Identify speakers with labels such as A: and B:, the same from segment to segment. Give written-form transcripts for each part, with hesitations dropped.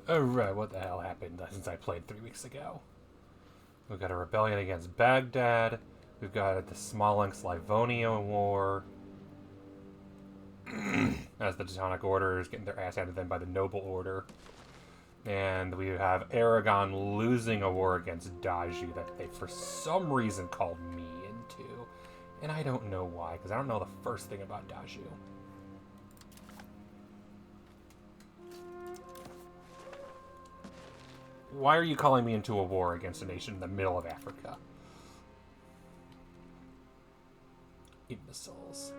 A: Oh, right, what the hell happened since I played 3 weeks ago? We've got a rebellion against Baghdad. We've got the Smolensk-Livonia War. As the Teutonic Order is getting their ass handed to them by the Noble Order. And we have Aragon losing a war against Daju that they, for some reason, called me into. And I don't know why, because I don't know the first thing about Daju. Why are you calling me into a war against a nation in the middle of Africa? Imbeciles.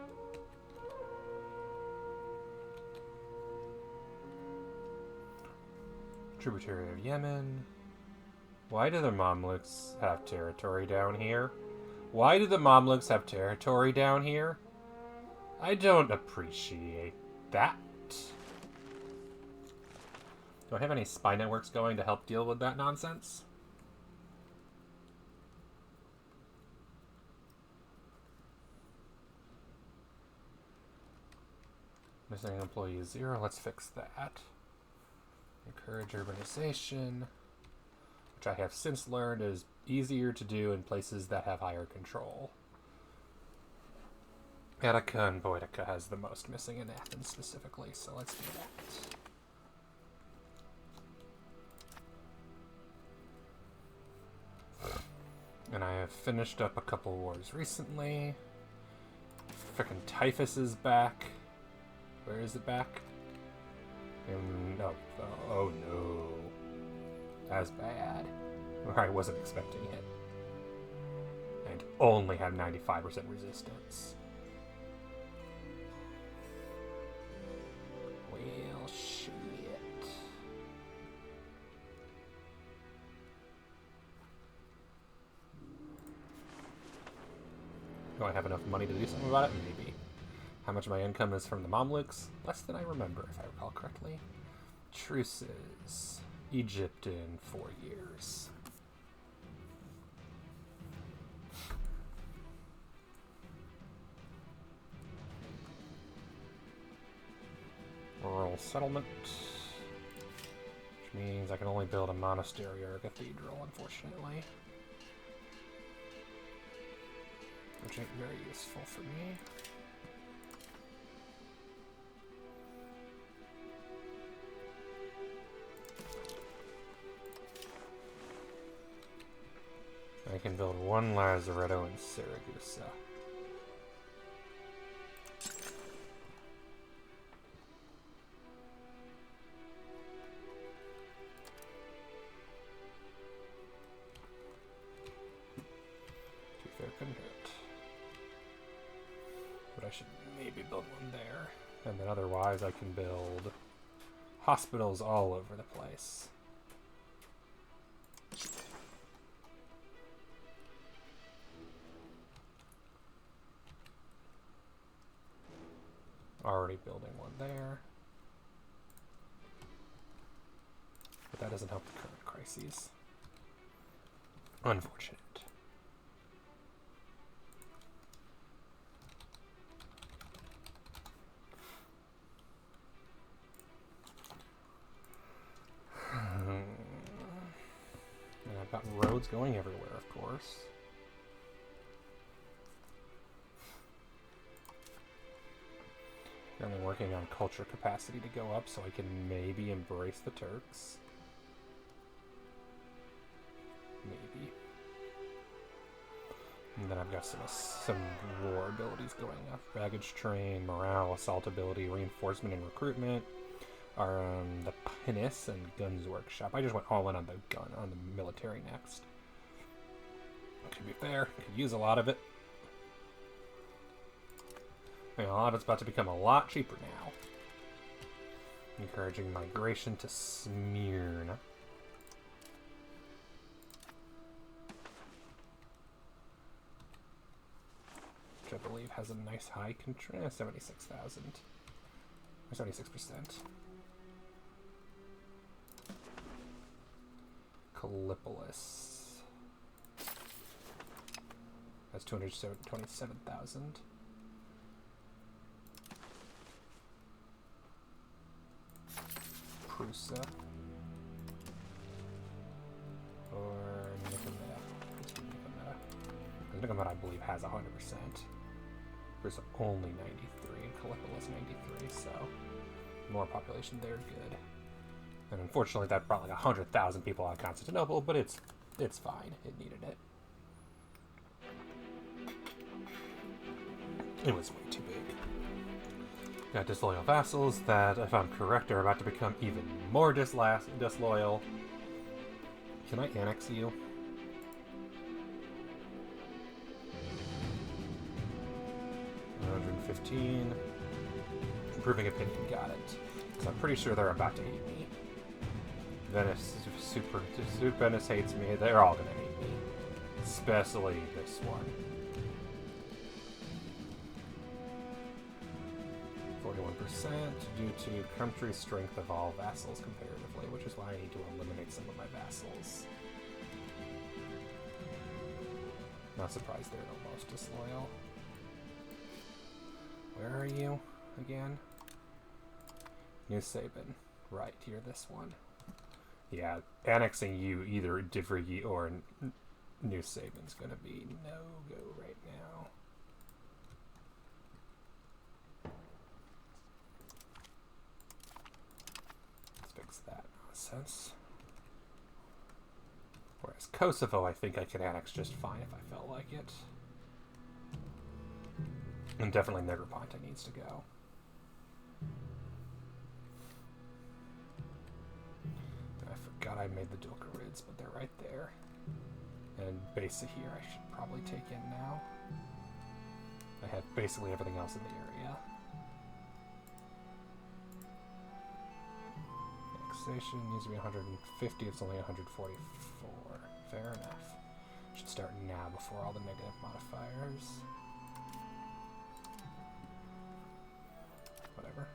A: Tributary of Yemen. Why do the Mamluks have territory down here? Why do the Mamluks have territory down here? I don't appreciate that. Do I have any spy networks going to help deal with that nonsense? Missing employees 0. Let's fix that. Encourage urbanization, which I have since learned is easier to do in places that have higher control. Attica and Boetica has the most missing in Athens specifically, so let's do that. And I have finished up a couple wars recently. Frickin' typhus is back. Where is it back? Oh no. That's bad. Or I wasn't expecting it. And only have 95% resistance. Well, shit. Do I have enough money to do something about it? Maybe. How much of my income is from the Mamluks? Less than I remember, if I recall correctly. Truces. Egypt in 4 years. Rural settlement. Which means I can only build a monastery or a cathedral, unfortunately. Which ain't very useful for me. I can build one Lazaretto in Saragossa. Too fair couldn't hurt. But I should maybe build one there. And then otherwise I can build hospitals all over the place. Already building one there. But that doesn't help the current crises. Unfortunate. And I've got roads going everywhere, of course. Currently working on culture capacity to go up so I can maybe embrace the Turks. Maybe. And then I've got some war abilities going up. Baggage train, morale, assault ability, reinforcement and recruitment. The pinnace and guns workshop. I just went all in on the military next. To be fair, could use a lot of it. A lot of it's about to become a lot cheaper now. Encouraging migration to Smyrna. Which I believe has a nice high control. 76,000. Or 76%. Callipolis has 227,000. Prusa Benjamin, I believe, has 100%. There's only 93, and Callipolis 93, so more population there, good. And unfortunately, that brought like 100,000 people out of Constantinople, but it's fine. It needed it. It was way too big. Got disloyal vassals that, if I'm correct, are about to become even more disloyal. Can I annex you? $115. Improving opinion, got it. So I'm pretty sure they're about to hate me. Venice, Venice hates me. They're all gonna hate me. Especially this one. 41% due to country strength of all vassals comparatively, which is why I need to eliminate some of my vassals. Not surprised they're the most disloyal. Where are you again? New Sabin. Right, you're this one. Yeah, annexing you, either Divri or New Sabin's gonna be no-go right now. Let's fix that nonsense. Whereas Kosovo, I think I could annex just fine if I felt like it. And definitely Negroponte needs to go. I forgot I made the Dulcarids, but they're right there. And Basa here I should probably take in now. I have basically everything else in the area. Annexation needs to be 150, it's only 144. Fair enough. Should start now before all the negative modifiers. Whatever.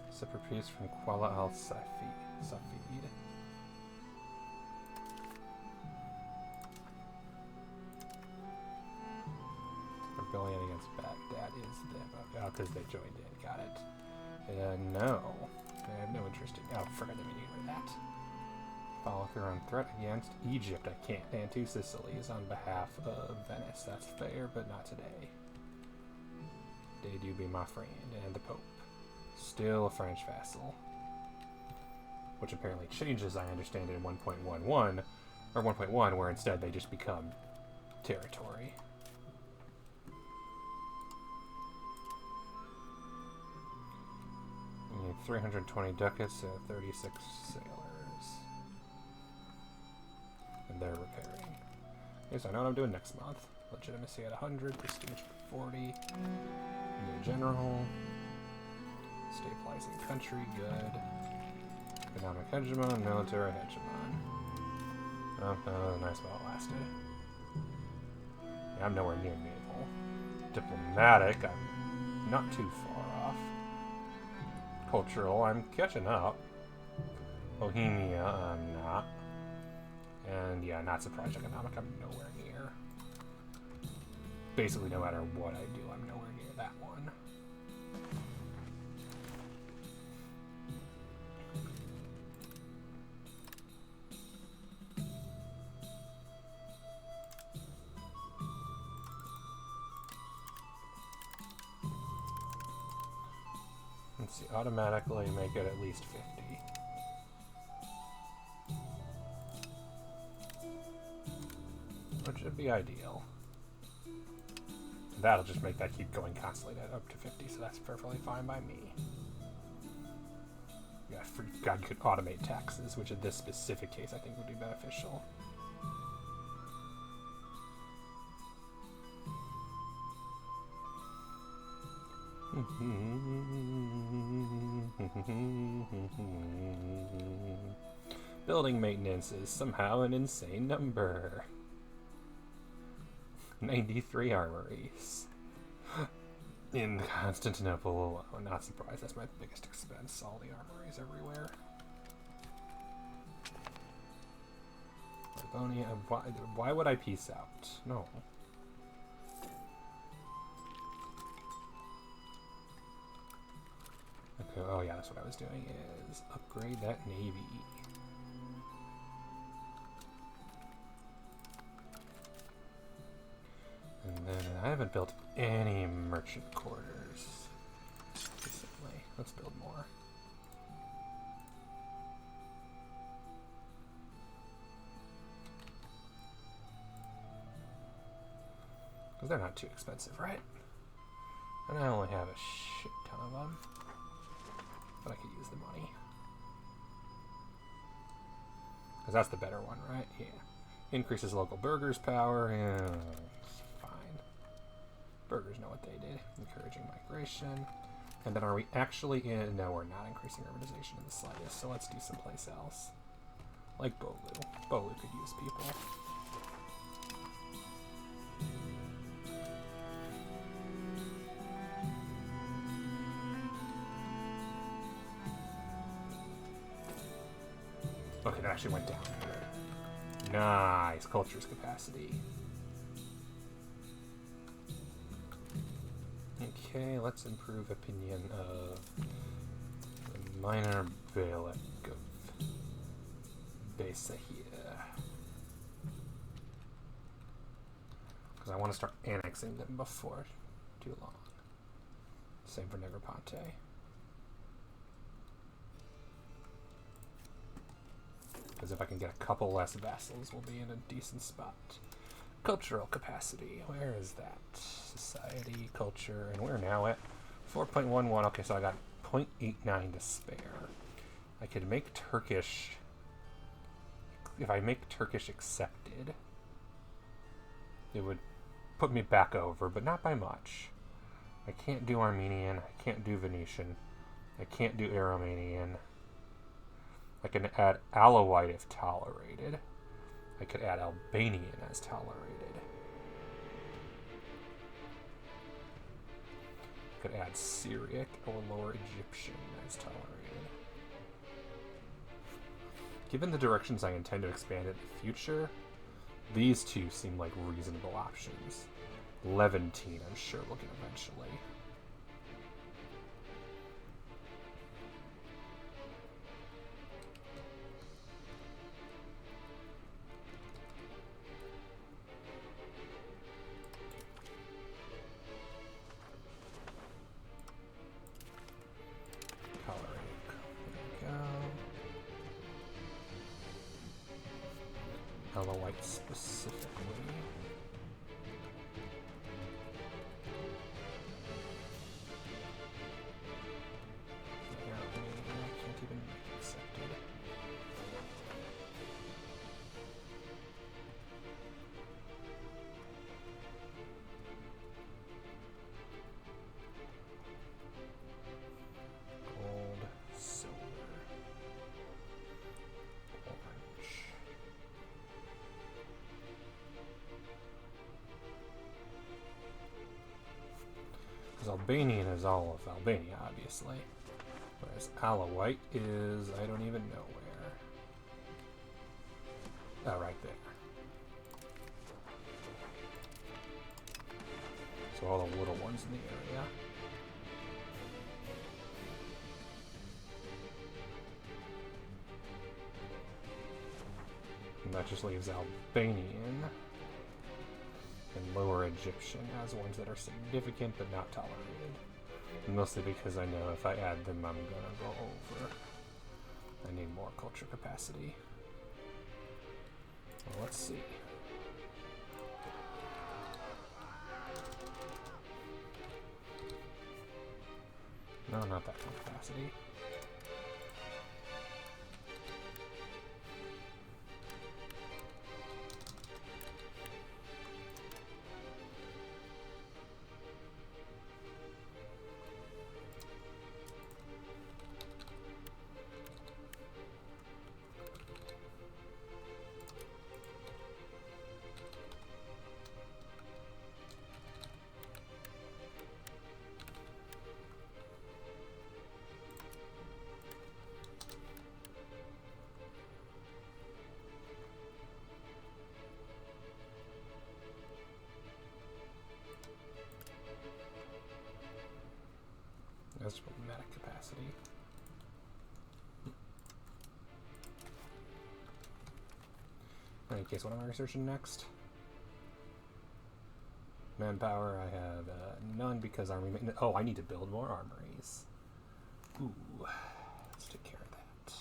A: Separate piece from Kuala al-Safid. Rebellion against Baghdad is them. Oh, because they joined in. Got it. No. I have no interest in... Oh, forgot that we needed that. Follow through on threat against Egypt. I can't. And two Sicilies on behalf of Venice. That's fair, but not today. They do be my friend. And the Pope. Still a French vassal. Which apparently changes, I understand, in 1.11. Or 1.1, where instead they just become territory. We need 320 ducats and 36 sailors. And they're repairing. Okay, so I know what I'm doing next month. Legitimacy at 100, prestige 40. New general. Stabilizing country, good. Economic hegemon, military hegemon. Oh, nice while it lasted. Yeah, I'm nowhere near naval. Diplomatic, I'm not too far off. Cultural, I'm catching up. Bohemia, I'm not. And yeah, not surprised. Economic, I'm nowhere near. Basically, no matter what I do, I'm nowhere near that one. Let's see, automatically make it at least 50. Which should be ideal. That'll just make that keep going constantly up to 50, so that's perfectly fine by me. Yeah, God, you could automate taxes, which in this specific case I think would be beneficial. Building maintenance is somehow an insane number. 93 armories. In Constantinople alone. Not surprised, that's my biggest expense. All the armories everywhere. Livonia, why would I peace out? No. Okay, oh yeah, that's what I was doing, is upgrade that navy. haven't built any merchant quarters recently. Let's build more. Because they're not too expensive, right? And I only have a shit ton of them. But I could use the money. Because that's the better one, right? Yeah. Increases local burghers' power. Yeah, it's fine. Burghers know what they did. Encouraging migration. And then are we actually in... No, we're not increasing urbanization in the slightest. So let's do someplace else. Like Bolu. Bolu could use people. Okay, that actually went down. Nice. Culture's capacity. Okay, let's improve opinion of the minor Bailick of Besa here. Because I want to start annexing them before too long. Same for Negroponte. Because if I can get a couple less vassals, we'll be in a decent spot. Cultural capacity. Where is that? Society, culture, and we're now at 4.11. Okay, so I got 0.89 to spare. I could make Turkish... If I make Turkish accepted, it would put me back over, but not by much. I can't do Armenian. I can't do Venetian. I can't do Aromanian. I can add Alawite if tolerated. I could add Albanian as tolerated. I could add Syriac or Lower Egyptian as tolerated. Given the directions I intend to expand in the future, these two seem like reasonable options. Levantine, I'm sure we'll get eventually. Alawite specifically. Yeah, I can't even make it accepted. Gold, silver, orange. Albanian is all of Albania, obviously. Whereas Alawite is, I don't even know where. Oh, right there. So all the little ones in the area. And that just leaves Albanian and Lower Egyptian as ones that are significant but not tolerated. Mostly because I know if I add them, I'm gonna go over. I need more culture capacity. Well, let's see. No, not that kind of capacity. That's problematic capacity. In any case, what am I researching next? Manpower, I have none because army maintenance. Oh, I need to build more armories. Ooh, let's take care of that.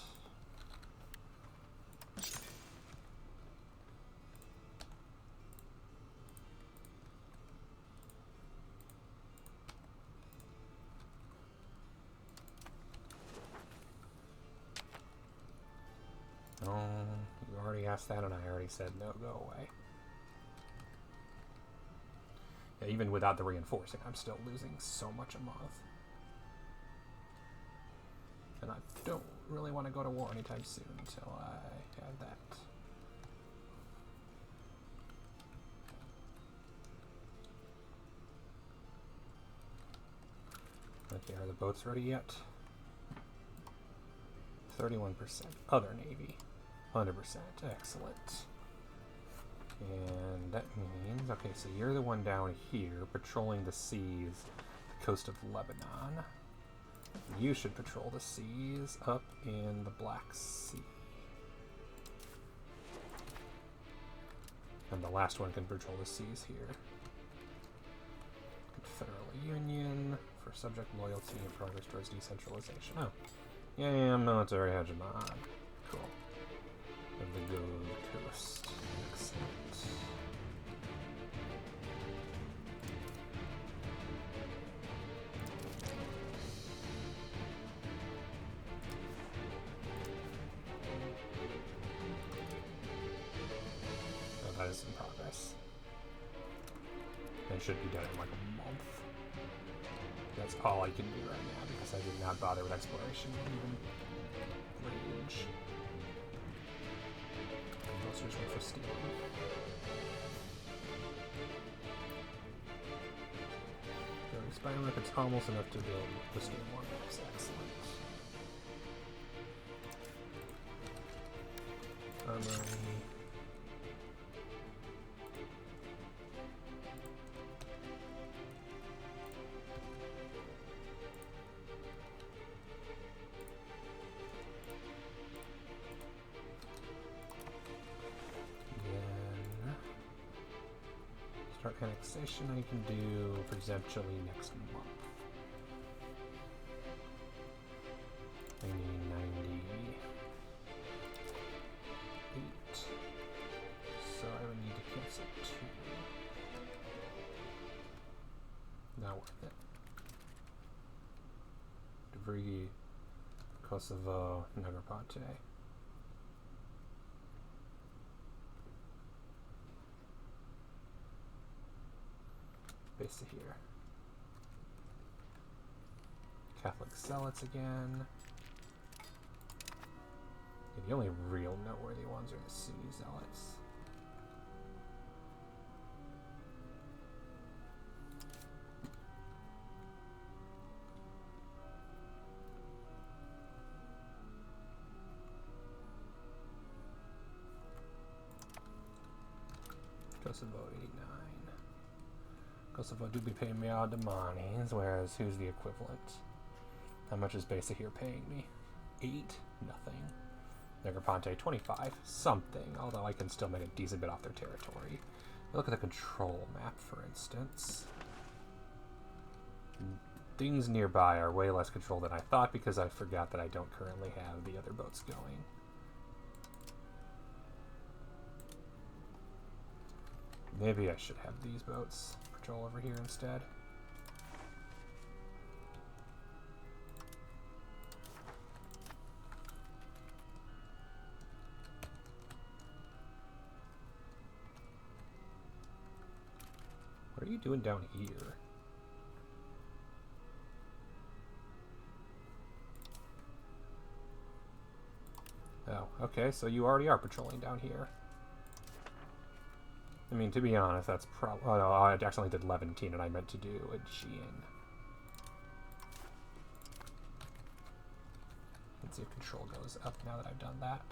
A: Oh, you already asked that and I already said no, go away. Yeah, even without the reinforcing, I'm still losing so much a month. And I don't really want to go to war anytime soon until I have that. Okay, are the boats ready yet? 31%. Other Navy. 100%. Excellent. And that means, okay, so you're the one down here patrolling the seas, the coast of Lebanon. You should patrol the seas up in the Black Sea. And the last one can patrol the seas here. Federal Union for subject loyalty and progress towards decentralization. Oh. Yeah, military hegemon. Cool. Of the Gold Coast. Excellent. Oh, that is in progress. It should be done in like a month. That's all I can do right now because I did not bother with exploration even range. Let's just wait for stealing. Spider weapons almost enough to build the steel one. That's excellent. Armory. Start annexation I can do potentially next month. I need 98. So I would need to cancel 2. Not worth it. Debris, Kosovo, Negroponte. Base here. Catholic zealots again. Yeah, the only real noteworthy ones are the Sunni zealots. Kosovo 89. Kosovo do be paying me all the monies, whereas who's the equivalent? How much is Besa here paying me? 8? Nothing. Negroponte 25? Something, although I can still make a decent bit off their territory. Look at the control map, for instance. Things nearby are way less controlled than I thought because I forgot that I don't currently have the other boats going. Maybe I should have these boats patrol over here instead. What are you doing down here? Oh, okay, so you already are patrolling down here. I mean, to be honest, that's probably... Oh, no, I accidentally did Levantine, and I meant to do Aegean. Let's see if control goes up now that I've done that.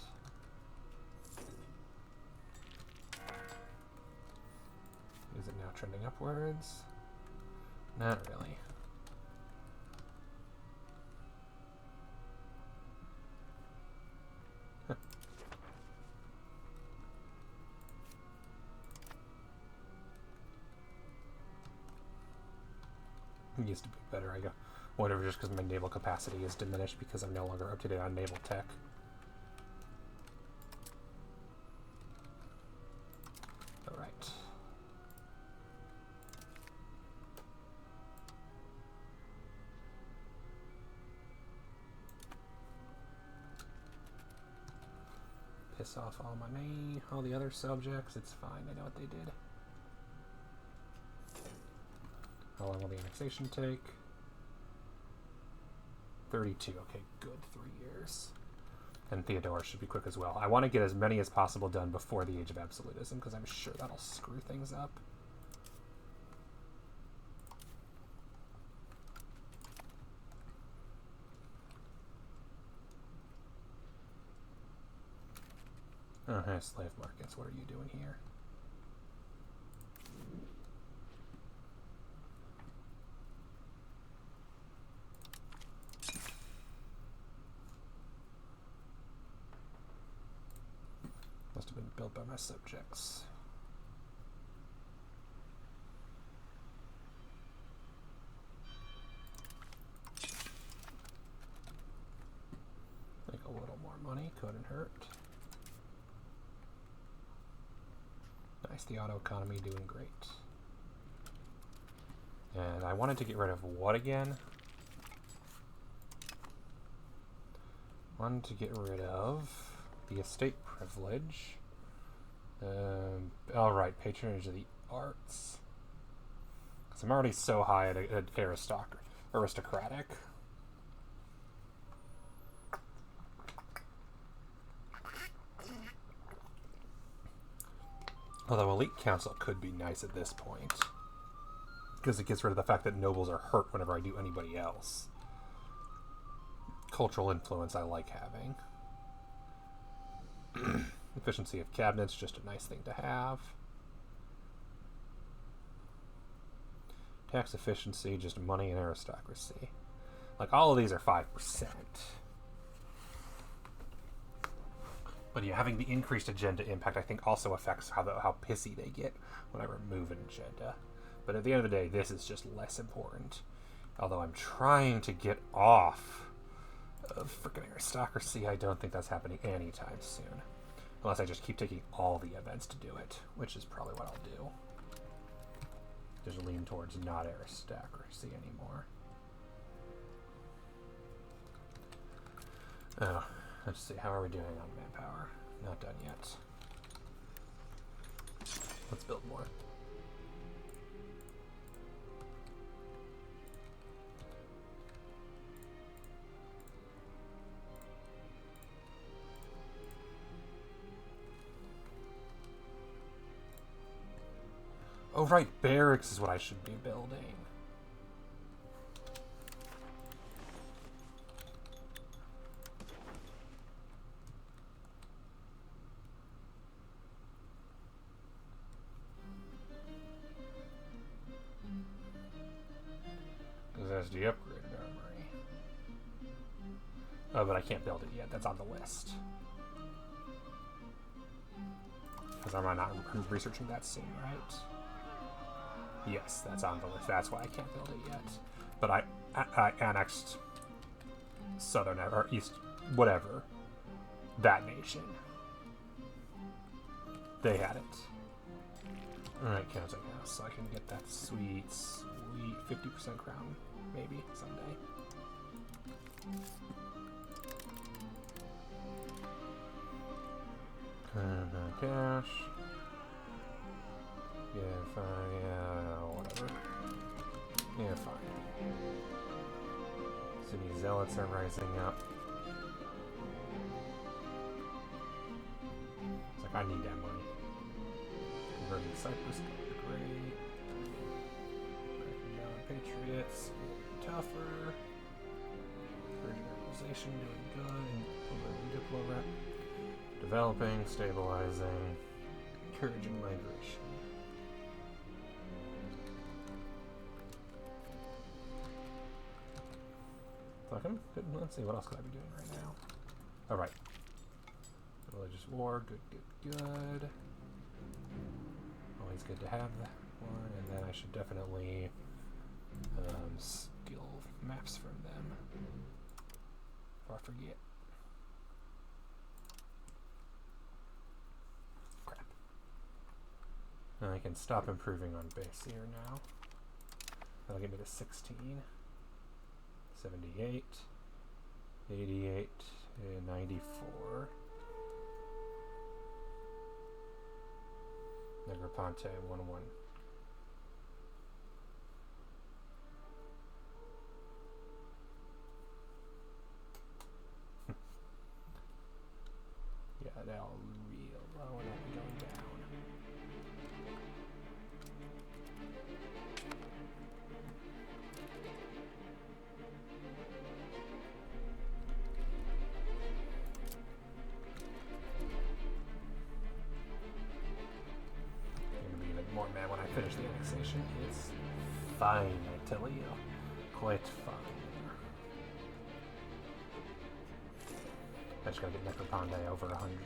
A: Is it now trending upwards? Not really. needs to be better. I go, whatever, just because my naval capacity is diminished because I'm no longer up to date on naval tech. All right. Piss off all the other subjects. It's fine. I know what they did. How long will the annexation take? 32. Okay, good. 3 years. And Theodora should be quick as well. I want to get as many as possible done before the Age of Absolutism, because I'm sure that'll screw things up. Okay, slave markets. What are you doing here? Must have been built by my subjects. Make a little more money, couldn't hurt. Nice, the auto economy doing great. And I wanted to get rid of what again? Wanted to get rid of the estate privilege. All right, patronage of the arts. Because I'm already so high at aristocratic. Although elite council could be nice at this point, because it gets rid of the fact that nobles are hurt whenever I do anybody else. Cultural influence I like having. Efficiency of cabinets, just a nice thing to have. Tax efficiency, just money and aristocracy. Like, all of these are 5%. But yeah, having the increased agenda impact, I think, also affects how pissy they get when I remove an agenda. But at the end of the day, this is just less important. Although I'm trying to get off of freaking aristocracy, I don't think that's happening anytime soon. Unless I just keep taking all the events to do it, which is probably what I'll do. Just lean towards not aristocracy anymore. Oh, let's see, how are we doing on manpower? Not done yet. Let's build more. Oh right, barracks is what I should be building. There's the upgraded armory. Oh, but I can't build it yet. That's on the list. Because I'm not researching that soon, right? Yes, that's on the list. That's why I can't build it yet. But I annexed southern or east, whatever, that nation. They had it. Alright, counting now, so I can get that sweet 50% crown, maybe, someday. Cash. Yeah, fine, yeah, whatever. Yeah, fine. City zealots are rising up. It's like, I need that money. Converting Cyprus, great. Breaking down Patriots, tougher. Encouraging urbanization, doing good. Converting Diplo rep. Developing, stabilizing. Encouraging migration. Good. Let's see, what else could I be doing right now? Alright. Religious war, good. Always good to have that one, and then I should definitely skill maps from them. Before I forget. Crap. And I can stop improving on base here now. That'll get me to 16. 78. 88. 94. Negroponte 1-1. Yeah, that'll real low and I'll be going down. Gonna be even more mad when I finish the annexation. It's fine, I tell you. Quite fine. I just gotta get Necroponde over 100.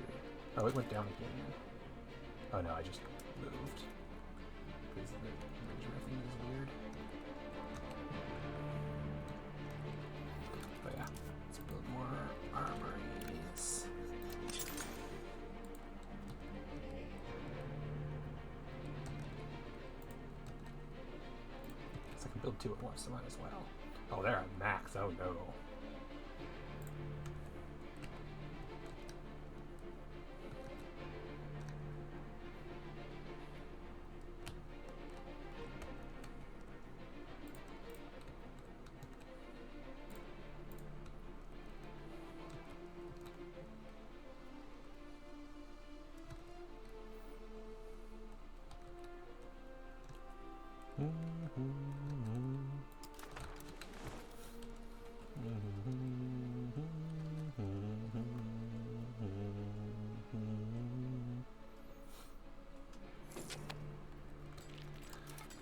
A: Oh, it went down again. Oh no, I just moved. Because the major thing is weird. But yeah, let's build more armories. Guess I can build 2 at once, so might as well. Oh, they're at max. Oh no.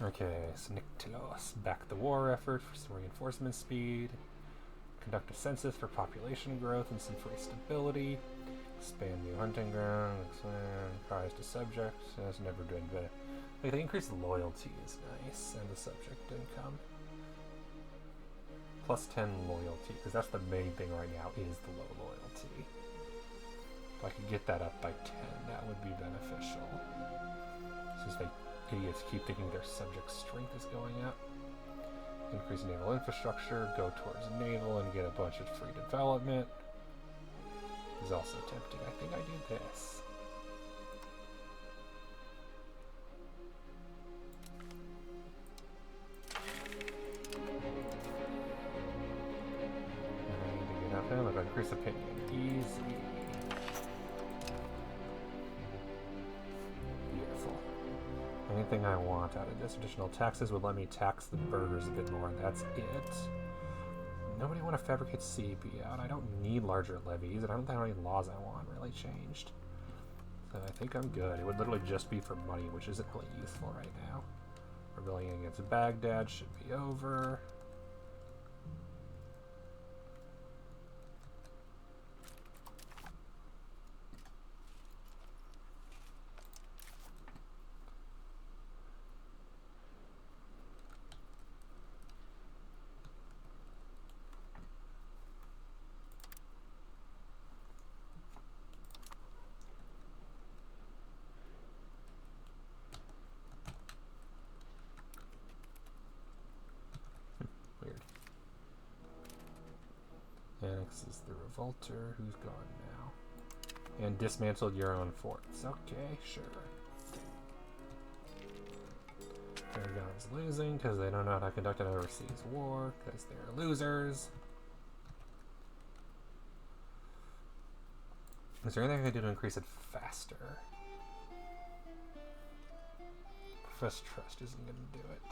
A: Okay, so Nyctelos, back the war effort for some reinforcement speed, conduct a census for population growth and some free stability, expand new hunting ground, expand prize to subjects. That's never been better. Like, the increased loyalty is nice, and the subject income. Plus 10 loyalty, because that's the main thing right now, is the low loyalty. If I could get that up by 10, that would be beneficial. Since they idiots keep thinking their subject strength is going up. Increase naval infrastructure, go towards naval and get a bunch of free development. Is also tempting. I think I do this. I need to get up there. Look, increase opinion. Easy. Anything I want out of this. Additional taxes would let me tax the burghers a bit more, and that's it. Nobody want to fabricate CP out. I don't need larger levies, and I don't think any laws I want really changed. So I think I'm good. It would literally just be for money, which isn't really useful right now. Rebellion against Baghdad should be over. Annexes the revolter, who's gone now. And dismantled your own forts. Okay, sure. Aragon's losing because they don't know how to conduct an overseas war, because they're losers. Is there anything I can do to increase it faster? Professed Trust isn't going to do it.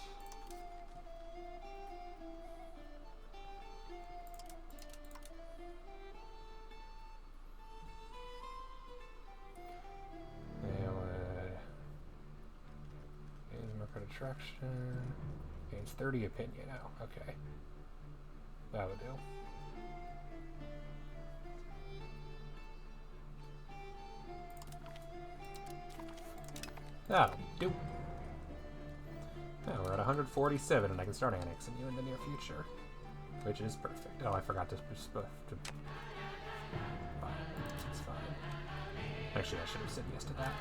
A: Attraction gains 30 opinion now. Okay, that would do. That'll do. Now we're at 147, and I can start annexing you in the near future, which is perfect. Oh, I forgot to. It's fine. Actually, I should have said yes to that.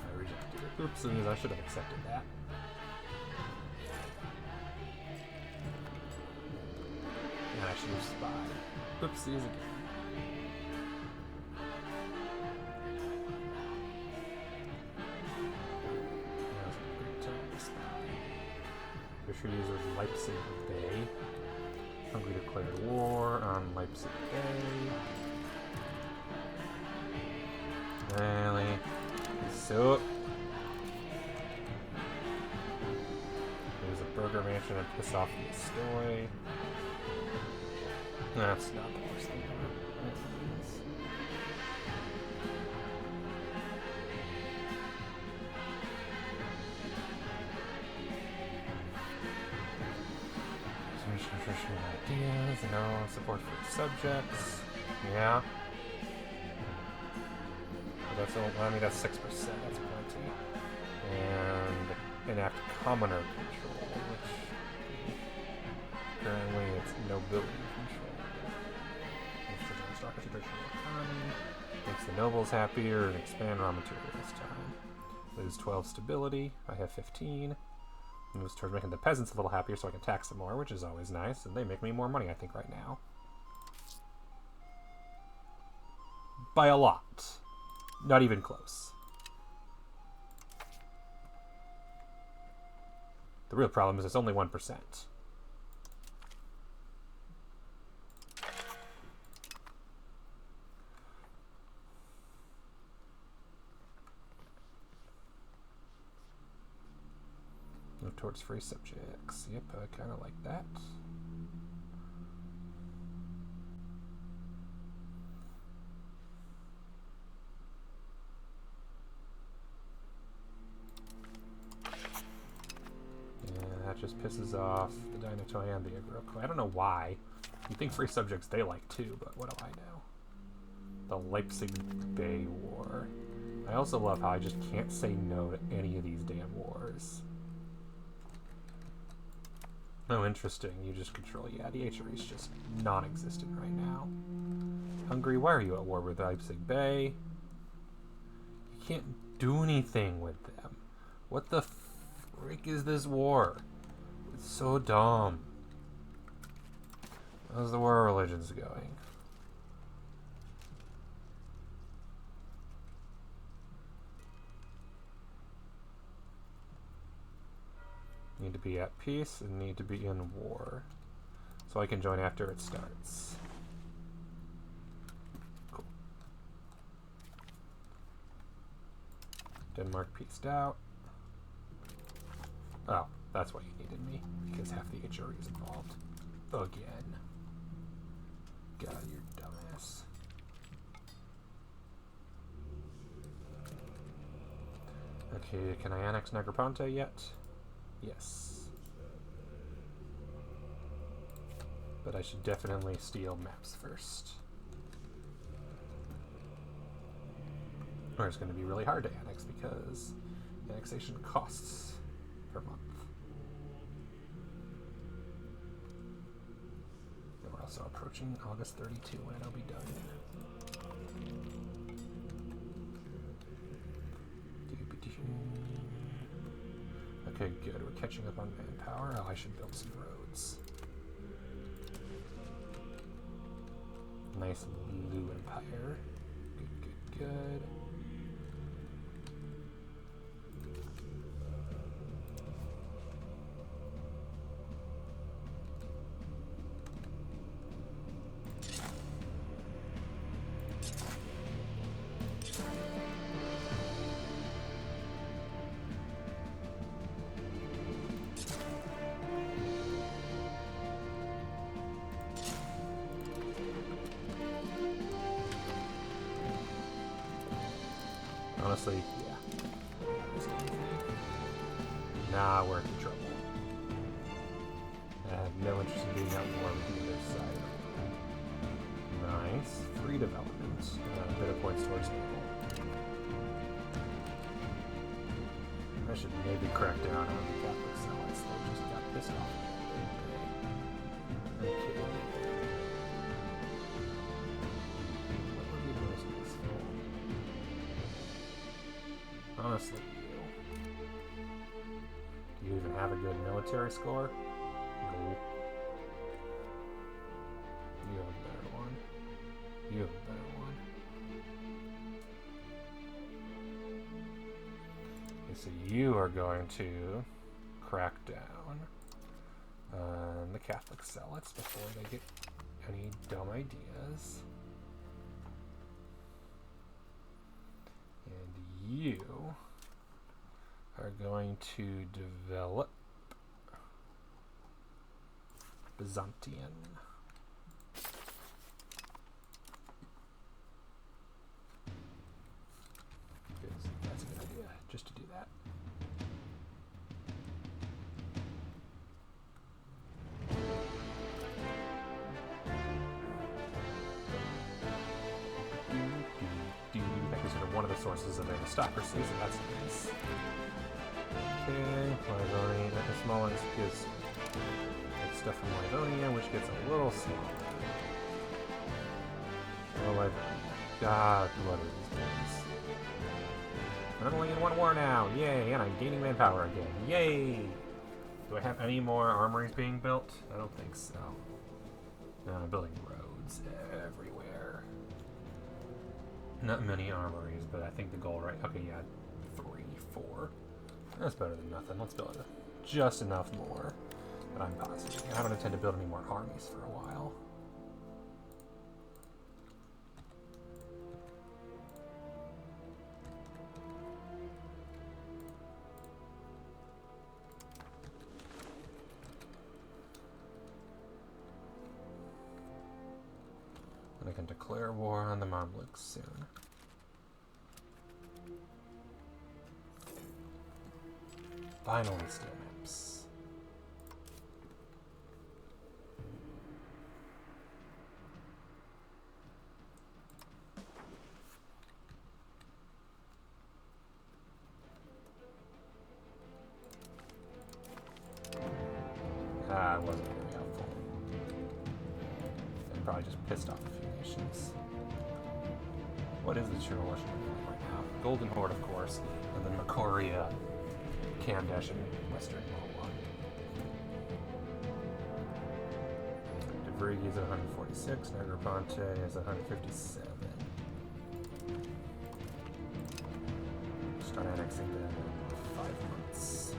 A: I rejected it. Oopsies, I should have accepted that. And I should have spied. Oopsies again. Treaties with Leipzig Bay. Hungary declared war on Leipzig Bay. Really? So there's a burger mansion and piss off the Estoy. That's not the worst thing ever. Nutritional ideas, no support for subjects. Yeah. But that's all, I mean, that's 6%. That's plenty. And enact commoner control, which apparently it's nobility control. Makes the nobles happier and expand raw materials time. Lose 12 stability. I have 15. Moves towards making the peasants a little happier so I can tax them more, which is always nice, and they make me more money, I think, right now. By a lot. Not even close. The real problem is it's only 1%. Move towards free subjects. Yep, I kind of like that. Yeah, that just pisses off the Dynatoy and the Agrokoi. I don't know why. You think free subjects they like too, but what do I know? The Leipzig Bay War. I also love how I just can't say no to any of these damn wars. Oh, interesting. You just control. Yeah, the HRE is just non-existent right now. Hungary, why are you at war with Leipzig Bay? You can't do anything with them. What the frick is this war? It's so dumb. How's the war of religions going? Need to be at peace and need to be in war. So I can join after it starts. Cool. Denmark peaced out. Oh, that's why you needed me. Because half the HRE is involved. Again. God, you're dumbass. Okay, can I annex Negroponte yet? Yes. But I should definitely steal maps first. Or it's going to be really hard to annex because annexation costs per month. And we're also approaching August 32 when it'll be done. Okay, good. We're catching up on manpower. Oh, I should build some roads. Nice blue empire. Good, good, good. Honestly, yeah. Nah, we're in trouble. I have no interest in being out more with the other side. Nice. Free development. A bit of points towards naval. I should maybe crack down on the Catholic zealots that just got pissed off. Okay. What would be most useful? Honestly, do you even have a good military score? No. You have a better one. You have a better one. Okay, so you are going to crack down on the Catholic zealots before they get any dumb ideas. And you are going to develop Byzantium. That's a good idea, just to do that. That is sort of one of the sources of aristocracy, so that's nice. Okay, Livonia, the small ones gives stuff from Livonia, which gets a little smaller. Oh, God, what are these things? I'm only in one war now, yay, and I'm gaining manpower again, yay! Do I have any more armories being built? I don't think so. No, I'm building roads everywhere. Not many armories, but I think the goal, right? Okay, yeah, 3, 4. That's better than nothing. Let's build just enough more. But I'm positive. I don't intend to build any more armies for a while. And I can declare war on the Mamluks soon. Finally, steel maps. It wasn't really helpful. It probably just pissed off a few nations. What is the true Russian right now? Golden Horde, of course, and then Makoria, Kamdesh, and Western Mowan. Devrigi is at 146, Negroponte is at 157. Start annexing them in 5 months.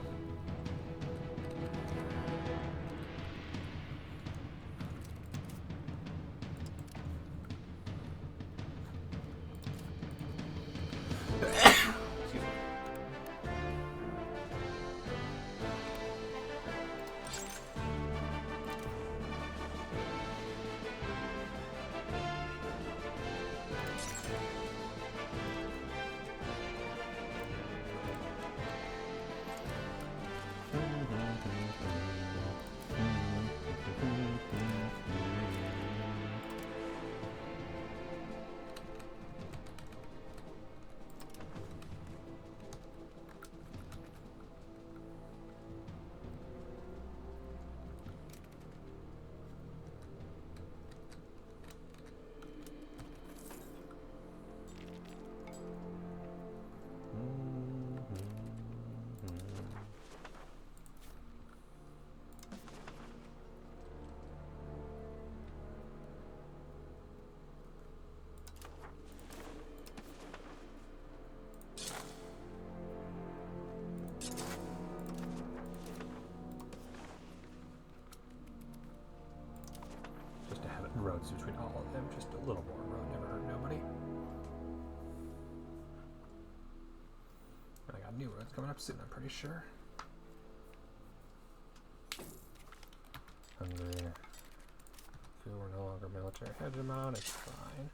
A: Roads between all of them, just a little more road, never hurt nobody. And I got new roads coming up soon, I'm pretty sure. Hungary. Cool, we're no longer military hegemon, it's fine.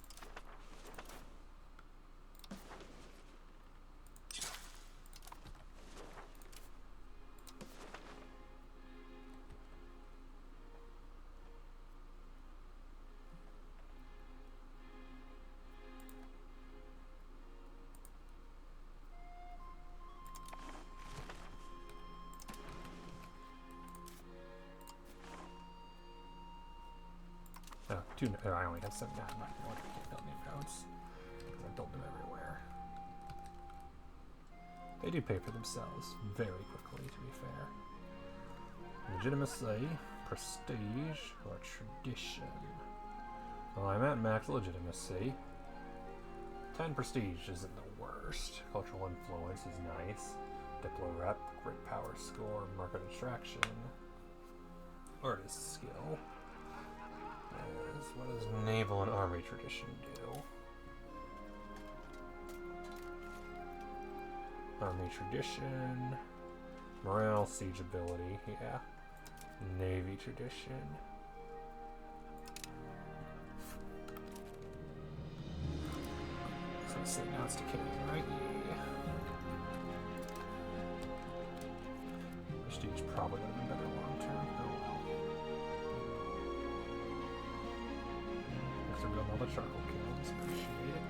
A: 2. I only have 7. I'm not going to build new nodes because I built them everywhere. They do pay for themselves very quickly, to be fair. Legitimacy, prestige, or tradition. Well, I'm at max legitimacy. 10 prestige isn't the worst. Cultural influence is nice. Diplo rep, great power score, market attraction. Artist skill. What does naval and army tradition do? Army tradition. Morale, siege ability, yeah. Navy tradition. So let's say now it's decaying, right? Yeah. Prestige probably would have been better long term. Oh well. Thanks for building all the charcoal kilns. Appreciate it.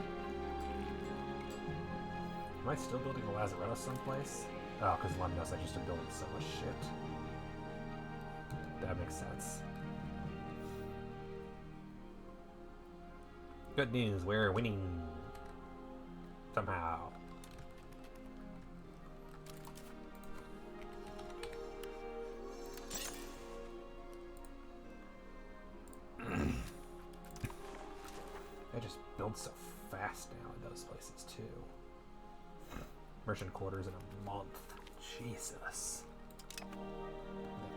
A: Am I still building a lazaretto someplace? Oh, because Lemnos, I just been building so much shit. That makes sense. Good news, we're winning. Somehow. I just build so fast now in those places too. Merchant quarters in a month. Jesus. They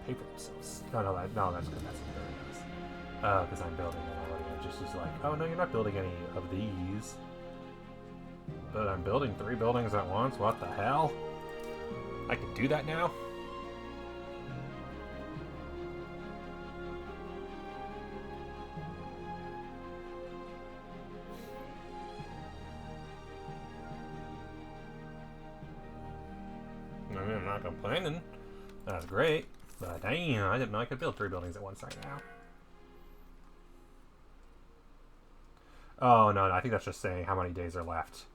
A: pay for themselves. No, that's good. That's very nice. Because I'm building it already. And just is like, oh no, you're not building any of these. But I'm building 3 buildings at once. What the hell? I can do that now? I mean, I'm not complaining. That's great. But damn, I didn't know I could build 3 buildings at once right now. Oh, no, I think that's just saying how many days are left.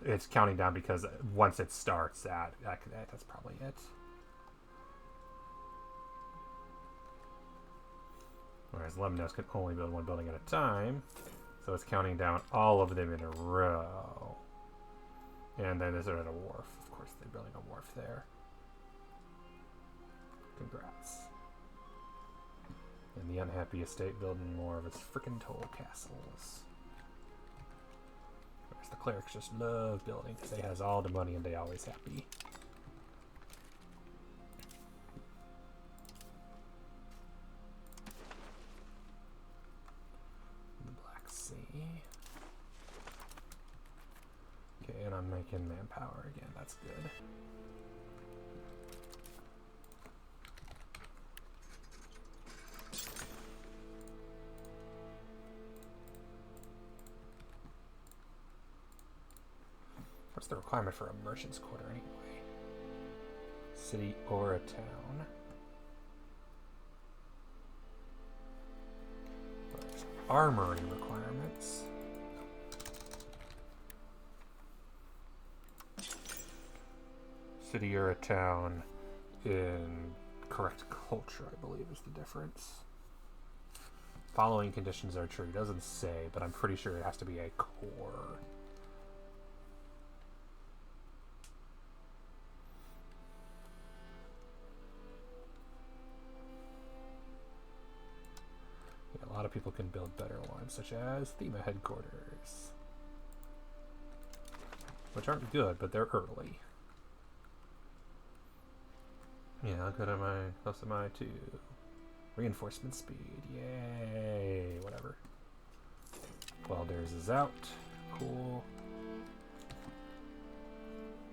A: It's counting down because once it starts, that's probably it. Whereas Lemnos can only build 1 building at a time. So it's counting down all of them in a row. And then there's a wharf. Of course, they're building a wharf there. Congrats. And the unhappy estate building more of its frickin' toll castles. Whereas the clerics just love building because they has all the money and they always happy. The Black Sea. Okay, and I'm making manpower again. That's good. What's the requirement for a merchant's quarter anyway? City or a town? There's armory requirements. City or a town in correct culture, I believe, is the difference. Following conditions are true. It doesn't say, but I'm pretty sure it has to be a core. A lot of people can build better ones, such as Thema headquarters, which aren't good, but they're early. Yeah, how good am I? Close am I to reinforcement speed? Yay! Whatever. Welders is out. Cool.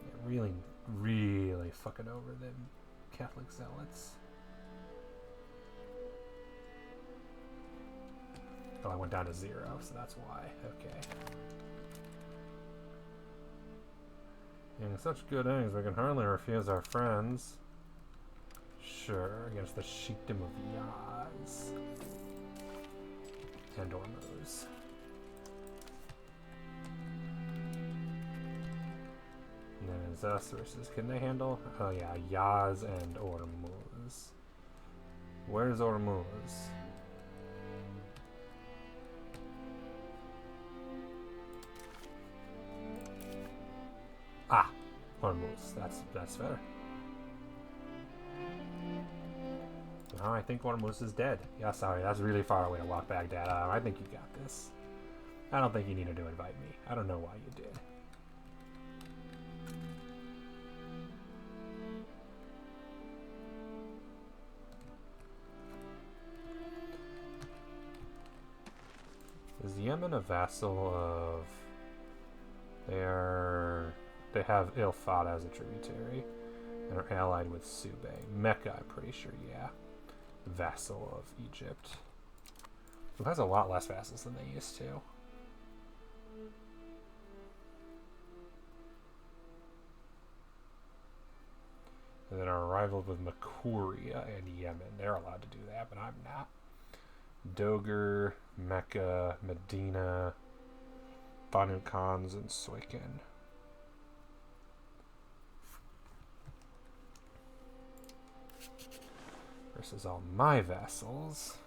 A: Yeah, really fucking over them Catholic zealots. Oh, I went down to 0, so that's why. Okay. In such good eggs, we can hardly refuse our friends. Sure, against the sheikdom of Yaz. And Ormuz. And then Zus versus, can they handle? Oh yeah, Yaz and Ormuz. Where's Ormuz? Hormuz. That's fair. No, I think Hormuz is dead. Yeah, sorry, that's really far away to walk Baghdad. I think you got this. I don't think you needed to invite me. I don't know why you did. Is Yemen a vassal of... They have Il Fat as a tributary and are allied with Sube. Mecca, I'm pretty sure, yeah. Vassal of Egypt. Who has a lot less vassals than they used to. And then are rivaled with Makuria and Yemen. They're allowed to do that, but I'm not. Dogar, Mecca, Medina, Banu Khans, and Suiken. Versus all my vassals.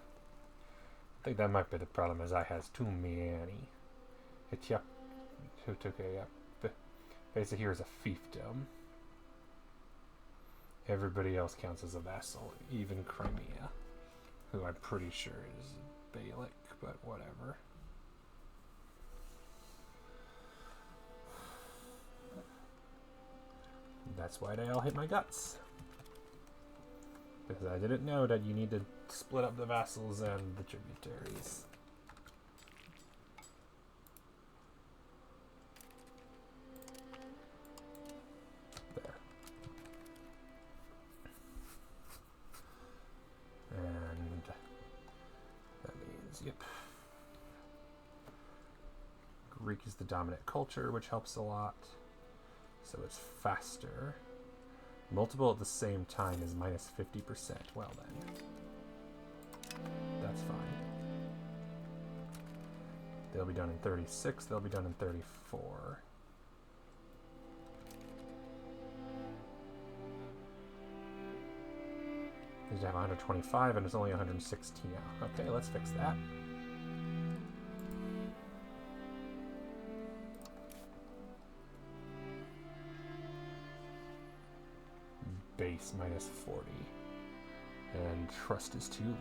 A: I think that might be the problem, as I has too many. Etiap, who took a basically here is a fiefdom. Everybody else counts as a vassal, even Crimea, who I'm pretty sure is Beylik, but whatever. That's why they all hit my guts. Because I didn't know that you need to split up the vassals and the tributaries. There. And that means, yep. Greek is the dominant culture, which helps a lot. So it's faster. Multiple at the same time is minus 50%. Well then. That's fine. They'll be done in 36. They'll be done in 34. These have 125 and it's only 116 now. Okay, let's fix that. Base minus 40. And trust is too low.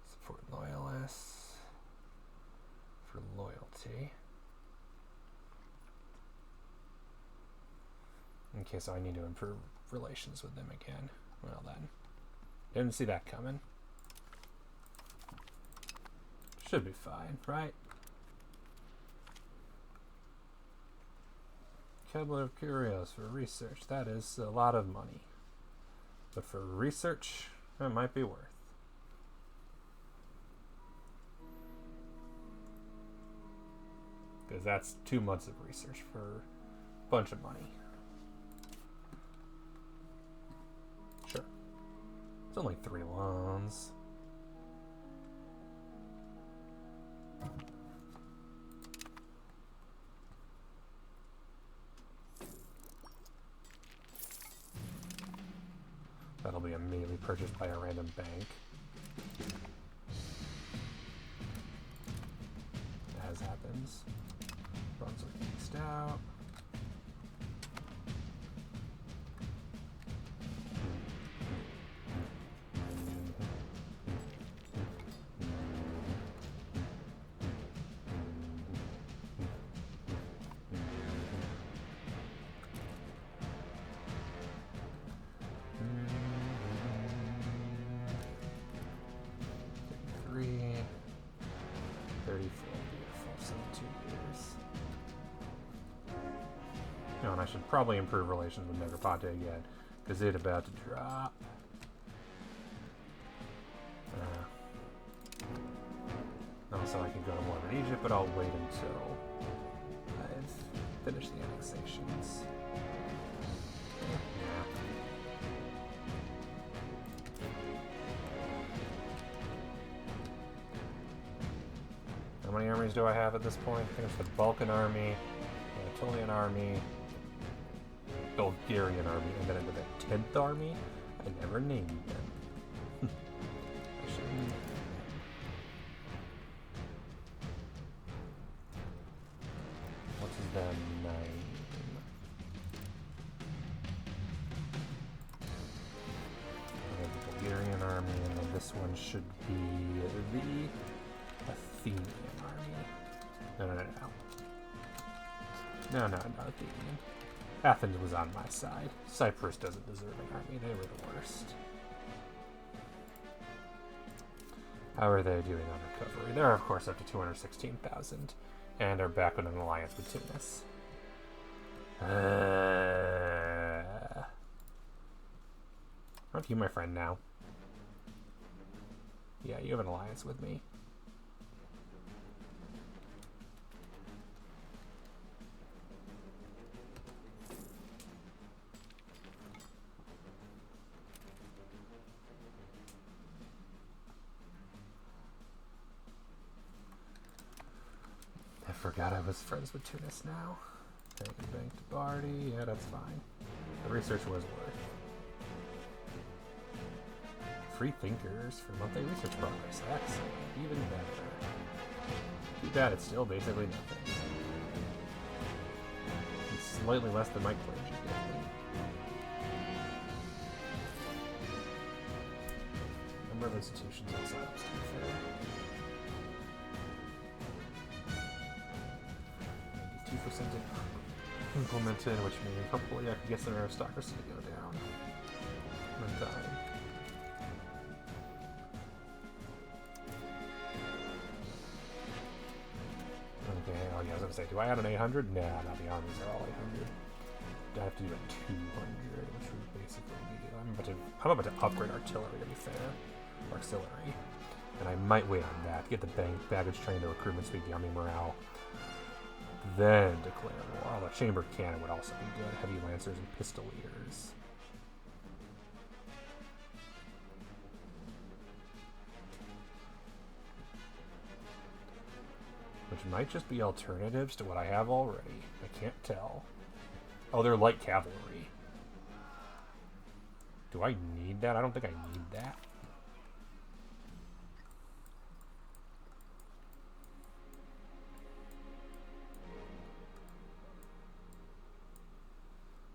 A: Support loyalists. For loyalty. Okay, so I need to improve relations with them again. Well then. Didn't see that coming. Should be fine, right? Kebler of Curios for research. That is a lot of money. But for research, that might be worth. Because that's 2 months of research for a bunch of money. Sure. It's only 3 loans. That'll be immediately purchased by a random bank. As happens. Brunswick east out. And I should probably improve relations with Negrapate again, because it's about to drop. Also, I can go to Northern Egypt, but I'll wait until I've finished the annexations. armies do I have at this point? I think it's the Balkan army, the Anatolian army, Bulgarian army, and then into the 10th army. I never named them. I should name them. What's the name? The Bulgarian army, and then this one should be the Athenian army. No. No, Athenian. Athens was on my side. Cyprus doesn't deserve an army. They were the worst. How are they doing on recovery? They're, of course, up to 216,000 and are back in an alliance with Tunis. Aren't you my friend now? Yeah, you have an alliance with me. I forgot I was friends with Tunis now. Bank to Barty, yeah, that's fine. The research was worth. Free thinkers for monthly research progress. Excellent. Even better. Too bad it's still basically nothing. It's slightly less than my clergy gave me. Number of institutions outside of fair. 92% implemented, which means hopefully I can get some aristocracy to go down. And die. Okay, oh yeah, I was gonna say, do I add an 800? Nah, not the armies are all 800. I have to do a 200, which would basically be... I'm about to upgrade artillery, to be fair. Auxiliary. And I might wait on that to get the baggage train, the recruitment speed, the army morale. Then declare war. Although chamber cannon would also be good. Heavy lancers and pistoliers. Which might just be alternatives to what I have already. I can't tell. Oh, they're light cavalry. Do I need that? I don't think I need that.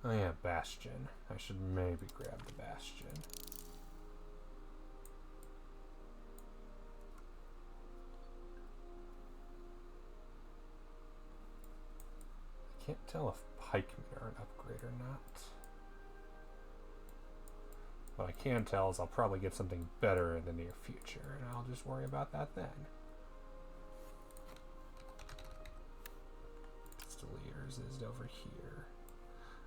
A: Oh yeah, Bastion. I should maybe grab the Bastion. I can't tell if pikemen are an upgrade or not. What I can tell is I'll probably get something better in the near future, and I'll just worry about that then. Pistoliers is over here.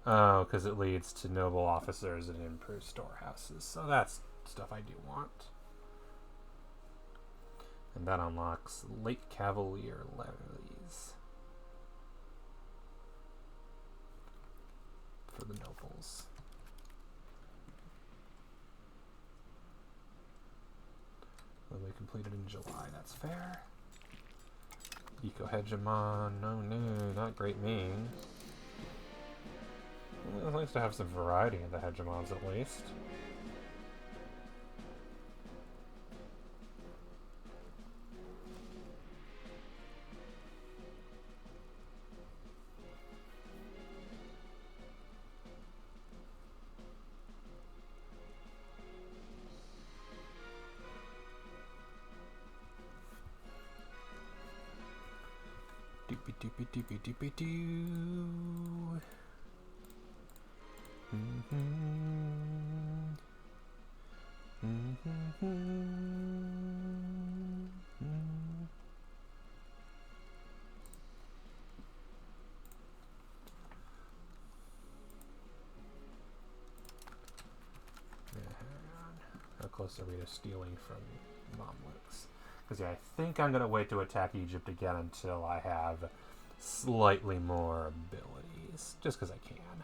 A: Oh, because it leads to noble officers and improved storehouses. So that's stuff I do want. And that unlocks late cavalier levies for the nobles. Levy completed in July, that's fair. Eco-hegemon, no, not great mean. Well, it's nice to have some variety in the hegemons at least. Doopy doopy doopy doopy doo. How close are we to stealing from Mamluks? Because yeah, I think I'm going to wait to attack Egypt again until I have slightly more abilities. Just because I can.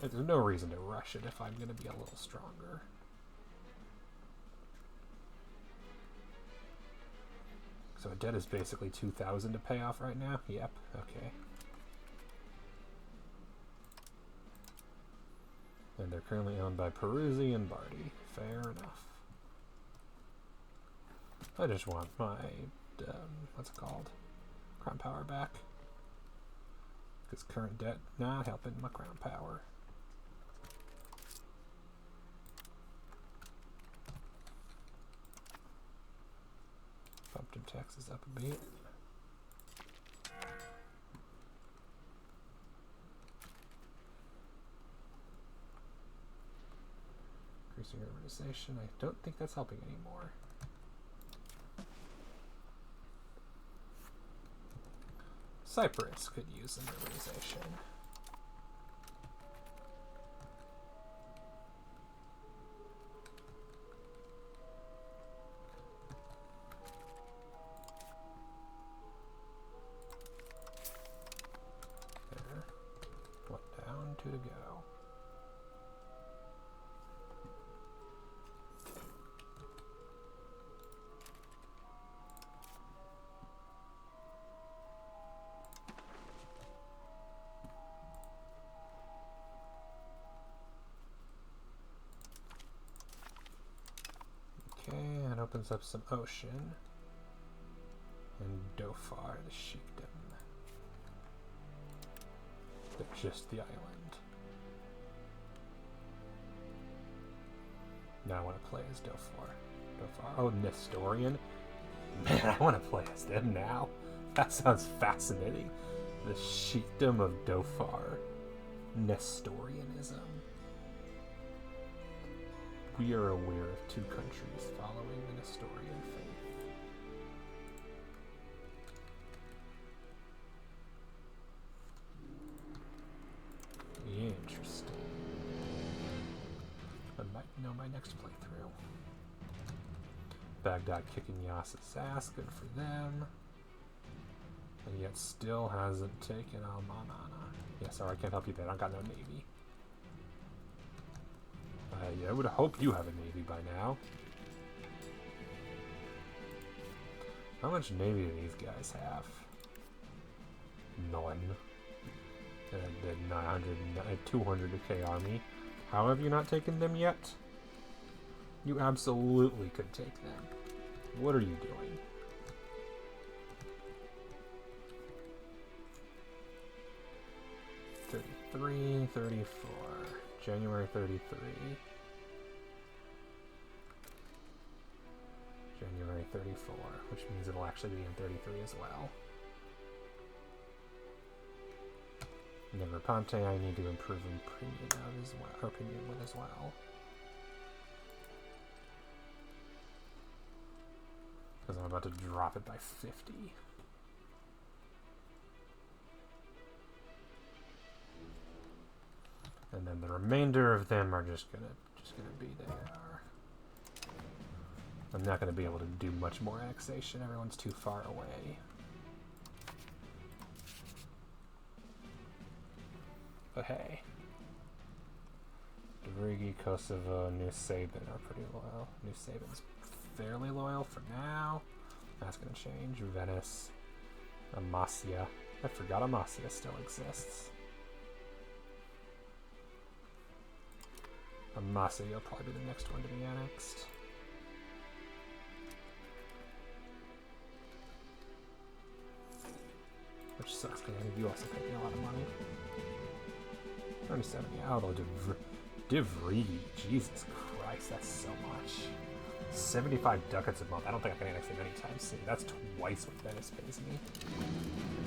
A: There's no reason to rush it if I'm going to be a little stronger. So a debt is basically 2,000 to pay off right now? Yep, okay. And they're currently owned by Peruzzi and Bardi. Fair enough. I just want my, what's it called? Crown power back. Because current debt not helping my crown power. Bumped in taxes up a bit. Increasing urbanization. I don't think that's helping anymore. Cyprus could use some urbanization. There. 1 down, 2 to go. Opens up some ocean and Dhofar, the sheikdom. But just the island. Now I want to play as Dhofar. Oh, Nestorian. Man, I want to play as them now. That sounds fascinating. The sheikdom of Dhofar. Nestorianism. We are aware of 2 countries following the Nestorian faith. Interesting. I might know my next playthrough. Baghdad kicking Yas's ass, good for them. And yet still hasn't taken Al-Manana. Yeah, sorry, I can't help you there. I got no navy. I would hope you have a navy by now. How much navy do these guys have? None. And 200k army. How have you not taken them yet? You absolutely could take them. What are you doing? '33, 34. January 33. January 34, which means it'll actually be in 33 as well. Negroponte I need to improve opinion of as well, or opinion with as well. Because I'm about to drop it by 50. And then the remainder of them are just gonna be there. I'm not gonna be able to do much more annexation. Everyone's too far away. But hey, Devrigi, Kosovo, New Sabin are pretty loyal. New Sabin's fairly loyal for now. That's gonna change. Venice, Amasya. I forgot Amasya still exists. Amasya will probably be the next one to be annexed. Which sucks because I think you also pay me a lot of money. 37, yeah, although Devrigi, Jesus Christ, that's so much. 75 ducats a month. I don't think I can annex him anytime soon. That's twice what Venice pays me.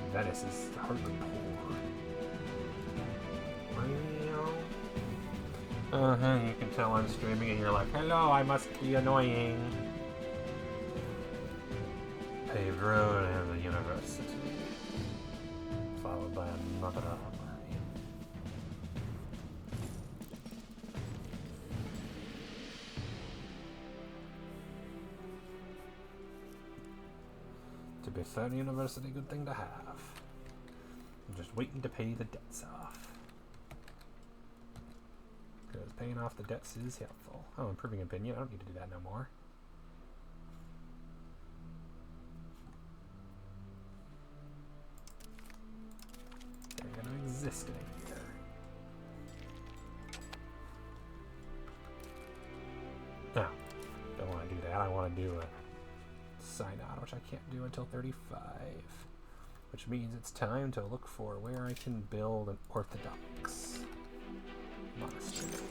A: And Venice is hardly poor. You can tell I'm streaming and you're like, hello, I must be annoying. Paved road and the university. Followed by another armory. To be fair, university, good thing to have. I'm just waiting to pay the debts off. Because paying off the debts is helpful. Oh, improving opinion. I don't need to do that no more. resisting here. No, don't want to do that. I want to do a synod, which I can't do until 35. Which means it's time to look for where I can build an Orthodox monastery.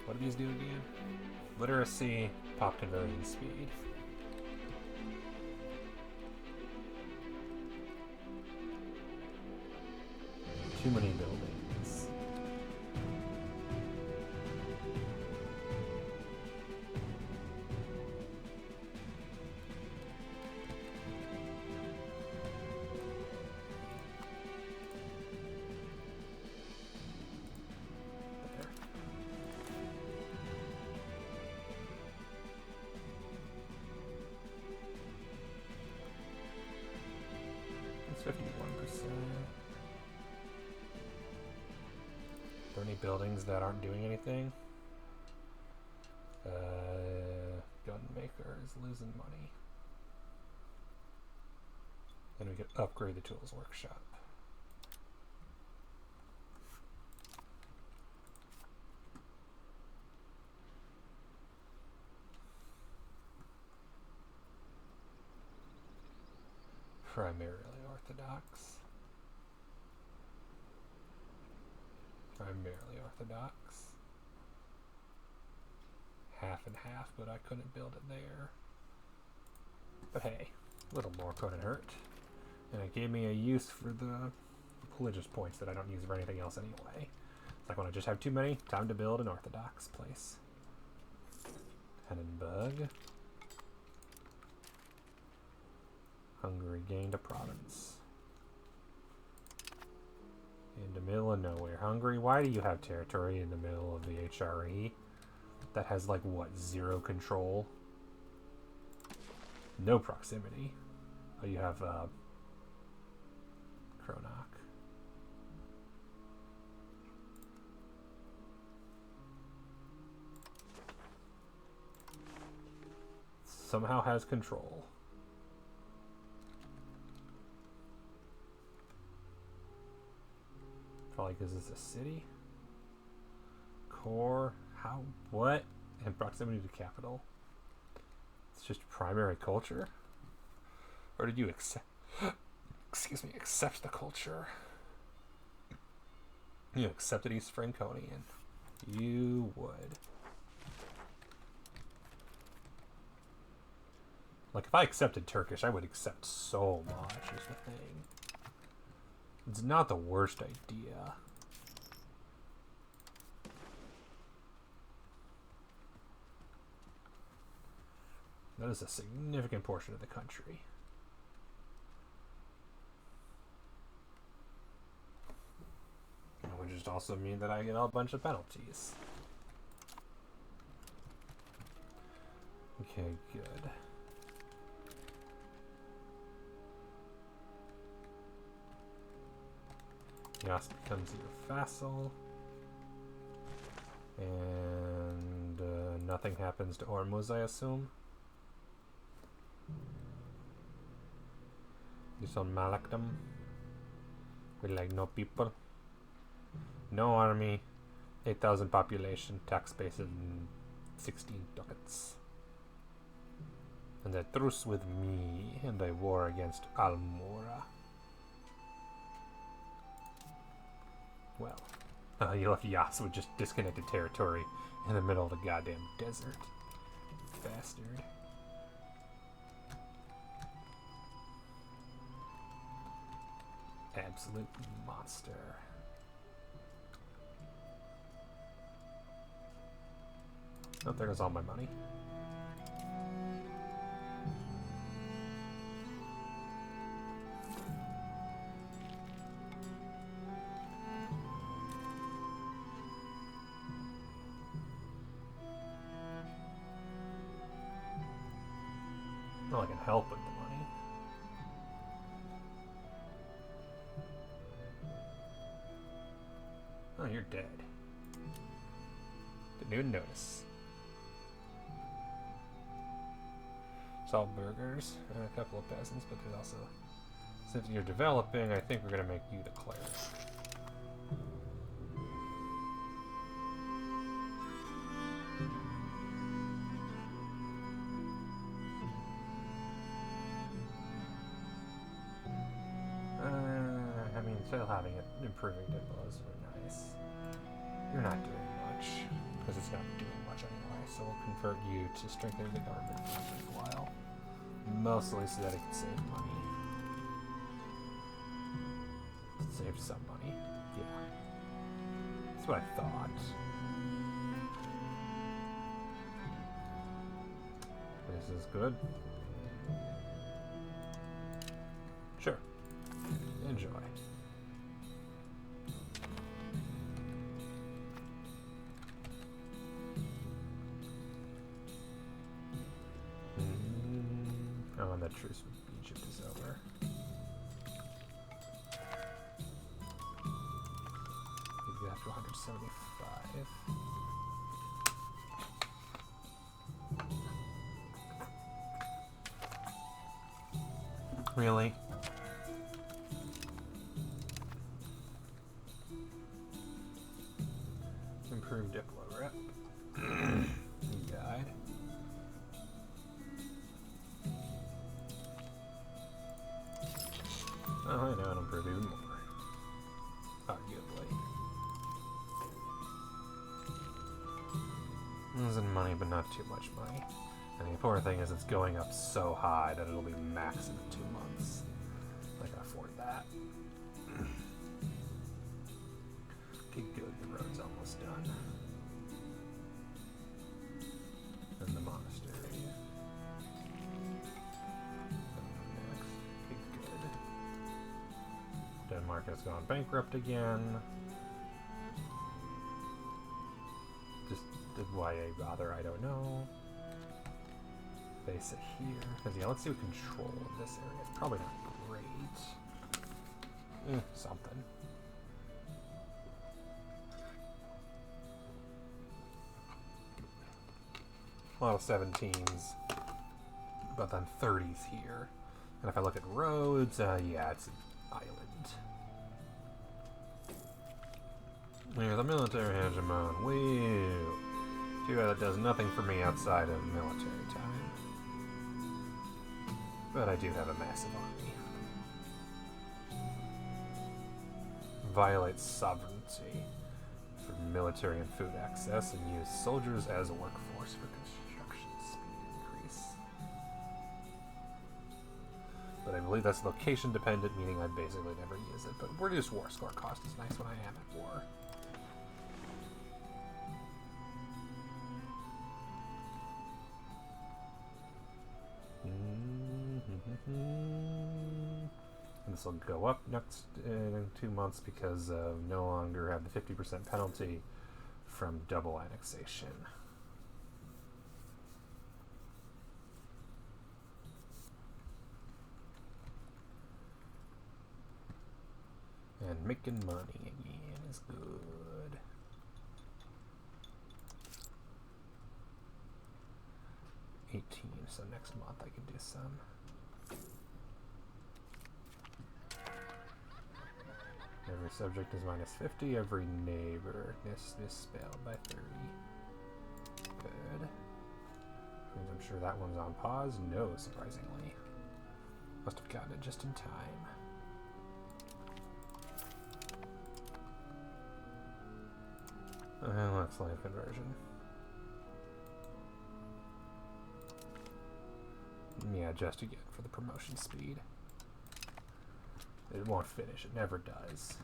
A: What do these do again? Literacy, pop conversion speed. Too many buildings. It's 51%. Are there any buildings that aren't doing anything? Gunmaker is losing money. Then we could upgrade the tools workshop. Primarily Orthodox. Primarily Orthodox. Half and half, but I couldn't build it there. But hey, a little more couldn't hurt. And it gave me a use for the religious points that I don't use for anything else anyway. It's like when I just have too many, time to build an Orthodox place. Hannenberg. Hungary gained a province. In the middle of nowhere. Hungary, why do you have territory in the middle of the HRE? That has like, what, 0 control? No proximity. Oh, you have, Kronach. Somehow has control. Probably because it's a city. Core, how, what? And proximity to capital. It's just primary culture? Or did you accept, accept the culture? You accepted East Franconian. You would. Like, if I accepted Turkish, I would accept so much, is the thing. It's not the worst idea. That is a significant portion of the country. It would just also mean that I get a bunch of penalties. Okay, good. Yas becomes your vassal. And nothing happens to Ormuz, I assume. This on Malakdom. We like no people. No army. 8,000 population. Tax base of 16 ducats. And a truce with me. And a war against Almora. Well, you left Yas with just disconnected territory in the middle of the goddamn desert. Bastard. Absolute monster. Oh, there goes all my money. Well, I can help with the money. Oh, you're dead. Didn't even notice. Salt burgers and a couple of peasants, but there's also Since you're developing, I think we're going to make you the cleric. I mean, still having it improving diplos are nice. You're not doing much, because it's not doing much anyway, so we'll convert you to strengthening the government for a little while. Mostly so that it can save money. Save some money. Yeah. That's what I thought. This is good. Sure. Enjoy. Oh, and that truce with Egypt is over. Maybe after 175. Really? Improved Diplo rep. He died. Oh, I know, it'll improve even more. Arguably. Losing money, but not too much money. And the important thing is it's going up so high that it'll be max in 2 months. I can afford that. Okay, good. The road's almost done. And the monastery. Next. Okay, good. Denmark has gone bankrupt again. Just why bother, I don't know. Base it here. Because, yeah, let's do control in this area. It's probably not great. Something. A lot of 17s. But then 30s here. And if I look at roads, yeah, it's an island. Here's a military hegemon. Woo! Too bad that does nothing for me outside of military time. But I do have a massive army. Violates sovereignty for military and food access and use soldiers as a workforce for construction speed increase. But I believe that's location dependent, meaning I basically never use it. But reduced war score cost is nice when I am at war. And this will go up next in 2 months because no longer have the 50% penalty from double annexation. And making money again is good. So next month I can do some. Every subject is minus 50, every neighbor is spelled by 30. Good. Means I'm sure that one's on pause. No, surprisingly. Must have gotten it just in time. Let's land conversion. Yeah, just again for the promotion speed. It won't finish, it never does.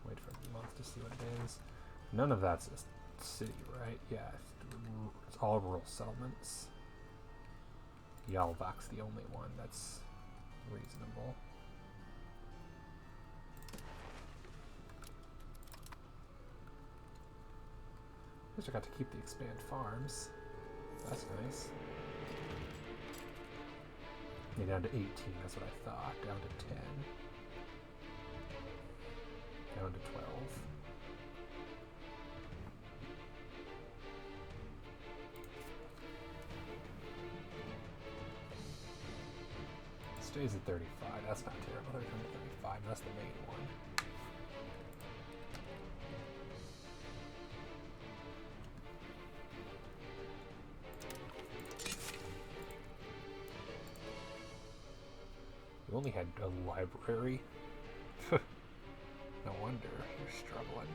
A: Wait for a month to see what it is. None of that's a city, right? Yeah, it's all rural settlements. Yalvak's the only one that's reasonable. At least I got to keep the expand farms. That's nice. Okay, down to 18, that's what I thought. Down to 10. Down to 12. Stays at 35. That's not terrible. 35. That's the main one. You only had a library. No wonder you're struggling.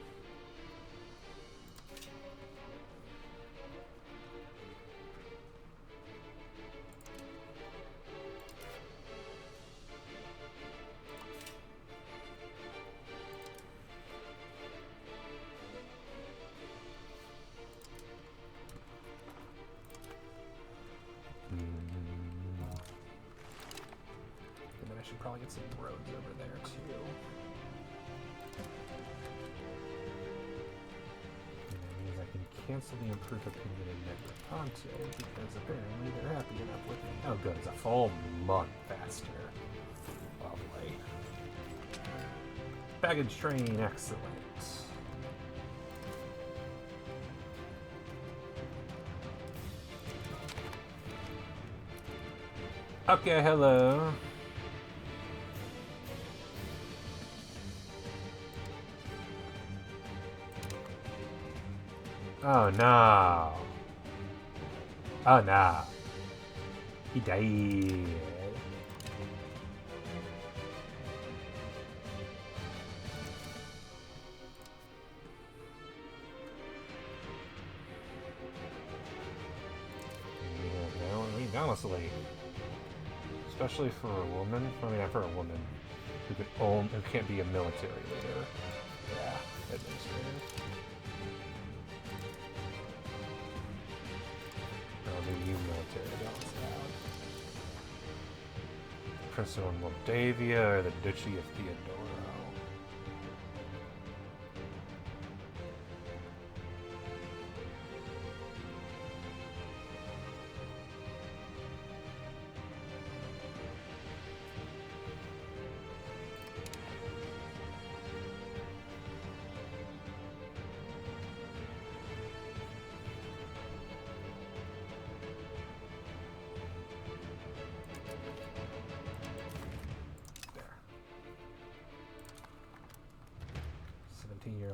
A: Should probably get some roads over there too. And that means I can cancel the improved opinion in Negroponte because apparently they're happy enough with me. Oh good, it's a full month faster. Lovely. Baggage train, excellent. Okay, hello. Oh no. Oh no. He died. Honestly, especially for a woman. I mean, not for a woman who can't be a military leader. Yeah, administrator. You military balance out. Prince of Moldavia or the Duchy of Theodoro.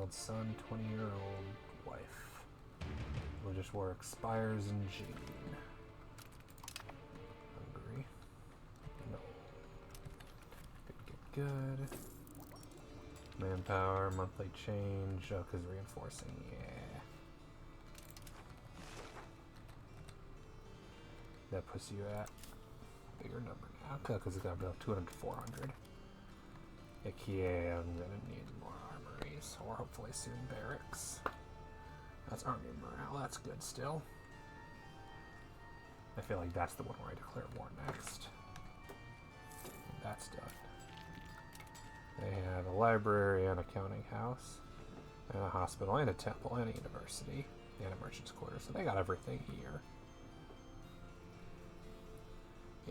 A: Son, 20-year-old wife. Religious war expires in June. Hungary. No. Good. Manpower, monthly change. Oh, because reinforcing, yeah. That puts you at a bigger number now. Because it's got about 200 to 400. Heck yeah, I'm gonna need more armories, or hopefully soon barracks. That's army morale, that's good still. I feel like that's the one where I declare war next. And that's done. They have a library and a counting house, and a hospital, and a temple, and a university, and a merchant's quarter, so they got everything here.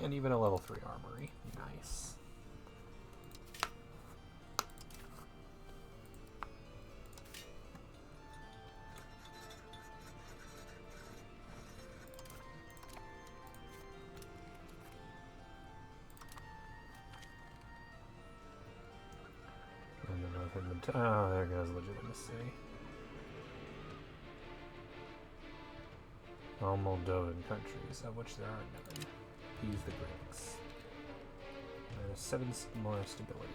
A: And even a level 3 armory. Nice. Oh, there goes legitimacy. All Moldovan countries, of which there are none. He's the Greeks. There's 7 more stability.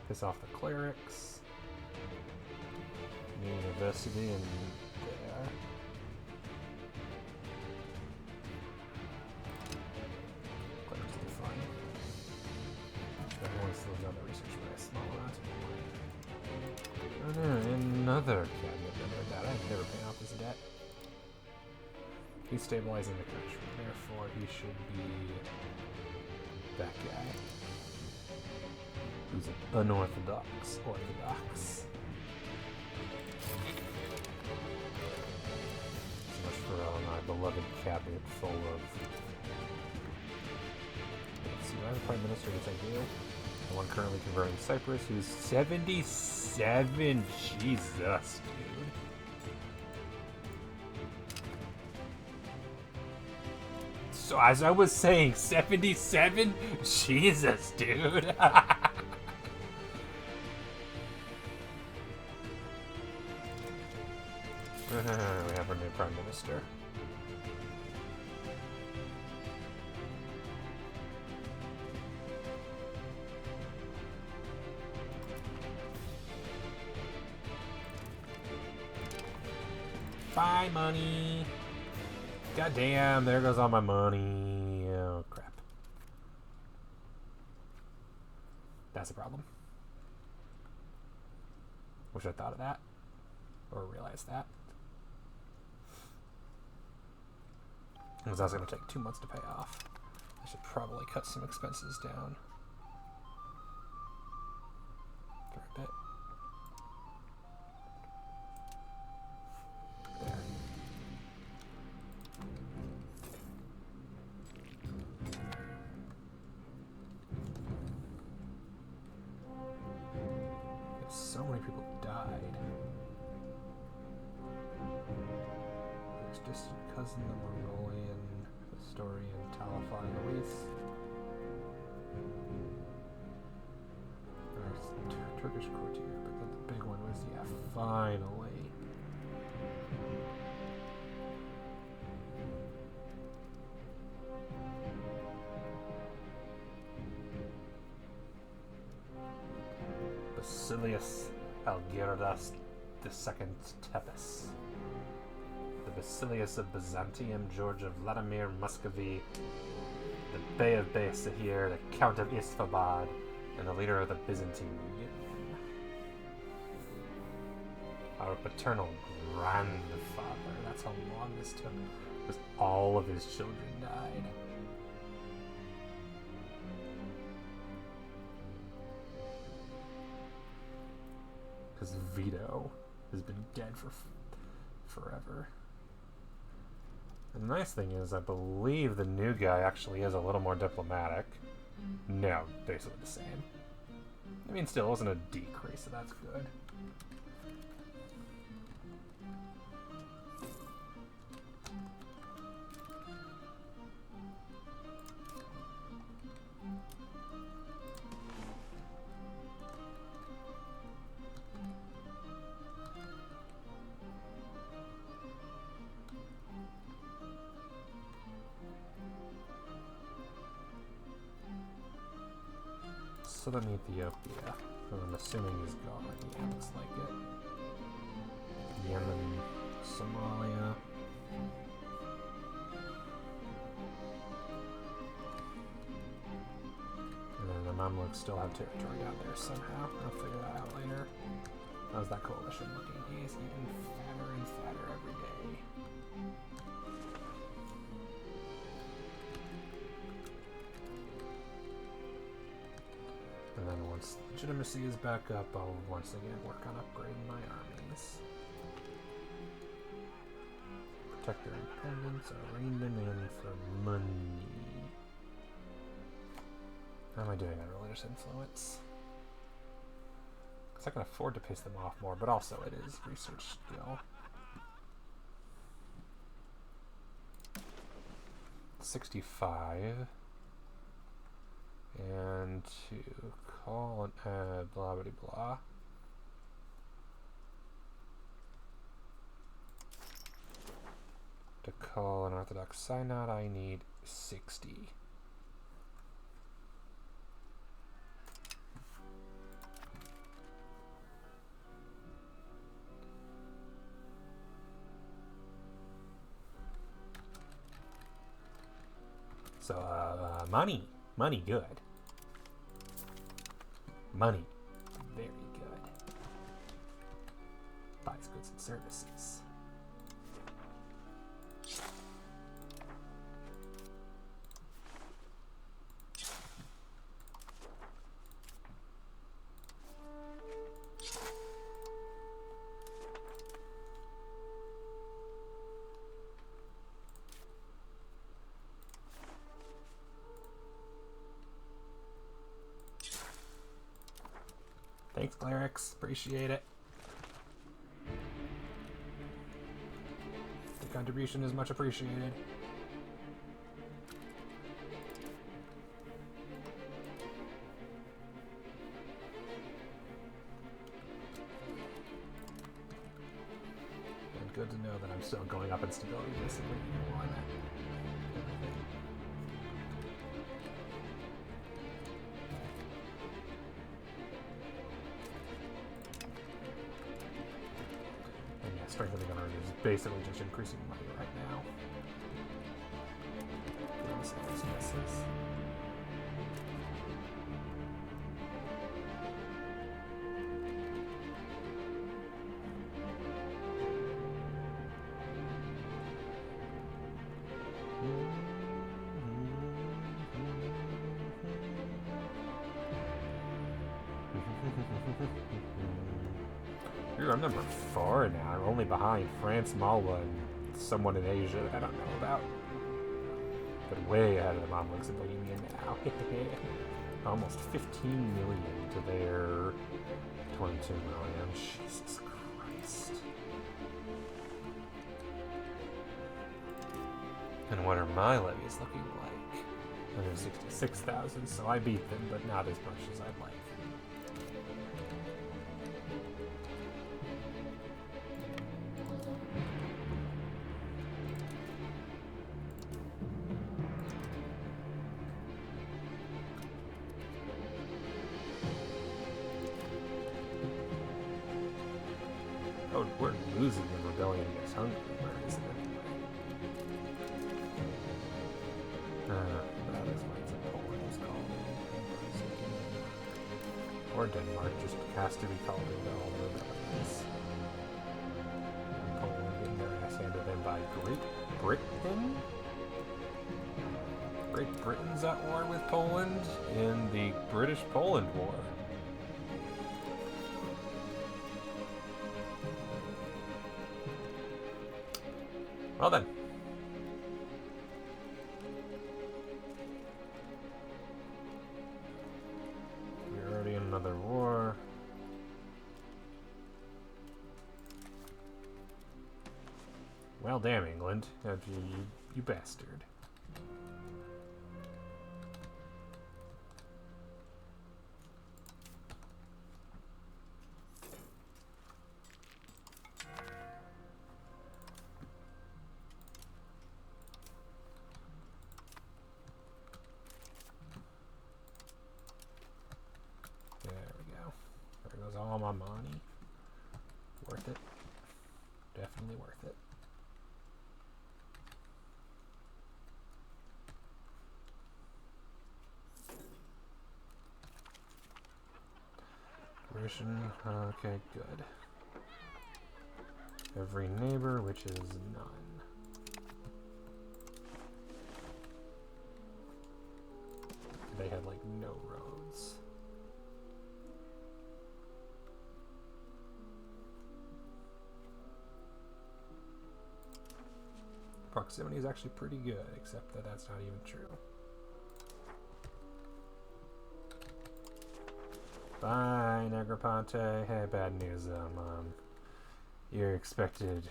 A: Piss off the clerics. New university and there. Clerics will be fun. Everyone still does other research by a small amount. Oh no, another cabinet member of that. I've never paid off his debt. He's stabilizing the country, therefore he should be that guy. Who's unorthodox. Orthodox. So much for my beloved cabinet full of Do I have a prime minister? Yes, I do. The one currently converting Cyprus, who's 77. Jesus, dude. So as I was saying, 77? Jesus, dude. We have our new prime minister. Bye, money. God damn, there goes all my money. Oh, crap. That's a problem. Wish I thought of that. Or realized that. Because that's going to take 2 months to pay off. I should probably cut some expenses down. For a bit. There. So many people died. His distant cousin, the Mongolian historian Talafai Luis. Turkish courtier, but then the big one was, yeah, finally. Basilius Algirdas II Tepes. The Basilius of Byzantium, George of Vladimir Muscovy, the Bey of Sahir, the Count of Isfabad, and the leader of the Byzantine Union. Our paternal grandfather, that's how long this took, because all of his children died. Because Vito has been dead for forever. And the nice thing is, I believe the new guy actually is a little more diplomatic. No, basically the same. I mean, still, it wasn't a decrease, so that's good. Southern Ethiopia. I'm assuming he's gone. Yeah, looks like it. Yemen, Somalia. And then the Mamluks still have territory down there somehow. I'll figure that out later. How's that coalition looking? He's getting fatter and fatter every day. And then once legitimacy is back up, I'll once again work on upgrading my armies. Protect their independence, or rein them in for money. How am I doing on religious influence? Because I can afford to piss them off more, but also it is research skill. 65. And to call and add blah blah blah. To call an Orthodox Synod, I need 60. So, money good. Money, very good. Buys goods and services. Thanks, clerics. Appreciate it. The contribution is much appreciated. And good to know that I'm still going up in stability, basically, even while I'm at everything. Strength of the gunner is basically just increasing money right now. I'm number 4 now. I'm only behind France, Malwa, and someone in Asia that I don't know about. But way ahead of the Mamluks and Bohemia now. Almost 15 million to their 22 million. Jesus Christ. And what are my levies looking like? 166,000, so I beat them, but not as much as I'd like. Oh, we're losing the rebellion against Hungary. Where is it anyway? That is what Poland is called. Or Denmark just has to be called into all the rebellions. And Poland getting their ass handed in by Great Britain? Great Britain's at war with Poland in the British-Poland War. Well then. We're already in another war. Well, damn, England. You bastard. All my money. Worth it. Definitely worth it. Russian, okay, good. Every neighbor, which is none. They had like no roads. Proximity is actually pretty good, except that that's not even true. Bye, Negroponte. Hey, bad news. Your expected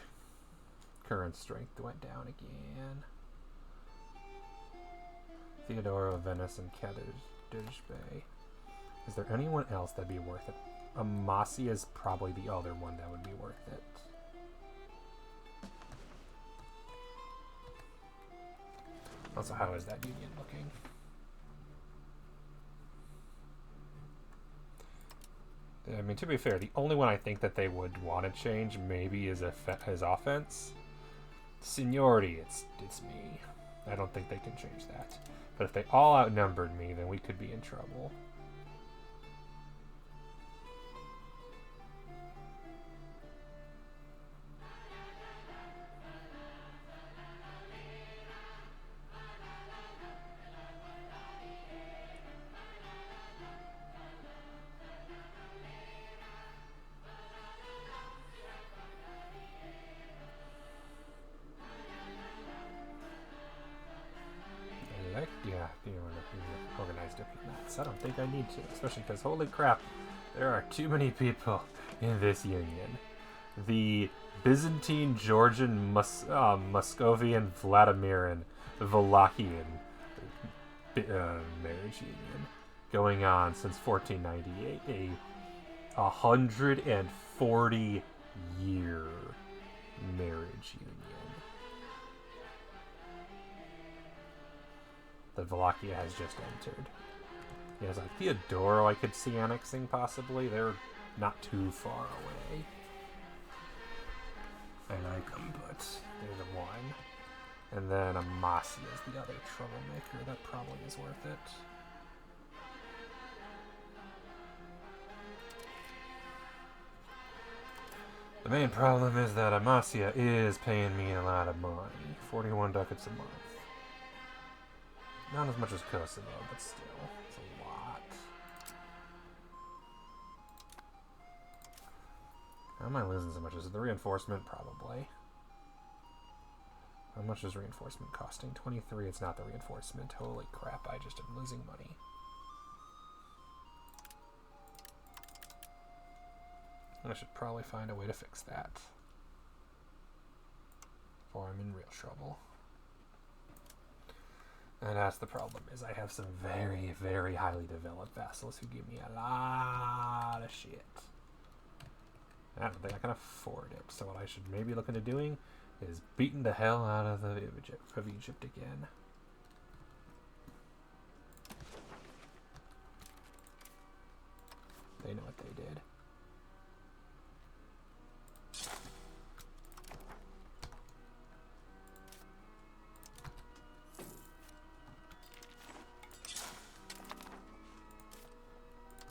A: current strength went down again. Theodoro, Venice, and Bay. Is there anyone else that'd be worth it? Amasya is probably the other one that would be worth it. Also, how is that union looking? I mean, to be fair, the only one I think that they would want to change maybe is his offense. Seniority, it's me. I don't think they can change that. But if they all outnumbered me, then we could be in trouble. I don't think I need to, especially because holy crap, There are too many people in this union. The Byzantine, Georgian, Muscovian, Vladimiran, Wallachian marriage union going on since 1498. A 140-year marriage union that Wallachia has just entered. Yes, like Theodoro I could see annexing possibly. They're not too far away. I like them, but they're the one. And then Amasia is the other troublemaker. That probably is worth it. The main problem is that Amasia is paying me a lot of money. 41 ducats a month. Not as much as Kosovo, but still, it's a lot. How am I losing so much? Is it the reinforcement? Probably. How much is reinforcement costing? 23, it's not the reinforcement. Holy crap, I just am losing money. I should probably find a way to fix that. Or I'm in real trouble. And that's the problem, is I have some very, very highly developed vassals who give me a lot of shit. I don't think I can afford it, so what I should maybe look into doing is beating the hell out of Egypt again. They know what they did.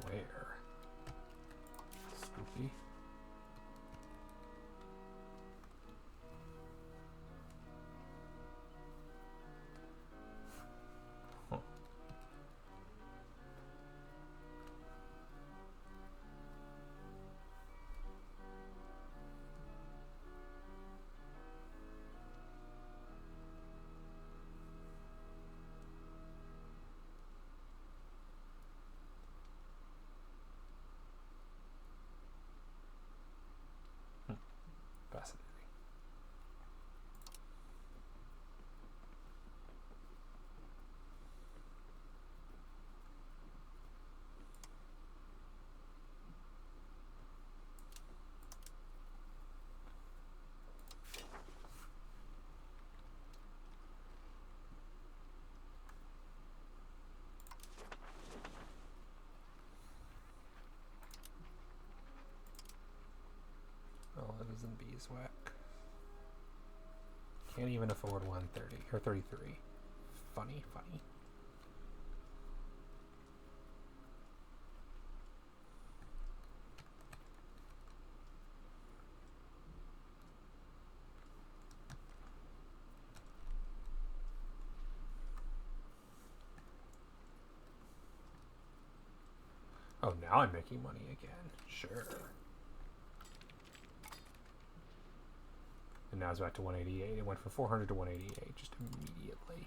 A: Where? Spooky. Huh. Fascinating. Oh, it was in beeswax. Can't even afford 130 or 33. Funny, funny. Oh, now I'm making money again. Sure. And now it's back to 188. It went from 400 to 188 just immediately.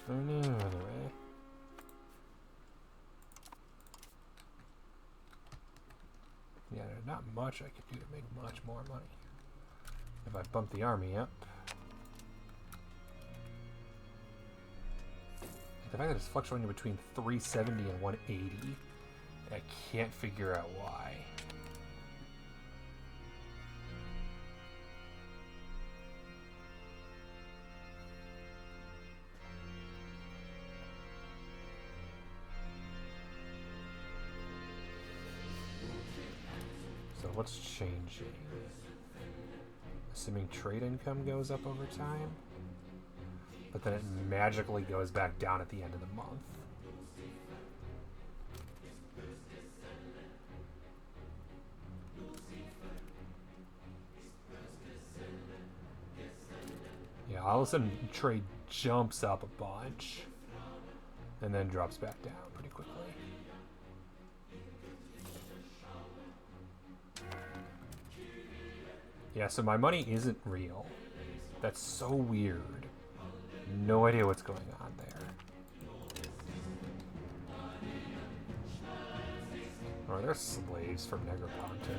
A: Oh no, anyway. Yeah, there's not much I could do to make much more money. If I bump the army up. The fact that it's fluctuating between 370 and 180, I can't figure out why. What's changing? Assuming trade income goes up over time, but then it magically goes back down at the end of the month. all of a sudden trade jumps up a bunch and then drops back down pretty quickly. Yeah, so my money isn't real. That's so weird. No idea what's going on there. Are there slaves from Negroponte?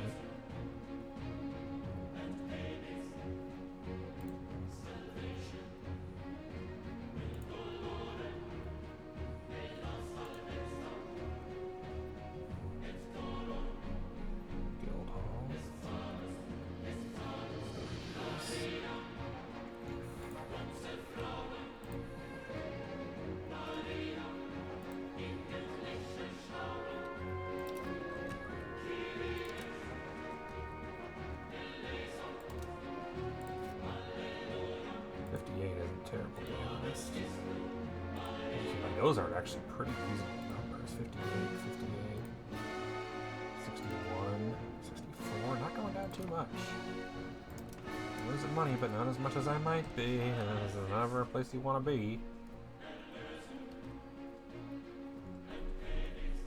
A: Those are actually pretty reasonable numbers. 58, 58, 61, 64. Not going down too much. Losing money, but not as much as I might be. This is never a place you want to be.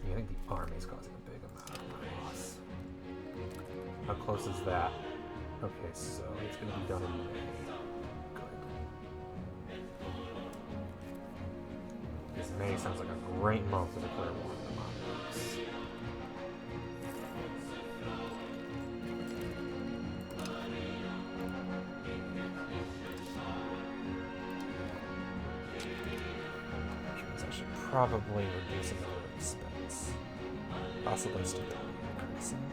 A: Yeah, I think the army's causing a big amount of loss. How close is that? Okay, so it's going to be done in May. May sounds like a great month to declare war on the monarchs. Which means I should probably reduce another expense. Possibly stability increasing.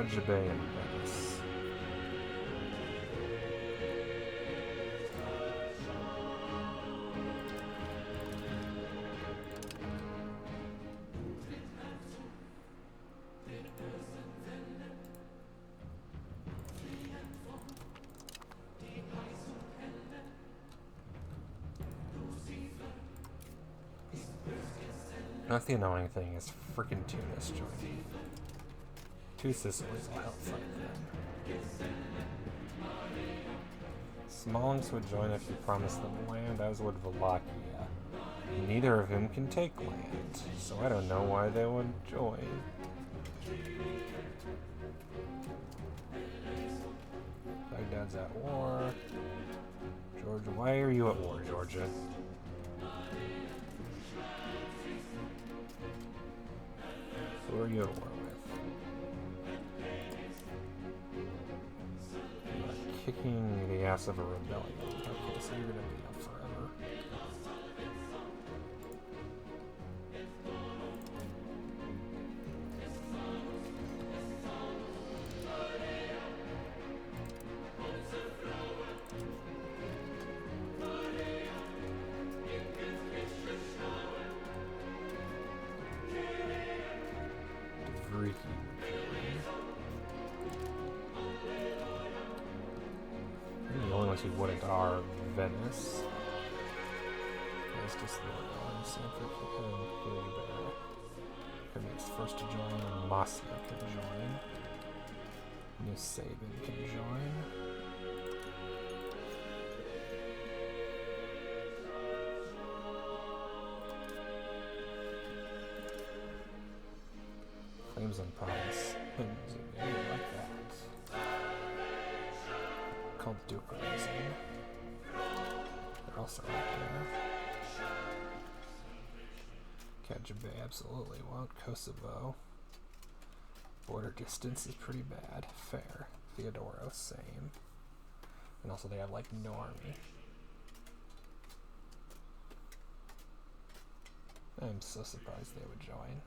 A: Jabe and Venice. That's the annoying thing is freaking Tunis joining. Two Sicilies will help fight them. Smolensk would join if you promised them land, as would Wallachia. Neither of whom can take land, so I don't know why they would join. Baghdad's at war. Georgia, why are you at war, Georgia? Who are you at war with? Kicking the ass of a rebellion. Okay, so you're gonna be up forever. Who wouldn't are Venice. That's just the one. Sanford can be first to join, and Masya can join. New Sabin can join. Flames and Promise. I like that. Called Duke Rising. They're also right there. Kajabe absolutely won't. Kosovo. Border distance is pretty bad. Fair. Theodoro, same. And also they have like no army. I'm so surprised they would join.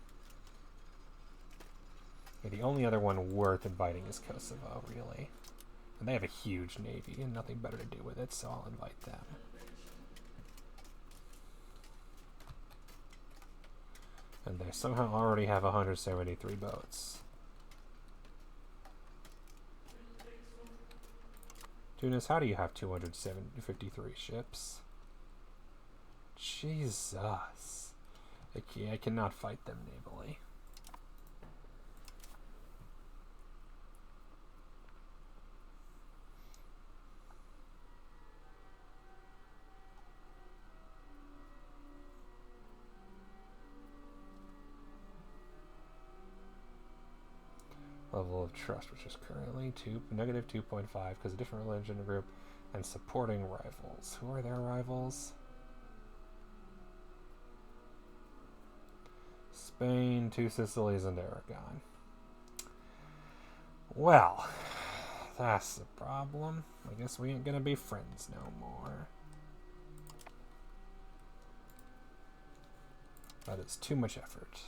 A: Yeah, the only other one worth inviting is Kosovo, really. And they have a huge navy and nothing better to do with it, so I'll invite them. And they somehow already have 173 boats. Tunis, how do you have 253 ships? Jesus. I cannot fight them navally. Level of trust, which is currently negative 2.5 because a different religion group and supporting rivals. Who are their rivals? Spain, two Sicilies, and Aragon. Well, that's the problem. I guess we ain't gonna be friends no more. That is too much effort.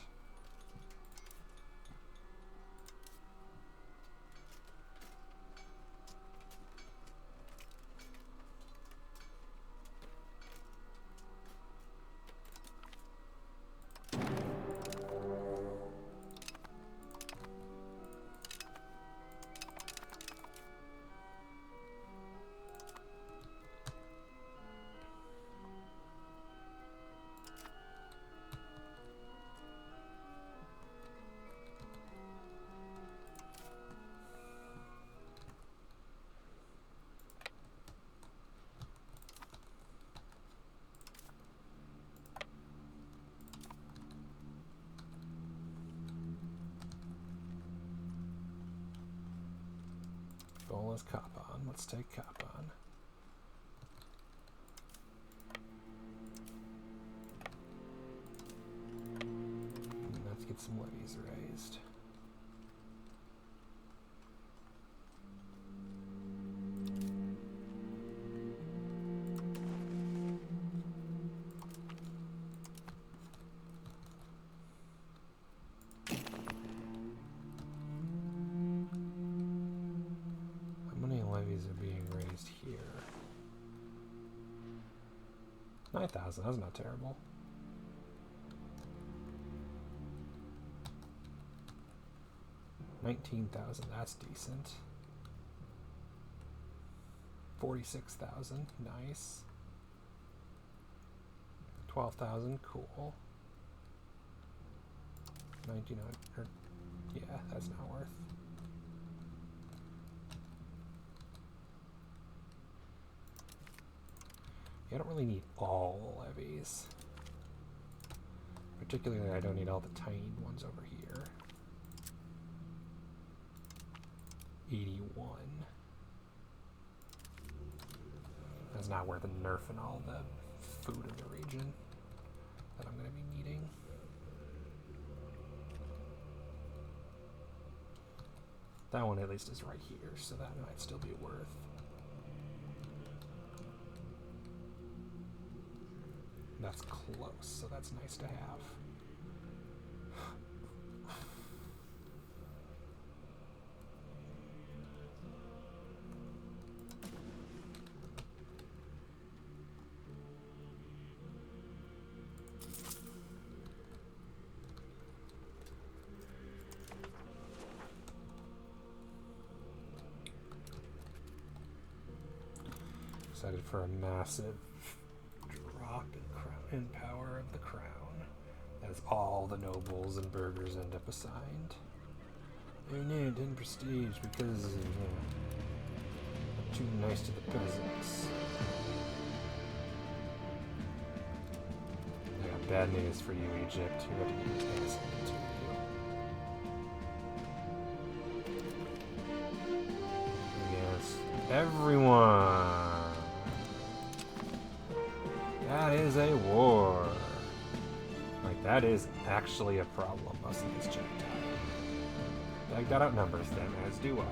A: Goal is Capon. Let's take Capon. Let's get some levies raised. Are being raised here. 9,000, that's not terrible. $19,000, that's decent. 46,000, nice. 12,000, cool. 1,900, yeah, that's not worth. I don't really need all the levies. Particularly, I don't need all the tiny ones over here. 81. That's not worth nerfing all the food in the region that I'm going to be needing. That one at least is right here, so that might still be worth. That's close, so that's nice to have. Excited for a massive drop in power of the crown, as all the nobles and burghers end up assigned. Oh no, it didn't prestige because I'm too nice to the peasants. I got bad news for you, Egypt. You're about to get your ass handed to you. Yes, everyone. That is a war. Like, that is actually a problem, most of these Gentiles. Like, that outnumbers them, as do I,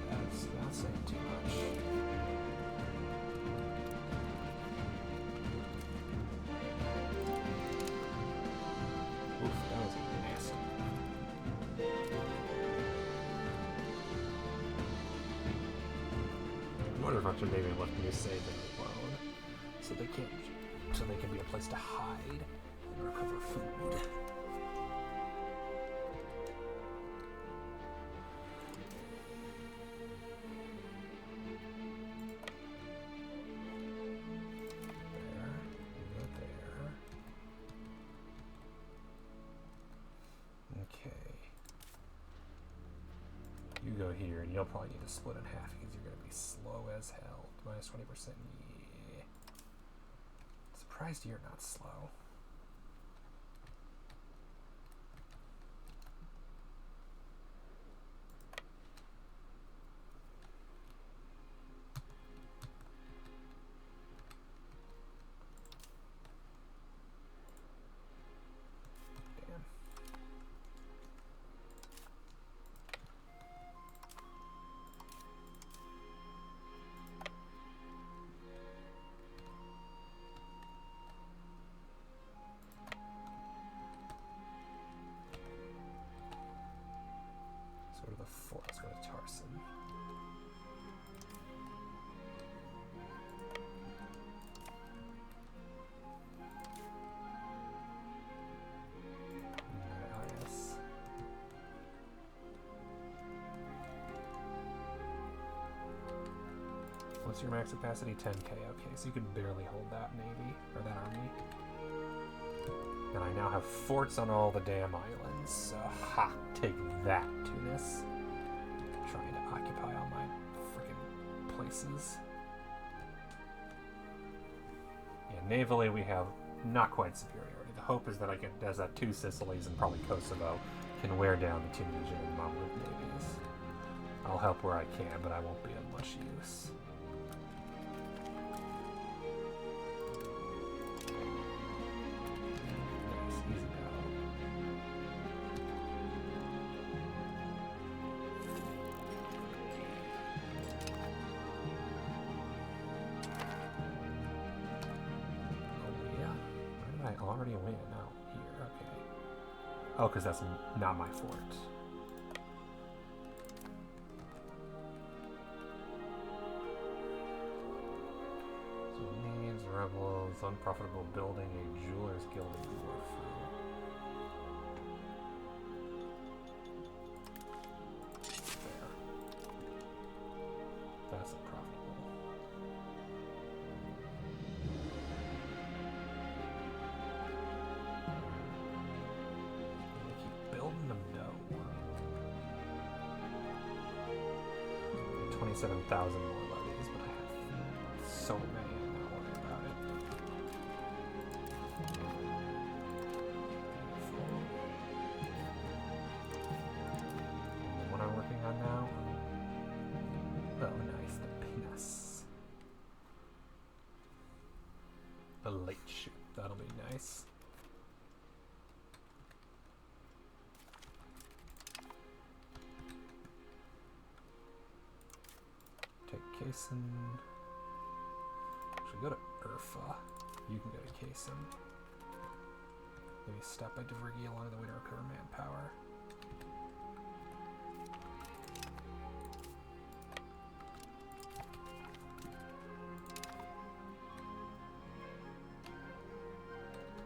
A: but that's not saying too much. Oof, that was nasty. I wonder if I should maybe let me save them alone, so they can be a place to hide and recover food. go here, and you'll probably need to split in half because you're going to be slow as hell. Minus 20%. Yeah. Surprised you're not slow. Let's go to Tarson. IS. What's your max capacity? 10k. Okay, so you could barely hold that navy, or that army. And I now have forts on all the damn islands. So, ha! Take that, Tunis. Trying to occupy all my freaking places. Yeah, navally we have not quite superiority. The hope is that I get that 2 Sicilies and probably Kosovo can wear down the Tunisian and Mamluk navies. I'll help where I can, but I won't be of much use. Already win now here, okay. Oh, because that's not my fort. So needs, rebels, unprofitable building, a jeweler's guild of warfare. Fair. That's unprofitable. No. 27,000 more levies, but I have so many, I'm not worried about it. And what I'm working on now? Oh, nice, the penis. The late shoot, that'll be nice. Kaysen. Actually, go to Urfa. You can go to Kaysen. Maybe stop by Devrigi along the way to recover manpower.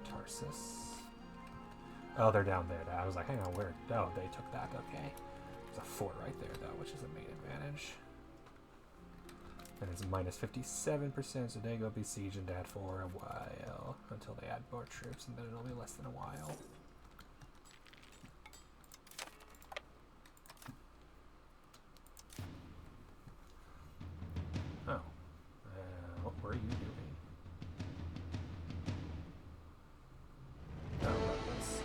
A: Tarsus. Oh, they're down there. I was like, hang on, where? Oh, they took that. Okay. There's a fort right there, though, which is a main advantage. And it's minus 57%, so they go besiege and that for a while until they add more troops, and then it'll be less than a while. Oh, what were you doing? Oh, that was...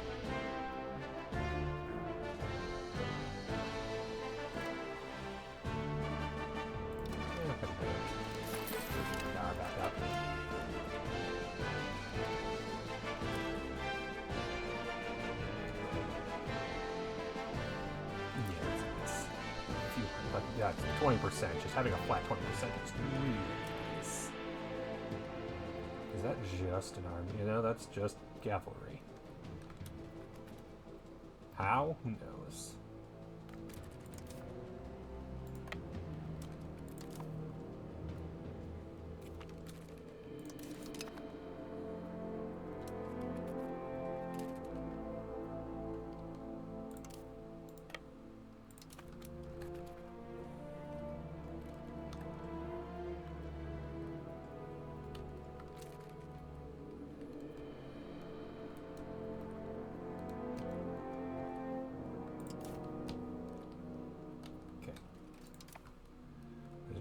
A: Yeah, 20%. Just having a flat 20% is really nice. Is that just an army? You know, that's just cavalry. How? Who knows?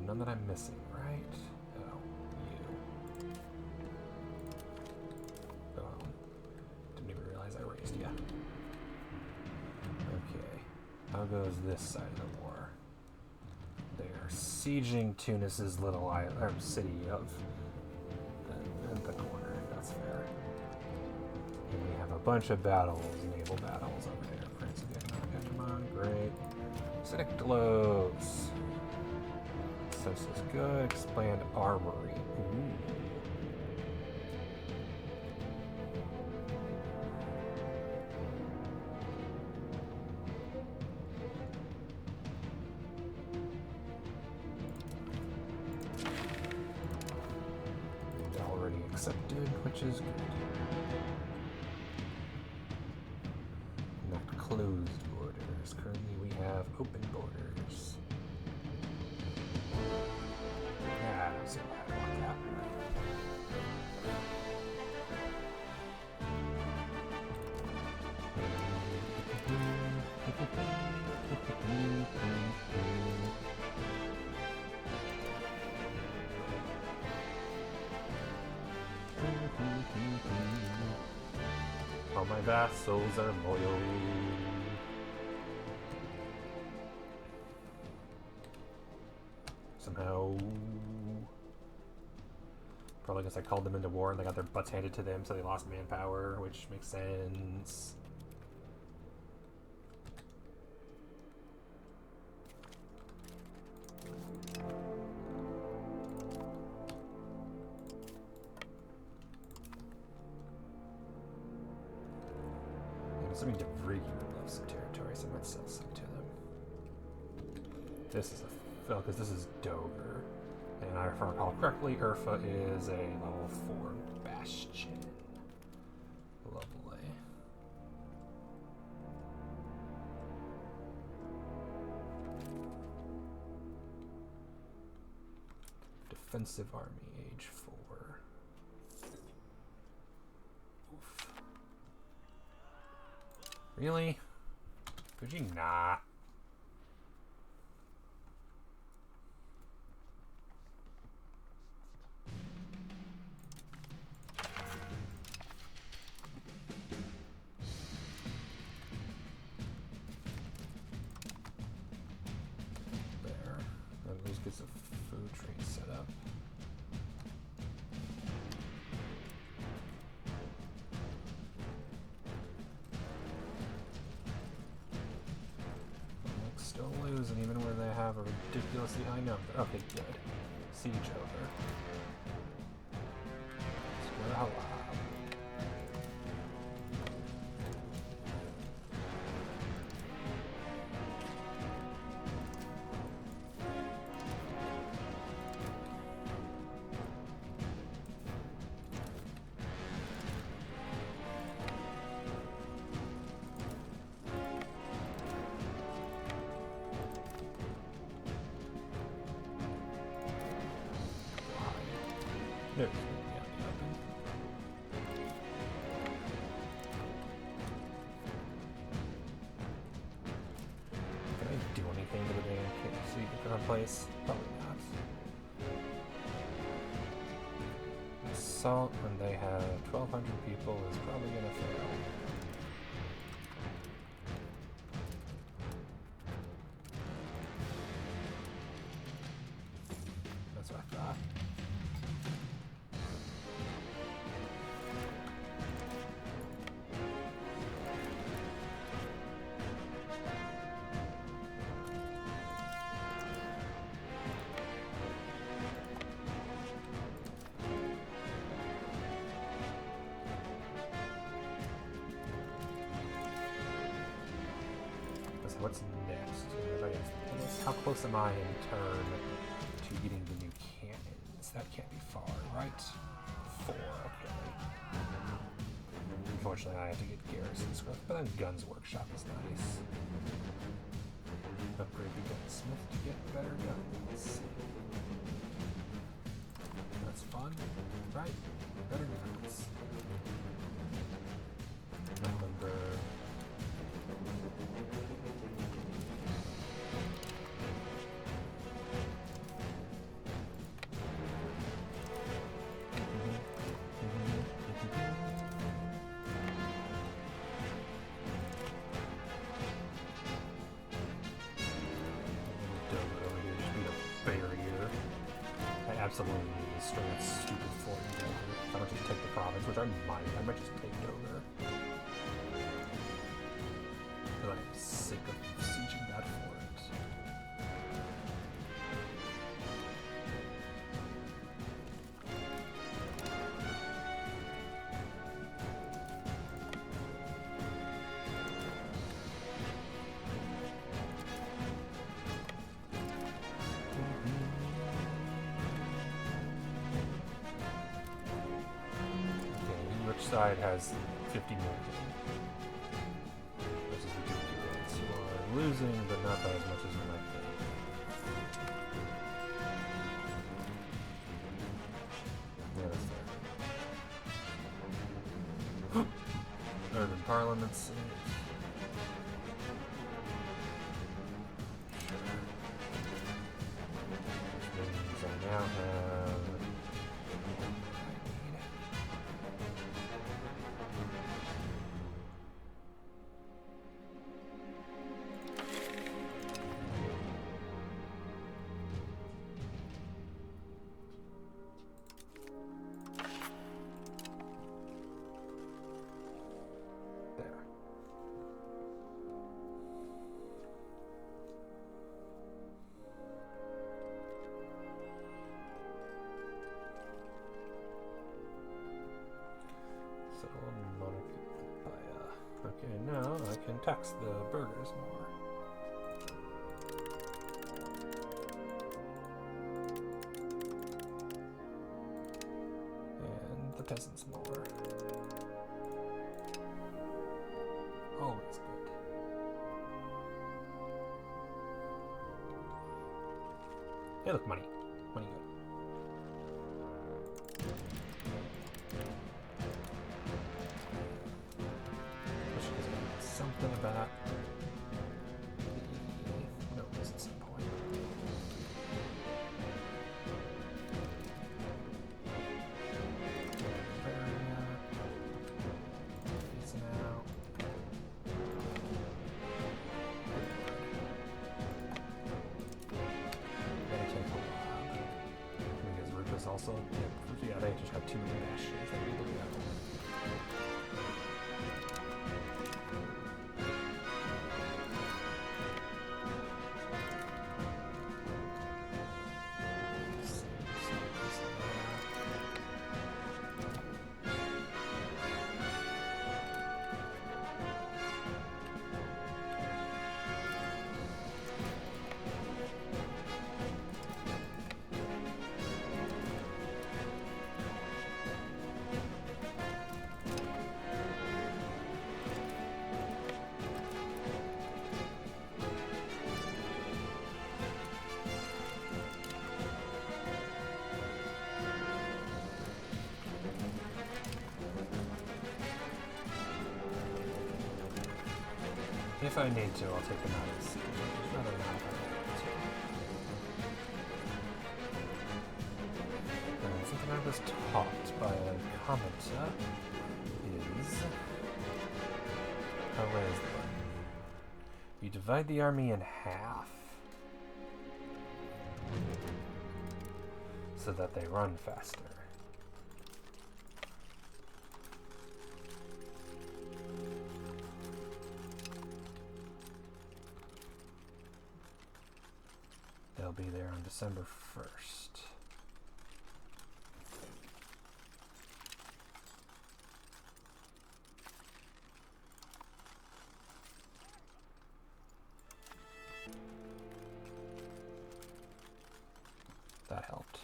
A: none that I'm missing, right? Oh, you. Oh, didn't even realize I raised you. Okay, how goes this side of the war? They are sieging Tunis's little island, city of the corner. That's fair. And we have a bunch of battles, naval battles over there. Prince of Economic Hegemon, great. Cyniclos. So this is good. Expand armory. Ooh. Already accepted, which is good. Not closed borders. Currently we have open borders. Yeah, I don't see why I want that. All my vassals are loyal. Somehow, probably because I called them into war and they got their butts handed to them, so they lost manpower, which makes sense. Something to Vrigi left some territory, so I might sell some to them. This is a because this is Dover, and if I recall correctly, Urfa is a level 4 bastion. Lovely. Defensive army, age 4. Really? Could you not? There. At least get some food tree set up. Still losing even where they have a ridiculously high number. Okay, good. Siege over. Swear how loud. There's yeah, the open. Can I do anything to the damn so you can replace? Probably not. Assault when they have 1,200 people is probably gonna fail. That's what I thought. What's next? How close am I in turn to getting the new cannons? That can't be far, right? 4, okay. Unfortunately, I have to get garrisons growth, but then Guns Workshop is nice. Upgrade the gunsmith to get better guns. That's fun, right? Better guns. Remember. absolutely need is string that stupid fort in Dover. If I don't just take the province, which I might just take Dover. Because I'm sick of sieging that fort. Side has 50 million. Versus the Duke units who are losing, but not by as much as you might think. Yeah, that's fair. Urban parliaments. Which means I now have. Okay, now I can tax the burghers more. And the peasants more. Always good. Hey, look, money. Money good. Something about no, this at some point. Phasing out. Gotta take a while. Because Rupa's also yeah, they just have too many bastions that we look at. If I need to, I'll take them out of the sea. I'd rather not if I need to. And something I was taught by a commenter is... Oh, where is the button? You divide the army in half. So that they run faster. They'll be there on December 1st. That helped.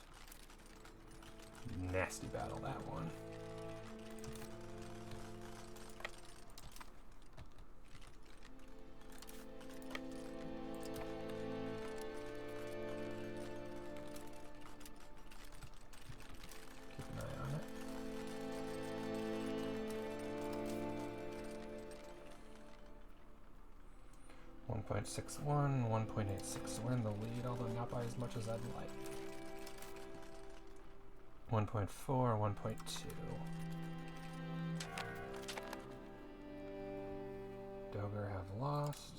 A: Nasty battle, that one. Keep an eye on it. .61, 1.86. We're in the lead, although not by as much as I'd like. 1.4, 1.2. Dover have lost.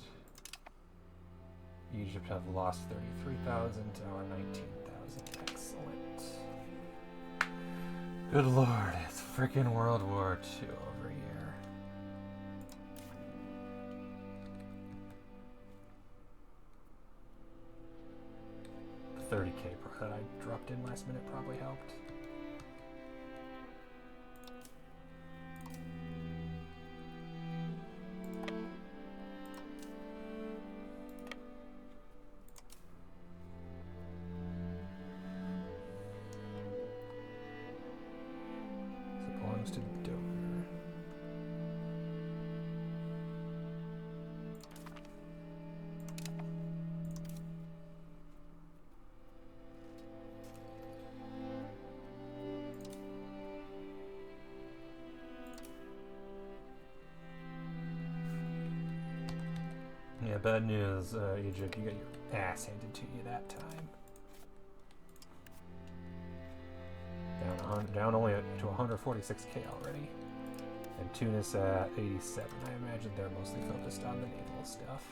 A: Egypt have lost 33,000 to our 19,000. Excellent. Good lord, it's freaking World War II over here. The 30k that I dropped in last minute probably helped. Yeah, bad news, Egypt, you got your ass handed to you that time. Down only to 146k already. And Tunis at 87. I imagine they're mostly focused on the naval stuff.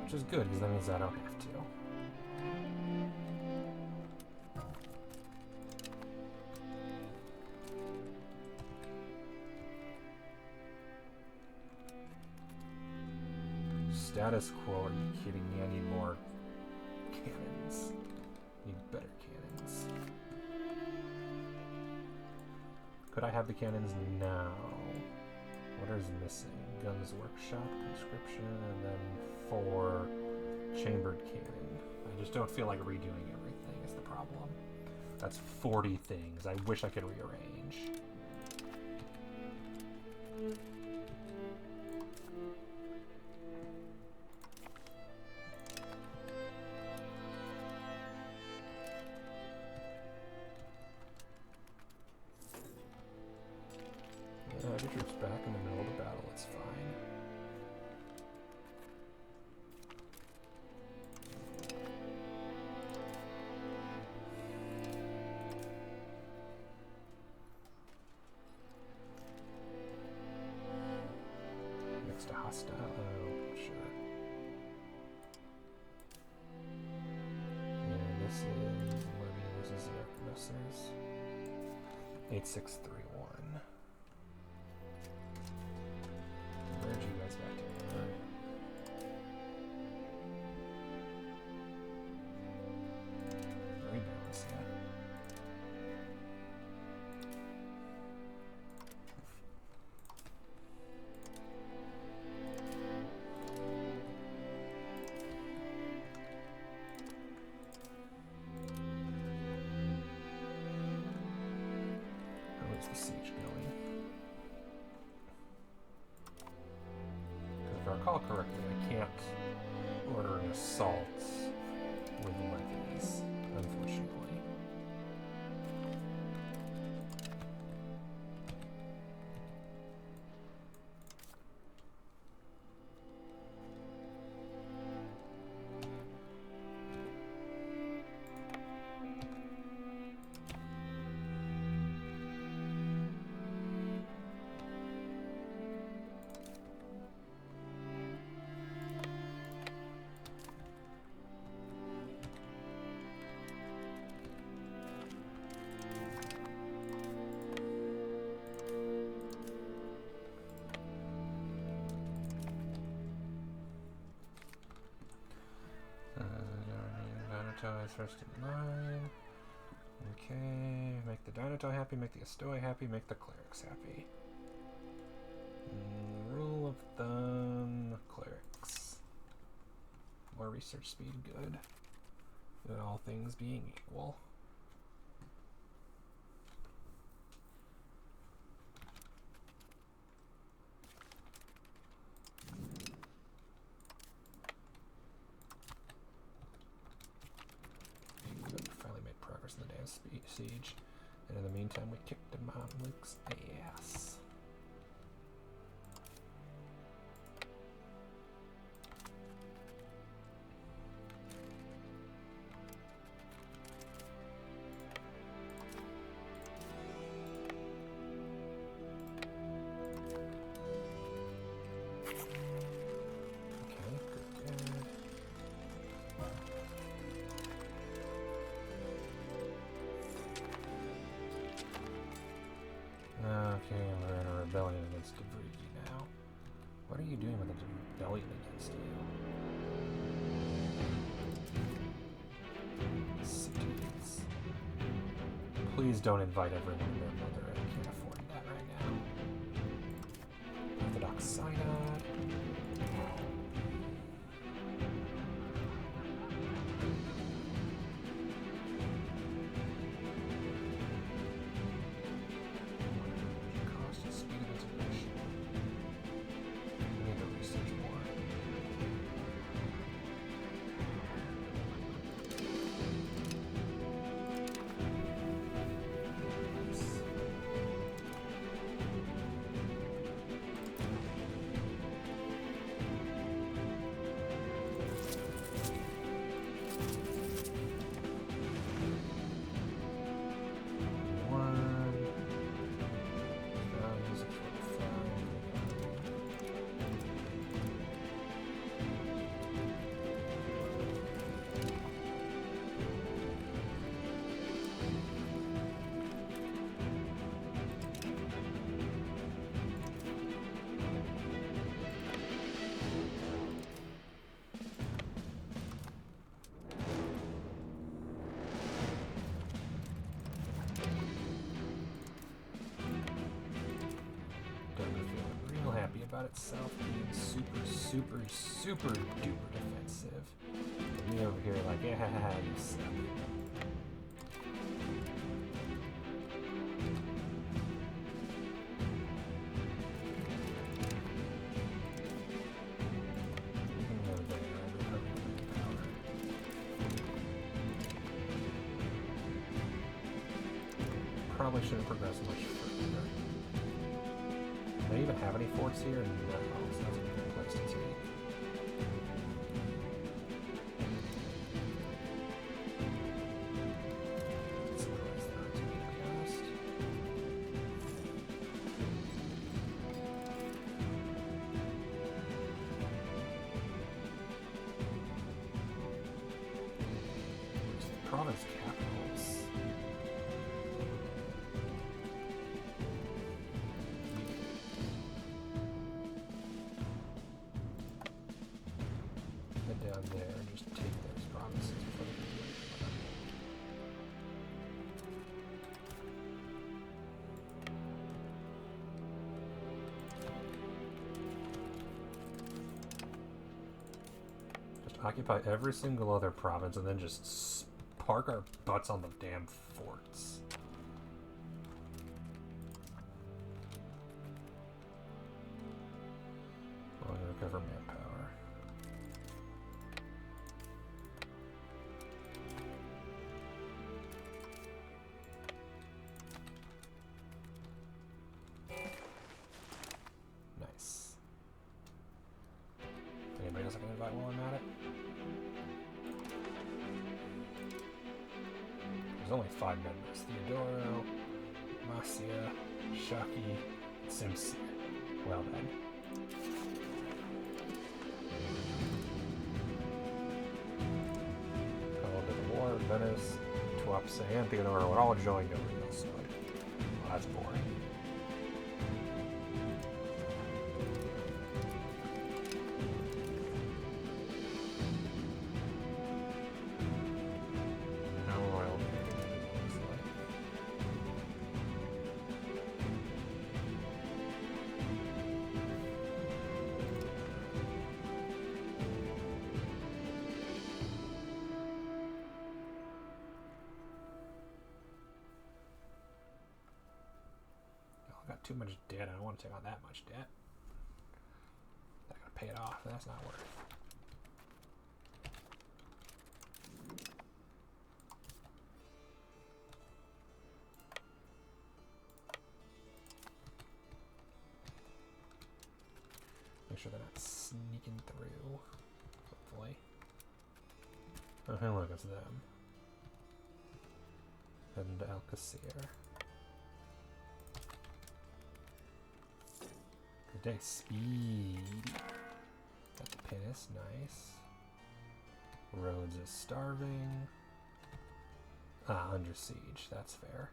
A: Which is good, because that means I don't have to. Status quo, are you kidding me? I need more cannons. I need better cannons. Could I have the cannons now? What is missing? Guns workshop, conscription, and then 4 chambered cannon. I just don't feel like redoing everything is the problem. That's 40 things. I wish I could rearrange. Get troops back in the middle of the battle, it's fine. Next to hostile, oh, sure. And this is Libya versus Archimessers. 8631. Where'd you guys back together? Rebalance, yeah. How is the siege going? If I recall correctly, I can't order an assault with levies, unfortunately. Is first in line. Okay, make the Dinoto happy, make the Astoi happy, make the clerics happy. Rule of thumb, clerics. More research speed, good. Good, all things being equal. In the damn siege, and in the meantime we kicked the Mamluks' ass. rebellion against Devrigi now. What are you doing with a rebellion against you? Cities. Please don't invite everyone and their mother. I can't afford that right now. Orthodox Synod. About itself being super duper defensive. And me over here like, yeah, you suck. Probably shouldn't progress much further. Do I even have any forts here? No, so that's a good place to take. Surprised not to be honest. Where's the province capitals? Down there and just take those provinces before they can do anything with them. Just occupy every single other province and then just park our butts on the damn forts. Well, I'm gonna recover manpower. Anybody else I can invite while I'm at it? There's only 5 members. Theodoro, Masia, Shaki, Simsir. Well then. Call to the war, Venice, Tuapse, and Theodoro were all joined over this side. Well, that's boring. Too much debt. I don't want to take on that much debt. I gotta pay it off. That's not worth it. Make sure they're not sneaking through. Hopefully. Oh, hey, look, it's them. And Alcacer. Good day, speed. Got the pinnace, nice. Rhodes is starving. Ah, under siege, that's fair.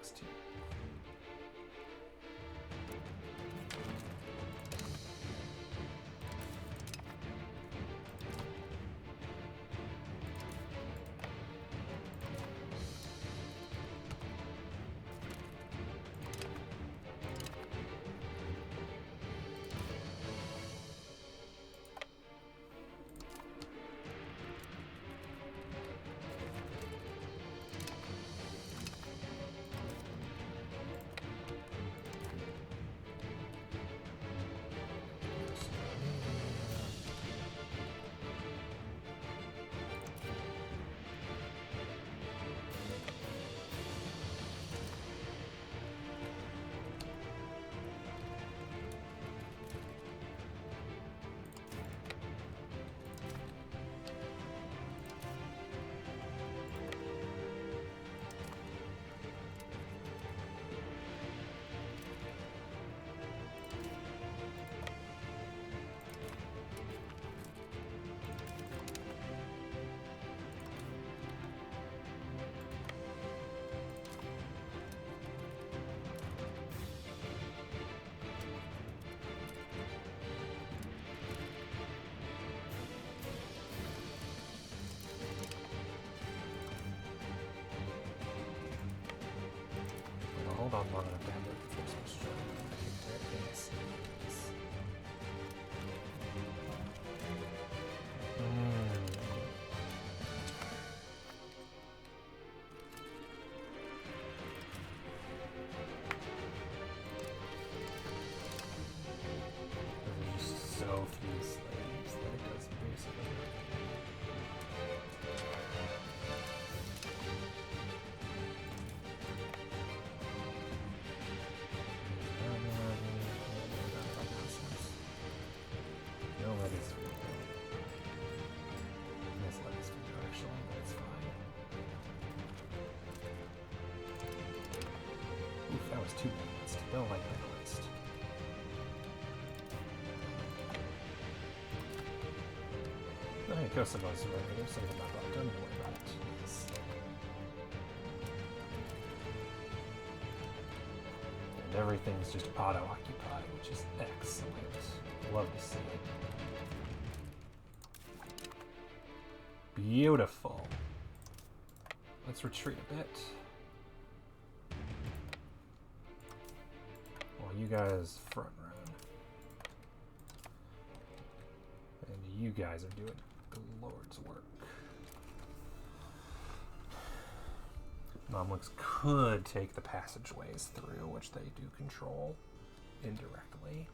A: 16. Hold on long enough to have the force restraint. There's just so few slaves that it does basically. That was too balanced. Don't like balanced. Okay, Kosovo's right. There's something about that. Don't even worry about it. Yes. And everything's just auto-occupied, which is excellent. Love to see it. Beautiful. Let's retreat a bit. You guys front run. And you guys are doing the Lord's work. Mamluks could take the passageways through, which they do control indirectly.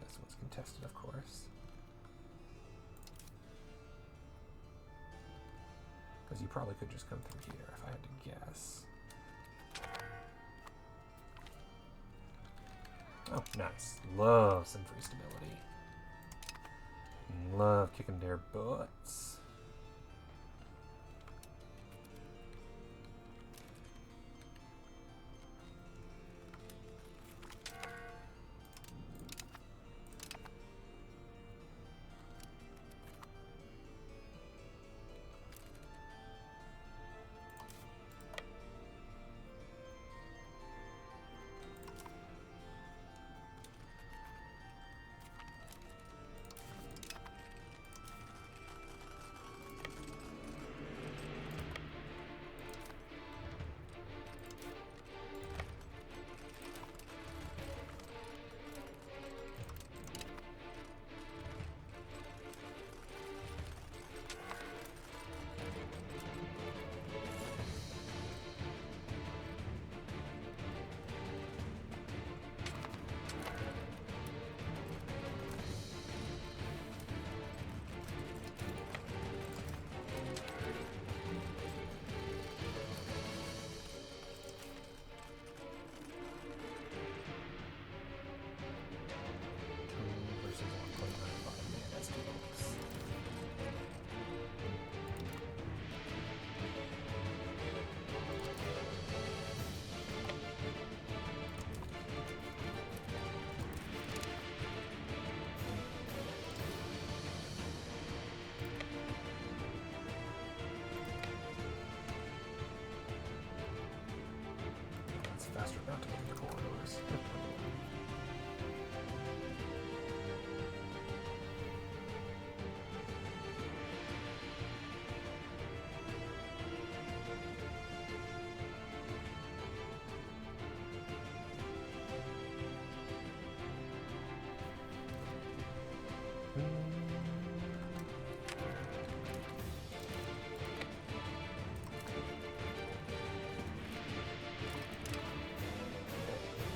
A: This one's contested, of course. Because you probably could just come through here, if I had to guess. Oh, nice. Love some free stability. Love kicking their butts.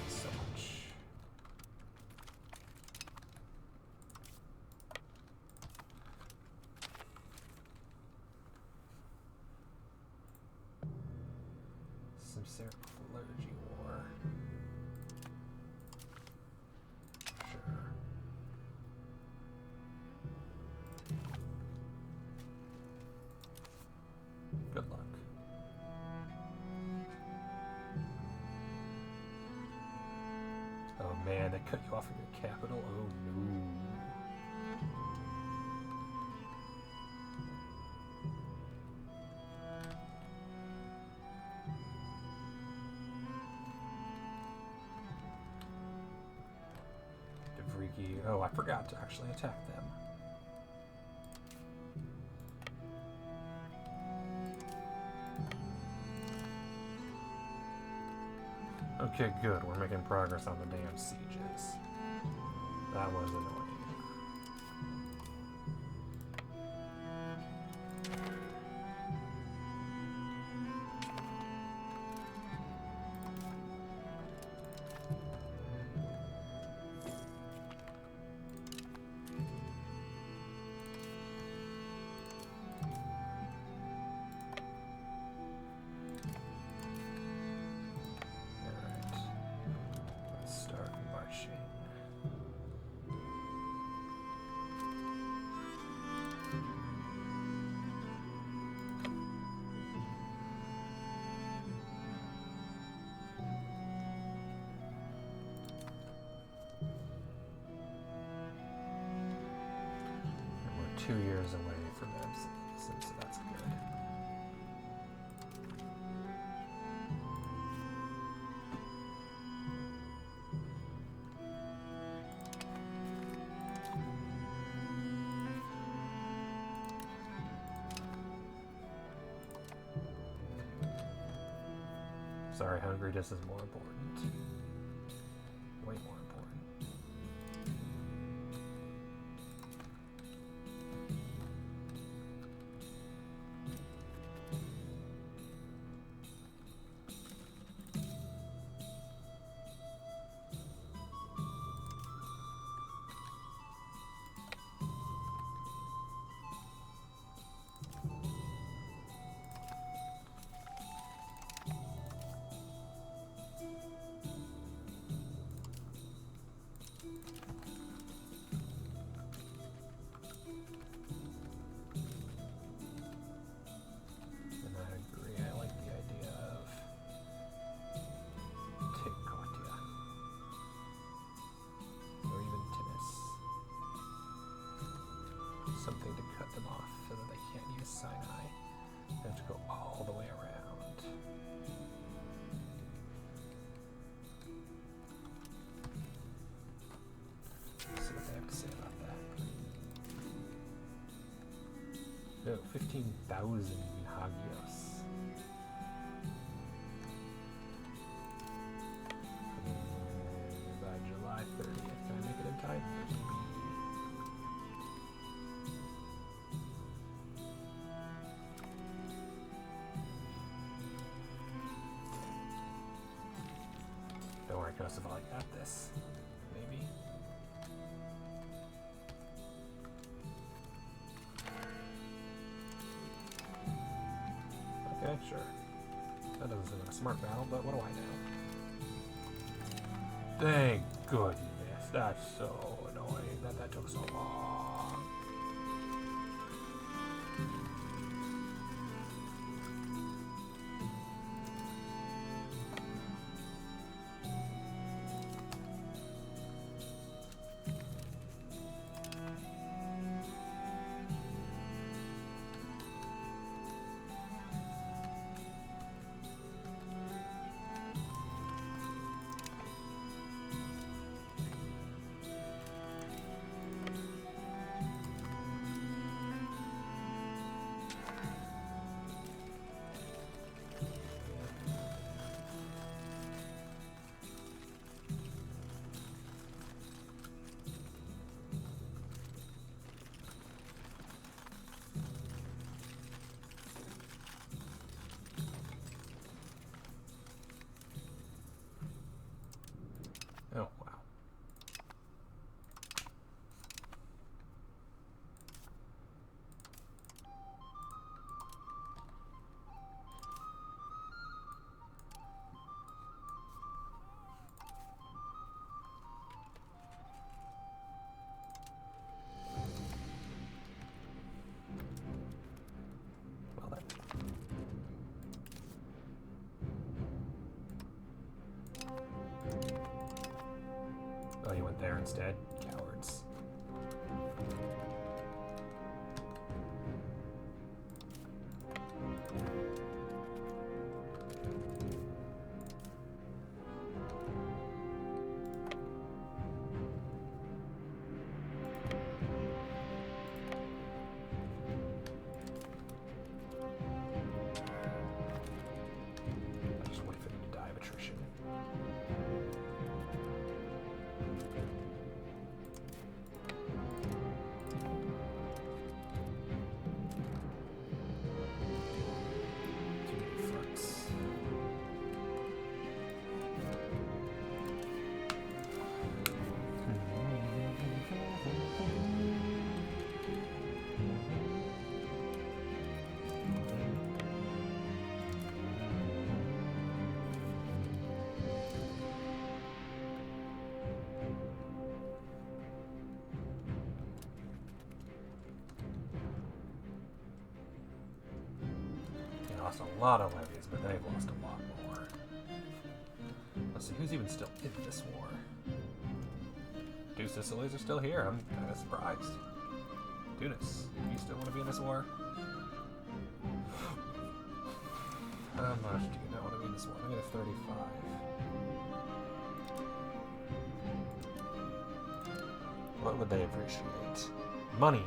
A: So much. Some Sarah clergy war. Sure. Good luck. Oh man, they cut you off of your capital? Oh no. Oh, I forgot to actually attack them. Okay, good. We're making progress on the damn sieges. That was annoying. We're 2 years away from Absolutist, so that's good. Sorry, Hungary, this is more important. Way more important. Something to cut them off so that they can't use Sinai. They have to go all the way around. Let's see what they have to say about that. No, 15,000 Hagios. By July 30th. Can I make it in time? Don't worry, Kosovo, I got this. Maybe. Okay, sure. That doesn't seem like a smart battle, but what do I know? Thank goodness. That's so annoying that took so long. instead. Cowards. Lost a lot of levies, but they've lost a lot more. Let's see, who's even still in this war? Two Sicilies are still here. I'm kind of surprised. Tunis, do you still want to be in this war? How much do you not want to be in this war? I'm at 35. What would they appreciate? Money.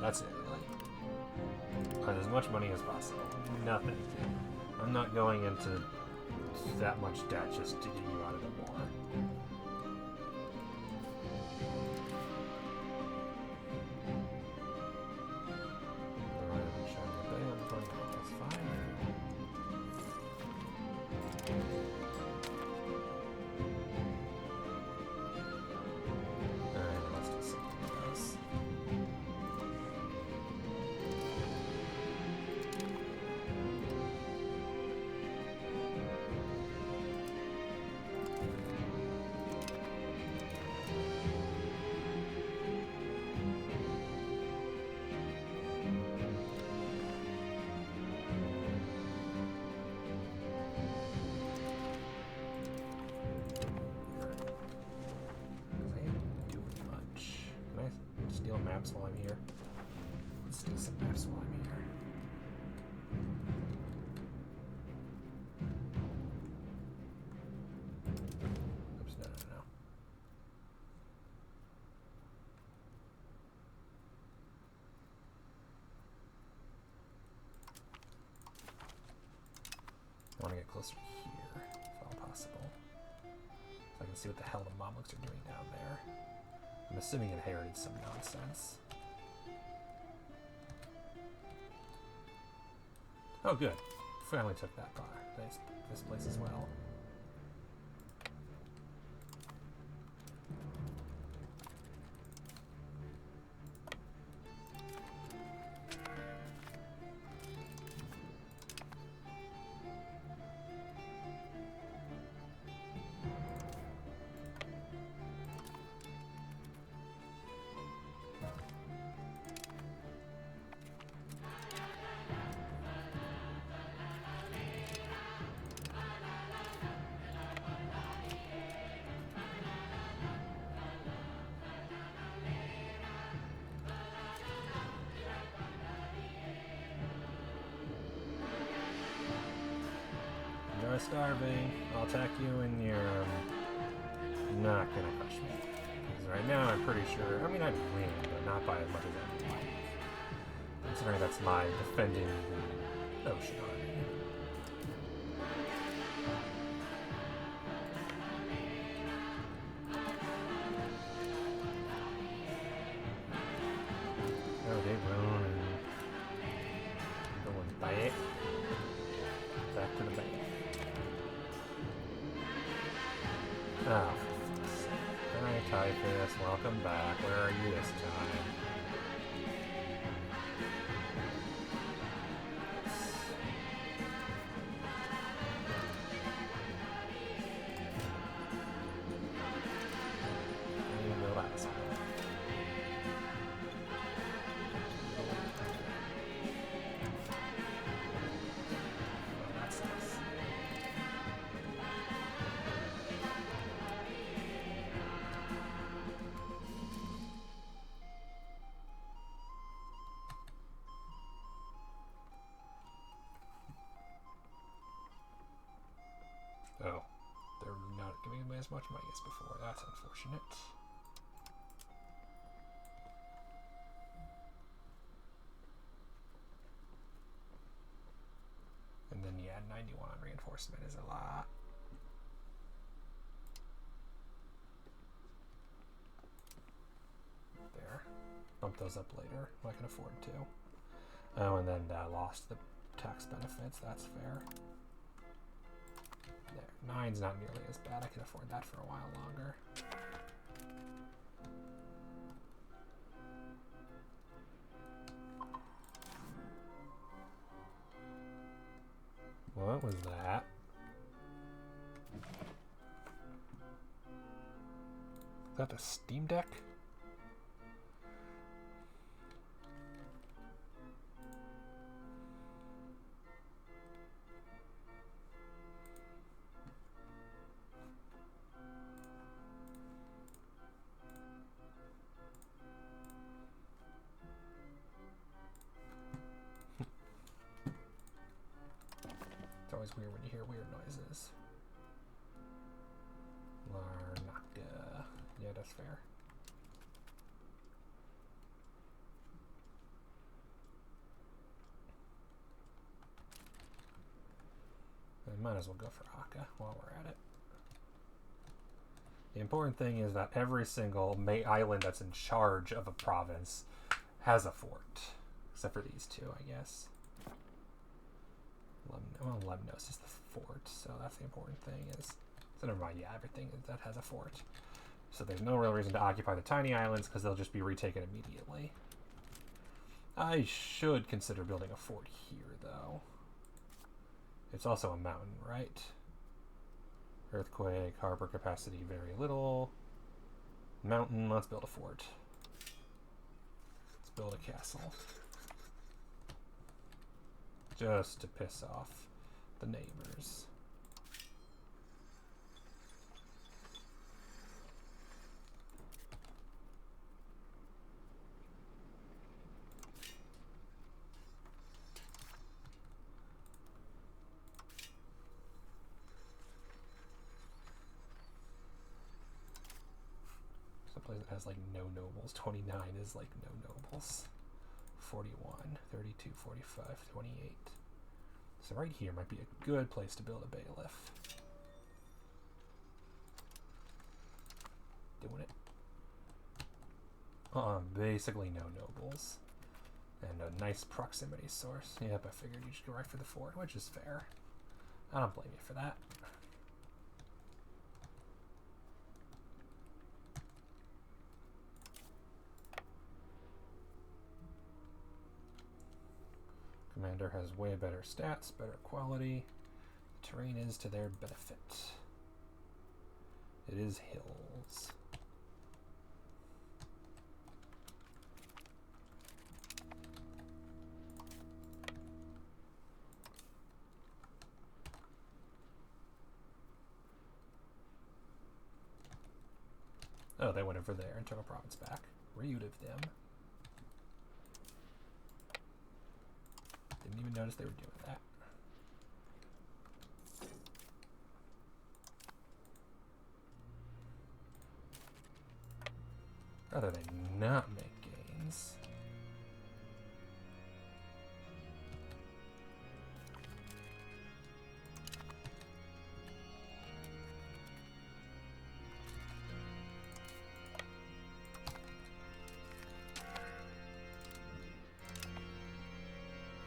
A: That's it. As much money as possible. Nothing. I'm not going into that much debt just to get you out of the war. That's fine. Alright, let's do something else. Maps while I'm here. Let's do some maps while I'm here. Oops, no. I want to get closer to here, if all possible. So I can see what the hell the Mamluks are doing down there. I'm assuming inherited some nonsense. Oh, good. Finally took that bar. This place as well. Starving. I'll attack you and you're not gonna crush me. Because right now I'm pretty sure, I mean I'd win, but not by as much as I'd like. Considering that's my defending the ocean army. Oh, they run and going back. Back to the bank. Oh, hi Typhus, welcome back. Where are you this time? And the last one. Oh, that's nice. giving me as much money as before. That's unfortunate. And then, yeah, 91 on reinforcement is a lot. There. Bump those up later. I can afford to. Oh, and then lost the tax benefits. That's fair. There. 9's not nearly as bad. I can afford that for a while longer. What was that? Is that the Steam Deck? It's always weird when you hear weird noises. Larnaca. Yeah, that's fair. I might as well go for Akka while we're at it. The important thing is that every single island that's in charge of a province has a fort. Except for these two, I guess. Well, Lemnos is the fort, so that's the important thing. So never mind, yeah, everything that has a fort. So there's no real reason to occupy the tiny islands because they'll just be retaken immediately. I should consider building a fort here, though. It's also a mountain, right? Earthquake, harbor capacity, very little. Mountain, let's build a fort. Let's build a castle. Just to piss off the neighbors. Someplace that has like no nobles. 29 is like no nobles. 41, 32, 45, 28. So right here might be a good place to build a bailiff. Doing it. Basically no nobles. And a nice proximity source. Yep, I figured you'd just go right for the fort, which is fair. I don't blame you for that. Commander has way better stats, better quality. The terrain is to their benefit. It is hills. Oh, they went over there and took a province back. Rude of them. Didn't even notice they were doing that. Rather they not make gains.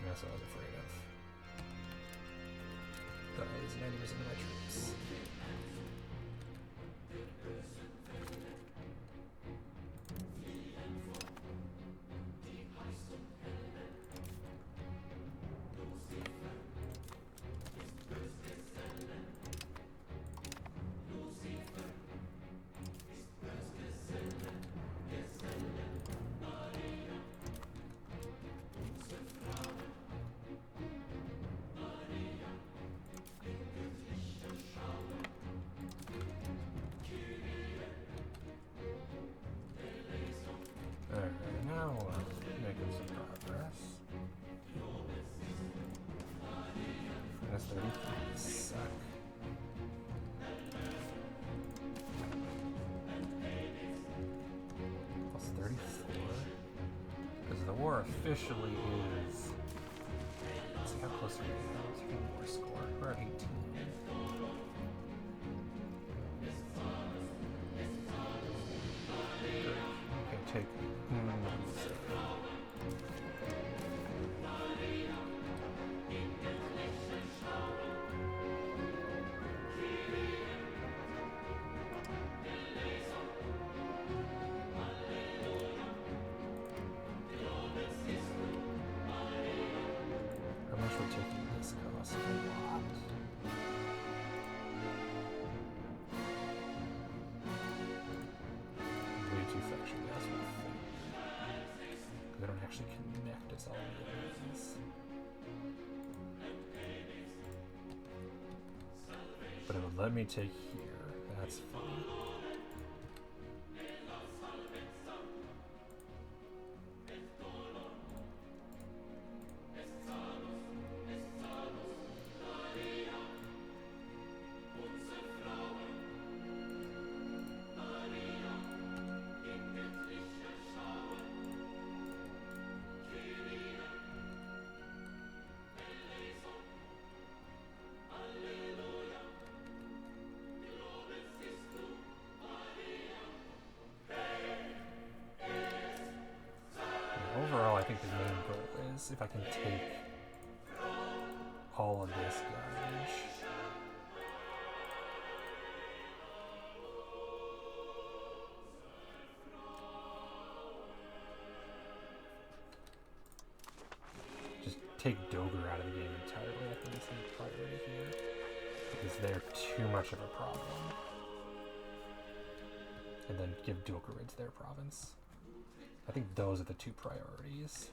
A: That's what I was afraid of. Thought I was 90% of my troops. Now we're making some progress. Minus 33 suck. score officially is... Let's see how close are we now to getting more score. We're at 18. Okay, take... How much we're taking this cost? A lot. Way too faction gas with they don't actually connect us all together. But it would let me take here. That's fun. Overall, I think the main goal is if I can take all of this garbage. Just take Doger out of the game entirely. I think it's the priority here. Because they're too much of a problem. And then give Dokurids their province. I think those are the two priorities.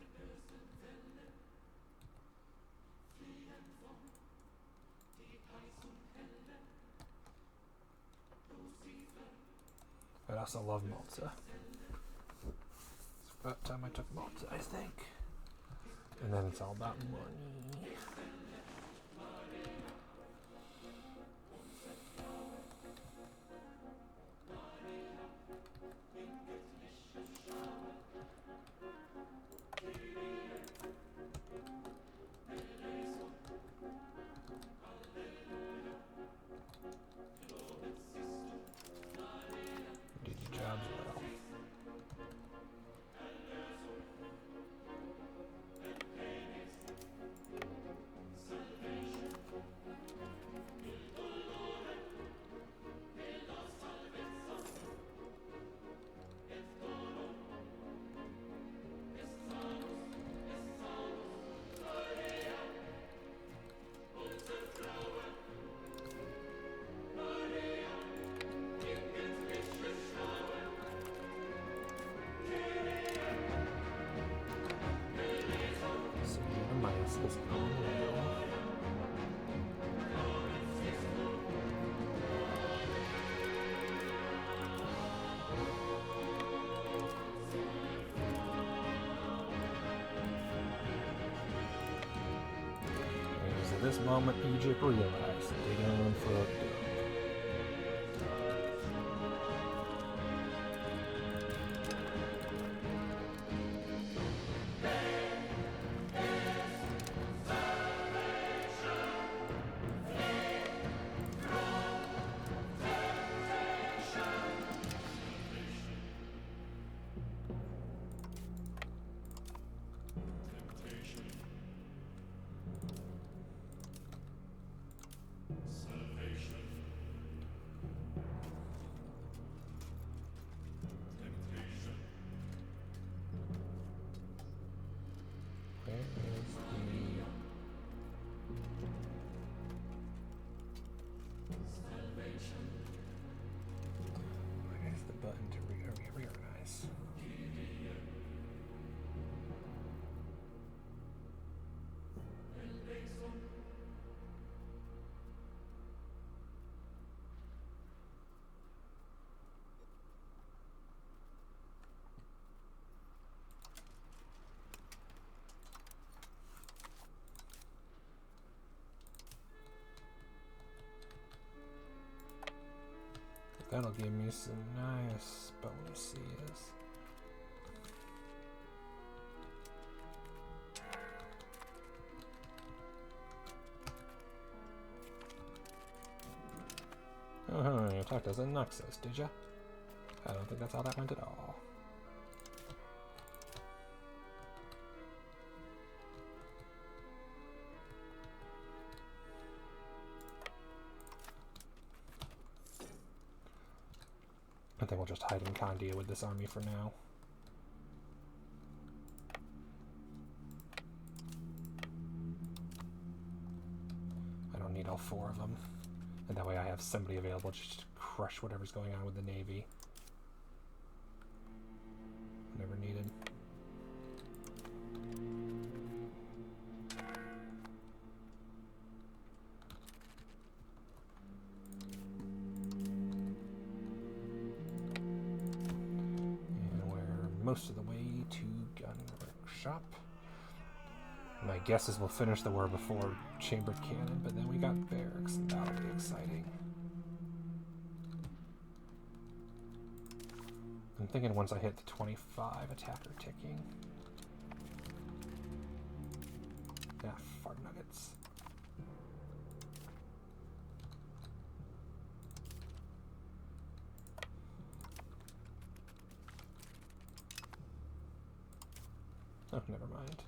A: I also love Malta. It's about time I took Malta, I think. And then it's all about money. At this moment, Egypt realized they done fucked up. That'll give me some nice bonuses. attacked us in Naxos, did ya? I don't think that's how that went at all. I think we'll just hide in Kandia with this army for now. I don't need all 4 of them. And that way I have somebody available just to crush whatever's going on with the Navy. Never needed. Most of the way to gun workshop. My guess is we'll finish the war before chambered cannon, but then we got barracks, and that'll be exciting. I'm thinking once I hit the 25 attacker ticking. Ah, fart nuggets. Oh, never mind.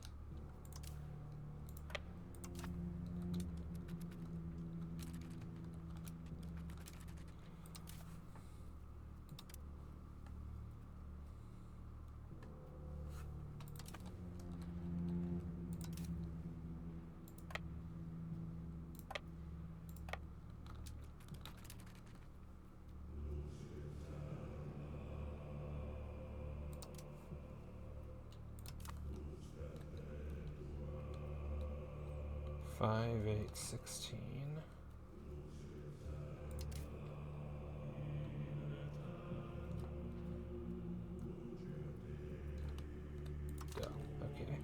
A: Five, 8, 16. Duh, okay.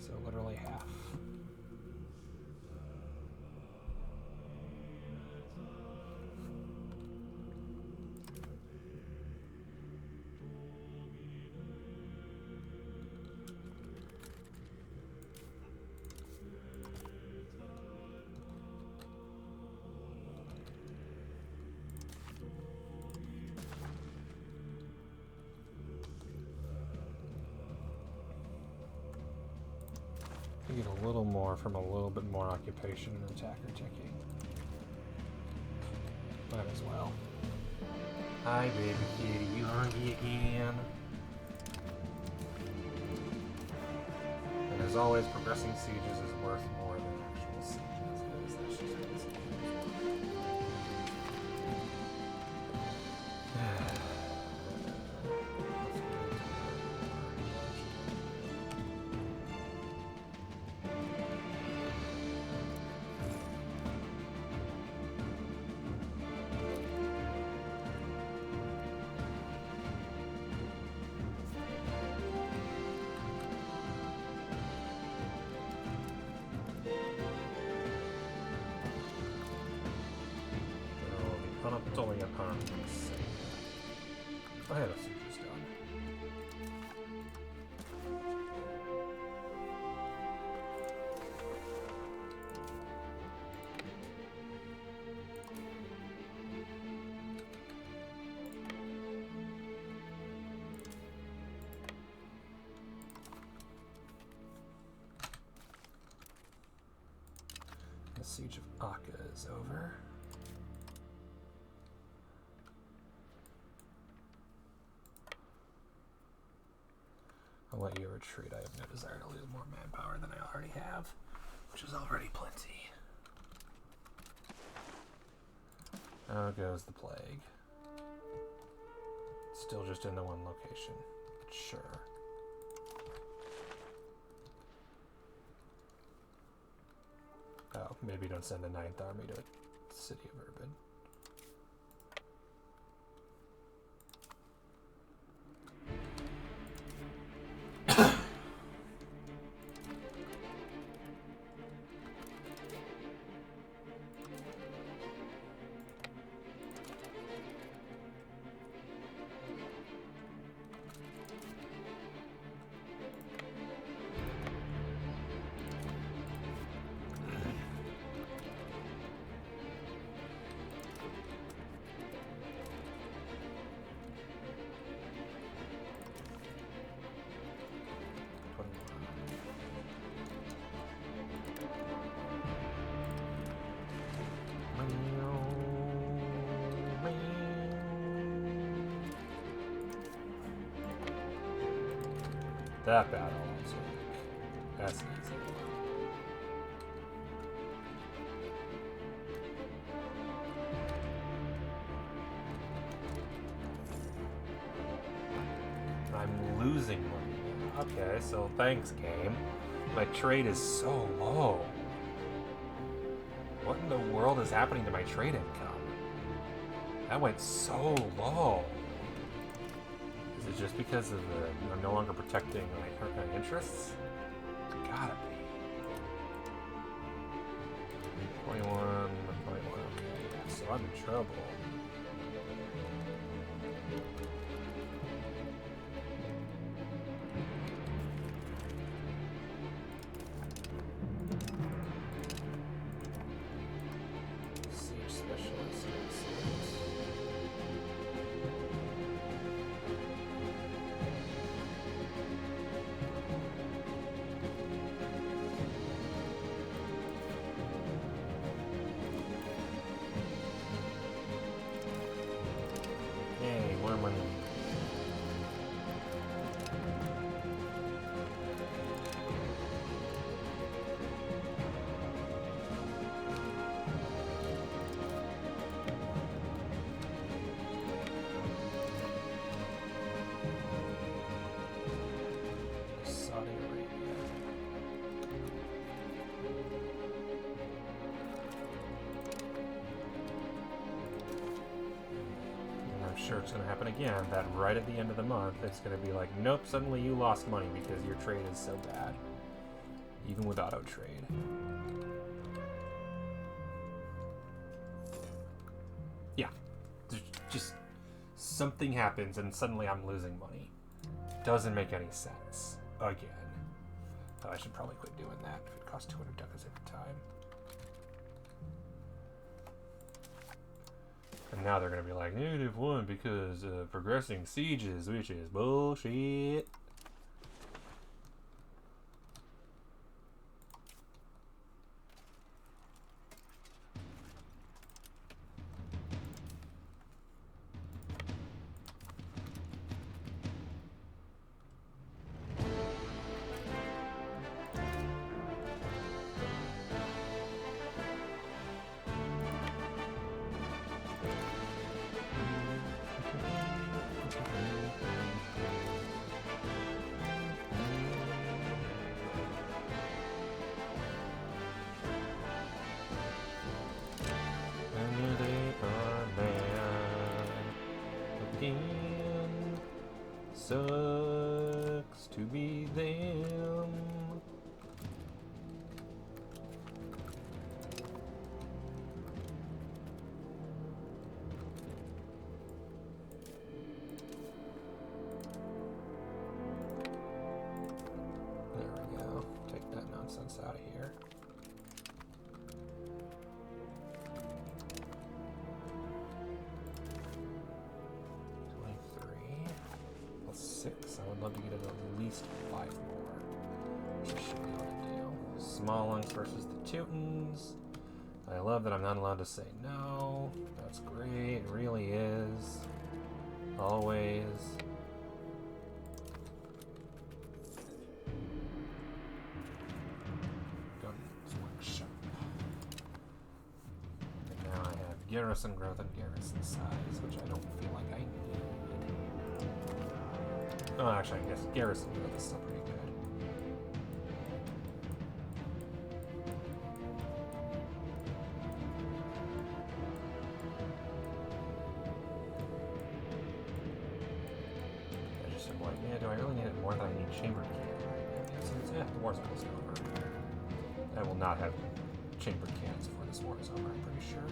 A: So literally half. You get a little more from a little bit more occupation and attacker ticking. Might as well. Hi, baby kitty. You hungry again? And as always, progressing sieges is worth more than actual sieges. That's just what it is. Only upon I had a sieges done. The siege of Akka is over. I'll let you retreat. I have no desire to lose more manpower than I already have, which is already plenty. How goes the plague? Still just in the one location. Sure. Oh, maybe don't send the 9th Army to the city of Urban. that battle last week. That's easy. I'm losing money. Okay, so thanks, game. My trade is so low. What in the world is happening to my trade income? That went so low. Is it just because of I'm no longer protecting my interests? It's gotta be. 21, 21, okay, yeah, so I'm in trouble. Sure it's going to happen again, that right at the end of the month it's going to be like, nope, suddenly you lost money because your trade is so bad, even with auto trade. Yeah, just something happens and suddenly I'm losing money. Doesn't make any sense. Again. Oh, I should probably quit doing that if it costs 200 ducats every time. And now they're going to be like, -1 because of progressing sieges, which is bullshit. Sucks to be them. There we go. Take that nonsense out of here. I would love to get it at least 5 more, which I should be able to do. Small lungs versus the Teutons. I love that I'm not allowed to say no. That's great. It really is. Always. Guns Workshop. And now I have garrison growth and garrison size, which I don't feel like I need. Oh, actually, I guess garrison growth is still pretty good. I just am like, yeah, do I really need it more than I need chambered cannon right now? Since, the war's almost over. I will not have chambered cannons before this war is over, I'm pretty sure.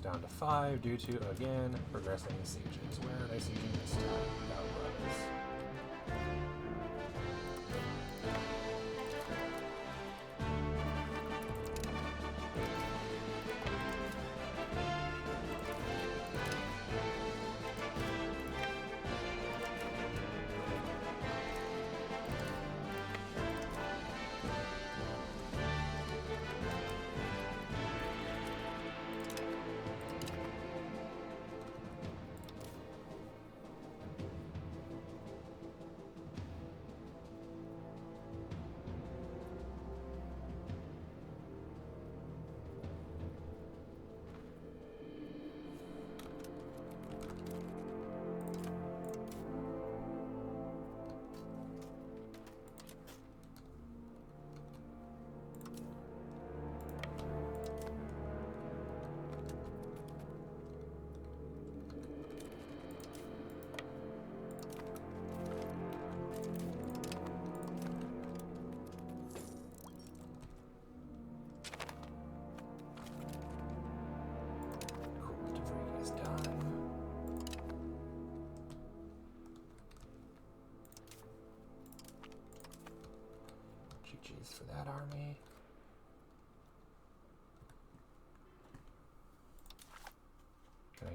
A: Down to 5 due to, again, progressing sieges. Where are they sieging this time? That was.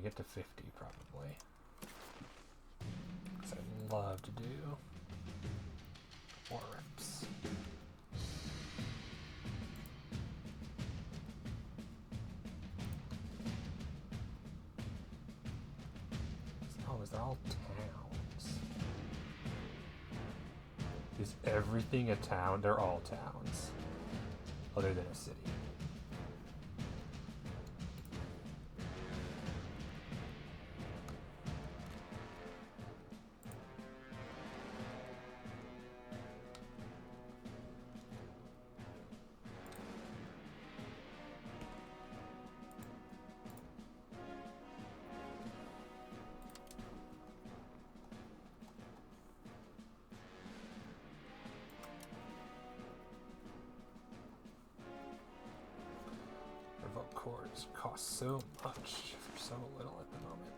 A: get to 50 probably. Because I'd love to do war reps. Oh, they're all towns. Is everything a town? They're all towns. Other than a city. Cores cost so much for so little at the moment.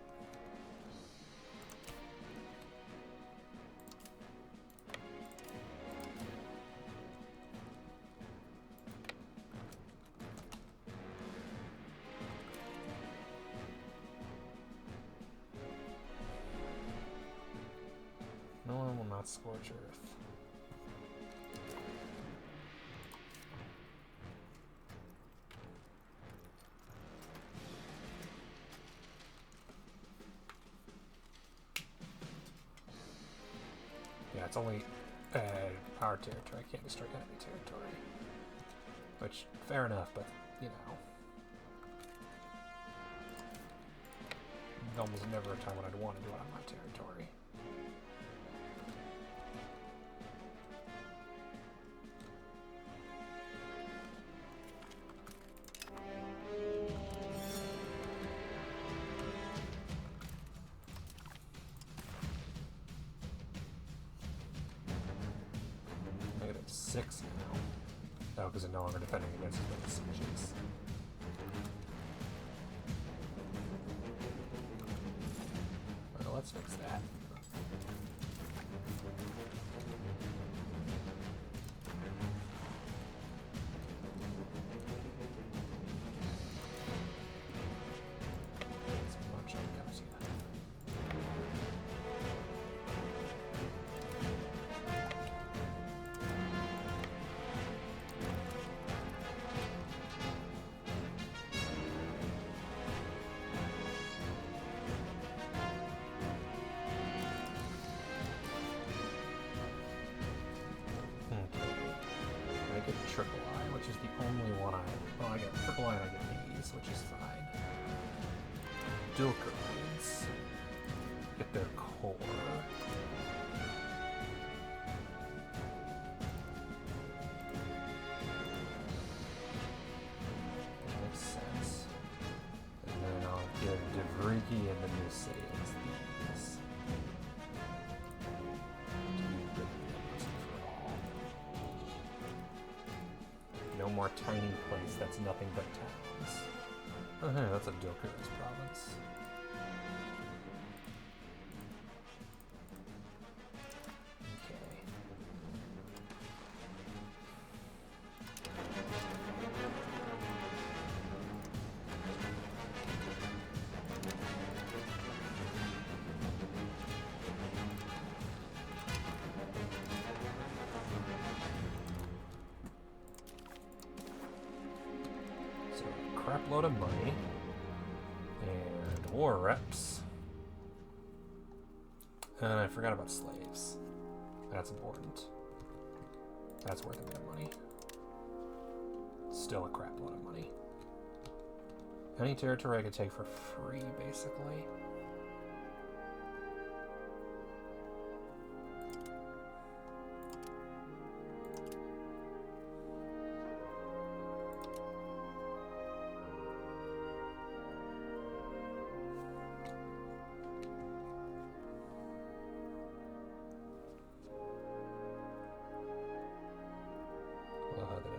A: No one will not scorch earth. It's only our territory. I can't destroy enemy territory. Which, fair enough, but, you know. Almost never a time when I'd want to do it on my territory. now. Oh, because they're no longer defending against as many sieges. Well, let's fix that. Triple I, which is the only one well, I get triple I and I get these, which is fine. Dual coins. Get their core. Makes sense. And then I'll give Devriki and the new cities these. No more tiny place that's nothing but towns. Oh, hey, that's a Doku's province. Okay. Crap load of money and war reps, and I forgot about slaves. That's important. That's worth a bit of money. Still a crap load of money. Any territory I could take for free, basically.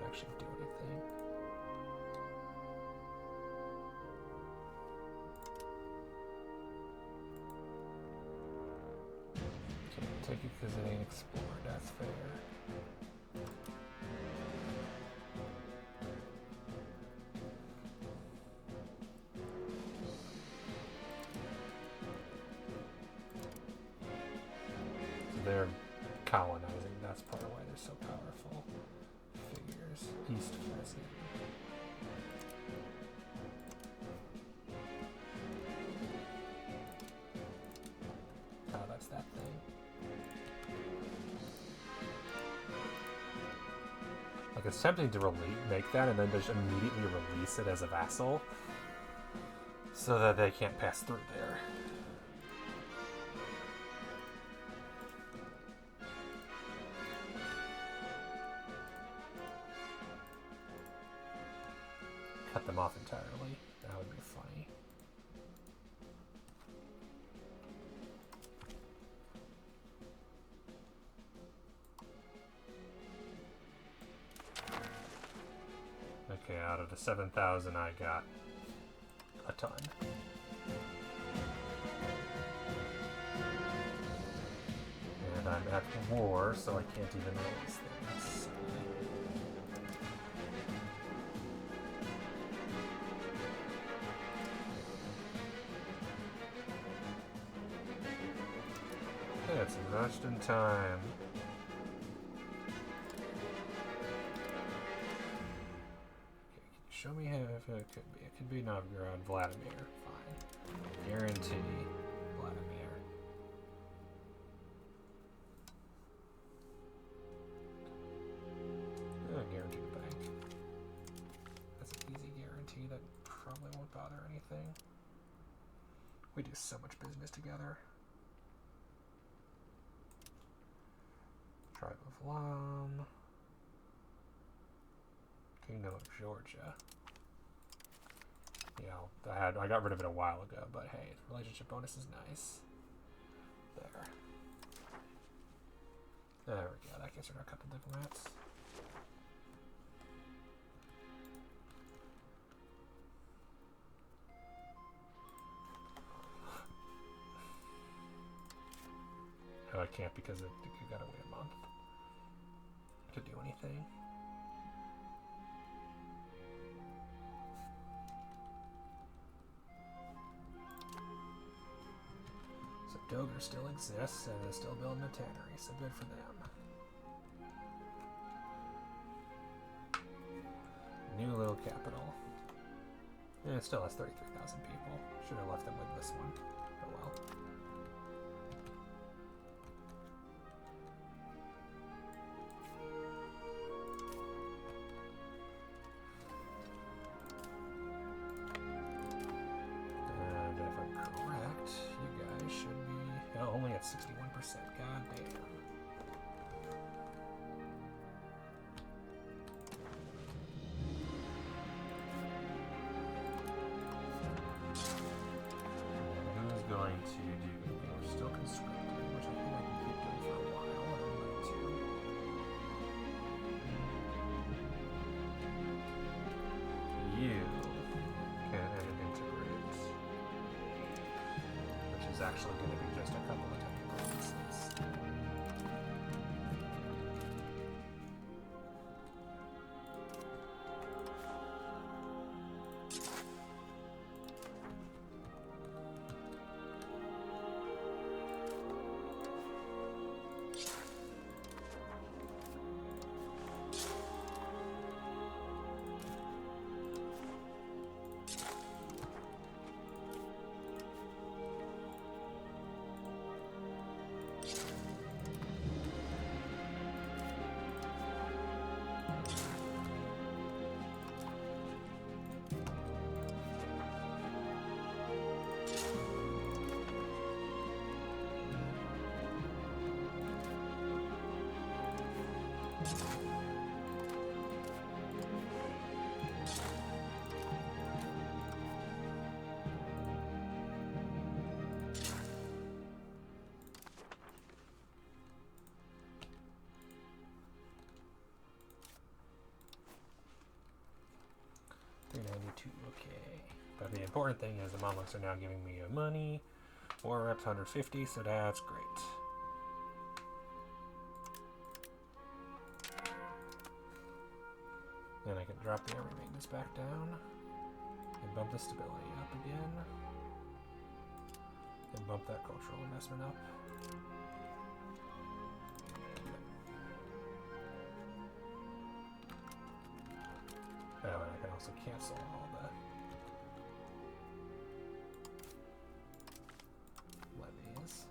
A: Actually do anything. Can't take it because it ain't explored, that's fair. colonizing. That's part of why they're so powerful. Figures. East Frisian. Oh, that's that thing. Like, it's tempting to make that and then just immediately release it as a vassal so that they can't pass through there. Cut them off entirely. That would be funny. Okay, out of the 7,000 I got a ton. And I'm at war, so I can't even release things. It's rushed in time. Show me how if it could be. It could be Novgorod, Vladimir. Fine. Guarantee Vladimir. Guarantee the bank. That's an easy guarantee that probably won't bother anything. We do so much business together. Tribe of Lam. Kingdom of Georgia. Yeah, I got rid of it a while ago, but hey, relationship bonus is nice. There. There we go. That gets rid of a couple diplomats. Oh, I can't because you gotta wait a month to do anything. So Doger still exists and is still building a tannery, so good for them. New little capital. And it still has 33,000 people. Should have left them with this one. Oh well. Only at 61%. God damn. Who's going to do? We're still conscripting, which I think I can keep doing for a while. I'm going to. You can integrate, which is actually going to be just a couple of tiny provinces. Okay. But the important thing is the Mamluks are now giving me money. War reps 150, so that's great. Then I can drop the army maintenance back down and bump the stability up again. And bump that cultural investment up. and I can also cancel all the levies.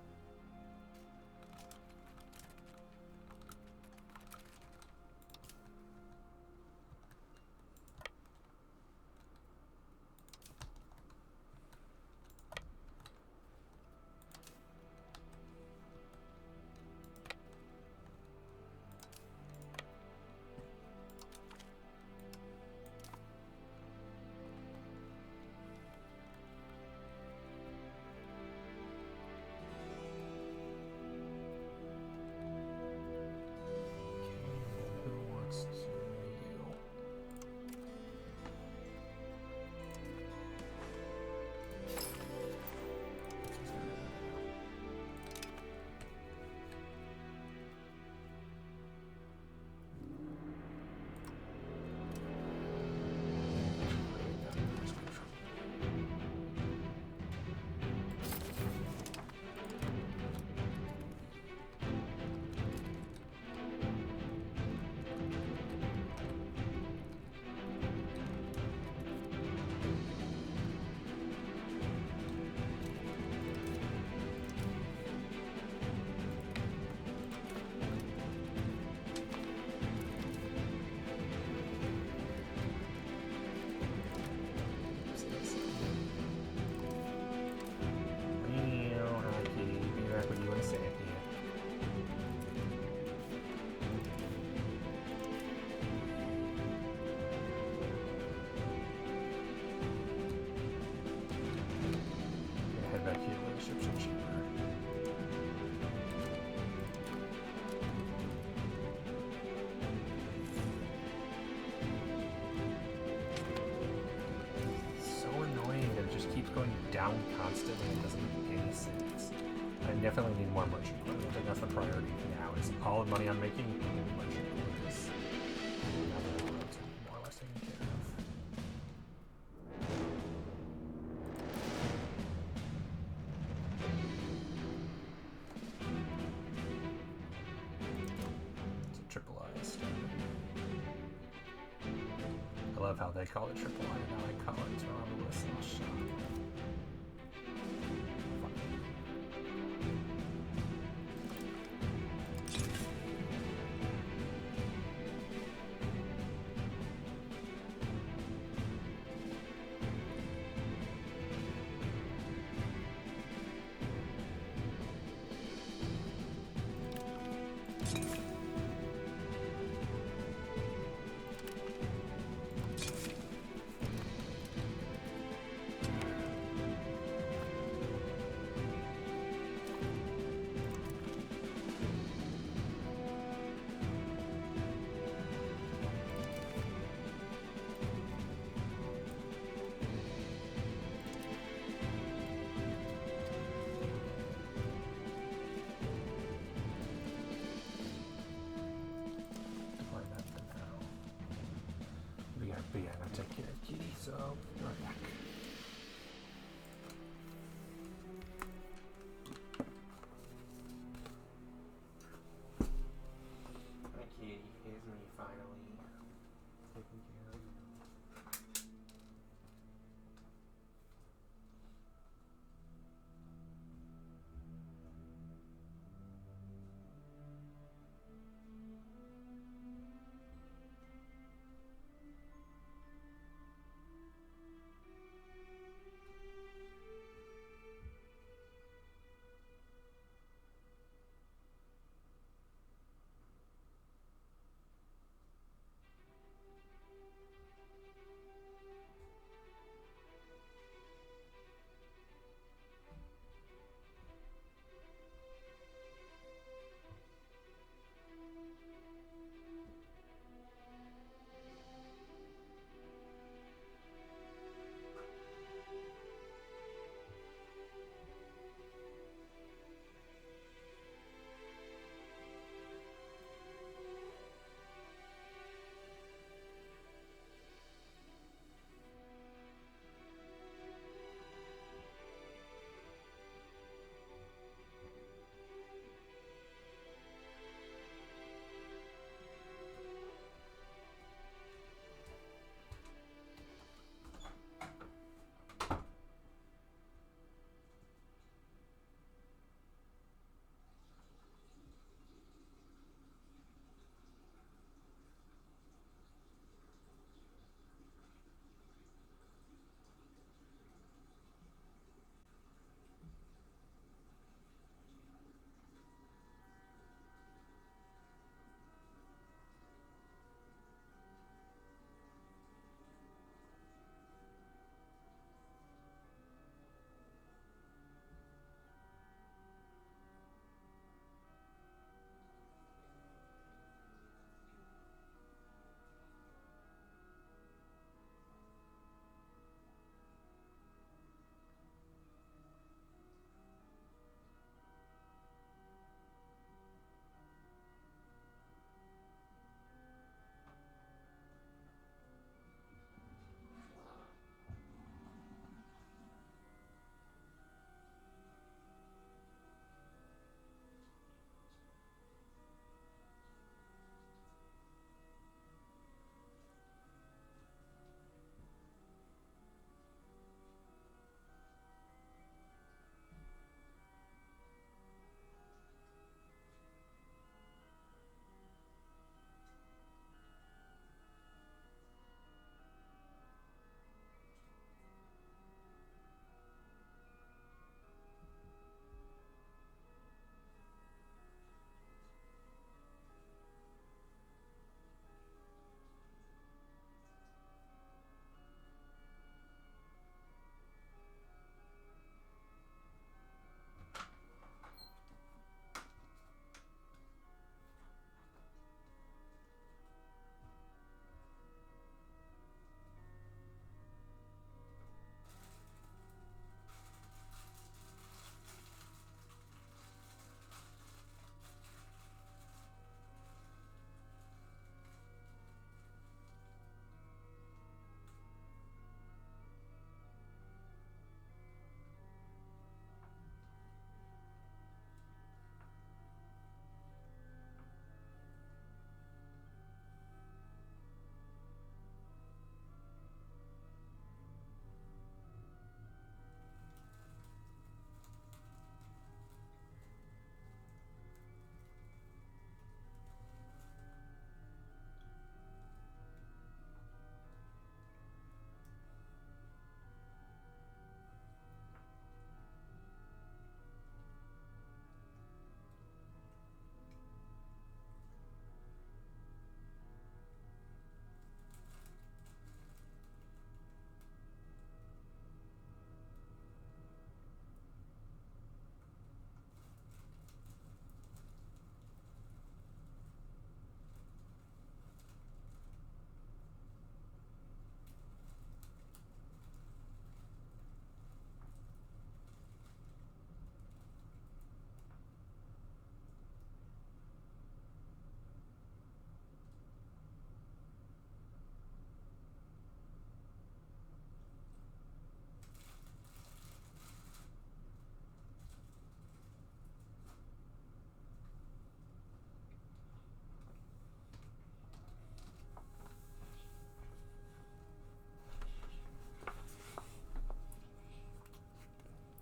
A: Down constantly, it doesn't make any sense. I definitely need more merchant equipment. I think that's the priority now, is all the money I'm making merchant equipment is more or less taken care of. It's a triple I standard. I love how they call it triple I, now I call it Absolutist.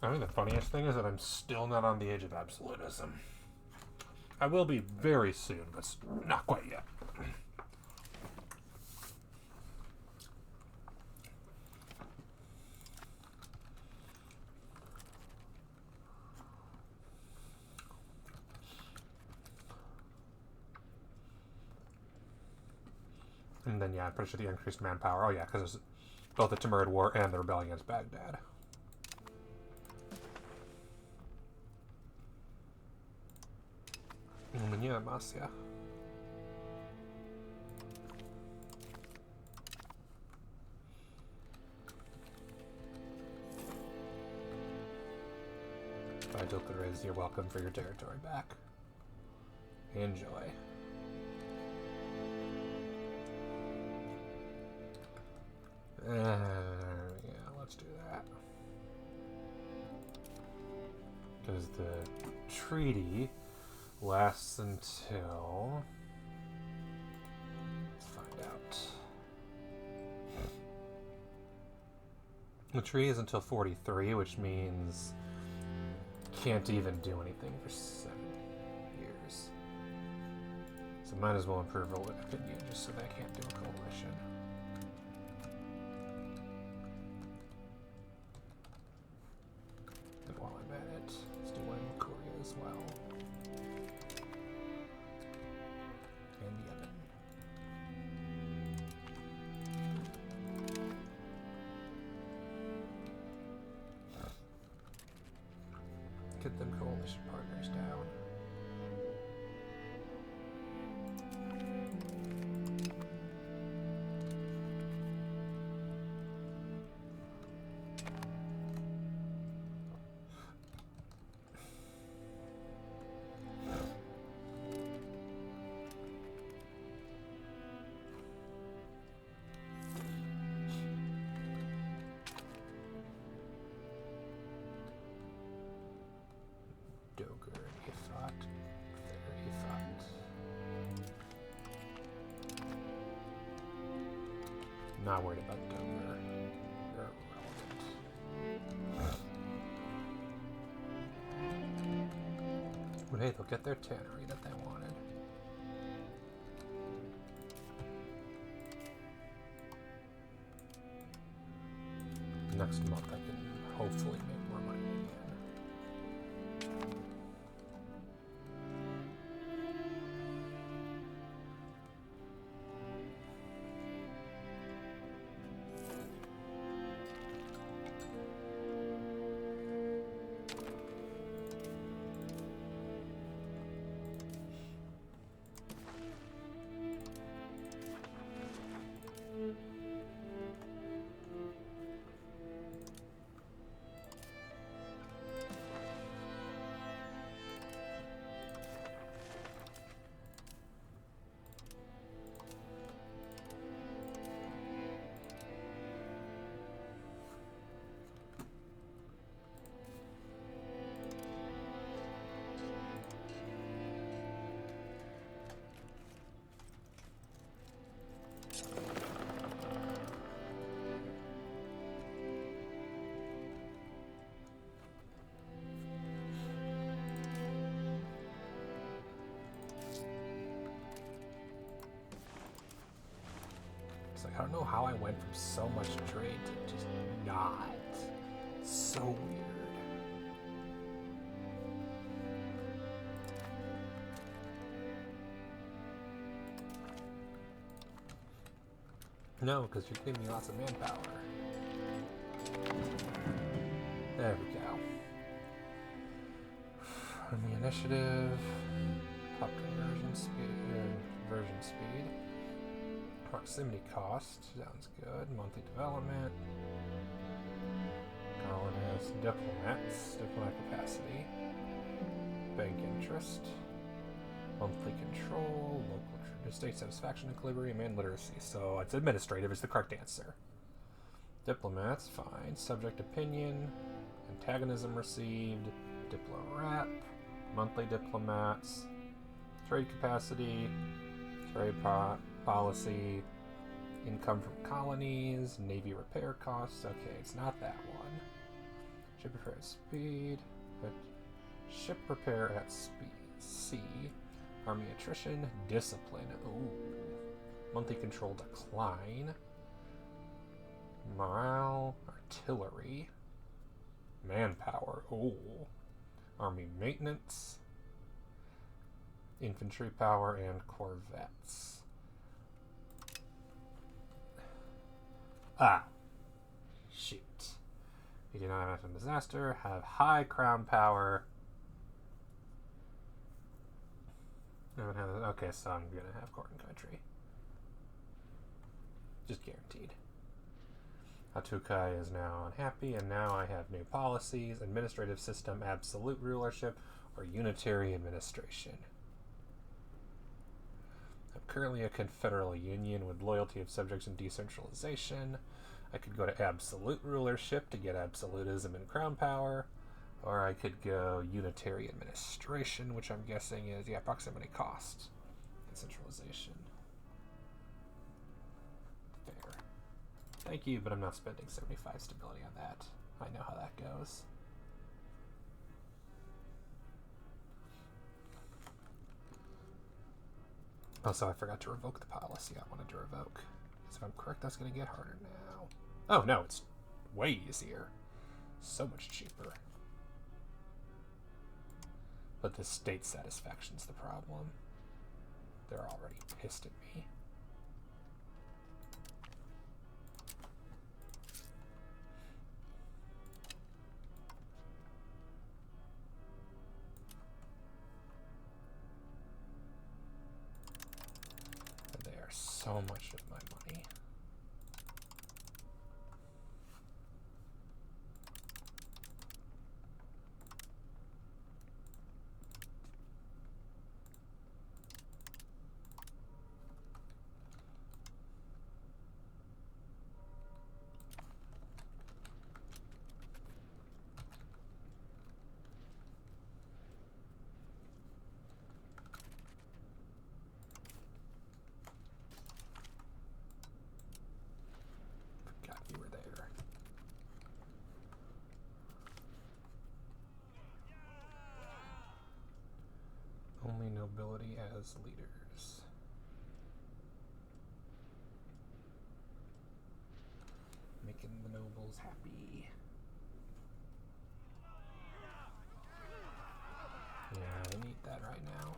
A: I think the funniest thing is that I'm still not on the edge of absolutism. I will be very soon, but not quite yet. And then, yeah, I'm pretty sure the increased manpower. Oh, yeah, because it's both the Timurid War and the rebellion against Baghdad. Yeah, Masya. By Dokuriz, you're welcome for your territory back. Enjoy. Yeah, let's do that. Because the treaty lasts until... Let's find out. The treaty is until 43, which means can't even do anything for 7 years. So might as well improve our opinion just so they can't do a coalition. And while I'm at it, let's do one in Korea as well. And Yemen. Get them coalition partners down. Not worried about Dover. They're irrelevant. But hey, they'll get their tannery that they wanted. Next month I can hopefully make more money again. I don't know how I went from so much trade to just not. It's so weird. No, because you're giving me lots of manpower. There we go. And the initiative, top conversion speed. Proximity cost, sounds good. Monthly development. Colonists, diplomatic capacity. Bank interest. Monthly control, local state satisfaction, equilibrium, and literacy. So it's administrative is the correct answer. Diplomats, fine. Subject opinion. Antagonism received. Diplo-rep. Monthly diplomats. Trade capacity. Trade policy, income from colonies, navy repair costs. Okay, it's not that one. Ship repair at speed. Ship repair at C. Army attrition. Discipline. Ooh. Monthly control decline. Morale. Artillery. Manpower. Ooh. Army maintenance. Infantry power and corvettes. Ah. Shoot. You do not have enough disaster. Have high crown power. Okay, so I'm gonna have court and country. Just guaranteed. Atukai is now unhappy, and now I have new policies, administrative system, absolute rulership, or unitary administration. I'm currently a confederal union with loyalty of subjects and decentralization. I could go to absolute rulership to get absolutism and crown power, or I could go unitary administration, which I'm guessing is, yeah, proximity cost and centralization. Fair. Thank you, but I'm not spending 75 stability on that. I know how that goes. Also, I forgot to revoke the policy I wanted to revoke. So if I'm correct, that's going to get harder now. Oh, no, it's way easier. So much cheaper. But the state satisfaction's the problem. They're already pissed at me. And they are so much of my money. You were there. Only nobility as leaders. Making the nobles happy. Yeah, I need that right now.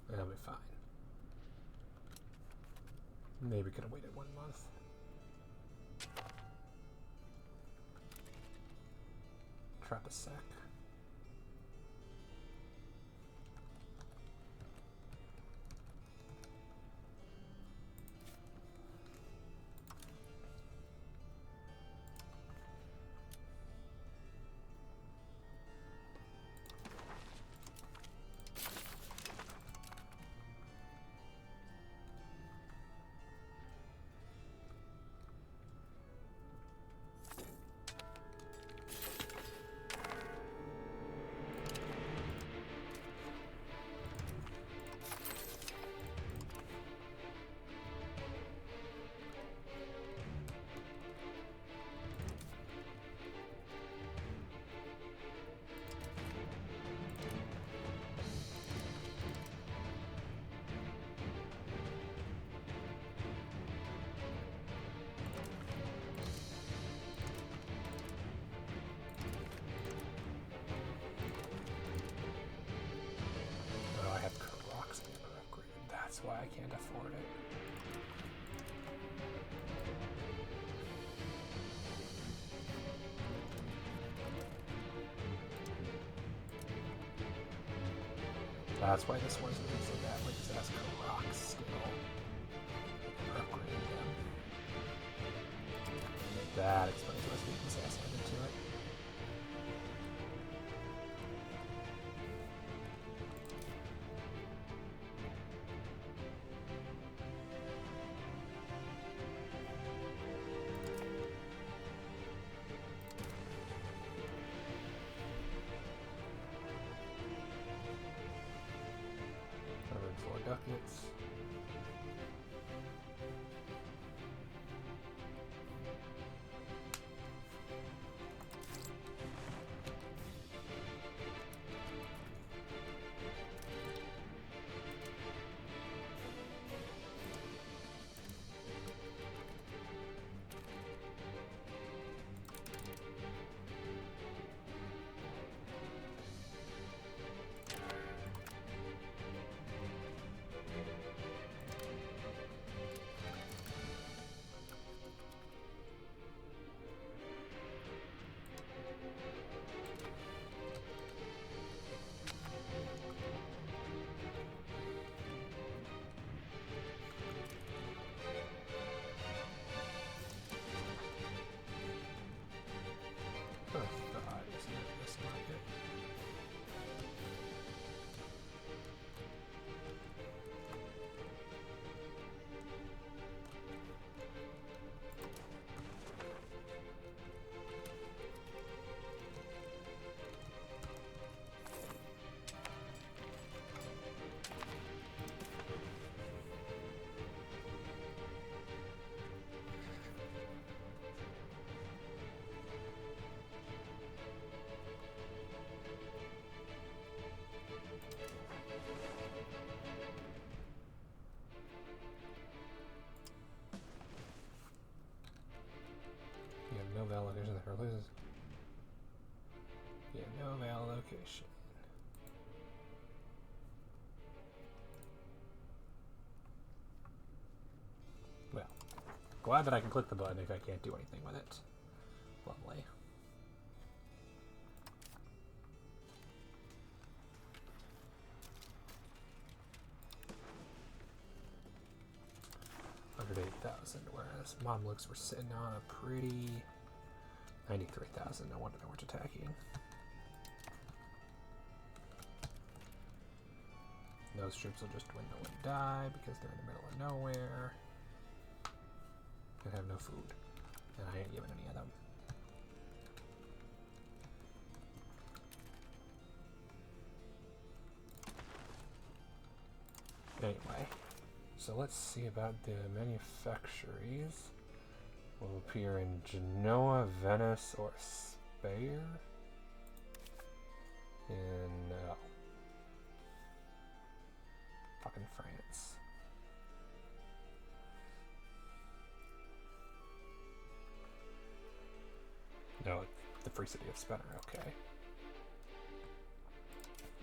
A: That'll be fine. Maybe could have waited 1 month. Trap a sec. That's why I can't afford it. That's why this one's really so badly, because it has rocks still. Upgrade them. That explains why Speaking Sass added to it. markets. No val location that replaces. Yeah, no val location. Well, glad that I can click the button if I can't do anything with it. Lovely. $108,000, whereas Mamluks were sitting on a pretty 93,000. No wonder they weren't attacking. Those troops will just dwindle and die because they're in the middle of nowhere and have no food, and I ain't giving any of them. Anyway, so let's see about the manufactories. Will appear in Genoa, Venice, or Speyer. In fucking France. No, the Free City of Speyer. Okay.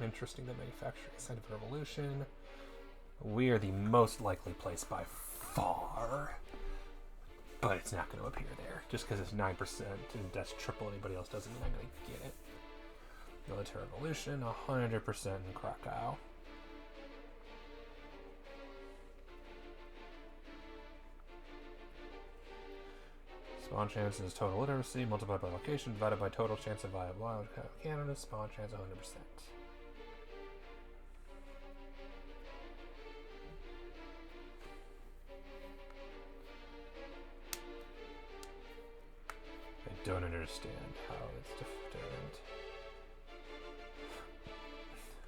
A: Interesting. The manufacturing site of revolution. We are the most likely place by far. But it's not going to appear there. Just because it's 9% and that's triple anybody else doesn't mean I'm going to get it. Military Revolution, 100% in Krakow. Spawn chance is total literacy, multiplied by location, divided by total chance of viable Canada. Spawn chance 100%. I don't understand how it's different.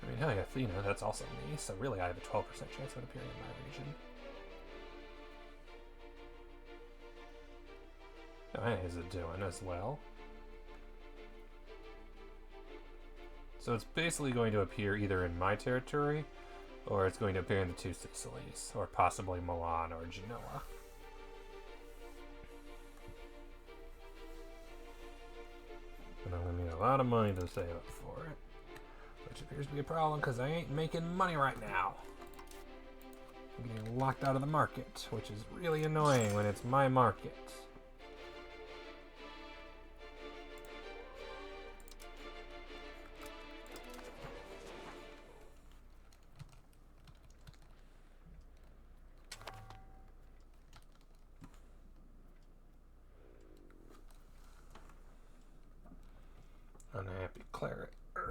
A: I mean, hell yeah, you know, that's also me, so really I have a 12% chance of it appearing in my region. How is it doing as well? So it's basically going to appear either in my territory, or it's going to appear in the two Sicilies, or possibly Milan or Genoa. And I'm going to need a lot of money to save up for it. Which appears to be a problem because I ain't making money right now. I'm getting locked out of the market, which is really annoying when it's my market. Unhappy cleric.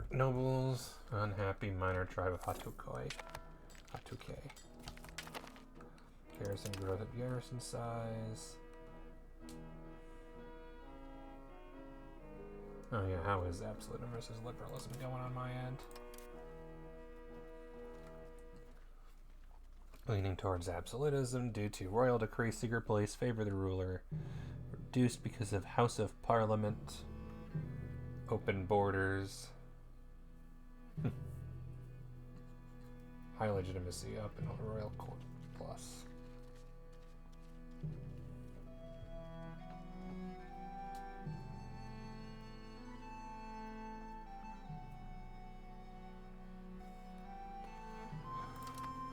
A: Nobles, unhappy minor tribe of Hatukoi. Garrison growth of garrison size. Oh yeah, how is absolutism versus liberalism going on my end? Leaning towards absolutism due to royal decree, secret police favor the ruler. Reduced because of House of Parliament. Open borders. High legitimacy up in a royal court plus.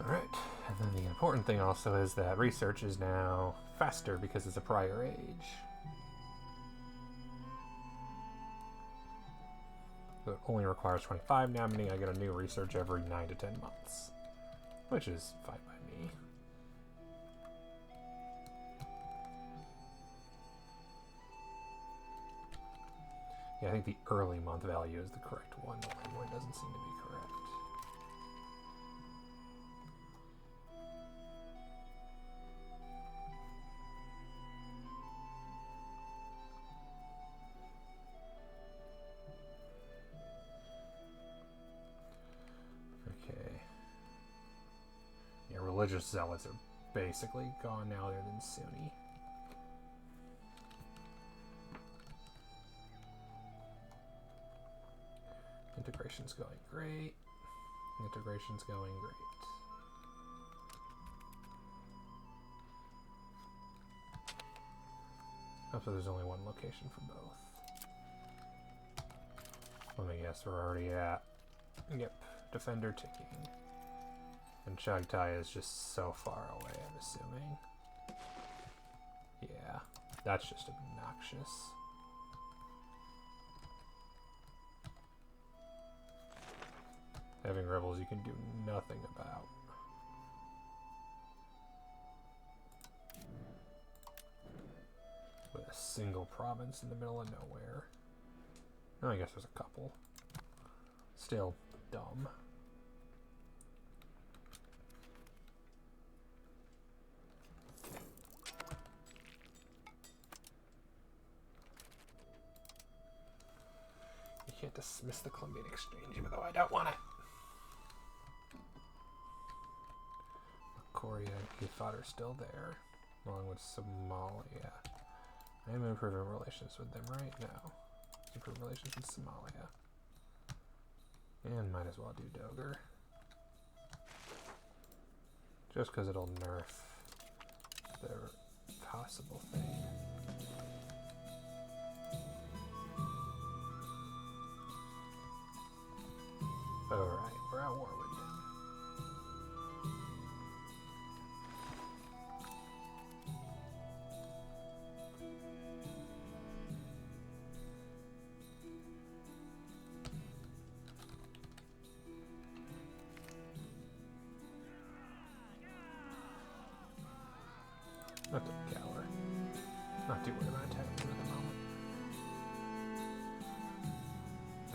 A: Alright, and then the important thing also is that research is now faster because it's a prior age. So it only requires 25 now, meaning I get a new research every 9 to 10 months. Which is fine by me. Yeah, I think the early month value is the correct one. The late one doesn't seem to be correct. Religious zealots are basically gone now other than Sunni. Integration's going great. Integration's going great. Oh, so there's only one location for both. Let me guess, we're already at... Yep, Defender ticking. And Chagtai is just so far away, I'm assuming. Yeah, that's just obnoxious. Having rebels you can do nothing about. With a single province in the middle of nowhere. Oh, I guess there's a couple. Still dumb. Can't dismiss the Colombian exchange, even though I don't want it. Korea and Ifat are still there, along with Somalia. I am improving relations with them right now. Improve relations with Somalia. And might as well do Dogar. Just because it'll nerf their possible thing. Alright, we're at war with them. Not to cower. Not too worried about attacking at the moment.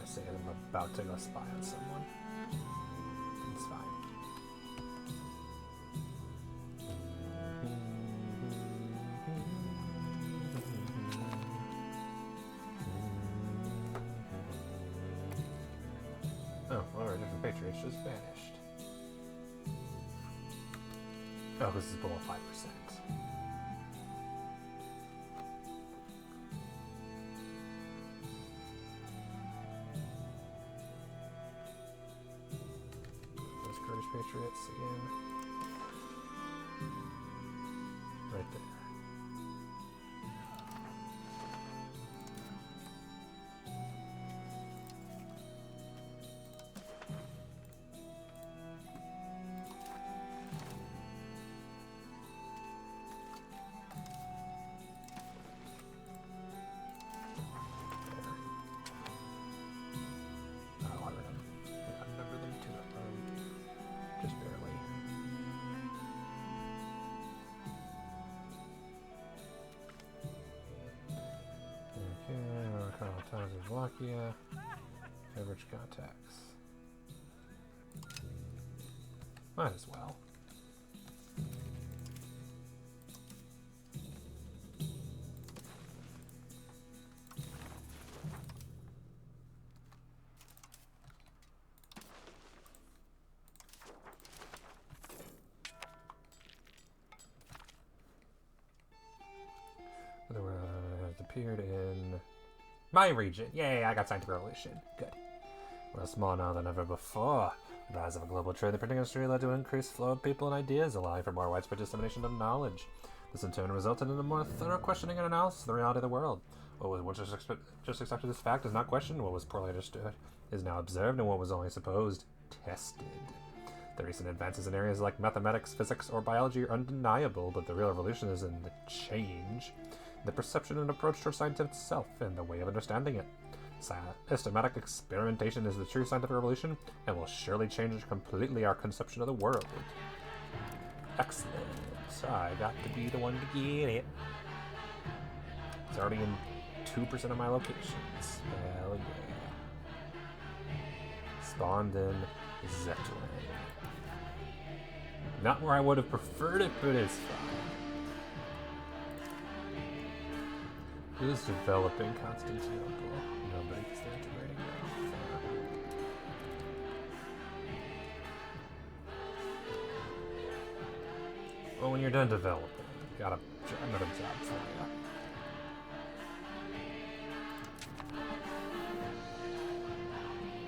A: I say I'm about to go spy on someone. It's fine. Oh, alright, different Patriots just vanished. Oh, this is below 5%. Patriots again. Right there. Slovakia, average contacts. Might as well. appeared in my region. Yay, I got Scientific Revolution. Good. We're smaller now than ever before. The rise of a global trade, the printing industry led to an increased flow of people and ideas, allowing for more widespread dissemination of knowledge. This in turn resulted in a more thorough questioning and analysis of the reality of the world. What was once just accepted as fact is not questioned, what was poorly understood is now observed, and what was only supposed, tested. The recent advances in areas like mathematics, physics, or biology are undeniable, but the real revolution is in the change, the perception and approach towards science itself, and the way of understanding it. Systematic experimentation is the true scientific revolution, and will surely change completely our conception of the world. Excellent. So I got to be the one to get it. It's already in 2% of my locations. Hell yeah. Spawned in Zetland. Not where I would have preferred it, but it's fine. Who's developing Constantinople? Nobody, because they're integrating now. Well, when you're done developing, got another job for you.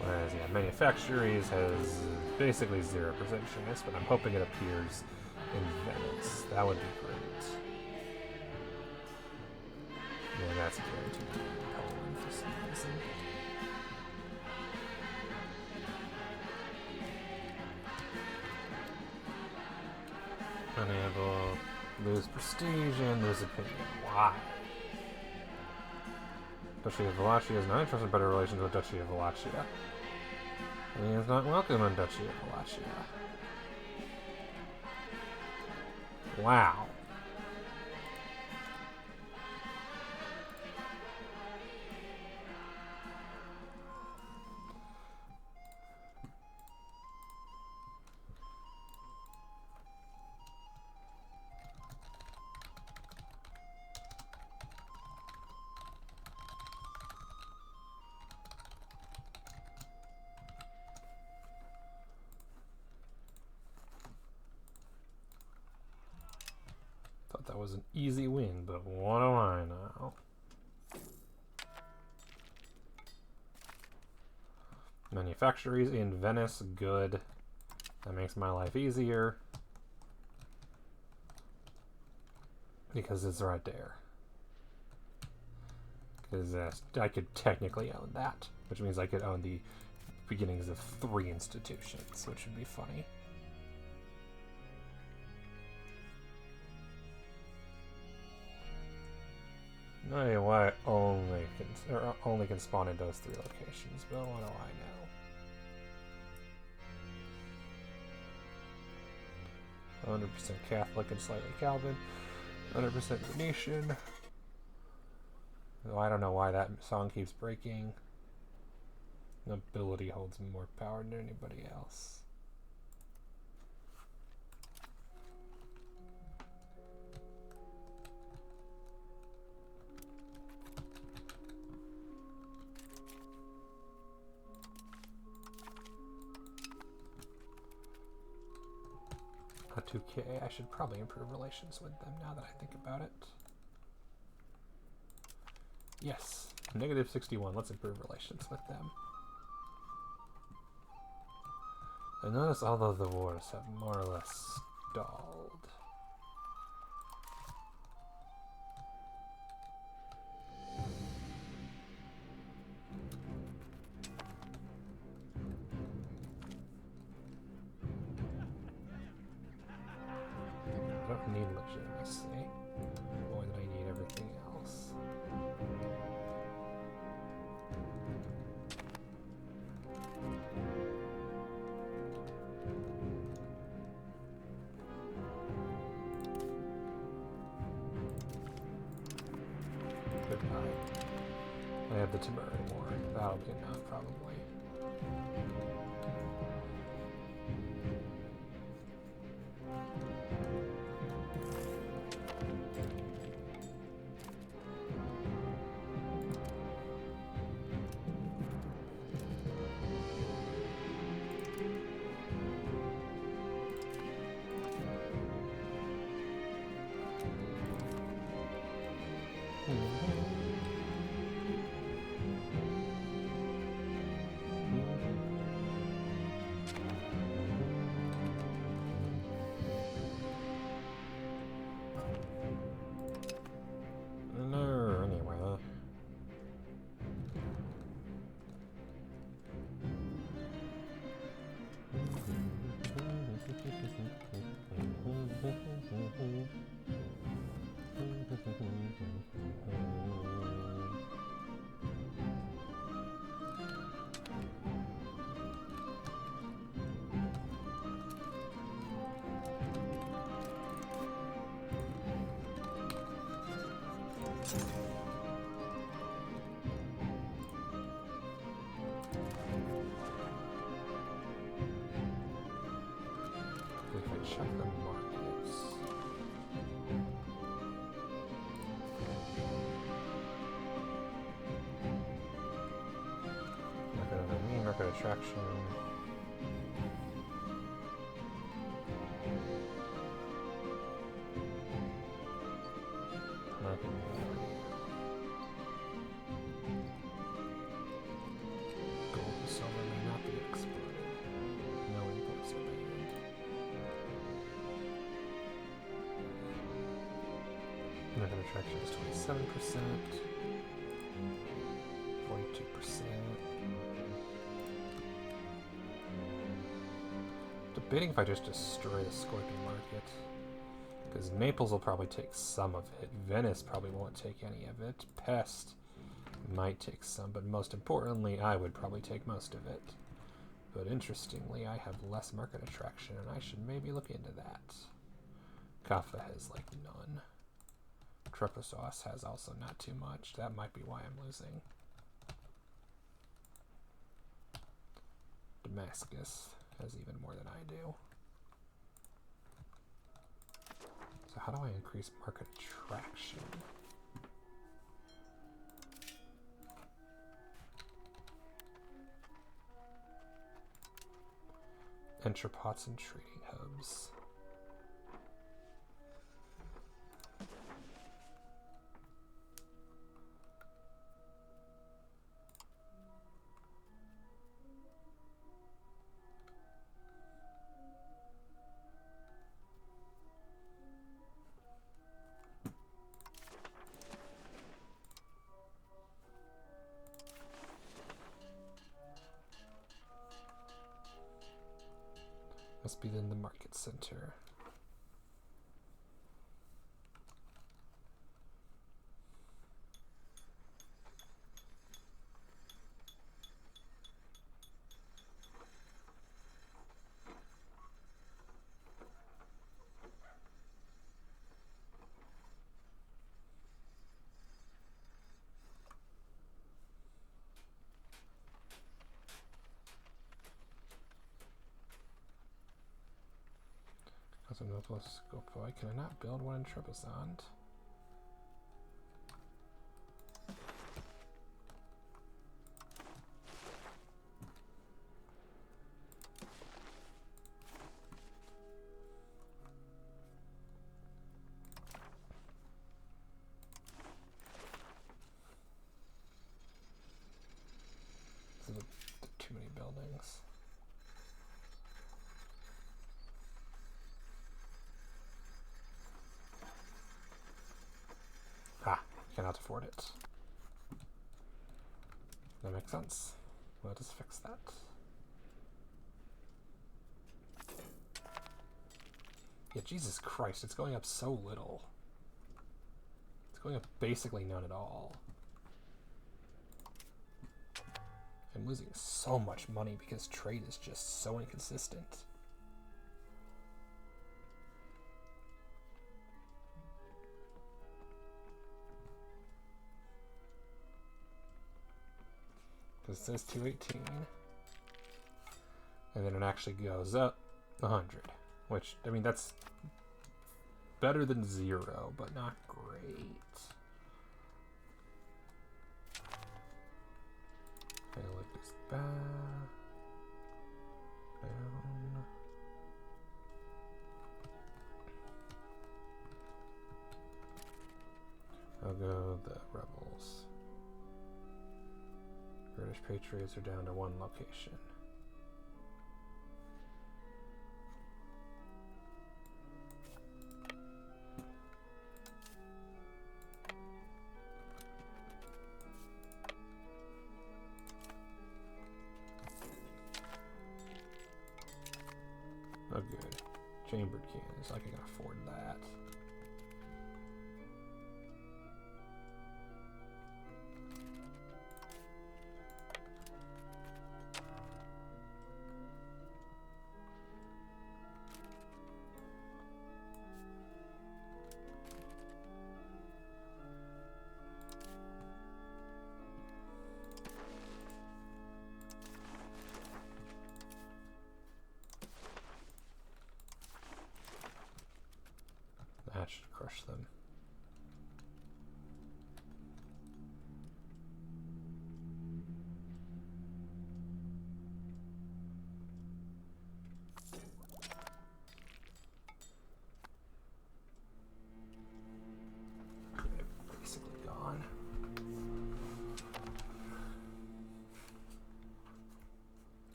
A: Whereas, yeah, manufactories has basically 0% chance, but I'm hoping it appears in Venice. That would be great. Yeah, that's guaranteed to be in Poland for some reason. Unable, lose prestige and lose opinion. Why? Duchy of Wallachia is not interested in better relations with Duchy of Wallachia. And he is not welcome in Duchy of Wallachia. Wow. Thought that was an easy win, but what do I know? Manufactories in Venice, good. That makes my life easier. Because it's right there. Because I could technically own that, which means I could own the beginnings of 3 institutions, which would be funny. No idea why I only can spawn in those 3 locations, but what do I know? 100% Catholic and slightly Calvin, 100% Venetian. Oh, I don't know why that song keeps breaking. Nobility holds more power than anybody else. A 2K, I should probably improve relations with them now that I think about it. Yes, negative 61, let's improve relations with them. I notice all of the wars have more or less stalled. I don't need legitimacy more than I need everything else. Goodbye. I have the Temurri War. That'll be enough, probably. check the markets. Market of the mean, market attraction. Market gold and silver may not be exported. No imports are banned. Market attraction is 27%. 42%. Debating if I just destroy the Scorpion market. Because Naples will probably take some of it. Venice probably won't take any of it. Pest might take some, but most importantly, I would probably take most of it. But interestingly, I have less market attraction, and I should maybe look into that. Kaffa has like none. Treposos has also not too much. That might be why I'm losing. Damascus has even more than I do. So how do I increase market attraction? Entrepots and trading hubs. Must be in the market center. Northwest Scopoy. Can I not build one in Trebizond? Too many buildings. Cannot afford it. That makes sense. Let us fix that. Yeah, Jesus Christ, it's going up so little. It's going up basically none at all. I'm losing so much money because trade is just so inconsistent. Because it says 218, and then it actually goes up 100, which, I mean, that's better than 0, but not great. Okay, like this back, down. I'll go the rebels. British Patriots are down to 1 location. Oh good. Chambered cannons, I can afford that.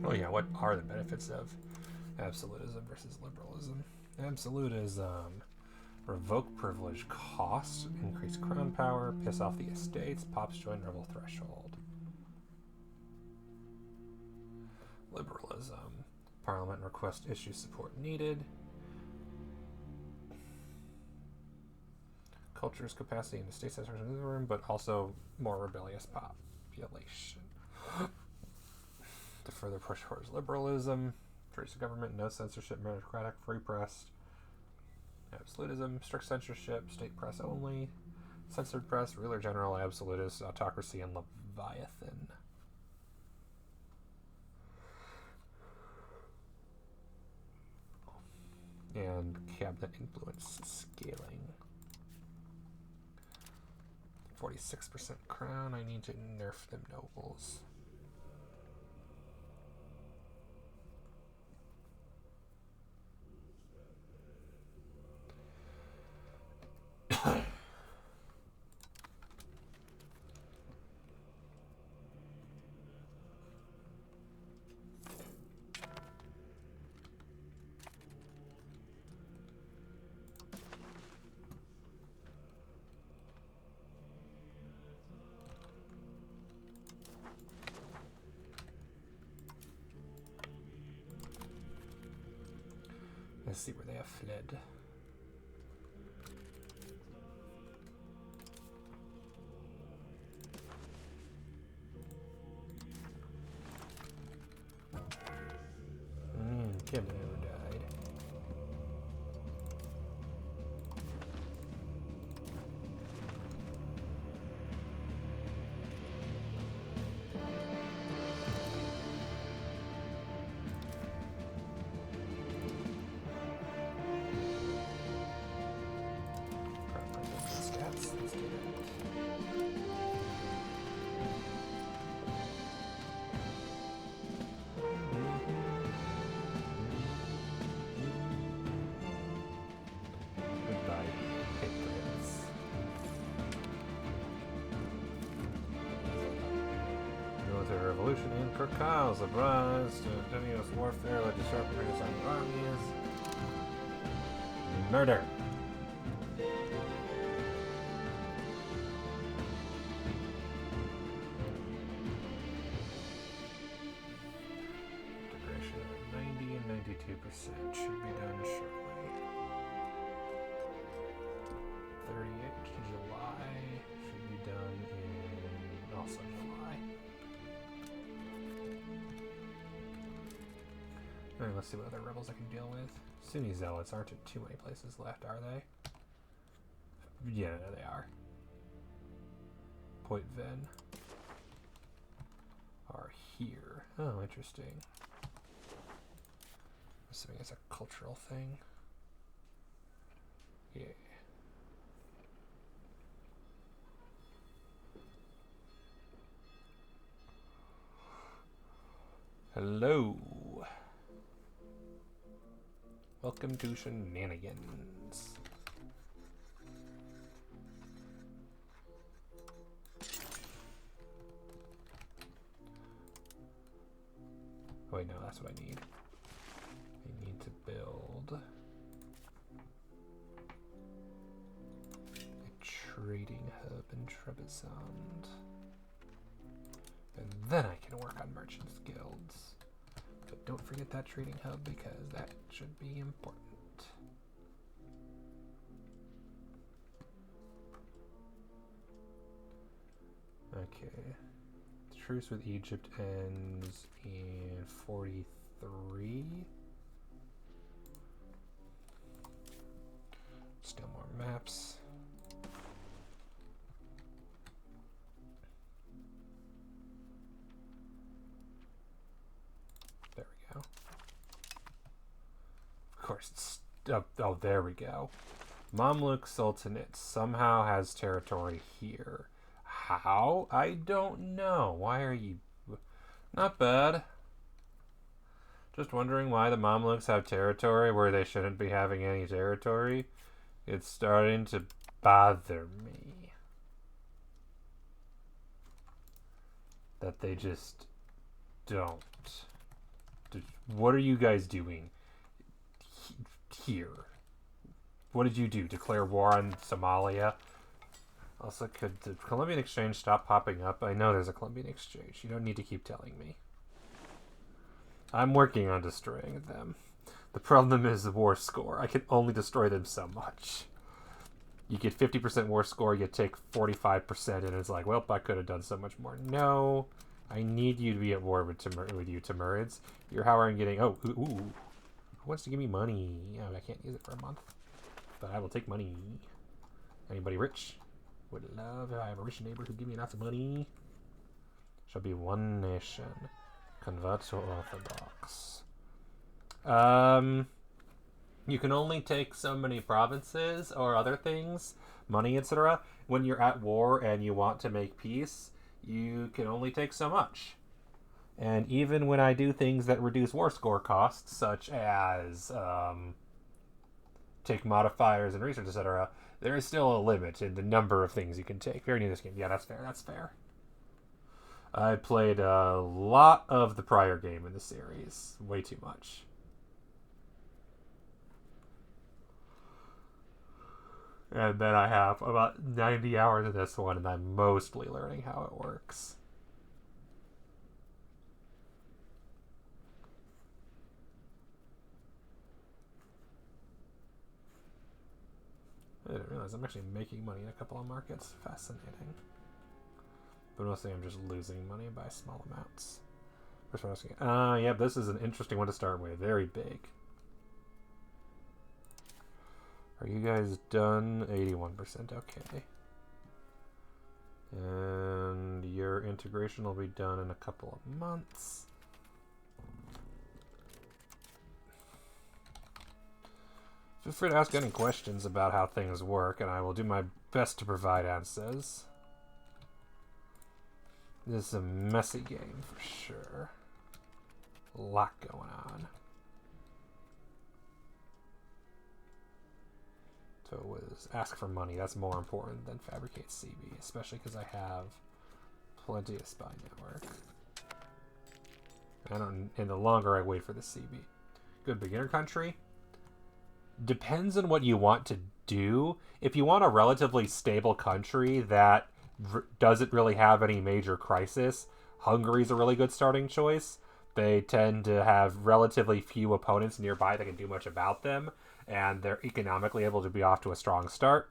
A: Oh yeah, what are the benefits of absolutism versus liberalism? Absolutism. Revoke privilege costs, increase crown power, piss off the estates, pops join rebel threshold. Liberalism. Parliament request issue support needed. Culture's capacity in the state sector in the room, but also more rebellious population. To further push towards liberalism, choice of government, no censorship, meritocratic, free press. Absolutism, strict censorship, state press only, censored press, ruler general, absolutist, autocracy, and Leviathan. And cabinet influence scaling. 46% crown, I need to nerf them nobles. Let's see where they have fled. Kim never died. Stats, let's do that. Goodbye, patriots. Military revolution in Kirkile, surprise to continuous warfare led to sharp reassigned armies. Murder. Integration at 90 and 92% should be done shortly. 38 July should be done in also July. Alright, let's see what other rebels I can deal with. Sunni zealots aren't in too many places left, are they? Yeah, no, they are. Point Ven are here. Oh, interesting. Assuming it's a cultural thing. Yeah. Hello. Welcome to Shenanigans. Oh wait, no, that's what I need. I need to build a trading hub in Trebizond. And then I can work on merchants' guilds. But don't forget that trading hub because that should be important. Okay. Truce with Egypt ends in 43. Still more maps. There we go. Of course, it's, oh, there we go. Mamluk Sultanate somehow has territory here. How? I don't know. Why are you... Not bad. Just wondering why the Mamluks have territory where they shouldn't be having any territory. It's starting to bother me. That they just don't. What are you guys doing here? What did you do? Declare war on Somalia? Also, could the Colombian exchange stop popping up? I know there's a Colombian exchange. You don't need to keep telling me. I'm working on destroying them. The problem is the war score. I can only destroy them so much. You get 50% war score, you take 45%, and it's like, well, I could have done so much more. No, I need you to be at war with you, Timurids. You're however getting... Oh, ooh. Who wants to give me money? Oh, I can't use it for a month. But I will take money. Anybody rich? Would love if I have a rich neighbor who give me lots of money. Shall be one nation. Convert to Orthodox. You can only take so many provinces or other things, money, etc. When you're at war and you want to make peace, you can only take so much. And even when I do things that reduce war score costs, such as take modifiers and research, etc., there is still a limit in the number of things you can take. Very new this game. Yeah, that's fair. That's fair. I played a lot of the prior game in the series. Way too much. And then I have about 90 hours of this one, and I'm mostly learning how it works. I didn't realize I'm actually making money in a couple of markets. Fascinating. But mostly I'm just losing money by small amounts. Yeah, this is an interesting one to start with. Very big. Are you guys done? 81%, okay. And your integration will be done in a couple of months. Feel free to ask any questions about how things work, and I will do my best to provide answers. This is a messy game for sure. A lot going on. So it was ask for money. That's more important than fabricate CB, especially because I have plenty of spy network. And the longer I wait for the CB. Good beginner country. Depends on what you want to do. If you want a relatively stable country that doesn't really have any major crisis, Hungary's a really good starting choice. They tend to have relatively few opponents nearby that can do much about them, and they're economically able to be off to a strong start.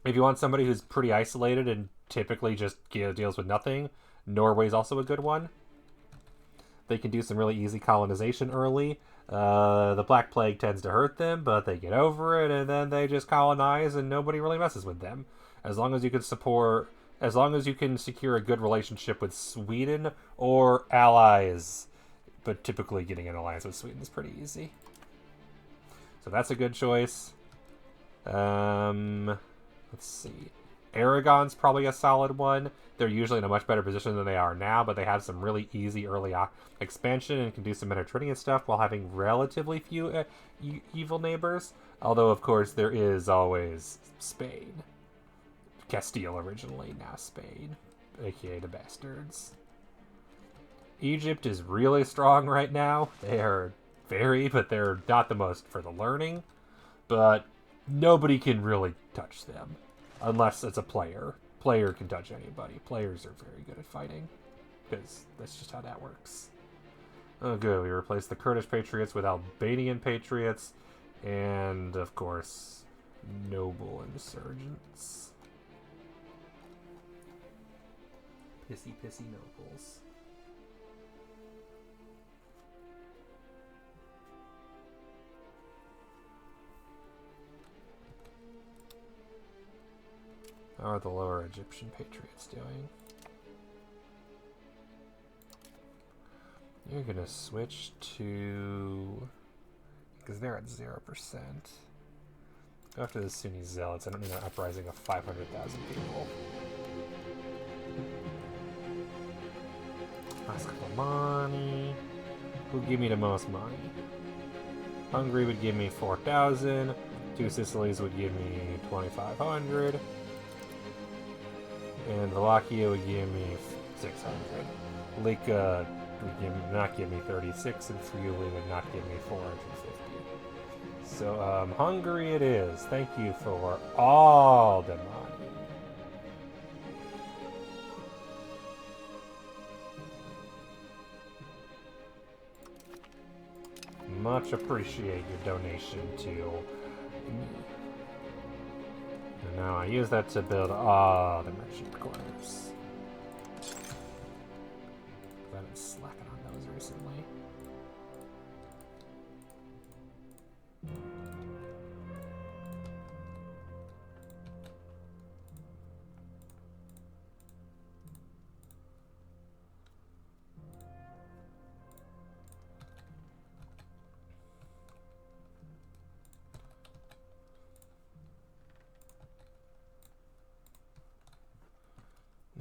A: If you want somebody who's pretty isolated and typically just deals with nothing, Norway's also a good one. They can do some really easy colonization early. The Black Plague tends to hurt them, but they get over it, and then they just colonize, and nobody really messes with them. As long as you can secure a good relationship with Sweden or allies. But typically getting an alliance with Sweden is pretty easy. So that's a good choice. Let's see. Aragon's probably a solid one. They're usually in a much better position than they are now, but they have some really easy early expansion and can do some Mediterranean stuff while having relatively few evil neighbors. Although, of course, there is always Spain. Castile originally, now Spain, aka the bastards. Egypt is really strong right now. They are but they're not the most for the learning. But nobody can really touch them. Unless it's a player. Player can touch anybody. Players are very good at fighting. Because that's just how that works. Oh good, we replaced the Kurdish patriots with Albanian patriots. And, of course, noble insurgents. Pissy nobles. How are the lower Egyptian patriots doing? You're gonna switch to... because they're at 0%. Go after the Sunni zealots. I don't need an uprising of 500,000 people. Ask for money. Who'd give me the most money? Hungary would give me 4,000. Two Sicilies would give me 2,500. And Wallachia would give me 600. not give me 36, and Friuli would not give me 450. So, Hungary it is. Thank you for all the money. Much appreciate your donation to me. And now I use that to build all the merchant quarters. I've been slacking on those recently.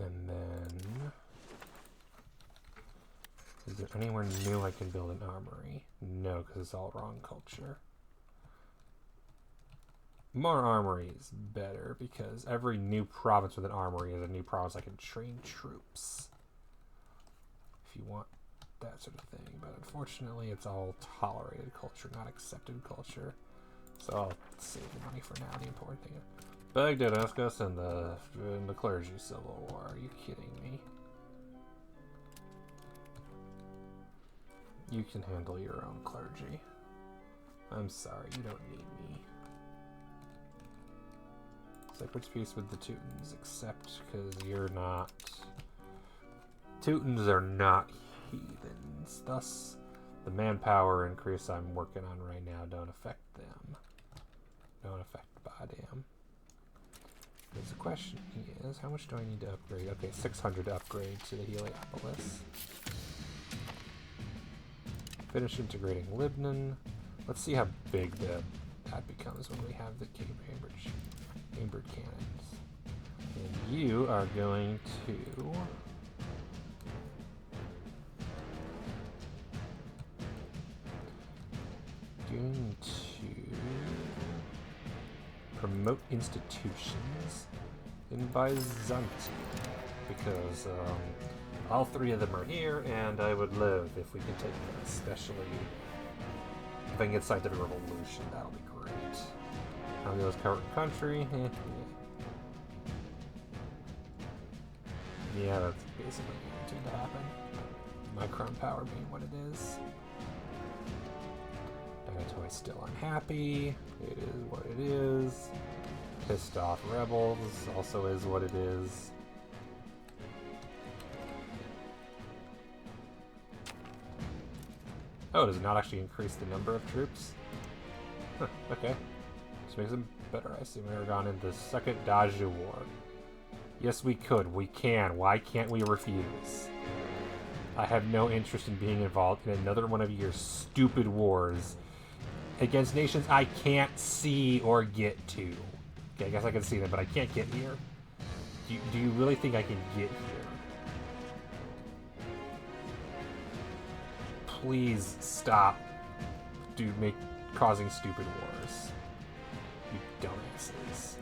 A: And then, is there anywhere new I can build an armory? No, because it's all wrong culture. More armory is better because every new province with an armory is a new province I can train troops. If you want that sort of thing, but unfortunately it's all tolerated culture, not accepted culture. So I'll save the money for now. The important thing. Baghdad asked us in the clergy civil war. Are you kidding me? You can handle your own clergy. I'm sorry, you don't need me. Separate peace with the Teutons, except because you're not. Teutons are not heathens. Thus, the manpower increase I'm working on right now don't affect them. Don't affect Badam. Because the question is, how much do I need to upgrade? Okay, 600 to upgrade to the Heliopolis. Finish integrating Lebanon. Let's see how big that becomes when we have the chambered cannons. And you are going to promote institutions in Byzantium because all three of them are here, and I would live if we could take them, especially if I can get scientific revolution. That'll be great. How goes current country? Yeah, that's basically guaranteed to happen. My crown power being what it is. Toy's still unhappy. It is what it is. Pissed off rebels also is what it is. Oh, does it not actually increase the number of troops? Huh, okay. This makes them better. I see we are gone into the Second Daju War. Yes, we could. We can. Why can't we refuse? I have no interest in being involved in another one of your stupid wars against nations I can't see or get to. Okay, I guess I can see them, but I can't get here. Do you really think I can get here? Please stop, causing stupid wars. You dumbasses.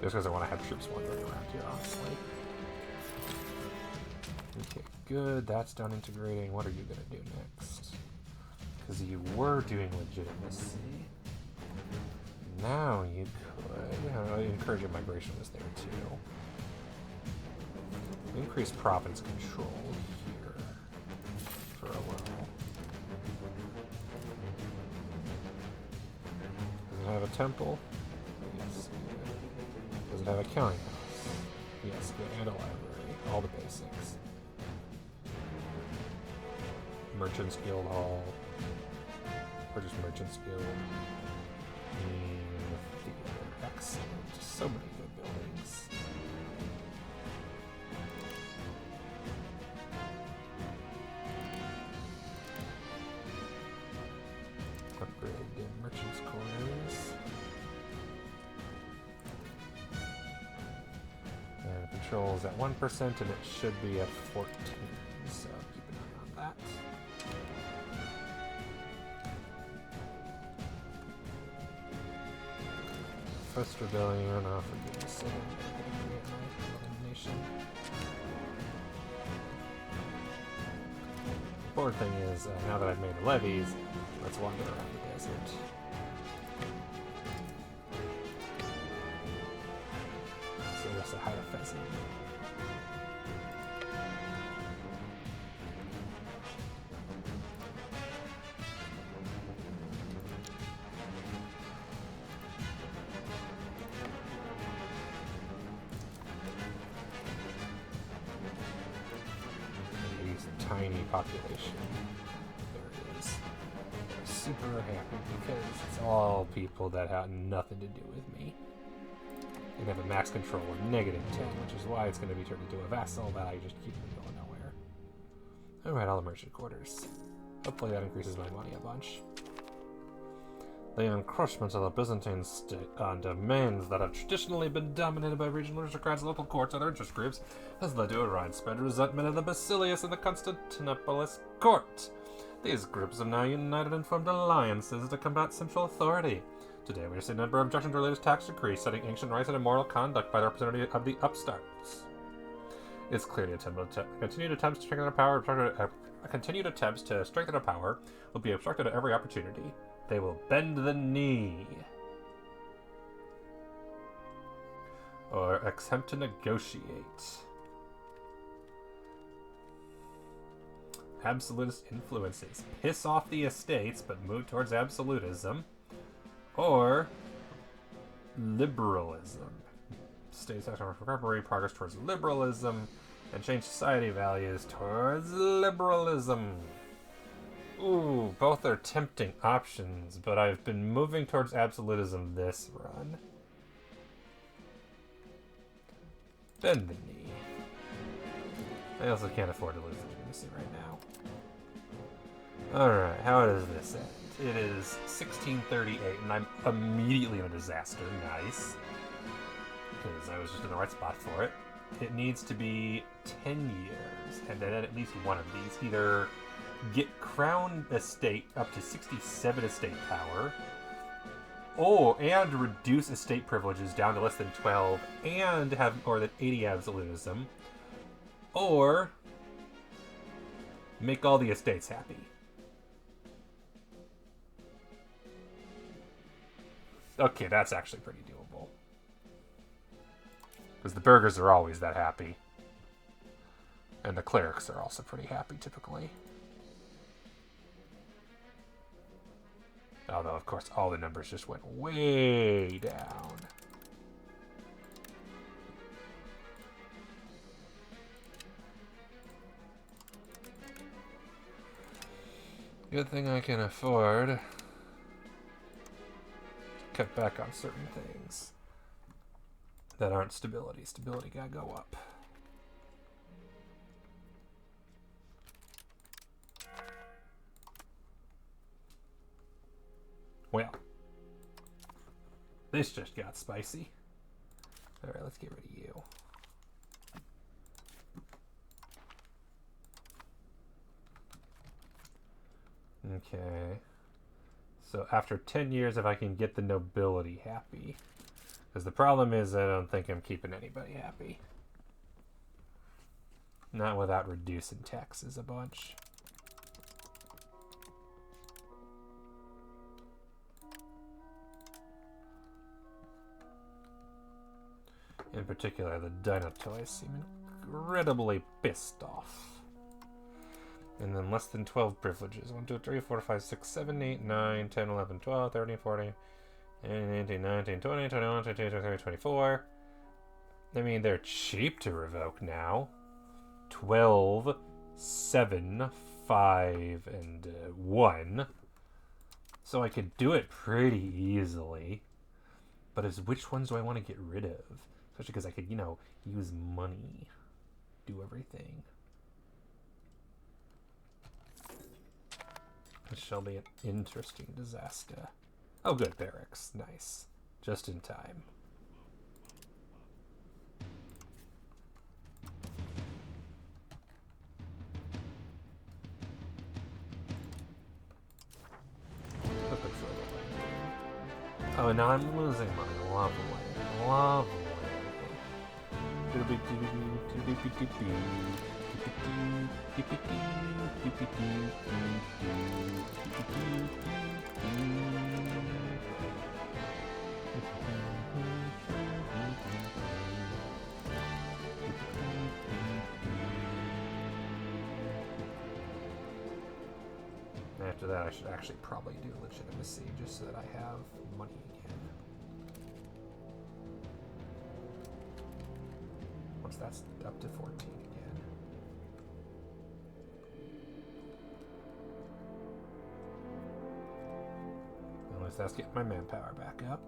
A: Just because I want to have troops wandering around here, honestly. Okay, good. That's done integrating. What are you going to do next? Because you were doing legitimacy. Now you could. Encouraging migration was there too. Increase province control here for a while. Does it have a temple? Yes. Does it have a counting house? Yes, good. And a library. All the basics. Merchants Guild Hall. Or just Merchants Guild. Theater. Excellent. So many good buildings. Upgrade the Merchants Quarters. And control's at 1%, and it should be at 14. So keep an eye on that. First rebellion, oh for goodness sake, nation. Important thing is, now that I've made the levies, let's wander around the desert. So there's a hide a pheasant. Tiny population. There it is. They're super happy because it's all people that have nothing to do with me. And have a max control of -10, which is why it's going to be turned into a vassal that I just keep in the middle of nowhere. Alright, all the merchant quarters. Hopefully that increases my money a bunch. The encroachment of the Byzantine state on domains that have traditionally been dominated by regional aristocrats, local courts, and other interest groups has led to a widespread resentment of the Basilius and the Constantinopolis court. These groups have now united and formed alliances to combat central authority. Today we are seeing a number of objections to the latest tax decree, setting ancient rights and immoral conduct by the representative of the upstarts. It's clearly continued attempts to strengthen our power will be obstructed at every opportunity. They will bend the knee. Or attempt to negotiate. Absolutist influences. Piss off the estates, but move towards absolutism. Or liberalism. States action for recovery, progress towards liberalism, and change society values towards liberalism. Ooh, both are tempting options, but I've been moving towards absolutism this run. Bend the knee. I also can't afford to lose legitimacy right now. Alright, how does this end? It is 1638, and I'm immediately in a disaster. Nice. Because I was just in the right spot for it. It needs to be 10 years, and then at least one of these. Either get crown estate up to 67 estate power, and reduce estate privileges down to less than 12, and have more than 80 absolutism, or make all the estates happy. Okay, that's actually pretty doable. Because the burghers are always that happy. And the clerics are also pretty happy, typically. Although, of course, all the numbers just went way down. Good thing I can afford to cut back on certain things that aren't stability. Stability gotta go up. Well, this just got spicy. Alright, let's get rid of you. Okay. So after 10 years, if I can get the nobility happy. Because the problem is I don't think I'm keeping anybody happy. Not without reducing taxes a bunch. In particular, the Dunno toys seem incredibly pissed off. And then less than 12 privileges. 1, 2, 3, 4, 5, 6, 7, 8, 9, 10, 11, 12, 13, 14, 18, 19, 20, 21, 22, 23, 24. I mean, they're cheap to revoke now. 12, 7, 5, and 1. So I could do it pretty easily. But it's which ones do I want to get rid of? Especially because I could, use money. Do everything. This shall be an interesting disaster. Oh good, barracks. Nice. Just in time. Oh, now I'm losing my Lovely. Lovely. After that, I should actually probably do legitimacy just so that I have money again. Once that's up to 14 again. At least that's getting my manpower back up.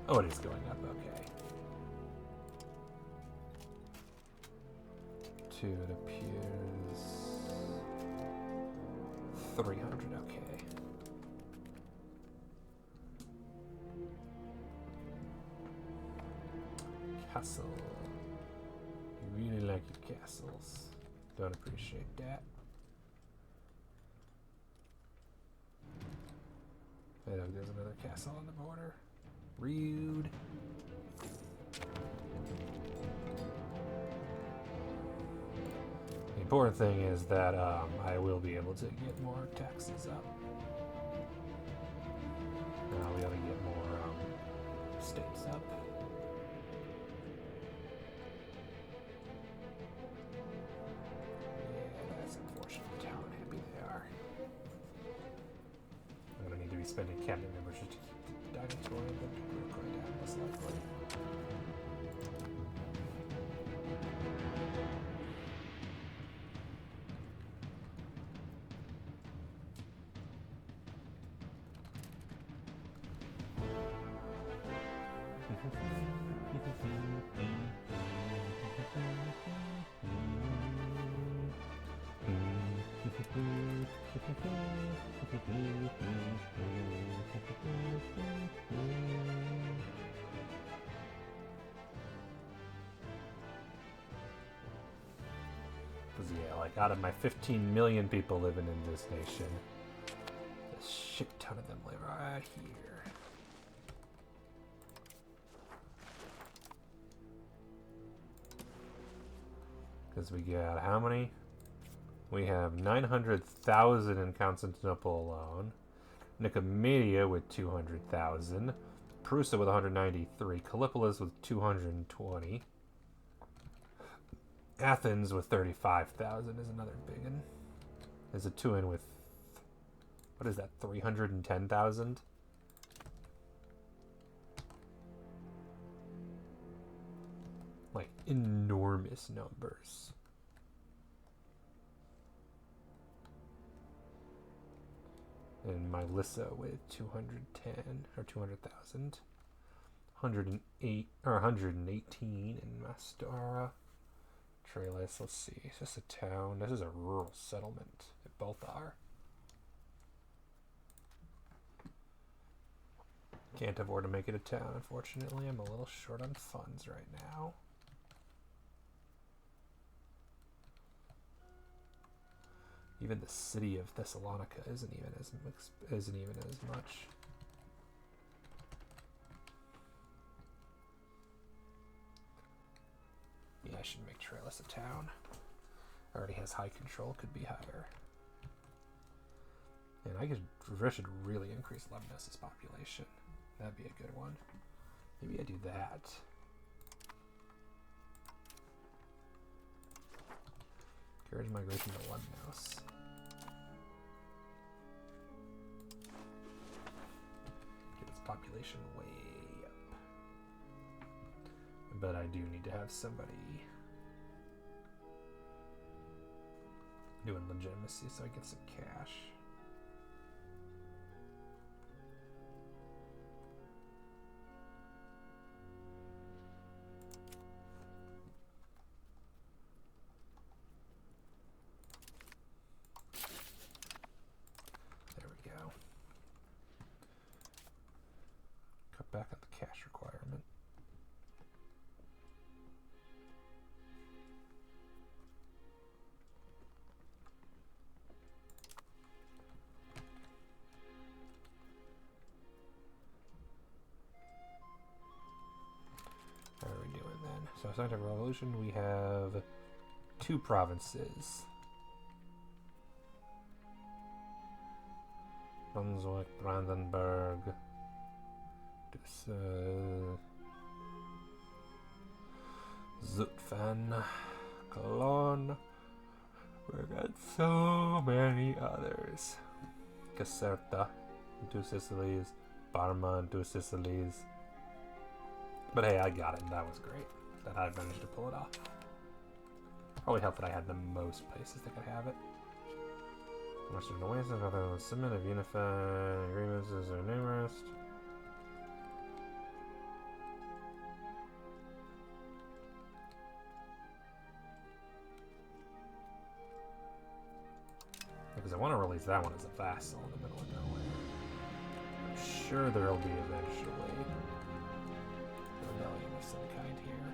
A: Oh, it is going up, okay. 2, it appears 300, okay. Castle. You really like your castles. Don't appreciate that. Hey, look, there's another castle on the border. Rude. The important thing is that I will be able to get more taxes up. I'll be able to get more states up. Yeah, that's unfortunate how unhappy they are. I'm going to need to be spending cabinet members just to keep the dinosaur, but people are going down most likely. Because, yeah, like, out of my 15 million people living in this nation, a shit ton of them live right here. Because we got how many? We have 900,000 in Constantinople alone. Nicomedia with 200,000. Prusa with 193. Callipolis with 220. Athens with 35,000 is another big one. There's a 2 with, what is that, 310,000? Like, enormous numbers. And Mylissa with 210 or 200,000. 108 or 118 in Mastara. Trailis, let's see. Is this a town? This is a rural settlement. They both are. Can't afford to make it a town, unfortunately. I'm a little short on funds right now. Even the city of Thessalonica isn't even as much. Yeah, I should make Trailis a town. Already has high control, could be higher. And I should really increase Lemnos' population. That'd be a good one. Maybe I do that. Encourage migration to Lemnos. Get its population way up. But I do need to have somebody doing legitimacy so I get some cash. There we go. Cut back on the cash requirement. So Peasant Revolution, we have 2 provinces. Brunswick, Brandenburg, Zutphen, Cologne. We got so many others. Caserta, 2 Sicilies, Parma, 2 Sicilies. But hey, I got it, and that was great that I managed to pull it off. Probably helped that I had the most places that could have it. Western Oasis, other than submit of unified agreements are numerous. Because I want to release that one as a vassal in the middle of nowhere. I'm sure there'll be eventually a rebellion of some kind here.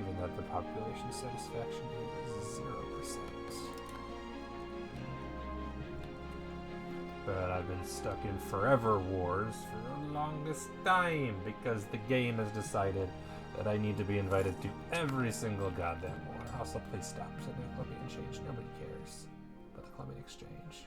A: Even though the population satisfaction is 0%. But I've been stuck in forever wars for the longest time because the game has decided that I need to be invited to every single goddamn war. Also, please stop sending a Colombian change. Nobody cares about the Colombian exchange.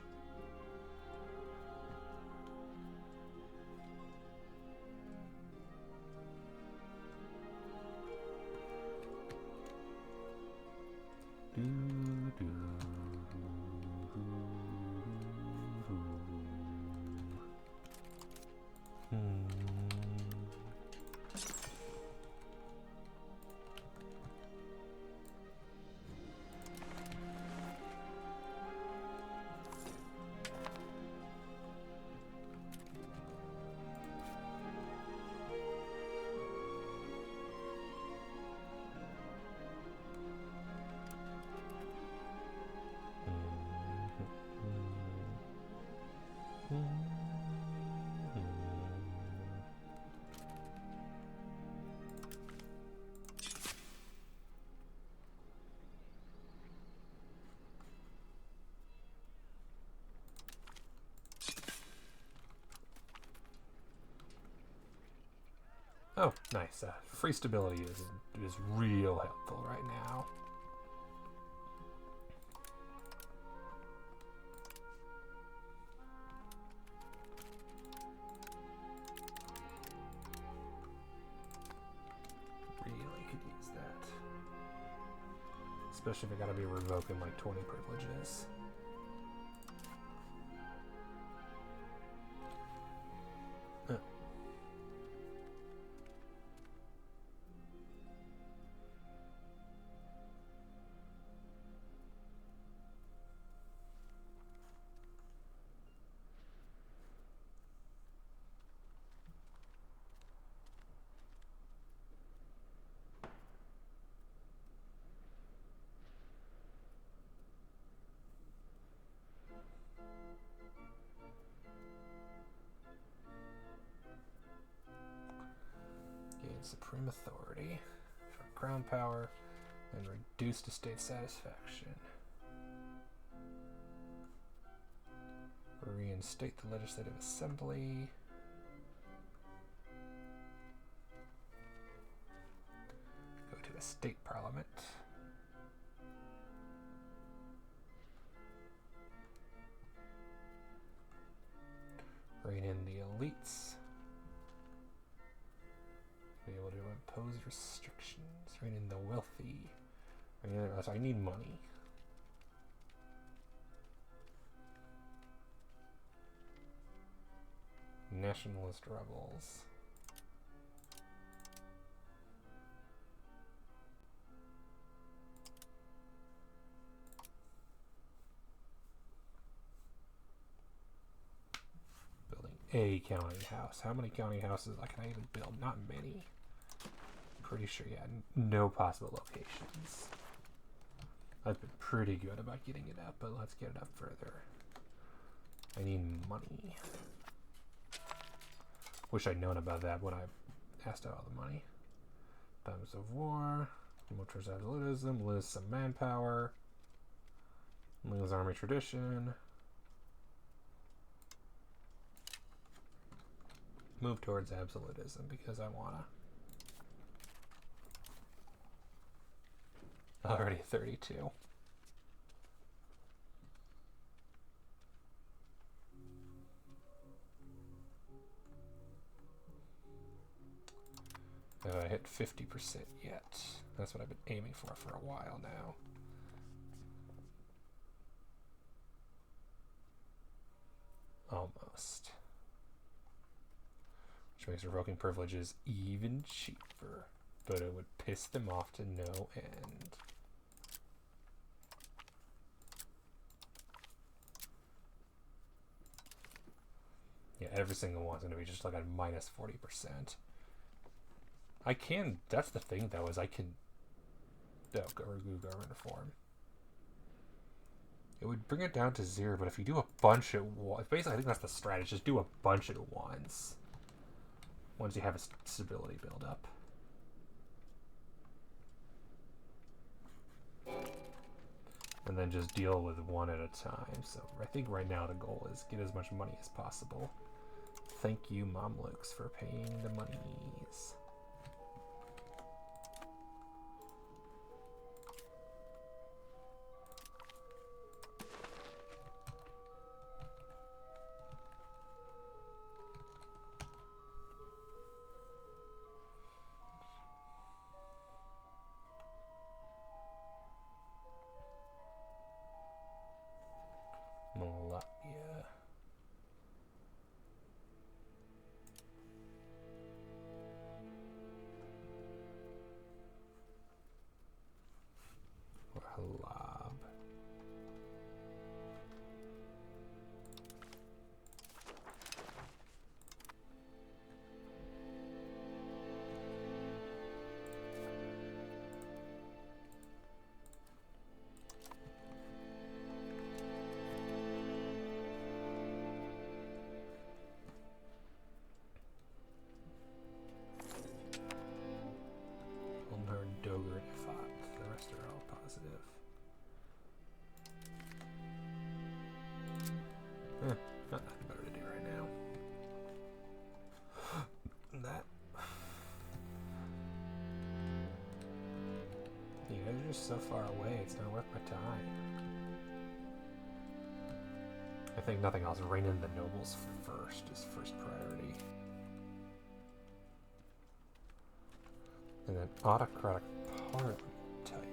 A: Oh, nice. Free stability is real helpful right now. Really could use that. Especially if I gotta be revoking like 20 privileges. Supreme authority for crown power and reduced estate satisfaction. Reinstate the legislative assembly. Go to a state parliament. Rein in the elites. Be able to impose restrictions, rein in the wealthy. So I need money. Nationalist rebels. Building a county house. How many county houses can I even build? Not many. Pretty sure, yeah, no possible locations. I've been pretty good about getting it up, but let's get it up further. I need money. Wish I'd known about that when I asked out all the money. Times of war, military absolutism, lose some manpower, lose army tradition, move towards absolutism because I wanna. Already 32. Have I hit 50% yet? That's what I've been aiming for a while now. Almost. Which makes revoking privileges even cheaper, but it would piss them off to no end. Yeah, every single one's going to be just like a minus 40%. I can, that's the thing though, is I can, remove government reform. It would bring it down to 0, but if you do a bunch at once, basically I think that's the strategy, just do a bunch at once. Once you have a stability build up. And then just deal with one at a time. So I think right now the goal is get as much money as possible. Thank you, Mamluks, for paying the monies. So far away, it's not worth my time. I think nothing else. Rein in the nobles first is first priority. And then autocratic parliament type.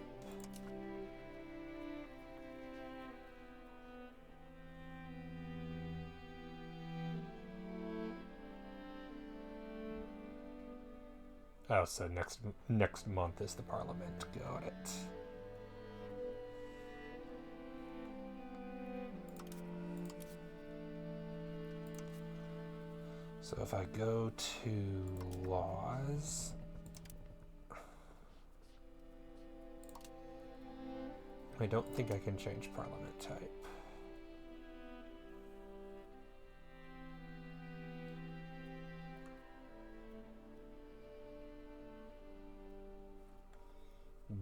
A: Oh, so next month is the parliament. Got it. So if I go to laws, I don't think I can change parliament type.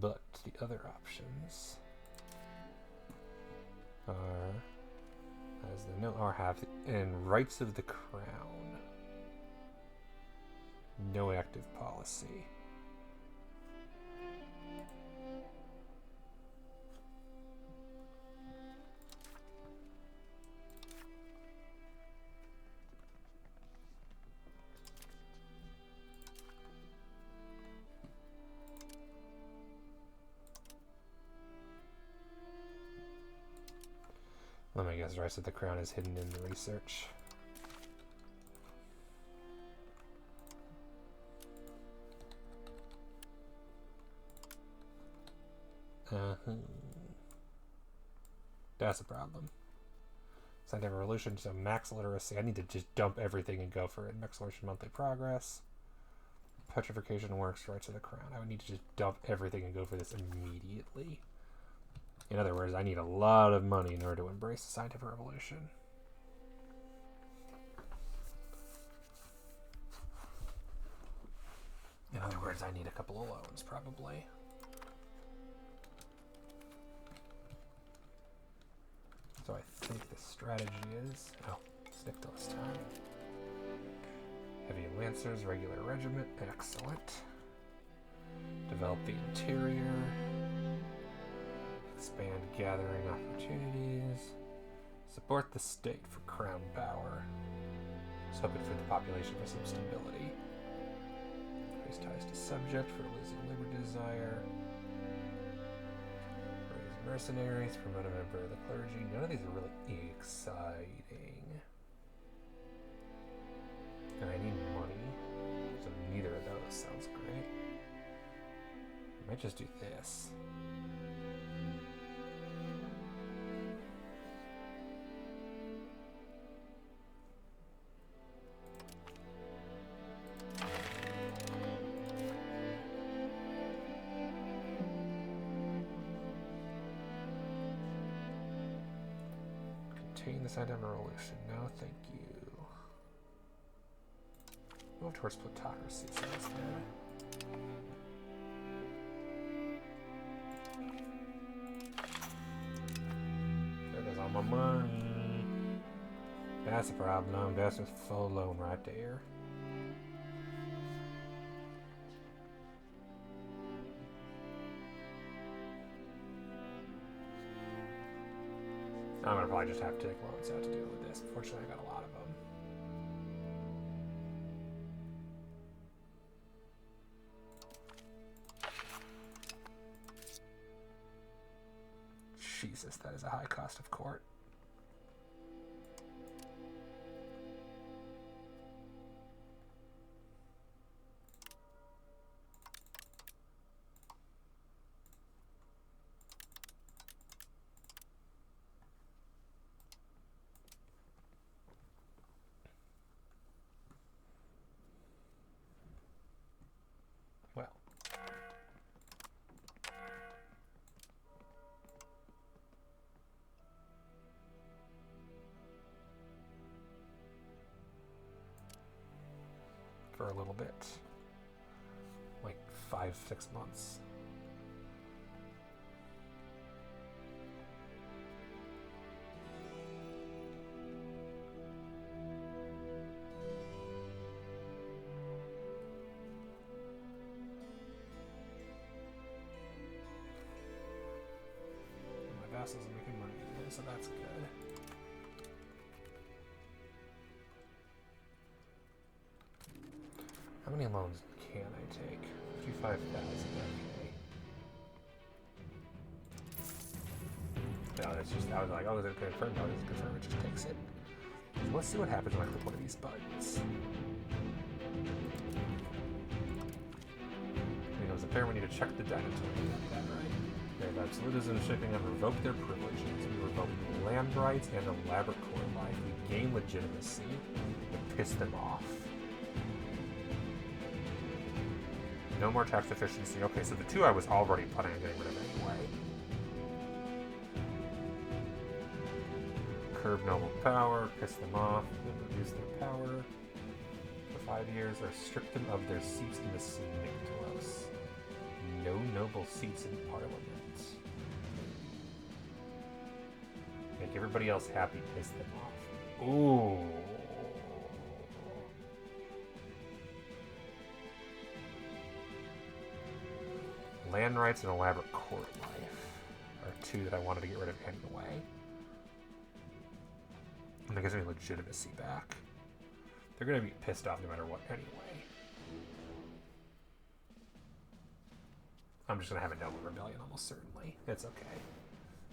A: But the other options are, as the note, are have and rights of the crown. No active policy. Let me guess, rights of the crown is hidden in the research. That's a problem. Scientific Revolution, so max literacy. I need to just dump everything and go for it. Max literacy, monthly progress. Petrification works, rights of the crown. I would need to just dump everything and go for this immediately. In other words, I need a lot of money in order to embrace the Scientific Revolution. In other words, I need a couple of loans, probably. So I think the strategy is... Oh, stick to this time. Heavy Lancers, regular regiment, excellent. Develop the interior. Expand gathering opportunities. Support the state for crown power. Just hoping for the population for some stability. Raise ties to subject for losing liberty desire. Raise mercenaries, promote a member of the clergy. None of these are really exciting. And I need money, so neither of those sounds great. I might just do this. Contain the Byzantium Revolution. No, thank you. Move towards plutocracy, sounds good. There goes all my money. That's the problem. That's a full loan right there. I'm gonna probably just have to take loans out to deal with this. Unfortunately, I got a lot of them. Jesus, that is a high cost of court. Well. For a little bit. Like 5-6 months. My vassals are making money today, so that's good. How many loans can I take? 55,000. Okay. No, that's just, I was like, oh, is it confirmed? No, it's confirmed. It just takes it. So let's see what happens when I click one of these buttons. It goes, apparently we need to check the data to do that, right? They have absolutism, shipping, and revoke their privileges. We revoke land rights and elaborate court life. We gain legitimacy and piss them off. No more tax efficiency. Okay, so the two I was already planning on getting rid of anyway. Curb noble power, piss them off, and reduce their power for 5 years, or strip them of their seats in the Synecdoche. No noble seats in Parliament. Make everybody else happy, piss them off. Ooh. Land rights and elaborate court life are two that I wanted to get rid of anyway. And that gives me legitimacy back. They're going to be pissed off no matter what anyway. I'm just going to have a noble rebellion almost certainly. It's okay.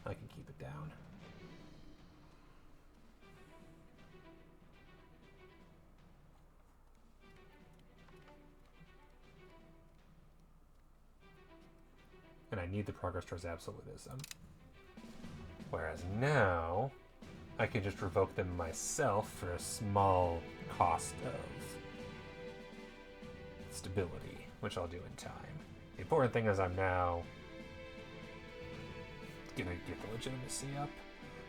A: I can keep it down. And I need the progress towards absolutism. Whereas now, I can just revoke them myself for a small cost of stability, which I'll do in time. The important thing is I'm now gonna get the legitimacy up.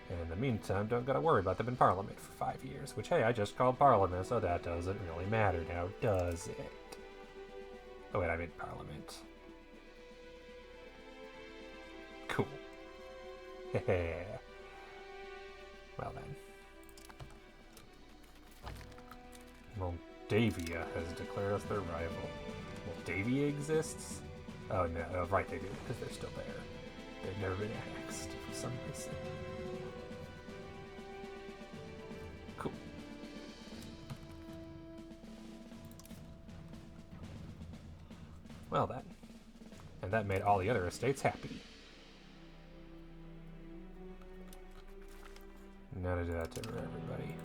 A: And in the meantime, don't gotta worry about them in Parliament for 5 years. Which, hey, I just called Parliament, so that doesn't really matter now, does it? Oh wait, I mean Parliament. Cool. Well then. Moldavia has declared us their rival. Moldavia exists? Oh no, oh, right, they do, because they're still there. They've never been annexed for some reason. Cool. Well then. And that made all the other estates happy. Now to do that to everybody.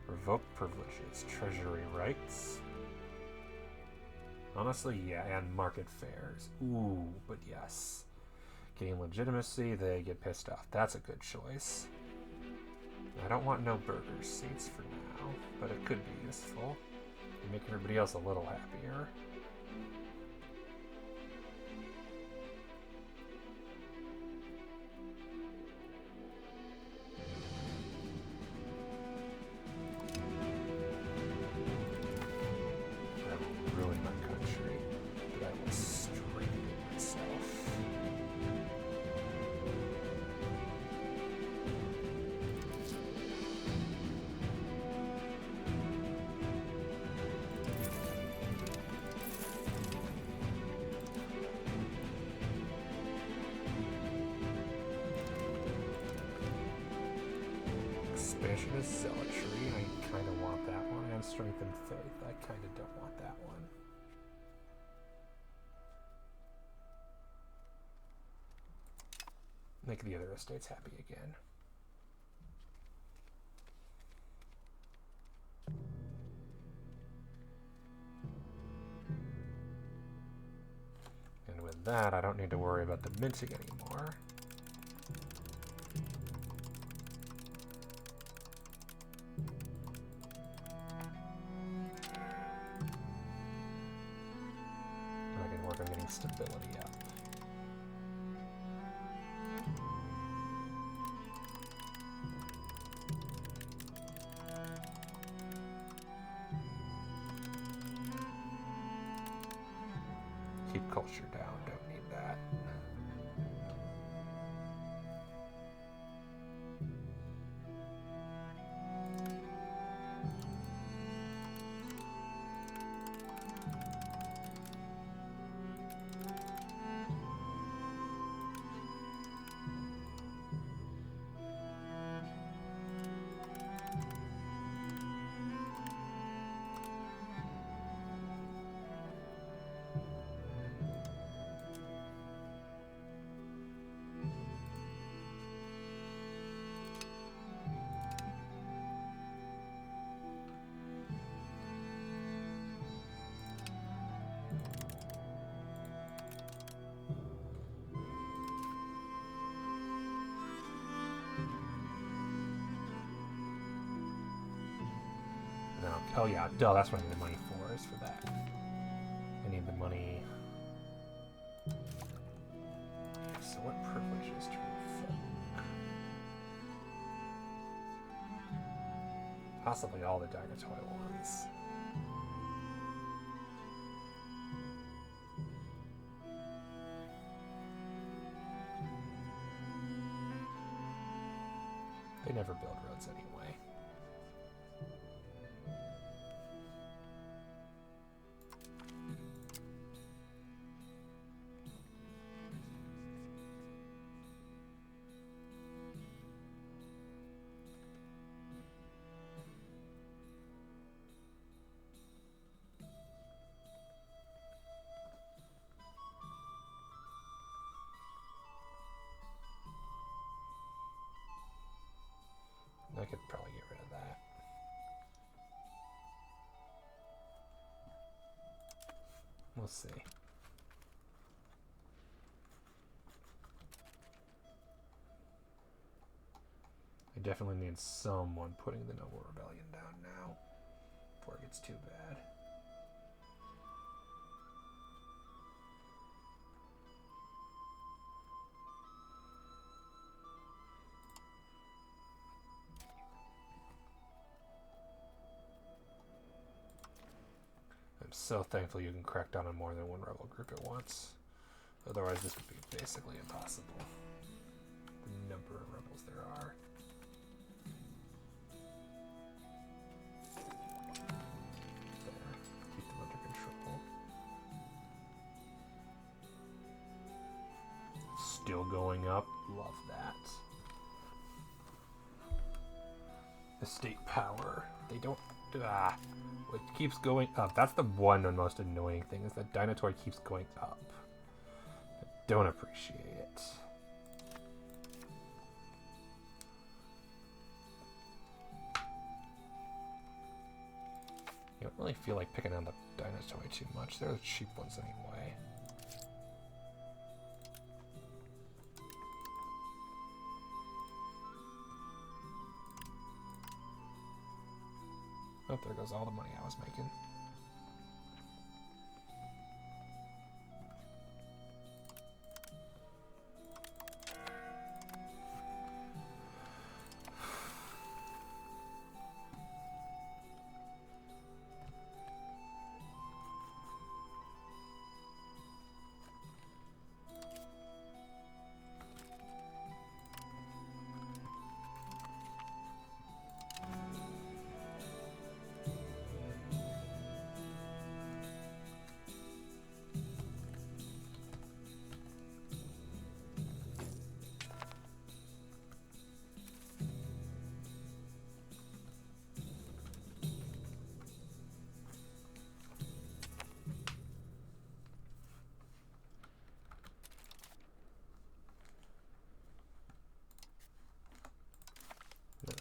A: Revoke privileges, treasury rights. Honestly, yeah, and market fairs. Ooh, but yes. Gain legitimacy, they get pissed off. That's a good choice. I don't want no burger seats for now, but it could be useful. Make everybody else a little happier. Expansionist zealotry, I kind of want that one, and strength and faith, I kind of don't want that one. Make the other estates happy again. And with that, I don't need to worry about the minting anymore. Stability up. Keep culture down, don't need that. Oh yeah, duh, that's what I need the money for, is for that. I need the money. So what privileges to revoke? Possibly all the Dagatoi ones. They never build roads anyway. I could probably get rid of that. We'll see. I definitely need someone putting the Noble Rebellion down now before it gets too bad. so thankful you can crack down on more than one rebel group at once. Otherwise, this would be basically impossible. The number of rebels there are. There. Keep them under control. Still going up. Love that. Estate power. They don't... it keeps going up. That's the one and most annoying thing, is that Dinotaur keeps going up. I don't appreciate it. You don't really feel like picking on the Dinosaur too much. They're the cheap ones anyway. Oh, there goes all the money I was making.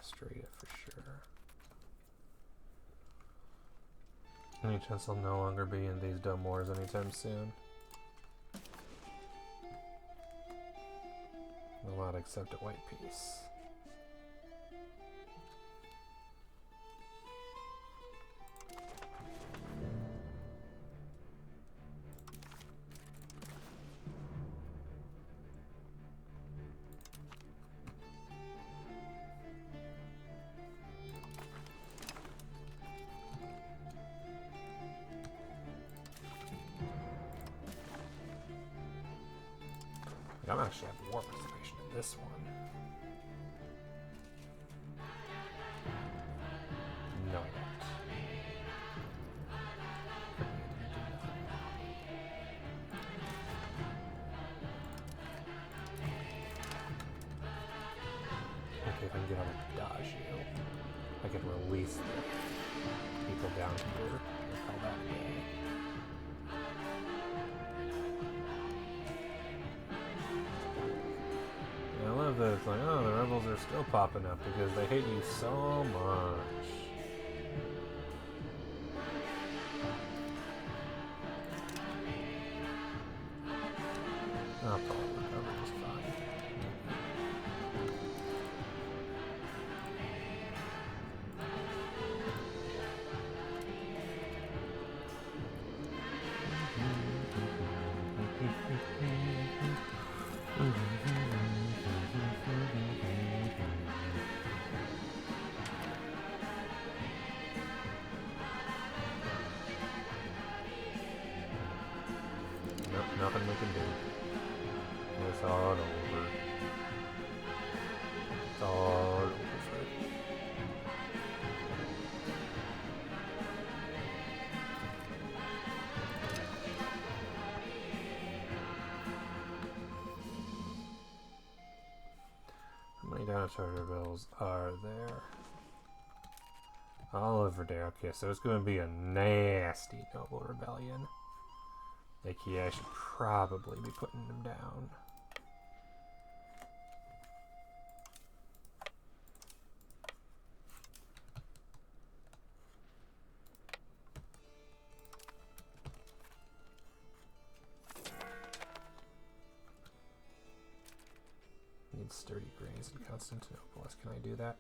A: Straight for sure. Any chance I'll no longer be in these dumb wars anytime soon? Will not accept a white peace. I'm actually have war participation in this one. No, I don't. Okay, if I can get out of dodge you, I can release the people down here and call that a day. I love that it's like, oh, the rebels are still popping up because they hate you so much. I'll probably recover just fine. Nothing we can do. It's all over. It's all over. How many dinosaur rebels are there? All over there. Okay, so it's going to be a nasty noble rebellion. Like, yeah, I should probably be putting them down. Need sturdy grains in Constantinople. Can I do that?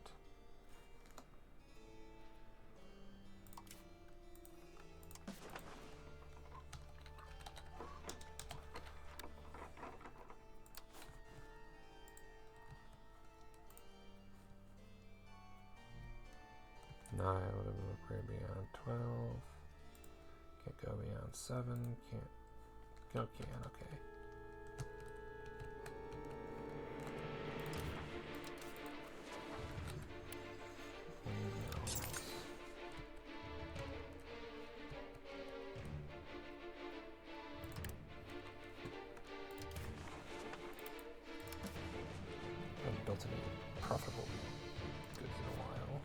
A: Go beyond 7. Can't. Go can. Okay. Haven't built any profitable goods in a while.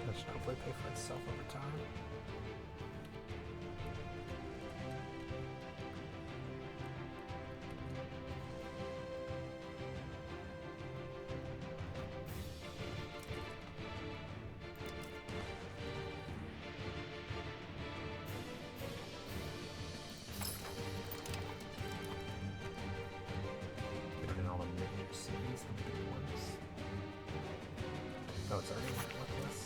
A: That should hopefully pay for itself over time. Get in all the major cities, the big ones. Oh, it's already like this.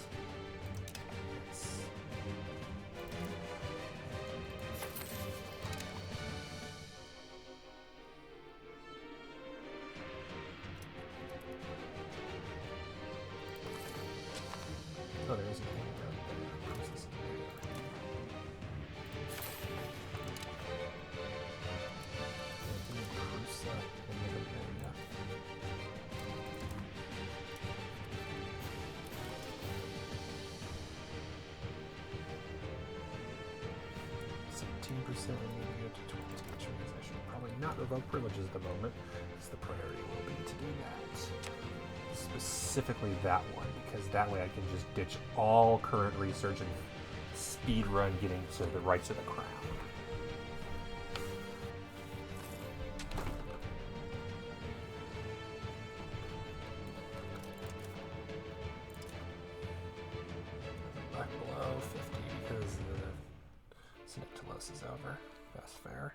A: Oh, there is nothing around there. Process it later. Prusa and Megameria. %, we need to go to 20, which means I should probably not revoke privileges at the moment, because the priority will be to do that. Specifically that one, because that way I can just ditch all current research and speed run getting to the rights of the crown. Back below 50 because the Synectalos is over. That's fair.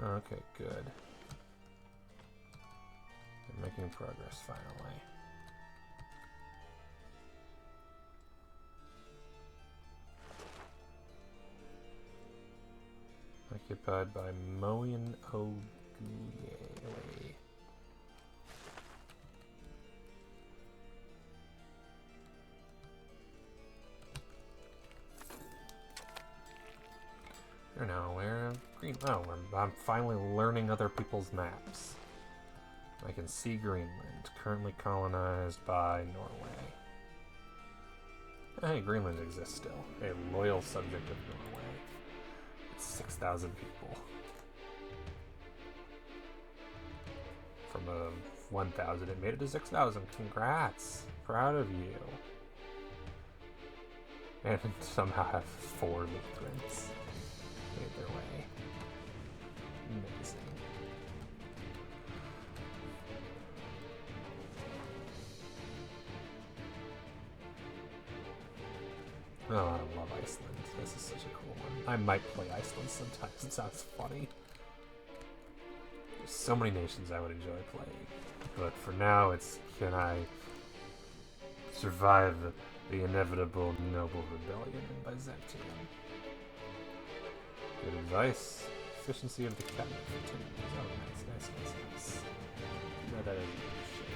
A: Okay, good. They're making progress finally. Occupied by Moyen Ogule. I don't know, where Green. Oh, I'm finally learning other people's maps. I can see Greenland, currently colonized by Norway. Hey, Greenland exists still. A loyal subject of Norway. It's 6,000 people. From 1,000, it made it to 6,000. Congrats! Proud of you. And somehow have 4 Lutherans. Made their way. Amazing. Oh, I love Iceland. This is such a cool one. I might play Iceland sometimes. It sounds funny. There's so many nations I would enjoy playing. But for now, it's can I survive The inevitable noble rebellion in Byzantium. Good advice. Efficiency of the cabinet continues. Oh, nice. No, that is shit.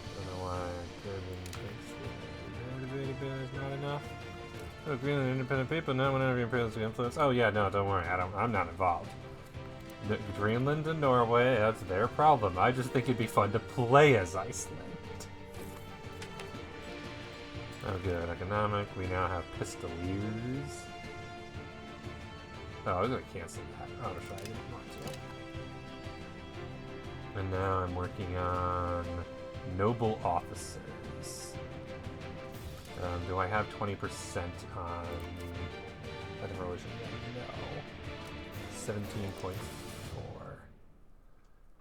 A: I don't know why German is not enough. Oh, Greenland independent people, not whenever your imperials influence. Oh yeah, no, don't worry. I'm not involved. Greenland and Norway, that's their problem. I just think it'd be fun to play as Iceland. Oh good, economic. We now have pistoliers. Oh, I was gonna cancel that. Oh, sorry, I didn't want to. And now I'm working on noble officers. Do I have 20% on Peasant Revolution? No. 17.4.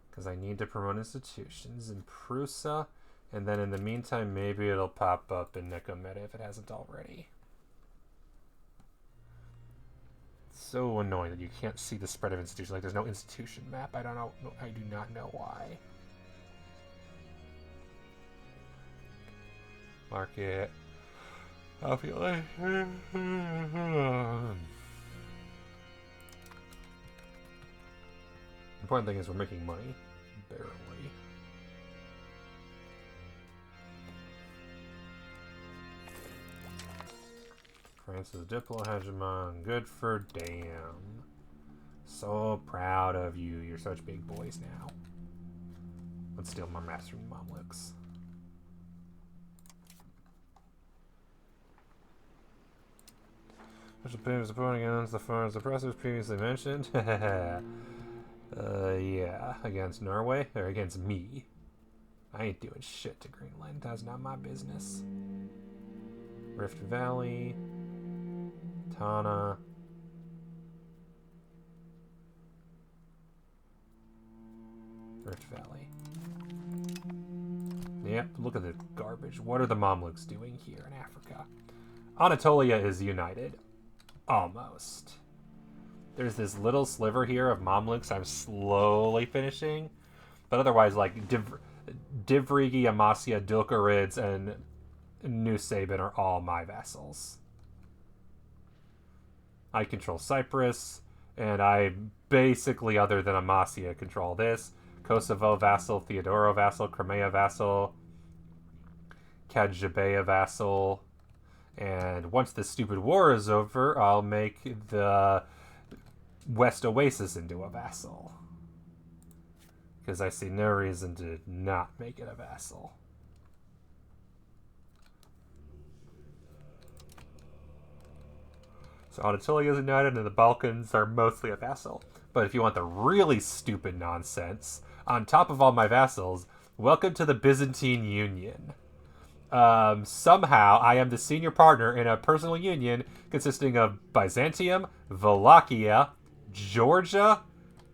A: Because I need to promote institutions in Prusa, and then in the meantime, maybe it'll pop up in Nicomedia if it hasn't already. It's so annoying that you can't see the spread of institutions. Like, there's no institution map. I don't know. I do not know why. Market. I feel like. Important thing is we're making money. Barely. France's Diplo hegemon. Good for damn. So proud of you. You're such big boys now. Let's steal more master from Mamluks. Special payment supporting against the foreign suppressors previously mentioned. Yeah, against Norway, or against me. I ain't doing shit to Greenland, that's not my business. Rift Valley, Tana. Rift Valley. Yep, look at the garbage. What are the Mamluks doing here in Africa? Anatolia is united. Almost. There's this little sliver here of Mamluks I'm slowly finishing. But otherwise, like, Divrigi, Amasya, Dulkarids, and New Sabin are all my vassals. I control Cyprus, and I basically, other than Amasya, control this. Kosovo vassal, Theodoro vassal, Crimea vassal, Kadjabea vassal. And once this stupid war is over, I'll make the West Oasis into a vassal. Because I see no reason to not make it a vassal. So Anatolia is united and the Balkans are mostly a vassal. But if you want the really stupid nonsense, on top of all my vassals, welcome to the Byzantine Union. Somehow I am the senior partner in a personal union consisting of Byzantium, Wallachia, Georgia,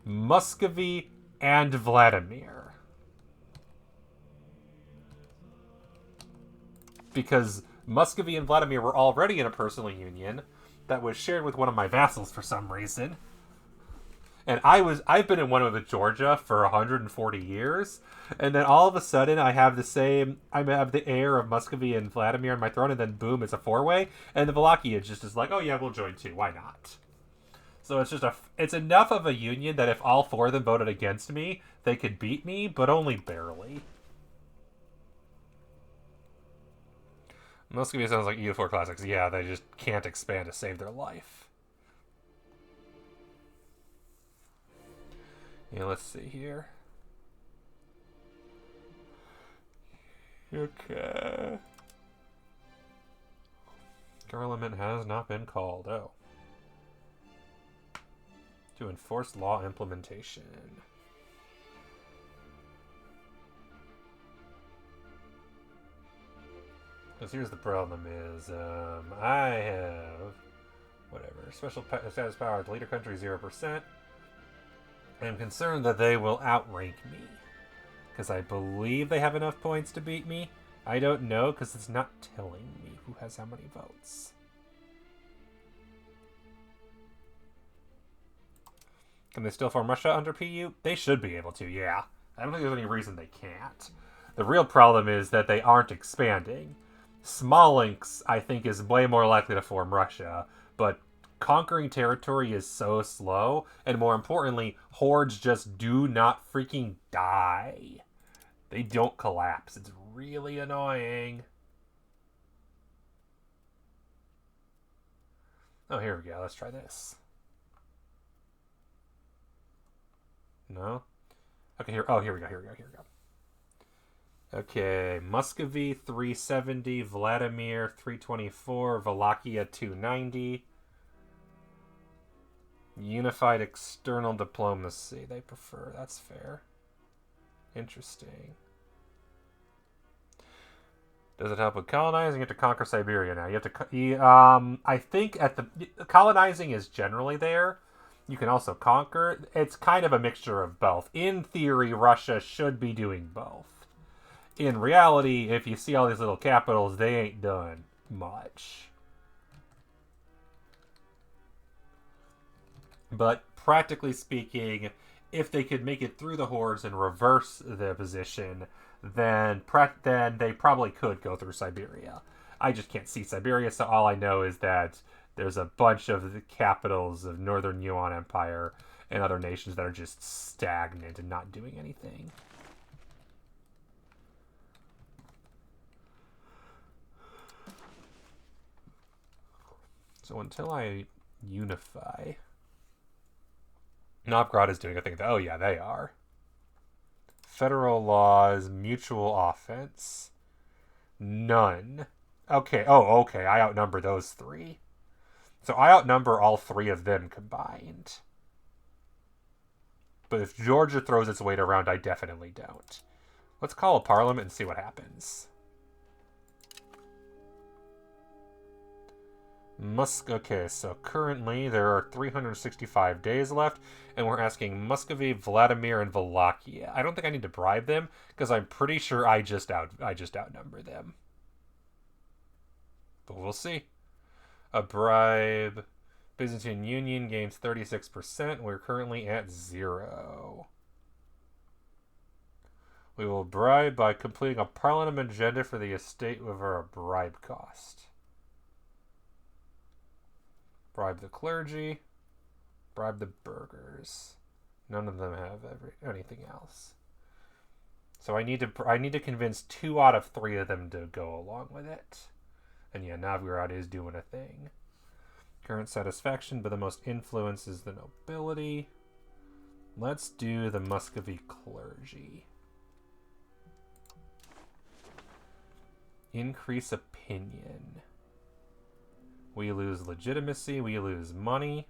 A: Muscovy, and Vladimir. Because Muscovy and Vladimir were already in a personal union that was shared with one of my vassals for some reason. And I've been in one with Georgia for 140 years, and then all of a sudden I have the heir of Muscovy and Vladimir on my throne, and then boom, it's a four-way, and the Wallachia just is like, oh yeah, we'll join too, why not? So it's enough of a union that if all four of them voted against me, they could beat me, but only barely. Muscovy sounds like EU4 classics. Yeah, they just can't expand to save their life. Yeah, let's see here. Okay. Parliament has not been called. Oh. To enforce law implementation. Because here's the problem is, I have, whatever, special status power to leader country 0%. I'm concerned that they will outrank me. Because I believe they have enough points to beat me. I don't know, because it's not telling me who has how many votes. Can they still form Russia under PU? They should be able to, yeah. I don't think there's any reason they can't. The real problem is that they aren't expanding. Smolensk, I think, is way more likely to form Russia, but conquering territory is so slow, and more importantly, hordes just do not freaking die. They don't collapse. It's really annoying. Oh, here we go. Let's try this. No? Okay, here. Oh, here we go. Okay, Muscovy 370, Vladimir 324, Wallachia 290. Unified external diplomacy they prefer. That's fair. Interesting. Does it help with colonizing? You have to conquer Siberia now. You have to. I think at the colonizing is generally there. You can also conquer. It's kind of a mixture of both. In theory, Russia should be doing both. In reality, if you see all these little capitals, they ain't done much. But practically speaking, if they could make it through the hordes and reverse the position, then they probably could go through Siberia. I just can't see Siberia, so all I know is that there's a bunch of the capitals of Northern Yuan Empire and other nations that are just stagnant and not doing anything. So until I unify... Novgorod is doing a thing. Oh, yeah, they are. Federal laws, mutual offense. None. Okay, oh, okay, I outnumber those three. So I outnumber all three of them combined. But if Georgia throws its weight around, I definitely don't. Let's call a parliament and see what happens. Okay, so currently there are 365 days left, and we're asking Muscovy, Vladimir, and Wallachia. I don't think I need to bribe them, because I'm pretty sure I just outnumber them. But we'll see. A bribe. Byzantine Union gains 36%. We're currently at 0. We will bribe by completing a parliament agenda for the estate with our bribe cost. Bribe the clergy. Bribe the burghers. None of them have anything else. So I need to convince 2 out of 3 of them to go along with it. And yeah, Novgorod is doing a thing. Current satisfaction, but the most influence is the nobility. Let's do the Muscovy clergy. Increase opinion. We lose legitimacy, we lose money.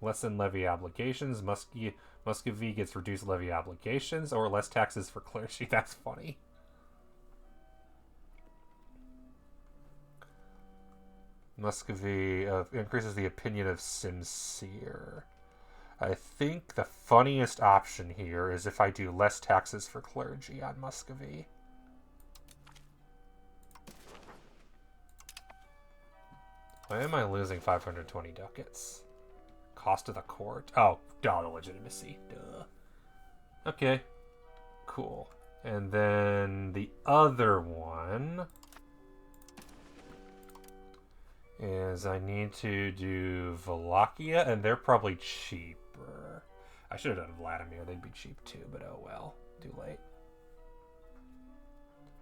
A: Lessen levy obligations. Muscovy gets reduced levy obligations, or less taxes for clergy. That's funny. Muscovy increases the opinion of sincere. I think the funniest option here is if I do less taxes for clergy on Muscovy. Why am I losing 520 ducats? Cost of the court. Oh, dollar legitimacy. Duh. Okay. Cool. And then the other one is I need to do Wallachia, and they're probably cheaper. I should have done Vladimir. They'd be cheap too, but oh well. Too late.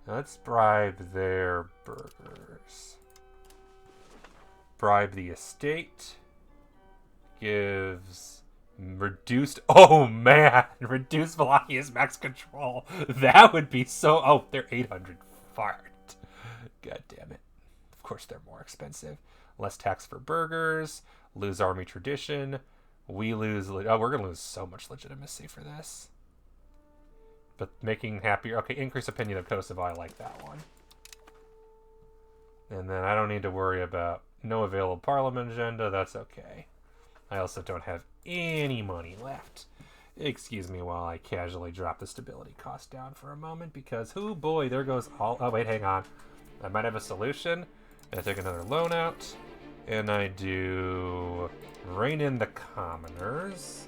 A: Let's bribe their burghers. Bribe the estate. Gives reduced... Oh, man! Reduce Wallachia's max control. That would be so... Oh, they're 800. Fart. God damn it. Of course they're more expensive. Less tax for burghers. Lose army tradition. We lose... Oh, we're going to lose so much legitimacy for this. But making happier... Okay, increase opinion of Kosovo. I like that one. And then I don't need to worry about no available parliament agenda. That's okay. I also don't have any money left. Excuse me while I casually drop the stability cost down for a moment, because, oh boy, there goes all... Oh, wait, hang on. I might have a solution. I take another loan out, and I do rein in the commoners.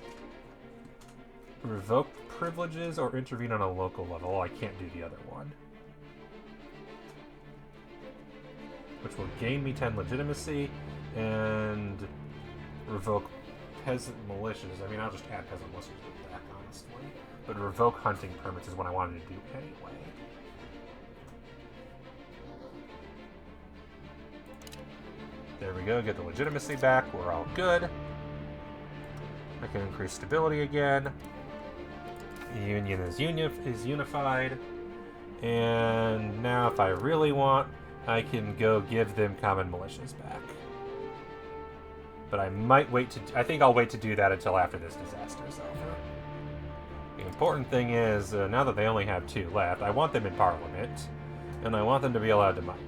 A: revoke privileges or intervene on a local level. I can't do the other one. Which will gain me 10 legitimacy and revoke peasant militias. I mean, I'll just add peasant militias back, honestly. But revoke hunting permits is what I wanted to do anyway. There we go, get the legitimacy back. We're all good. I can increase stability again. The union is unified. And now if I really want, I can go give them common militias back. But I might wait to... I think I'll wait to do that until after this disaster is over. The important thing is, now that they only have 2 left, I want them in Parliament. And I want them to be allowed to migrate.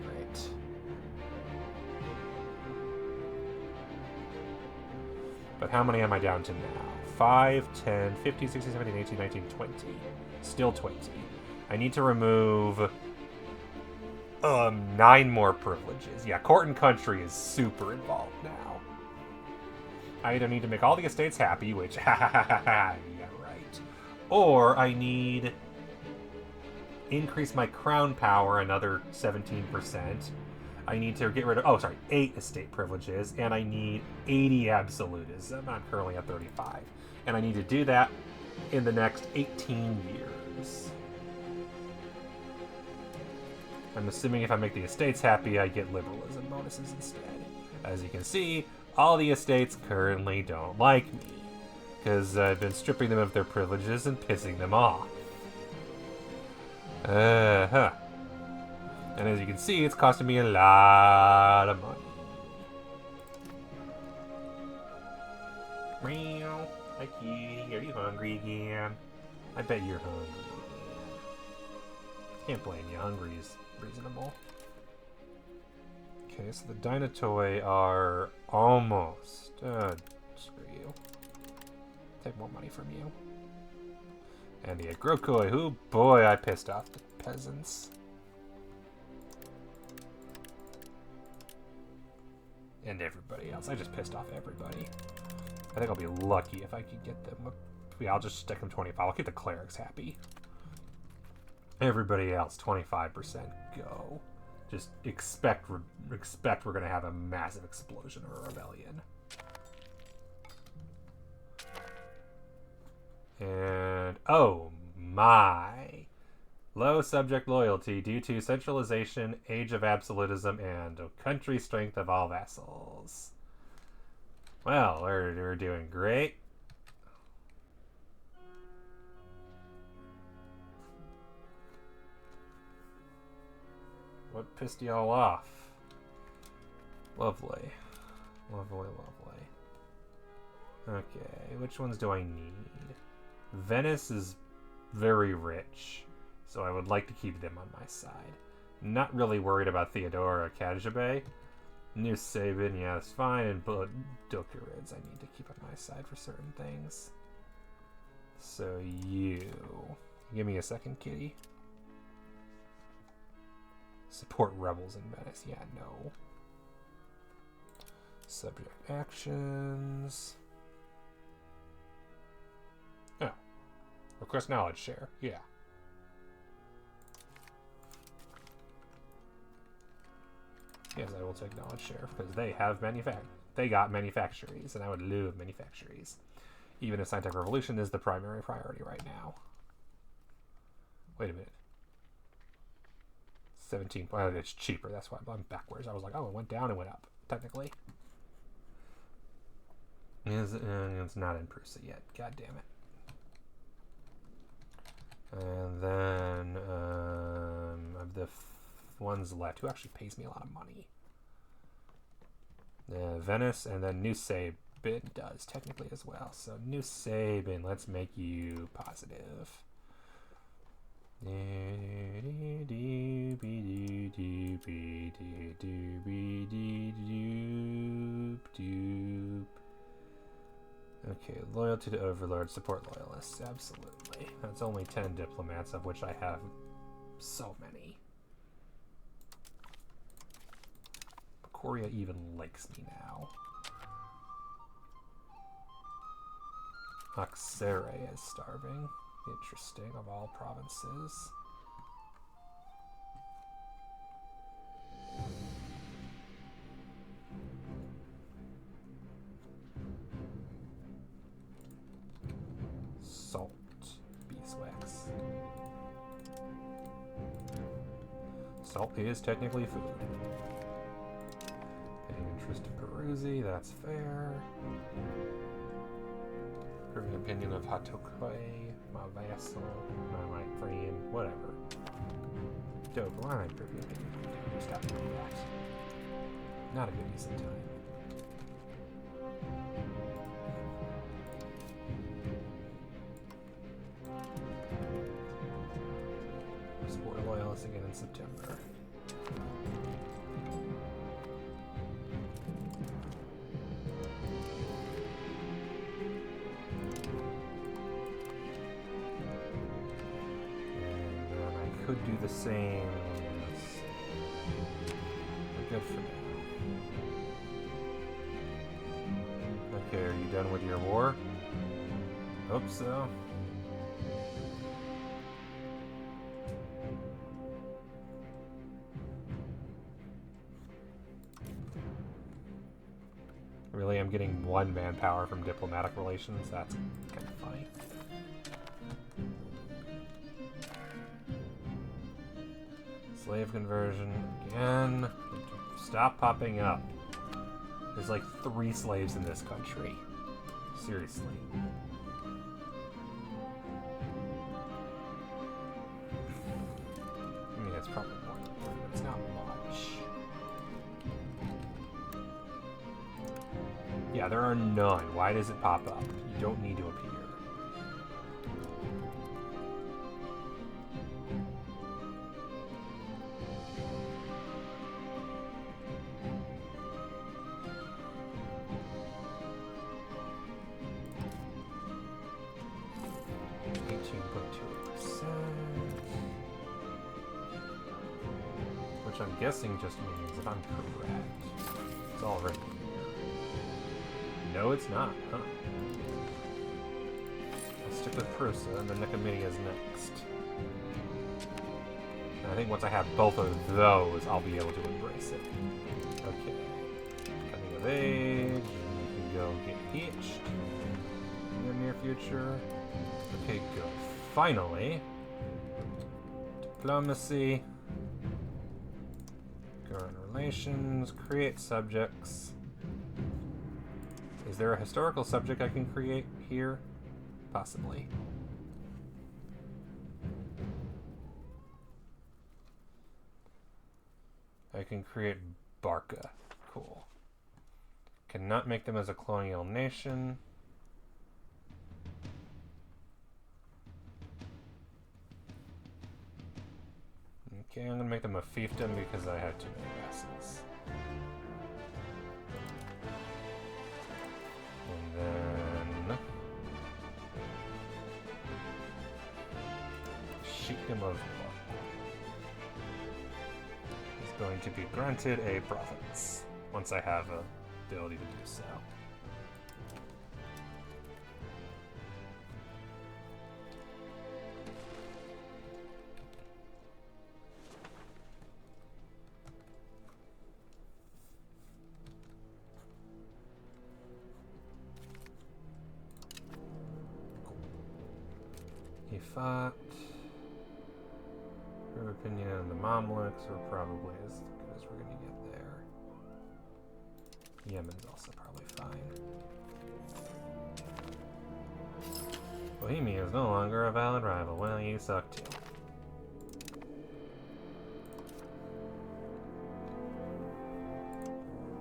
A: But how many am I down to now? 5, 10, 15, 16, 17, 18, 19, 20. Still 20. I need to remove 9 more privileges. Yeah, court and country is super involved now. I either need to make all the estates happy, which, yeah, right. Or I need increase my crown power another 17%. I need to get rid of, 8 estate privileges, and I need 80 absolutism. I'm currently at 35. And I need to do that in the next 18 years. I'm assuming if I make the estates happy, I get liberalism bonuses instead. As you can see, all the estates currently don't like me, because I've been stripping them of their privileges and pissing them off. And as you can see, it's costing me a lot of money. Meow. Hi, kitty. Are you hungry again? I bet you're hungry again. Can't blame you. Hungry is reasonable. Okay, so the Dynatoi are almost... screw you. Take more money from you. And the Agrokoi, who, boy, I pissed off the peasants. And everybody else. I just pissed off everybody. I think I'll be lucky if I can get them. Yeah, I'll just stick them 25. I'll keep the clerics happy. Everybody else, 25% go. Just expect we're going to have a massive explosion or a rebellion. And, oh my. Low subject loyalty due to centralization, age of absolutism, and country strength of all vassals. Well, we're doing great. What pissed y'all off? Lovely. Lovely, lovely. Okay, which ones do I need? Venice is very rich, so I would like to keep them on my side. Not really worried about Theodora or Kajabe. New Sabin, yeah, that's fine, and Dokurids I need to keep on my side for certain things. So you... Give me a second, kitty. Support rebels in Venice, yeah, no. Subject actions... Oh. Request knowledge share, yeah. Yes, I will take knowledge share, because they have they got manufactories, and I would love manufactories. Even if Scientific Revolution is the primary priority right now. Wait a minute. 17, well, it's cheaper, that's why I'm backwards. I was like, oh, it went down and went up, technically. It's not in Prusa yet, god damn it. And then, of the ones left, who actually pays me a lot of money? Venice, and then New Sabin does technically as well. So New Sabin, let's make you positive. Okay, loyalty to Overlord, support loyalists, absolutely. That's only 10 diplomats, of which I have so many. Korea even likes me now. Auxerre is starving. Interesting, of all provinces. Salt. Beeswax. Salt is technically food. Paying interest to Peruzzi, that's fair. Proving opinion of Hatokoi, my vassal, my friend, whatever. Dope line, proving opinion. Stop doing that. Not a good use of time. Sport loyalists again in September. Could do the same. We're good for now. Okay, are you done with your war? Hope so. Really, I'm getting 1 manpower from diplomatic relations? That's kind of funny. Slave conversion again. Stop popping up. There's like 3 slaves in this country. Seriously. I mean, it's probably more than 1, but it's not much. Yeah, there are none. Why does it pop up? You don't need to appear. Which I'm guessing just means, if I'm correct, it's already here. No, it's not, huh? I'll stick with Prusa, and then Nicomedia is next. And I think once I have both of those, I'll be able to embrace it. Okay. Coming of age, you can go get hitched in the near future. Okay, good. Finally, diplomacy. Current relations, create subjects. Is there a historical subject I can create here? Possibly. I can create Barca. Cool. Cannot make them as a colonial nation. Okay, I'm gonna make them a fiefdom because I have too many vassals. And then Sheikdom of is going to be granted a province once I have the ability to do so. Fought. Her opinion on the Mamluks are probably as good as we're gonna get there. Yemen's also probably fine. Bohemia is no longer a valid rival. Well, you suck too.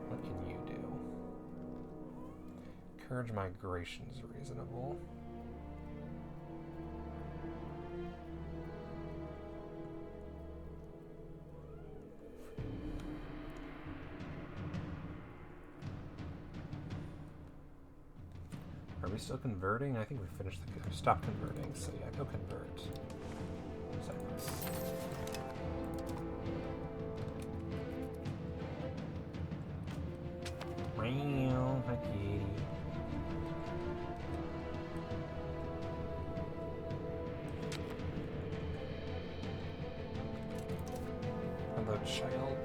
A: What can you do? Encourage migration is reasonable. Are we still converting? I think we finished the... Stop converting, so yeah, go convert. Cyprus. Meow, hi kitty. Rothschild.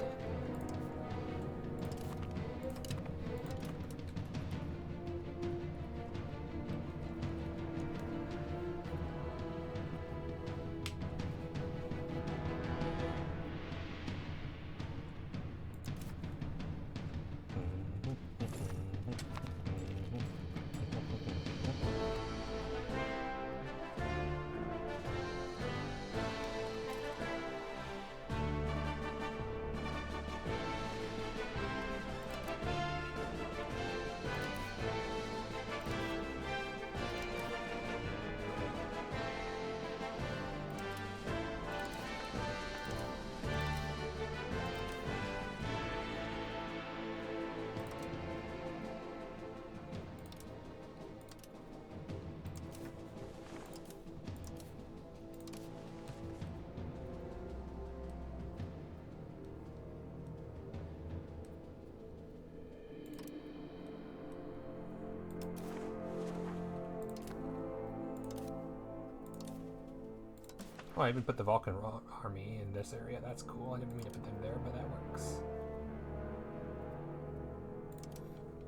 A: Oh, I even put the Vulcan army in this area. That's cool. I didn't mean to put them there, but that works.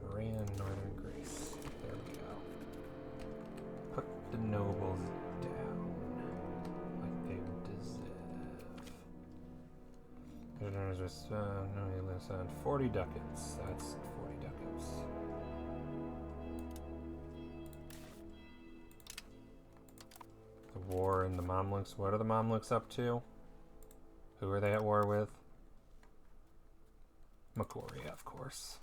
A: Moran, Northern Greece. There we go. Put the nobles down like they deserve. No, listen, 40 ducats. That's 40 ducats. War in the Mamluks. What are the Mamluks up to? Who are they at war with? Makoria, of course.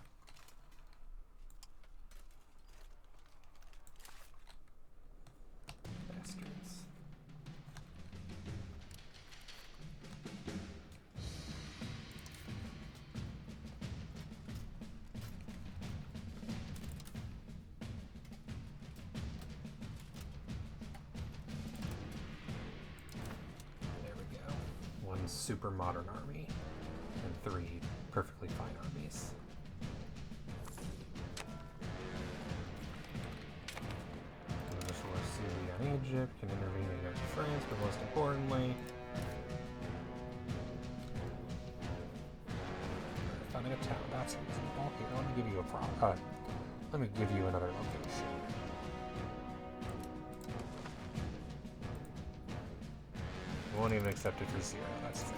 A: Bastards. Super modern army and 3 perfectly fine armies. Syria and Egypt can intervene against France, but most importantly, founding a town. That's reasonable. Here, let me give you a let me give you another location. Won't even accept it for 0. That's fair.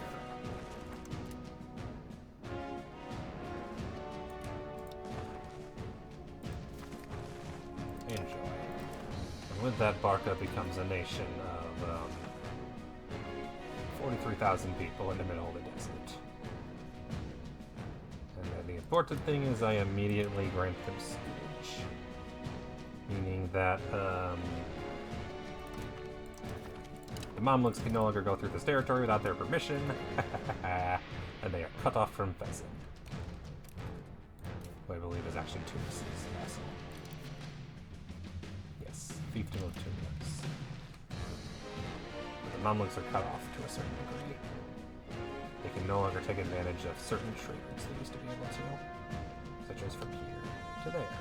A: Enjoy. And with that, Barca becomes a nation of 43,000 people in the middle of the desert. And then the important thing is I immediately grant them siege. Meaning that the Mamluks can no longer go through this territory without their permission, and they are cut off from Peasant, who I believe is actually Tunis's vassal. Yes, fiefdom of Tunis. But the Mamluks are cut off to a certain degree. They can no longer take advantage of certain trade routes they used to be able to, such as from here to there.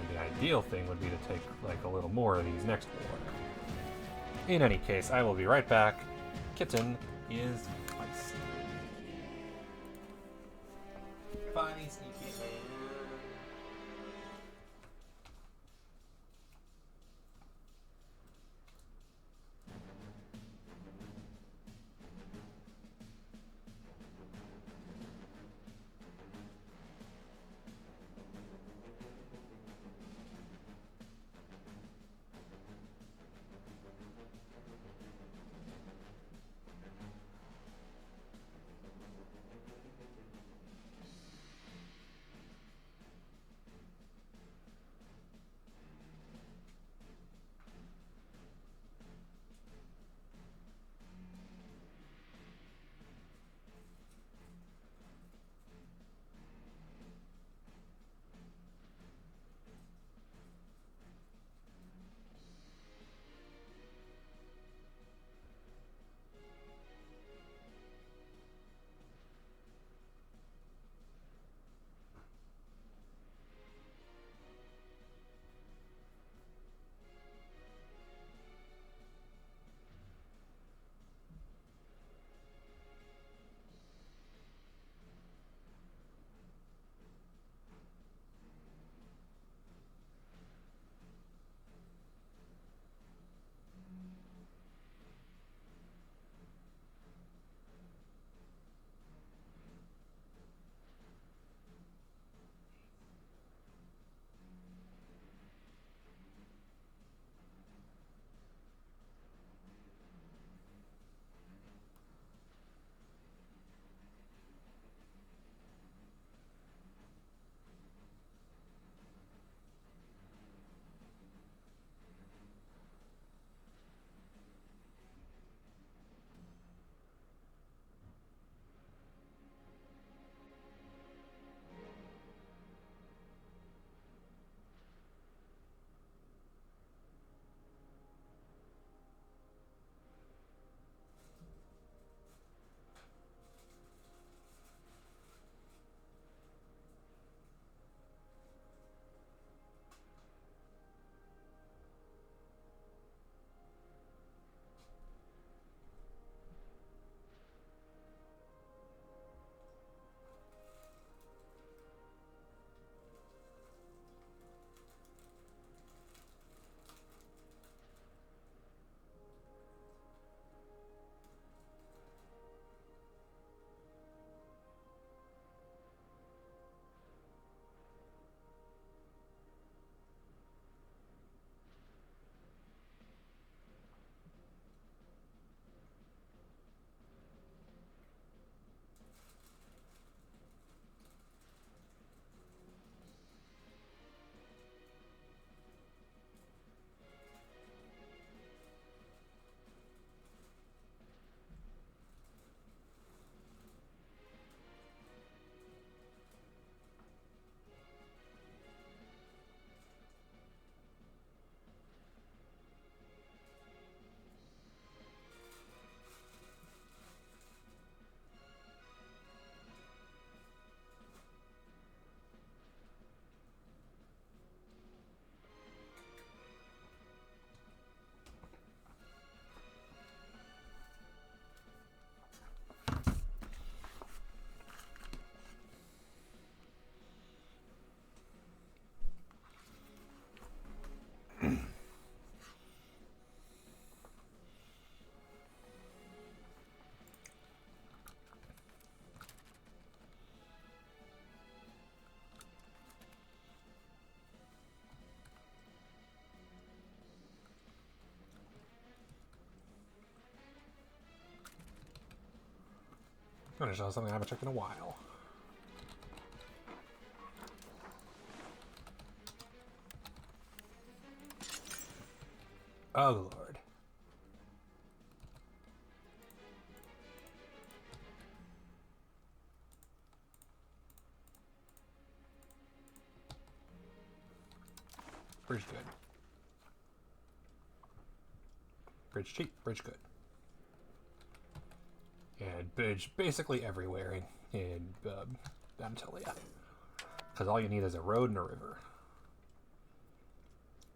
A: And the ideal thing would be to take like a little more of these next war. In any case, I will be right back. Kitten is feisty. Funny, sneaky man. I'm gonna show something I haven't checked in a while. Oh, Lord. Bridge good. Bridge cheap, bridge good. And bridge basically everywhere in Anatolia. Because all you need is a road and a river.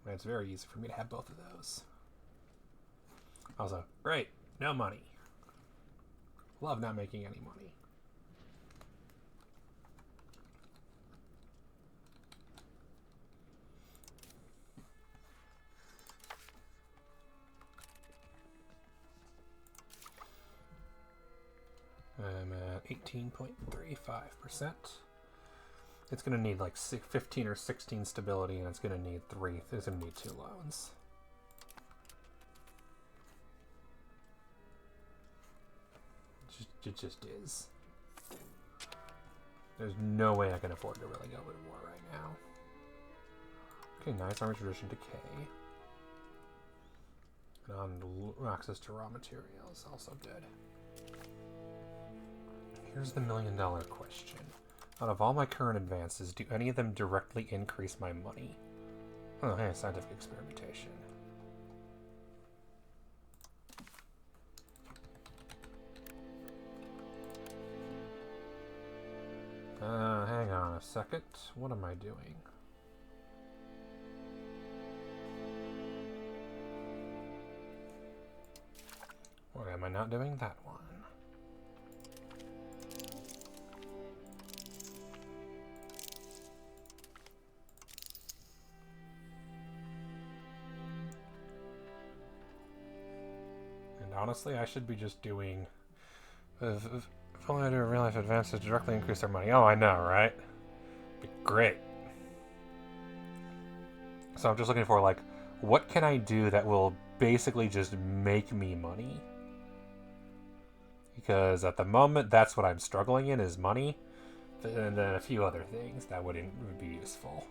A: And it's very easy for me to have both of those. Also, great, no money. Love not making any money. I'm at 18.35%. It's going to need like 15 or 16 stability, and it's going to need 3. It's going to need 2 loans. It just is. There's no way I can afford to really go to war right now. Okay, nice. Army tradition decay. And on access to raw materials, also good. Here's the $1 million question. Out of all my current advances, do any of them directly increase my money? Oh, hey, scientific experimentation. Hang on a second. What am I doing? Why am I not doing that one? And honestly, I should be just doing... If only I do real life advances directly increase their money. Oh, I know, right? Be great. So I'm just looking for, like, what can I do that will basically just make me money? Because at the moment, that's what I'm struggling in, is money. And then a few other things that would be useful.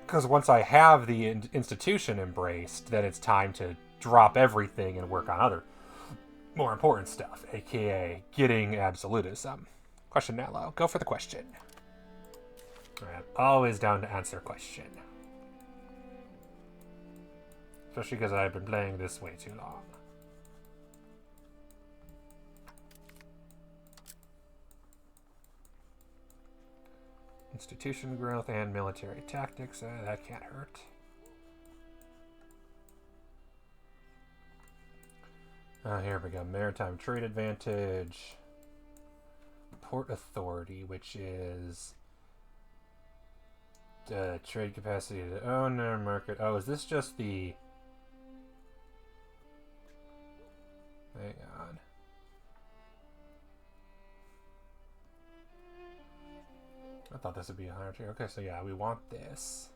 A: Because once I have the institution embraced, then it's time to drop everything and work on other more important stuff, aka getting absolutism. Question Nello. Go for the question. I'm always down to answer a question. Especially because I've been playing this way too long. Institution growth and military tactics. That can't hurt. Here we go. Maritime trade advantage. Port authority, which is trade capacity to owner market. Oh, is this just the... Hang on. I thought this would be a higher tier. Okay, so yeah, we want this.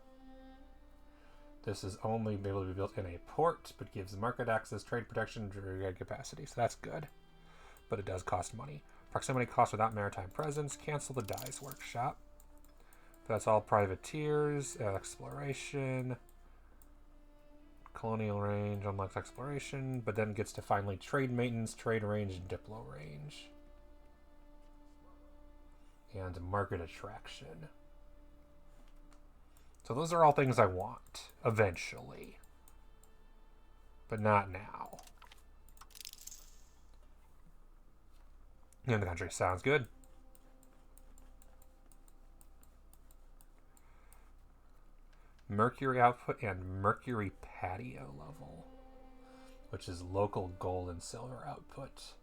A: This is only able to be built in a port, but gives market access, trade protection, trade capacity. So that's good. But it does cost money. Proximity cost without maritime presence. Cancel the Dice Workshop. That's all privateers. Exploration. Colonial range unlocks exploration, but then gets to finally trade maintenance, trade range, and diplo range. And market attraction. So those are all things I want, eventually. But not now. In the country, sounds good. Mercury output and Mercury patio level. Which is local gold and silver output.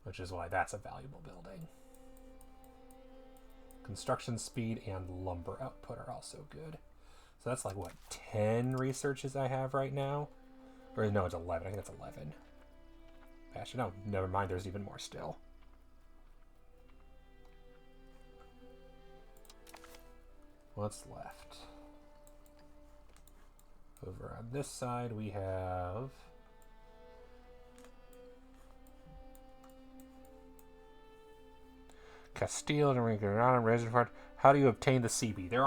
A: Which is why that's a valuable building. Construction speed and lumber output are also good. So that's like, what, 10 researches I have right now? Or no, it's 11. I think it's 11. Actually, no, never mind. There's even more still. What's left? Over on this side, we have... Castile and Granada. How do you obtain the CB? There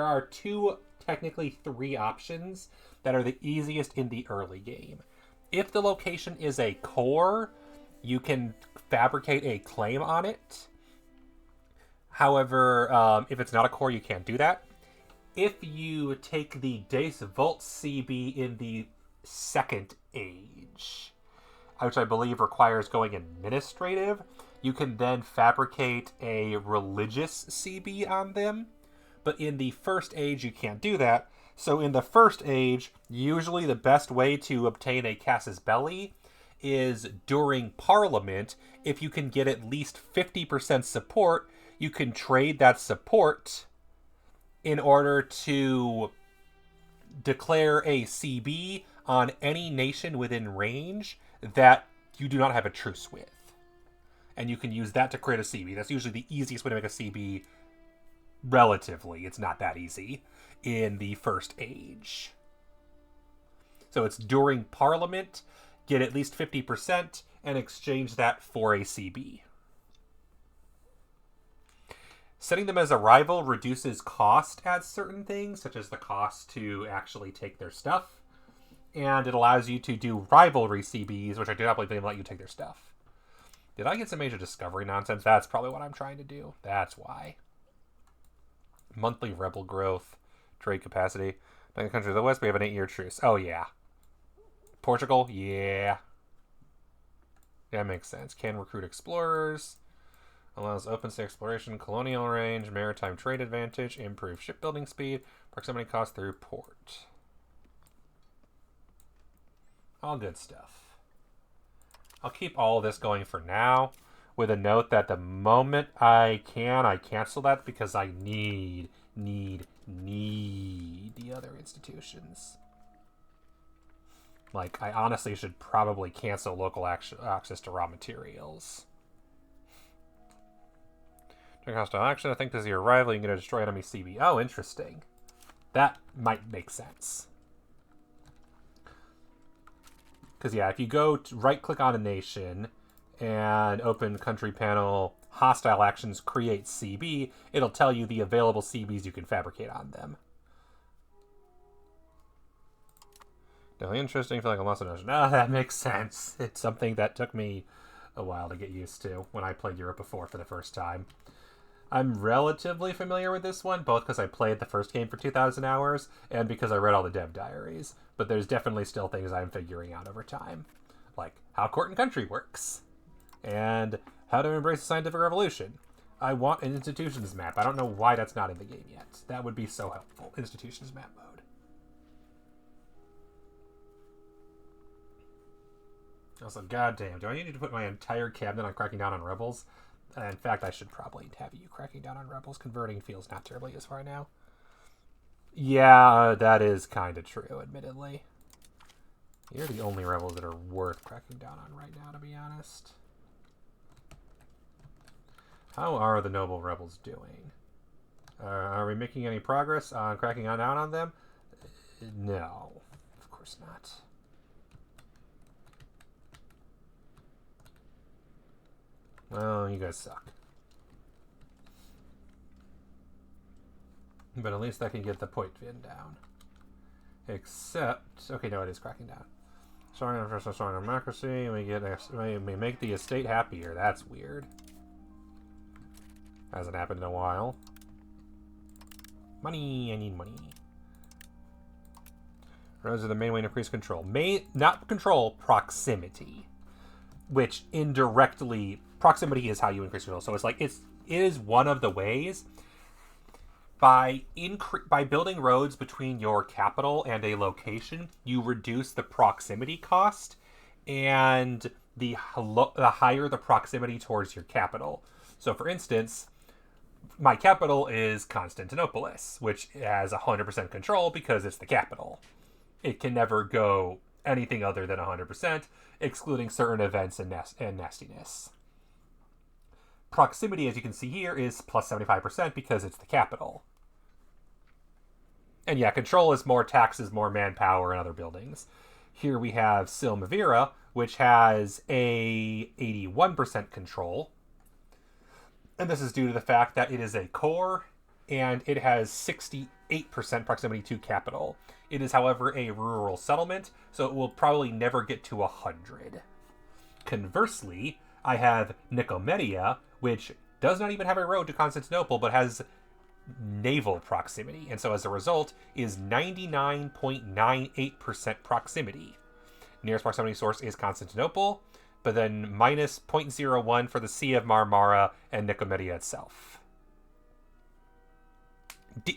A: are two, technically three options that are the easiest in the early game. If the location is a core, you can fabricate a claim on it. However, if it's not a core, you can't do that. If you take the Des Volts CB in the second age, which I believe requires going administrative, you can then fabricate a religious CB on them. But in the first age, you can't do that. So in the first age, usually the best way to obtain a Casus Belli is during Parliament. If you can get at least 50% support, you can trade that support in order to declare a CB on any nation within range that you do not have a truce with. And you can use that to create a CB. That's usually the easiest way to make a CB relatively. It's not that easy in the first age. So it's during Parliament, get at least 50%, and exchange that for a CB. Setting them as a rival reduces cost at certain things, such as the cost to actually take their stuff. And it allows you to do rivalry CBs, which I do not believe they let you take their stuff. Did I get some major discovery nonsense? That's probably what I'm trying to do. That's why. Monthly rebel growth, trade capacity. In the country of the West, we have an 8-year truce. Oh, yeah. Portugal? Yeah. That makes sense. Can recruit explorers. Allows open sea exploration, colonial range, maritime trade advantage, improved shipbuilding speed, proximity cost through port. All good stuff. I'll keep all of this going for now, with a note that the moment I cancel that because I need the other institutions. Like, I honestly should probably cancel local access to raw materials. During hostile action, I think this is your rival. You can destroy enemy CB. Oh, interesting. That might make sense. Because, yeah, if you go to right-click on a nation and open country panel, hostile actions, create CB, it'll tell you the available CBs you can fabricate on them. Definitely interesting. I feel like I lost a notion. Ah, that makes sense. It's something that took me a while to get used to when I played Europa 4 for the first time. I'm relatively familiar with this one, both because I played the first game for 2,000 hours and because I read all the dev diaries. But there's definitely still things I'm figuring out over time. Like how court and country works. And how to embrace the scientific revolution. I want an institutions map. I don't know why that's not in the game yet. That would be so helpful. Institutions map mode. Also, goddamn, do I need to put my entire cabinet on cracking down on rebels? In fact, I should probably have you cracking down on rebels. Converting feels not terribly as far now. Yeah, that is kind of true, admittedly. You're the only rebels that are worth cracking down on right now, to be honest. How are the noble rebels doing? Are we making any progress on cracking down on them? No, of course not. Well, you guys suck. But at least I can get the point fin down. Except, okay, no, it is cracking down. Strong democracy. We make the estate happier. That's weird. Hasn't happened in a while. Money. I need money. Roads are the main way to increase control. Not control, proximity. Which indirectly, proximity is how you increase control. So it's like, it is one of the ways. By building roads between your capital and a location, you reduce the proximity cost, and the higher the proximity towards your capital. So, for instance, my capital is Constantinopolis, which has 100% control because it's the capital. It can never go anything other than 100%, excluding certain events and nastiness. Proximity, as you can see here, is plus 75% because it's the capital. And yeah, control is more taxes, more manpower, and other buildings. Here we have Silmavira, which has a 81% control. And this is due to the fact that it is a core and it has 68% proximity to capital. It is, however, a rural settlement, so it will probably never get to 100. Conversely, I have Nicomedia, which does not even have a road to Constantinople, but has naval proximity, and so as a result is 99.98% proximity. Nearest proximity source is Constantinople, but then minus 0.01 for the Sea of Marmara and Nicomedia itself.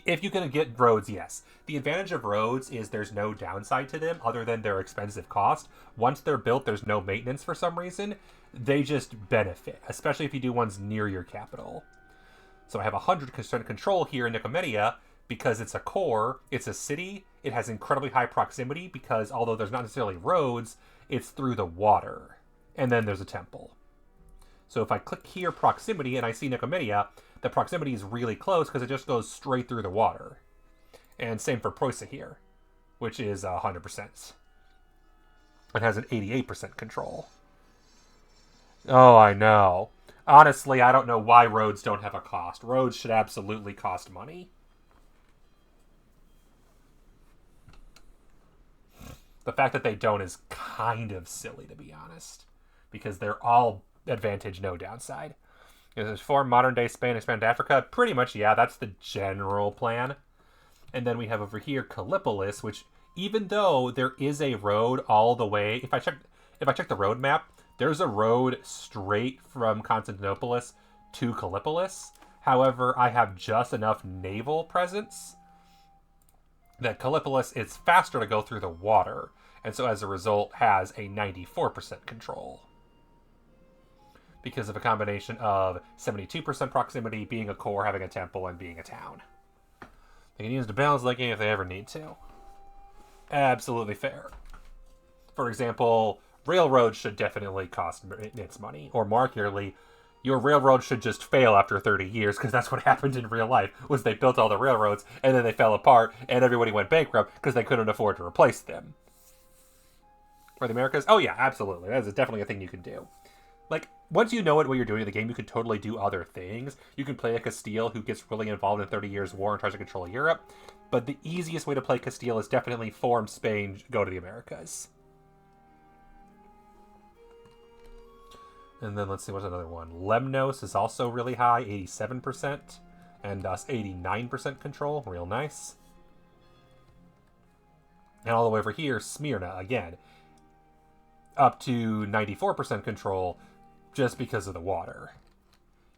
A: If you can get roads, yes. The advantage of roads is there's no downside to them other than their expensive cost. Once they're built, there's no maintenance for some reason. They just benefit, especially if you do ones near your capital. So I have 100% control here in Nicomedia because it's a core, it's a city, it has incredibly high proximity because although there's not necessarily roads, it's through the water. And then there's a temple. So if I click here, proximity, and I see Nicomedia, the proximity is really close because it just goes straight through the water. And same for Preussa here, which is 100%. It has an 88% control. Oh, I know. Honestly, I don't know why roads don't have a cost. Roads should absolutely cost money. The fact that they don't is kind of silly, to be honest. Because they're all advantage, no downside. There's 4 modern-day Spain expand to Africa. Pretty much, yeah, that's the general plan. And then we have over here Callipolis, which even though there is a road all the way, if I check the road map, there's a road straight from Constantinople to Callipolis. However, I have just enough naval presence that Callipolis is faster to go through the water, and so as a result has a 94% control. Because of a combination of 72% proximity, being a core, having a temple, and being a town. They can use the balance of that game if they ever need to. Absolutely fair. For example, railroads should definitely cost its money. Or more accurately, your railroad should just fail after 30 years, because that's what happened in real life, was they built all the railroads, and then they fell apart, and everybody went bankrupt because they couldn't afford to replace them. For the Americas? Oh yeah, absolutely. That is definitely a thing you can do. Like, once you know what you're doing in the game, you can totally do other things. You can play a Castile who gets really involved in 30 Years' War and tries to control Europe. But the easiest way to play Castile is definitely form Spain, go to the Americas. And then let's see, what's another one? Lemnos is also really high, 87%. And thus 89% control, real nice. And all the way over here, Smyrna, again, up to 94% control, just because of the water.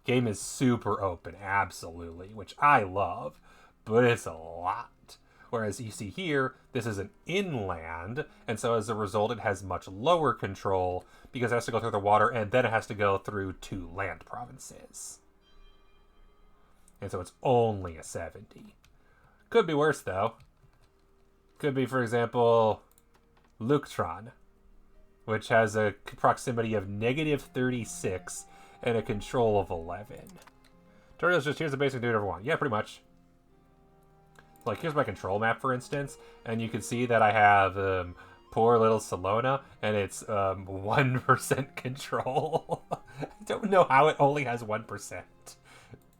A: Game is super open, absolutely, which I love, but it's a lot. Whereas you see here, this is an inland, and so as a result it has much lower control, because it has to go through the water, and then it has to go through 2 land provinces. And so it's only a 70. Could be worse, though. Could be, for example, Leuctron, which has a proximity of -36 and a control of 11. Tutorials just, here's the basic do whatever you want. Yeah, pretty much. Like, here's my control map, for instance, and you can see that I have poor little Salona, and it's 1% control. I don't know how it only has 1%.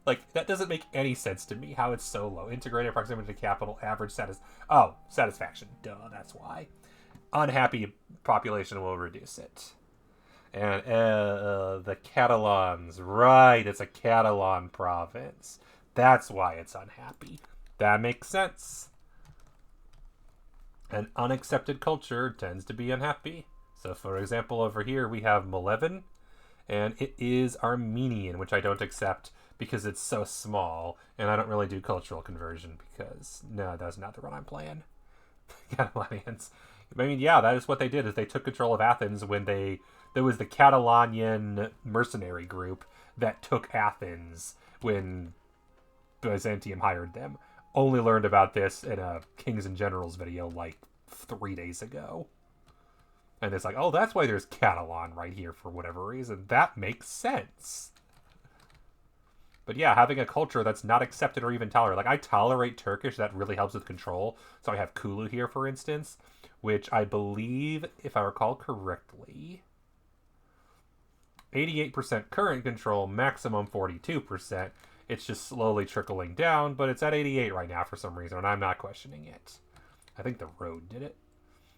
A: Like, that doesn't make any sense to me, how it's so low. Integrated proximity to capital, average satisfaction. Duh, that's why. Unhappy population will reduce it. And the Catalans, right, it's a Catalan province. That's why it's unhappy. That makes sense. An unaccepted culture tends to be unhappy. So for example, over here we have Malevin, and it is Armenian, which I don't accept because it's so small, and I don't really do cultural conversion because, no, that's not the one I'm playing. Catalanians. I mean, yeah, that is what they did, is they took control of Athens when there was the Catalanian mercenary group that took Athens when Byzantium hired them. Only learned about this in a Kings and Generals video like 3 days ago. And it's like, oh, that's why there's Catalan right here for whatever reason. That makes sense. But yeah, having a culture that's not accepted or even tolerated. Like, I tolerate Turkish, that really helps with control. So I have Kulu here, for instance, which I believe, if I recall correctly, 88% current control, maximum 42%. It's just slowly trickling down, but it's at 88 right now for some reason, and I'm not questioning it. I think the road did it.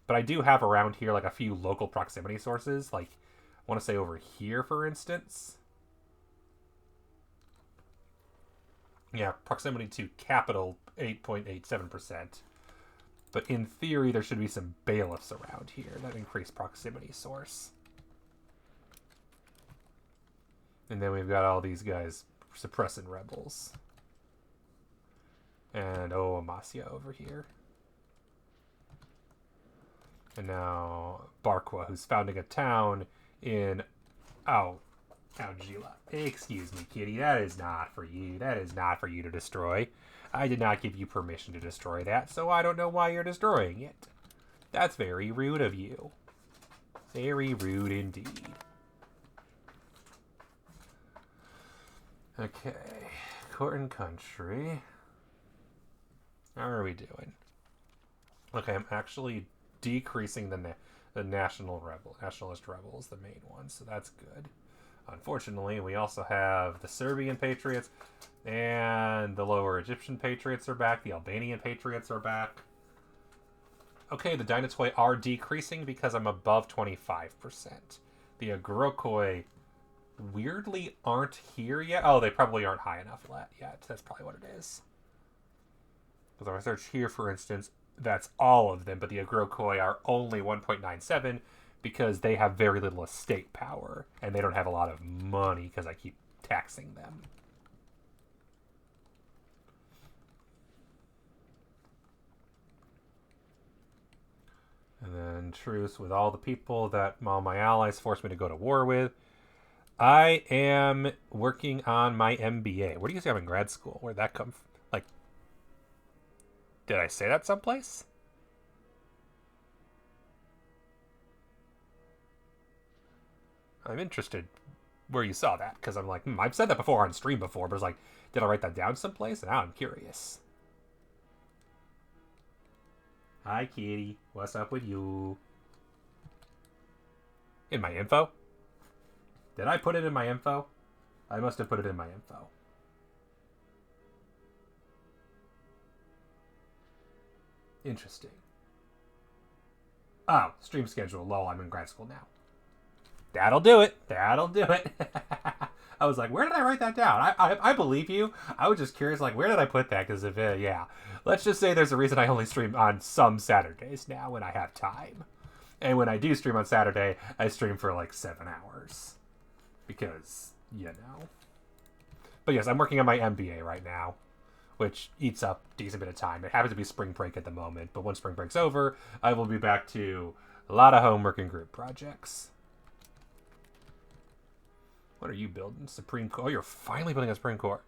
A: But I do have around here like a few local proximity sources, like I want to say over here, for instance. Yeah, proximity to capital 8.87%. But in theory, there should be some bailiffs around here that increase proximity source. And then we've got all these guys suppressing rebels. And, oh, Amasya over here. And now Barqua, who's founding a town in... Oh, Gila. Excuse me, kitty. That is not for you. That is not for you to destroy. I did not give you permission to destroy that, so I don't know why you're destroying it. That's very rude of you. Very rude indeed. Okay. Court and country. How are we doing? Okay, I'm actually decreasing the nationalist rebels, the main ones, so that's good. Unfortunately, we also have the Serbian patriots and the lower Egyptian patriots are back. The Albanian patriots are back. Okay, the Dinotoi are decreasing because I'm above 25%. The Agrokoi weirdly aren't here yet. Oh, they probably aren't high enough yet. That's probably what it is. Because if I search here, for instance, that's all of them, but the Agrokoi are only 1.97 because they have very little estate power, and they don't have a lot of money because I keep taxing them. And then truce with all the people that all my allies forced me to go to war with. I am working on my MBA. Where do you say I'm in grad school? Where'd that come from? Like, did I say that someplace? I'm interested where you saw that, because I'm like, I've said that before on stream before, but it's like, did I write that down someplace? Now I'm curious. Hi, kitty. What's up with you? In my info? Did I put it in my info? I must have put it in my info. Interesting. Oh, stream schedule. Lol, I'm in grad school now. That'll do it. That'll do it. I was like, where did I write that down? I believe you. I was just curious, like, where did I put that? Because if, yeah. Let's just say there's a reason I only stream on some Saturdays now when I have time. And when I do stream on Saturday, I stream for like 7 hours. Because, you know. But yes, I'm working on my MBA right now, which eats up a decent bit of time. It happens to be spring break at the moment, but once spring break's over, I will be back to a lot of homework and group projects. What are you building? Supreme Core? Oh, you're finally building a Supreme Core.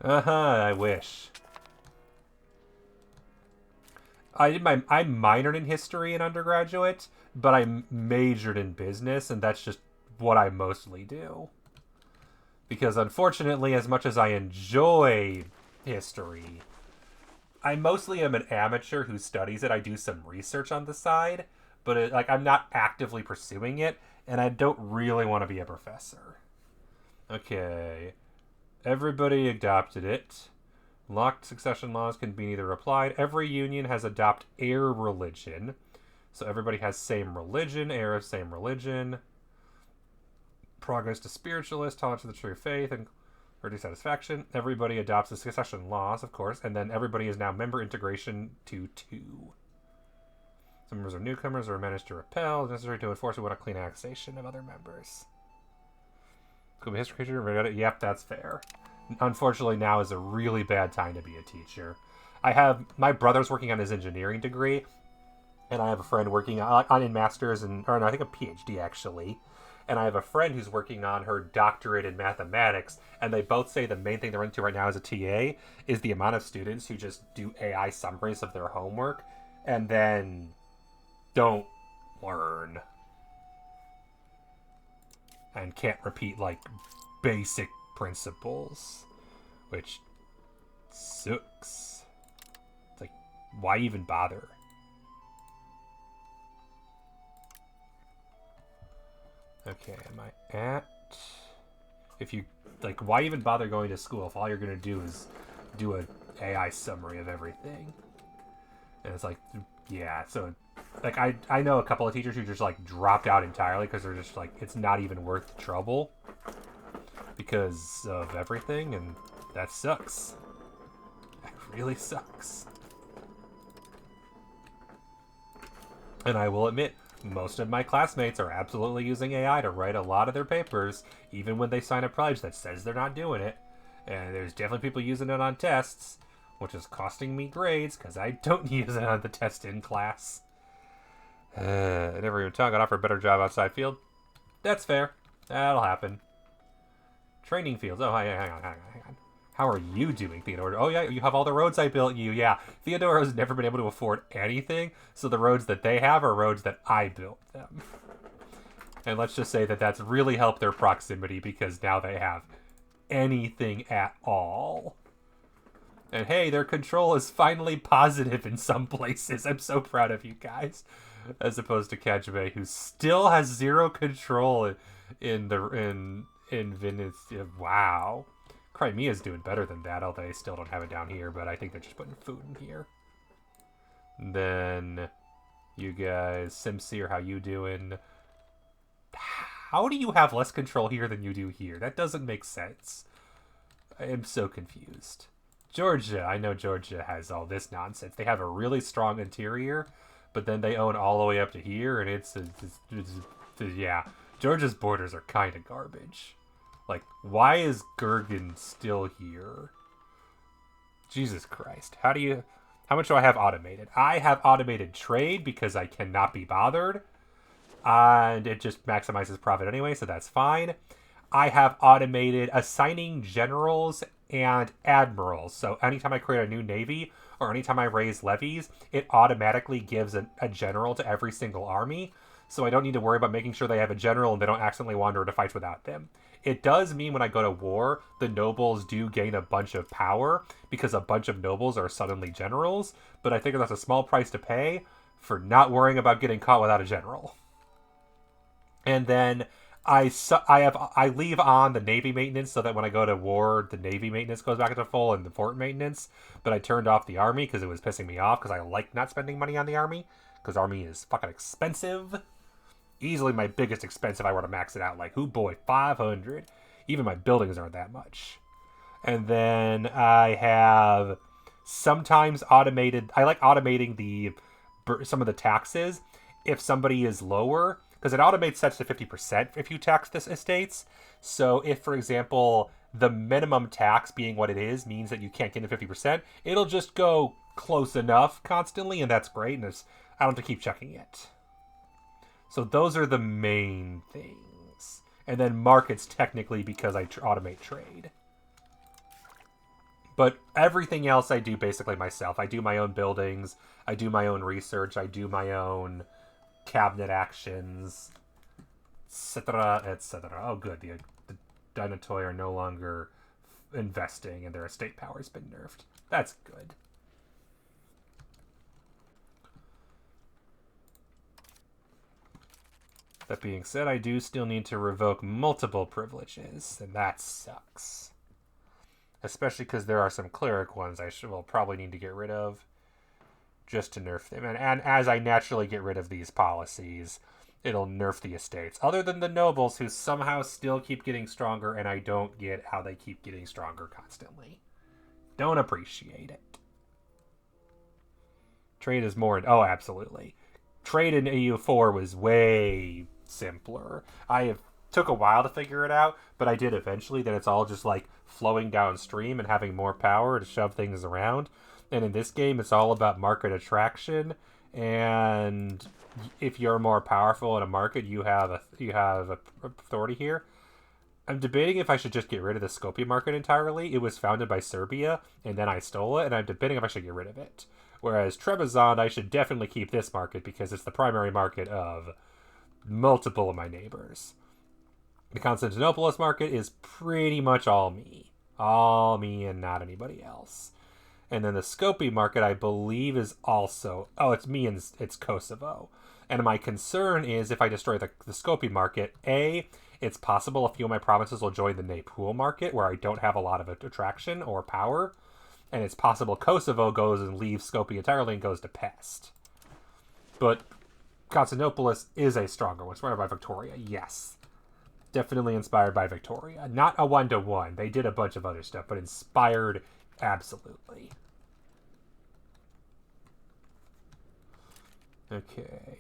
A: I wish. I minored in history in undergraduate, but I majored in business, and that's just what I mostly do. Because unfortunately, as much as I enjoy history, I mostly am an amateur who studies it. I do some research on the side, but I'm not actively pursuing it, and I don't really want to be a professor. Okay. Everybody adopted it. Locked succession laws can be neither applied. Every union has adopt heir religion. So everybody has same religion, heir of same religion. Progress to spiritualist, tolerance to the true faith, and dissatisfaction. Everybody adopts the succession laws, of course, and then everybody is now member integration to 2. Some members are newcomers or managed to repel. It's necessary to enforce it with a clean annexation of other members. Could be history creature. Yep, that's fair. Unfortunately, now is a really bad time to be a teacher. My brother's working on his engineering degree, and I have a friend working on in master's, or no, I think a PhD actually. And I have a friend who's working on her doctorate in mathematics, and they both say the main thing they're into right now as a TA is the amount of students who just do AI summaries of their homework and then don't learn. And can't repeat, like, basic principles. Which sucks. It's like, why even bother? Okay, am I at If you, like, why even bother going to school if all you're going to do is do a AI summary of everything? And it's like, yeah, so, like, I know a couple of teachers who just, like, dropped out entirely because they're just, like, it's not even worth the trouble because of everything, and that sucks. That really sucks. And I will admit, most of my classmates are absolutely using AI to write a lot of their papers, even when they sign a pledge that says they're not doing it. And there's definitely people using it on tests, which is costing me grades because I don't use it on the test in class. I never even got offered a better job outside field. That's fair. That'll happen. Training fields. Oh, hang on. How are you doing, Theodore? Oh, yeah, you have all the roads I built you. Yeah, Theodore has never been able to afford anything, so the roads that they have are roads that I built them. And let's just say that that's really helped their proximity because now they have anything at all. And hey, their control is finally positive in some places. I'm so proud of you guys. As opposed to Kajime, who still has zero control in Venice. Wow. Crimea's doing better than that, although they still don't have it down here, but I think they're just putting food in here. And then you guys, Simseer, how you doing? How do you have less control here than you do here? That doesn't make sense. I am so confused. Georgia, I know Georgia has all this nonsense. They have a really strong interior, but then they own all the way up to here, and it's yeah. Georgia's borders are kind of garbage. Like, why is Gergen still here? Jesus Christ. How much do I have automated? I have automated trade because I cannot be bothered. And it just maximizes profit anyway, so that's fine. I have automated assigning generals and admirals. So anytime I create a new navy, or anytime I raise levies, it automatically gives a general to every single army. So I don't need to worry about making sure they have a general and they don't accidentally wander into fights without them. It does mean when I go to war, the nobles do gain a bunch of power because a bunch of nobles are suddenly generals, but I think that's a small price to pay for not worrying about getting caught without a general. And then I leave on the navy maintenance so that when I go to war, the navy maintenance goes back into full and the fort maintenance, but I turned off the army because it was pissing me off because I like not spending money on the army because army is fucking expensive. Easily my biggest expense if I were to max it out. Like, oh boy, 500. Even my buildings aren't that much. And then I have sometimes automated. I like automating some of the taxes if somebody is lower, because it automates sets to 50% if you tax this estates. So if, for example, the minimum tax being what it is means that you can't get to 50%, it'll just go close enough constantly, and that's great. And I don't have to keep checking it. So those are the main things. And then markets technically because I automate trade. But everything else I do basically myself. I do my own buildings. I do my own research. I do my own cabinet actions, etc., etc. Oh, good. The Dinotoi are no longer investing and their estate power has been nerfed. That's good. That being said, I do still need to revoke multiple privileges, and that sucks. Especially because there are some cleric ones I will probably need to get rid of just to nerf them. And as I naturally get rid of these policies, it'll nerf the estates. Other than the nobles, who somehow still keep getting stronger, and I don't get how they keep getting stronger constantly. Don't appreciate it. Trade is more... Oh, absolutely. Trade in EU4 was way simpler. Took a while to figure it out, but I did eventually. That it's all just like flowing downstream and having more power to shove things around. And in this game, it's all about market attraction. And if you're more powerful in a market, you have authority here. I'm debating if I should just get rid of the Skopje market entirely. It was founded by Serbia, and then I stole it, and I'm debating if I should get rid of it. Whereas Trebizond, I should definitely keep this market because it's the primary market of multiple of my neighbors. The Constantinopolis market is pretty much all me. All me and not anybody else. And then the Skopje market, I believe, is also... Oh, it's me and it's Kosovo. And my concern is if I destroy the Skopje market, A, It's possible a few of my provinces will join the Napul market, where I don't have a lot of attraction or power. And it's possible Kosovo goes and leaves Skopje entirely and goes to Pest. But Constantinople is a stronger one. Inspired by Victoria, yes. Definitely inspired by Victoria. Not a one-to-one. They did a bunch of other stuff, but inspired absolutely. Okay.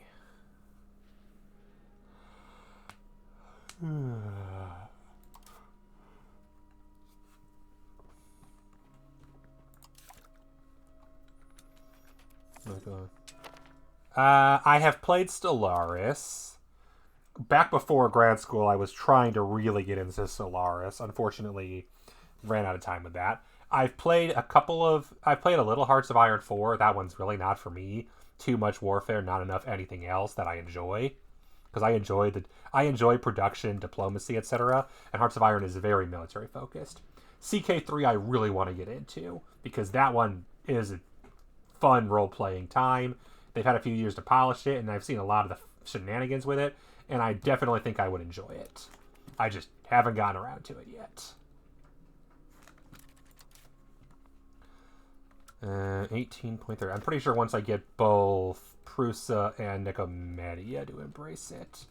A: I have played Stellaris. Back before grad school, I was trying to really get into Stellaris. Unfortunately, ran out of time with that. I've played a little Hearts of Iron 4. That one's really not for me. Too much warfare, not enough anything else that I enjoy. Because I enjoy production, diplomacy, etc. And Hearts of Iron is very military focused. CK3 I really want to get into, because that one is a fun role-playing time. They've had a few years to polish it, and I've seen a lot of the shenanigans with it, and I definitely think I would enjoy it. I just haven't gotten around to it yet. 18.3. I'm pretty sure once I get both Prusa and Nicomedia to embrace it.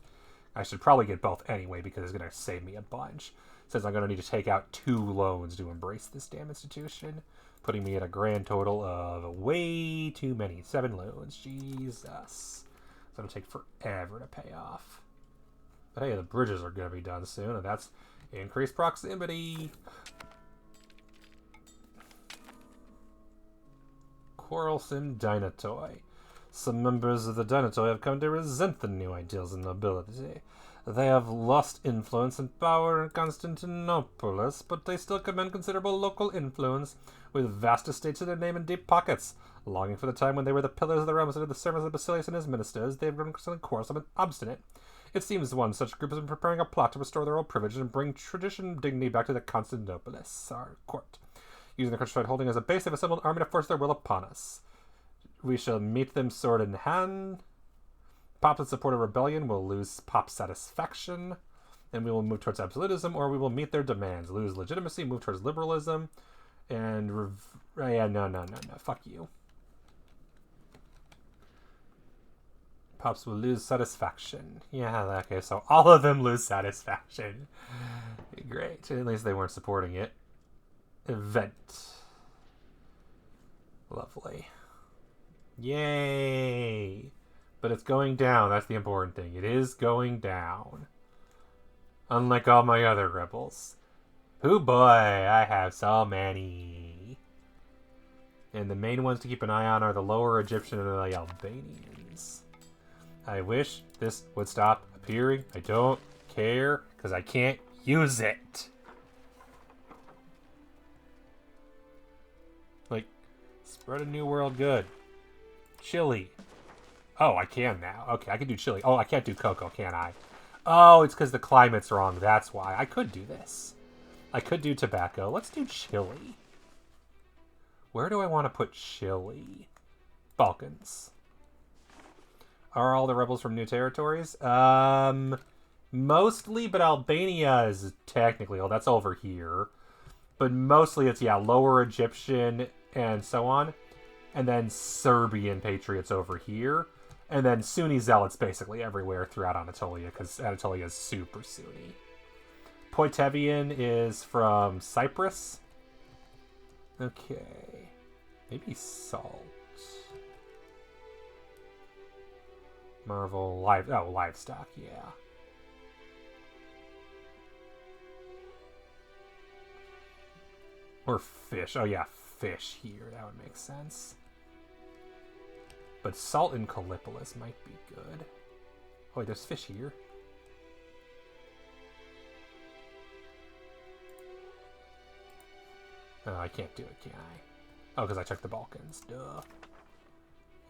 A: I should probably get both anyway, because it's going to save me a bunch. Since I'm going to need to take out 2 loans to embrace this damn institution. Putting me at a grand total of way too many. 7 loans. Jesus. It's going to take forever to pay off. But hey, the bridges are going to be done soon, and that's increased proximity. Quarrelsome Dynatoi. Some members of the Dynatoi have come to resent the new ideals and nobility. They have lost influence and power in Constantinople, but they still command considerable local influence, with vast estates in their name and deep pockets. Longing for the time when they were the pillars of the realm under the service of Basilius and his ministers, they have grown increasingly quarrelsome and obstinate. It seems one such group has been preparing a plot to restore their old privilege and bring tradition and dignity back to the Constantinopolis, our court. Using the countryside holding as a base, they've assembled an army to force their will upon us. We shall meet them sword in hand. Pops that support a rebellion will lose pop satisfaction, and we will move towards absolutism, or we will meet their demands, lose legitimacy, move towards liberalism, and no, fuck you. Pops will lose satisfaction. Yeah, okay, so all of them lose satisfaction. Great, at least they weren't supporting it. Event. Lovely. Yay! But it's going down, that's the important thing. It is going down. Unlike all my other rebels. Hoo boy, I have so many. And the main ones to keep an eye on are the Lower Egyptian and the Albanians. I wish this would stop appearing. I don't care, because I can't use it. Like, spread a new world good. Chile. Oh, I can now. Okay, I can do Chile. Oh, I can't do cocoa, can I? Oh, it's because the climate's wrong. That's why. I could do this. I could do tobacco. Let's do Chile. Where do I want to put Chile? Balkans. Are all the rebels from new territories? Mostly, but Albania is technically... Oh, that's over here. But mostly it's, yeah, Lower Egyptian and so on. And then Serbian patriots over here. And then Sunni zealots basically everywhere throughout Anatolia, because Anatolia is super Sunni. Poitevin is from Cyprus. Okay. Maybe Salt. Marvel, livestock, yeah. Or fish. Oh yeah, fish here. That would make sense. But salt in Callipolis might be good. Oh, wait, there's fish here. Oh, I can't do it, can I? Oh, because I checked the Balkans. Duh.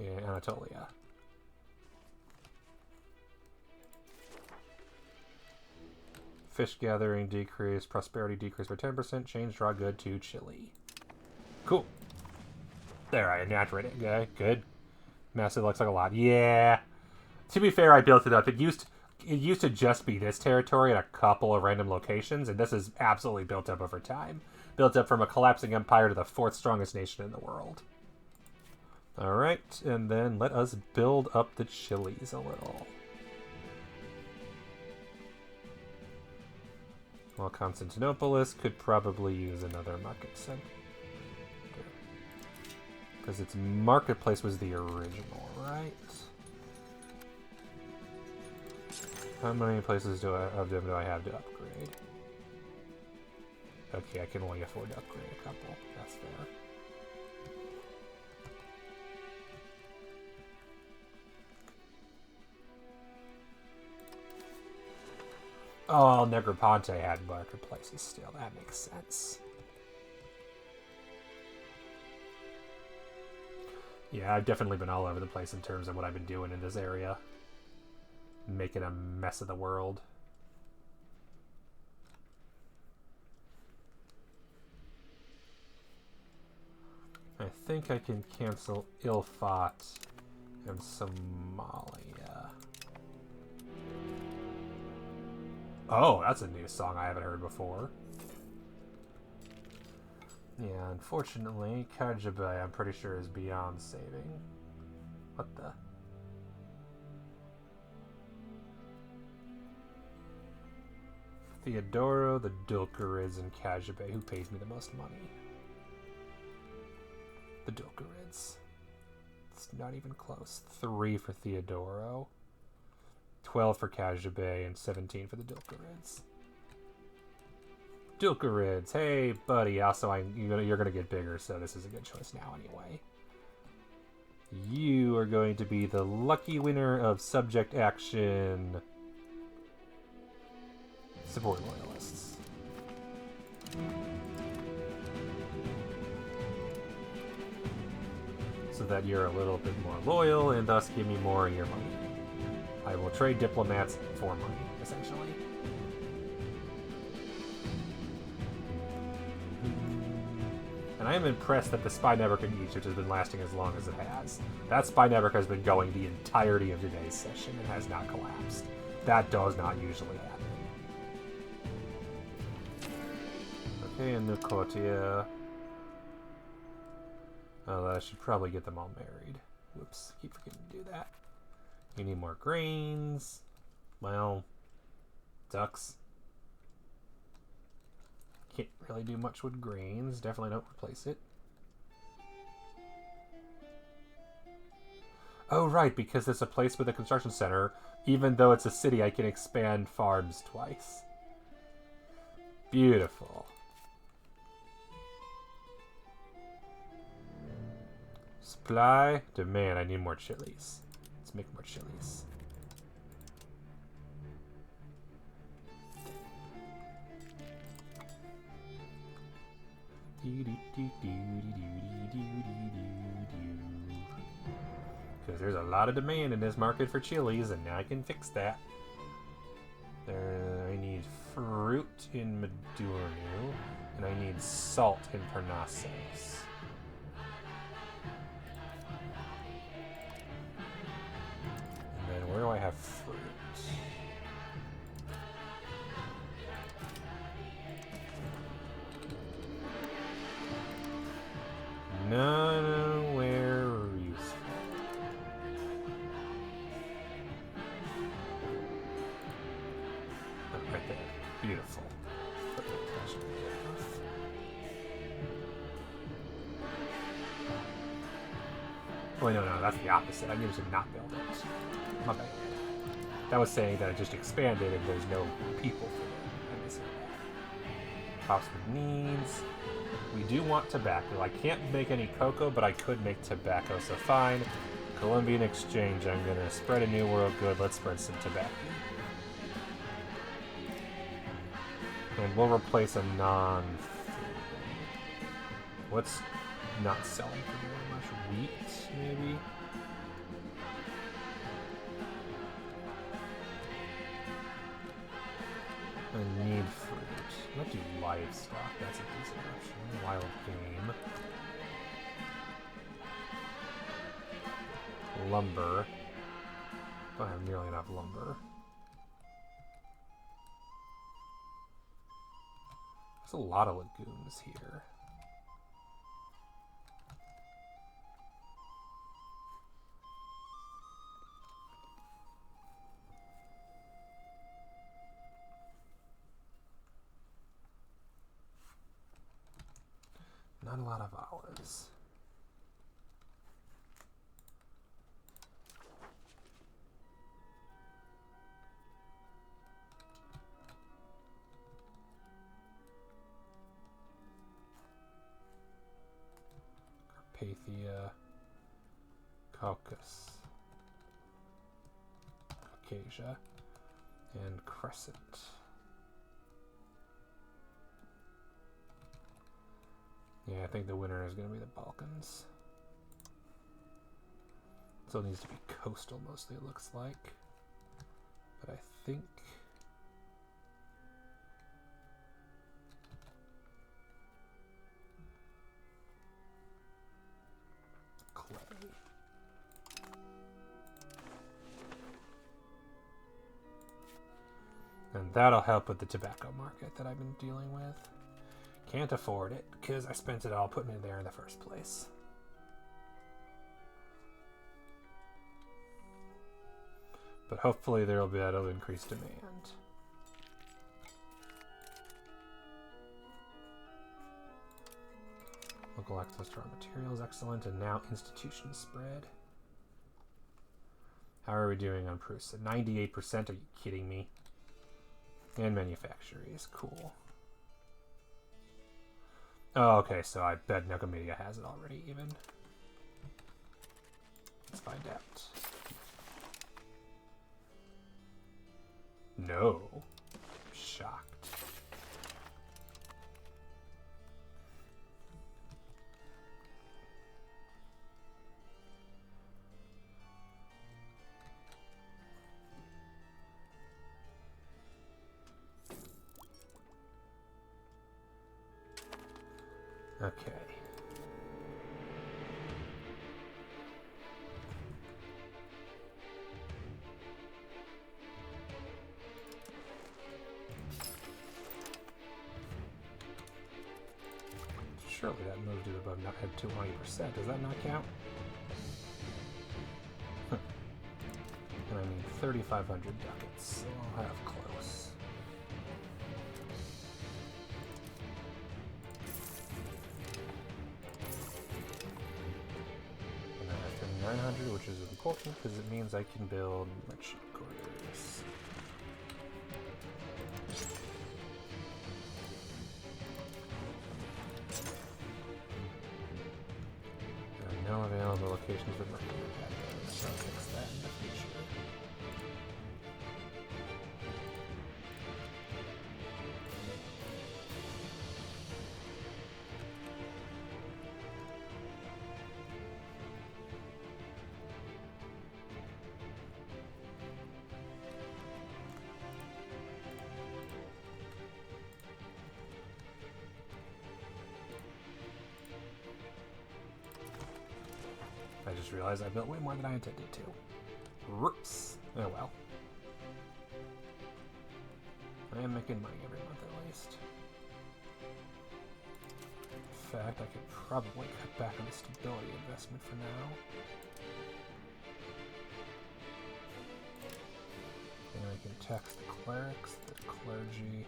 A: Yeah, Anatolia. Fish gathering decrease, prosperity decrease by 10%, change draw good to Chile. Cool. There, I naturate it. Okay, good. Massive looks like a lot. Yeah. To be fair, I built it up. it used to just be this territory at a couple of random locations, and this is absolutely built up over time. Built up from a collapsing empire to the 4th strongest nation in the world. Alright, and then let us build up the Chili's a little. Well, Constantinopolis could probably use another market center. Because its marketplace was the original, right? How many places of them do I have to upgrade? Okay, I can only afford to upgrade a couple. That's fair. Oh, Negroponte had marketplaces still. That makes sense. Yeah, I've definitely been all over the place in terms of what I've been doing in this area. Making a mess of the world. I think I can cancel Ilfat and Somalia. Oh, that's a new song I haven't heard before. Yeah, unfortunately, Kajabe, I'm pretty sure, is beyond saving. What the? Theodoro, the Dulcarids, and Kajabe. Who pays me the most money? The Dulcarids. It's not even close. 3 for Theodoro. 12 for Kajabe, and 17 for the Dulcarids. Dulcarids, hey buddy. Also, you're gonna get bigger, so this is a good choice now anyway. You are going to be the lucky winner of subject action. Support loyalists. So that you're a little bit more loyal and thus give me more of your money. I will trade diplomats for money, essentially. And I am impressed that the spy network in Egypt has been lasting as long as it has. That spy network has been going the entirety of today's session and has not collapsed. That does not usually happen. Okay, and Nicotia. Oh, I should probably get them all married. Whoops, keep forgetting to do that. You need more grains. Well, ducks. Can't really do much with grains. Definitely don't replace it. Oh, right, because it's a place with a construction center. Even though it's a city, I can expand farms twice. Beautiful. Supply, demand. I need more chilies. Let's make more chilies. Because there's a lot of demand in this market for chilies, and now I can fix that. I need fruit in Madurnu, and I need salt in Parnassus. And then where do I have fruit? Nowhere useful. Oh, right there. Beautiful. Oh, wait, no, that's the opposite. I needed to not build it. My bad. That was saying that it just expanded and there's no people for it. Oxford needs. We do want tobacco. I can't make any cocoa, but I could make tobacco, so fine. Colombian exchange. I'm going to spread a new world good. Let's spread some tobacco. And we'll replace a non... What's not selling for very much? Wheat, maybe? I need fruit. Let's do livestock. That's a decent option. Wild game. Lumber. Don't have nearly enough lumber. There's a lot of lagoons here. Not a lot of olives. Carpathia, Caucasia, and Crescent. Yeah, I think the winner is going to be the Balkans. So it needs to be coastal mostly, it looks like. But I think... clay. And that'll help with the tobacco market that I've been dealing with. Can't afford it, because I spent it all putting it there in the first place. But hopefully there will be that'll increase demand. Local access to raw materials, excellent, and now institution spread. How are we doing on Prusa? 98%, are you kidding me? And manufactories, cool. Oh, okay, so I bet Nekomedia has it already, even. Let's find out. No. I'm shocked. Okay. Surely that moved it above not at 200%. Does that not count? Huh. And I need 3,500 ducats, so I'll have close. And I have 3,900, which is important because it means I can build merchant quarters. No available locations for mercury patterns, so I'll fix that in the future. I just realized I built way more than I intended to. Whoops. Oh well. I am making money every month at least. In fact, I could probably cut back on the stability investment for now. And I can tax the clerics, the clergy,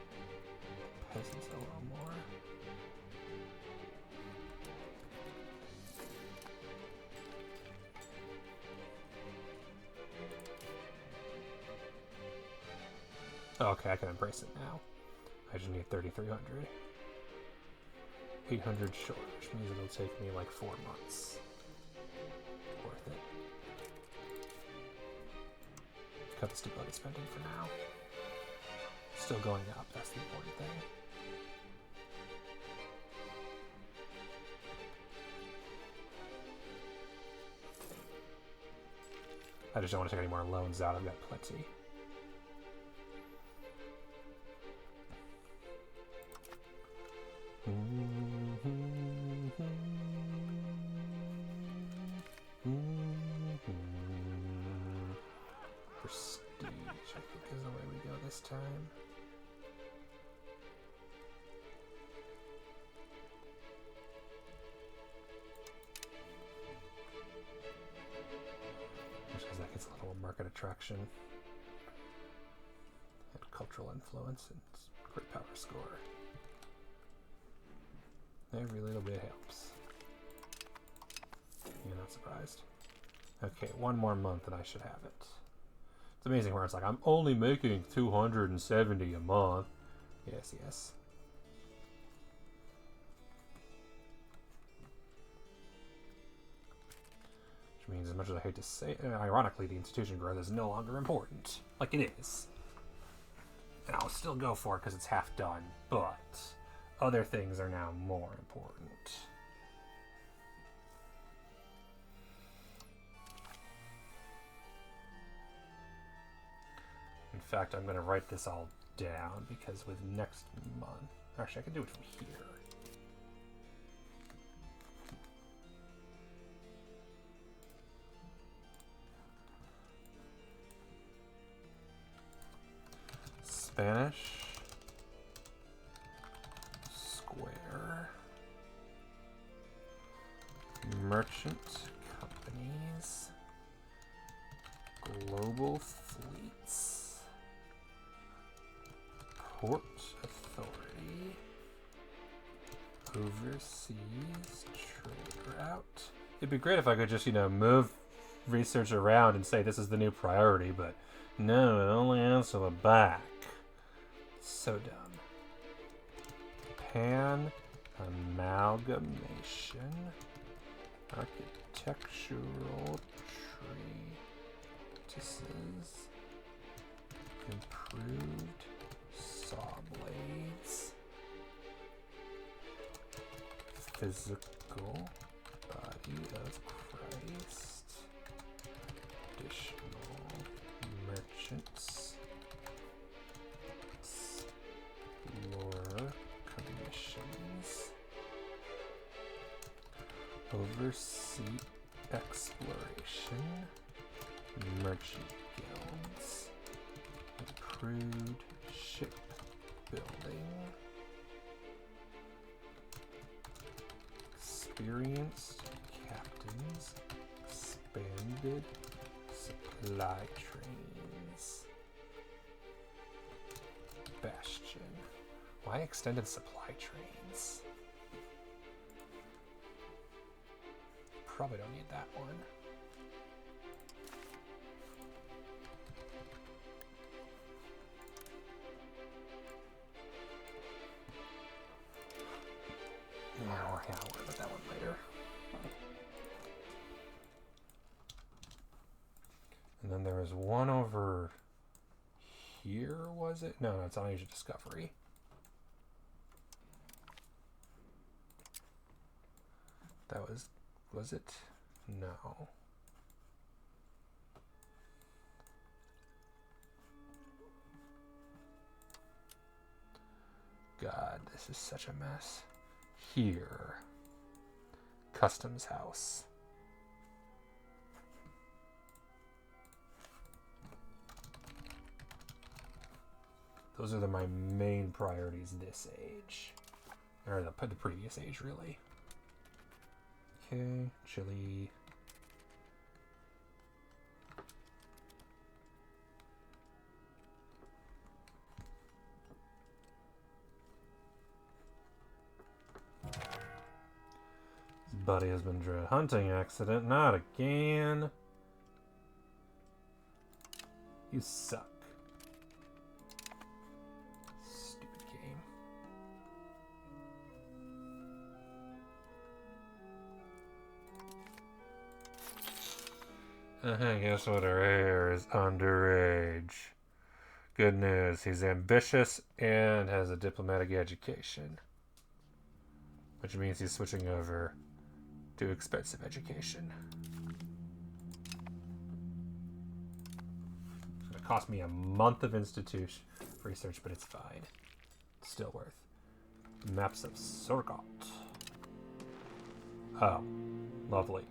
A: the peasants a little more. Okay, I can embrace it now. I just need 3,300. 800 short, which means it'll take me like 4 months. Worth it. Cut the stability spending for now. Still going up, that's the important thing. I just don't want to take any more loans out, I've got plenty. Prestige, I think, is the way we go this time. attraction. And cultural influence and great power score. Every little bit helps. You're not surprised. Okay, one more month and I should have it. It's amazing where it's like, I'm only making 270 a month. Yes, yes. Which means, as much as I hate to say it, ironically, the institution growth is no longer important. Like it is. And I'll still go for it because it's half done, but other things are now more important. In fact, I'm going to write this all down because with next month... Actually, I can do it from here. Spanish. Square. Merchant companies. Global fleets. Port authority. Overseas trade route. It'd be great if I could just, move research around and say this is the new priority, but no, it only adds to the back. So dumb. Pan amalgamation. Architectural treatises. Improved saw blades. Physical body of Christ. Additional merchants. Explorer commissions. Oversee exploration. Merchant guilds. Improved shipbuilding. Experienced captains. Expanded supply trains. Bastion. Why extended supply trains? Probably don't need that one. I'll worry about that one later. And then there was one over here, was it? No, it's on Asia Discovery. That was it? No. God, this is such a mess. Here. Customs House. Those are my main priorities this age. Or the previous age, really. Okay, Chile. His buddy has been dread hunting accident. Not again. You suck. Stupid game. Guess what? Our heir is underage. Good news. He's ambitious and has a diplomatic education. Which means he's switching over to expensive education. It's going to cost me a month of institution research, but it's fine. It's still worth. Maps of Sorgot. Oh, lovely.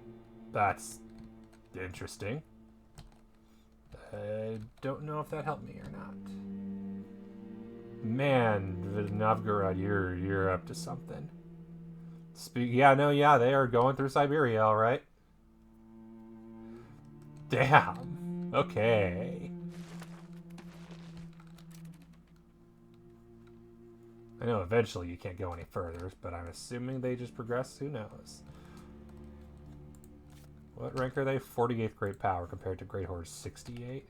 A: That's interesting. I don't know if that helped me or not. Man, Novgorod, you're up to something. They are going through Siberia, all right. Damn. Okay. I know eventually you can't go any further, but I'm assuming they just progress. Who knows? What rank are they? 48th Great Power compared to Great Horse 68.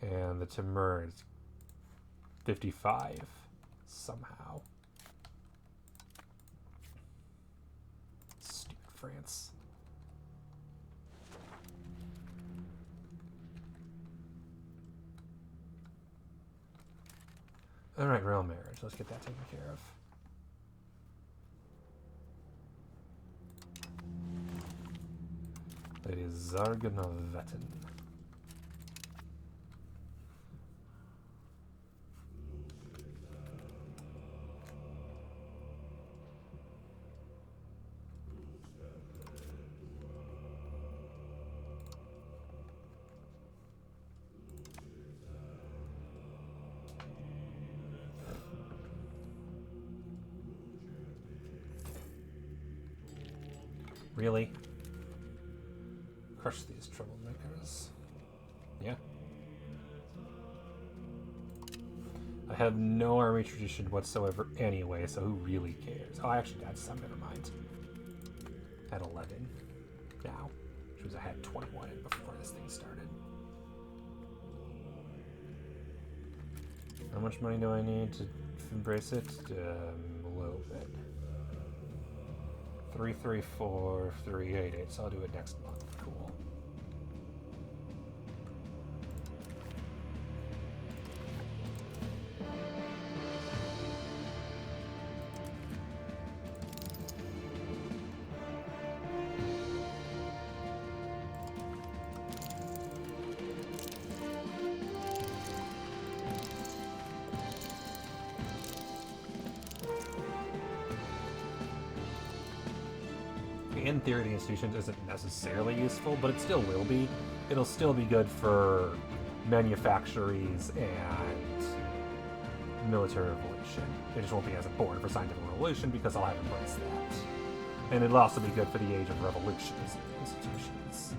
A: And the Timur is 55 somehow. Stupid France. Alright, royal marriage. Let's get that taken care of. Lady Zarganovetin. Really? Crush these troublemakers. Yeah. I have no army tradition whatsoever anyway, so who really cares? Oh, I actually got some, never mind. At 11 now, which was I had 21 in before this thing started. How much money do I need to embrace it? A little bit. 334, 388, so I'll do it next month. Cool. In theory, the institutions isn't necessarily useful, but it still will be. It'll still be good for manufactories and military revolution. It just won't be as important for scientific revolution because I'll have embraced that. And it'll also be good for the age of revolutions and institutions.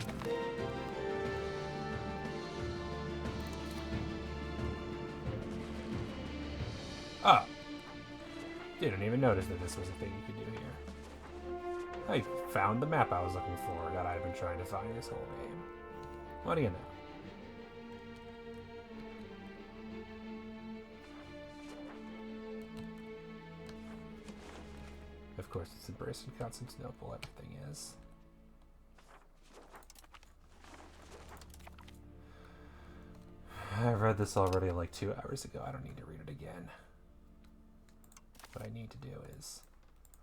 A: Oh. Didn't even notice that this was a thing you could do here. I found the map I was looking for that I've been trying to find this whole game. What do you know? Of course, it's embraced in Constantinople, everything is. I read this already like 2 hours ago. I don't need to read it again. What I need to do is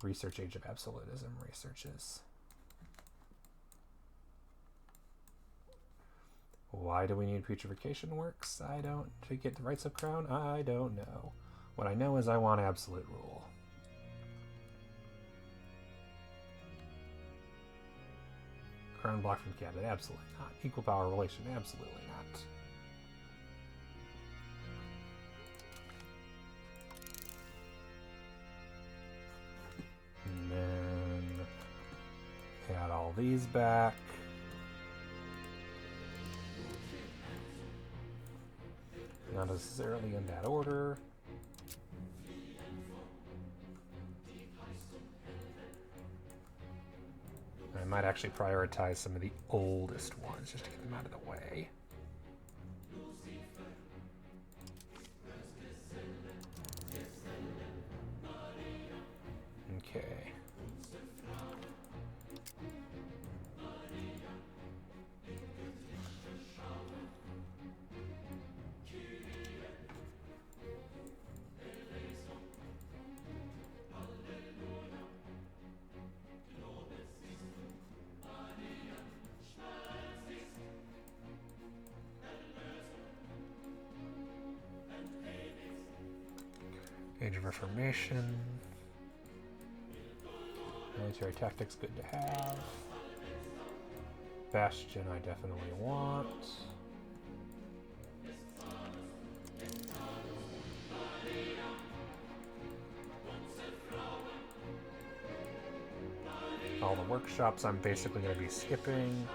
A: research Age of Absolutism researches. Why do we need putrefaction works? I don't. To get the rights of crown? I don't know. What I know is I want absolute rule. Crown block from cabinet? Absolutely not. Equal power relation? Absolutely not. And then add all these back. Not necessarily in that order. I might actually prioritize some of the oldest ones just to get them out of the way. Okay. Age of Reformation. Military tactics, good to have. Bastion, I definitely want. All the workshops I'm basically going to be skipping.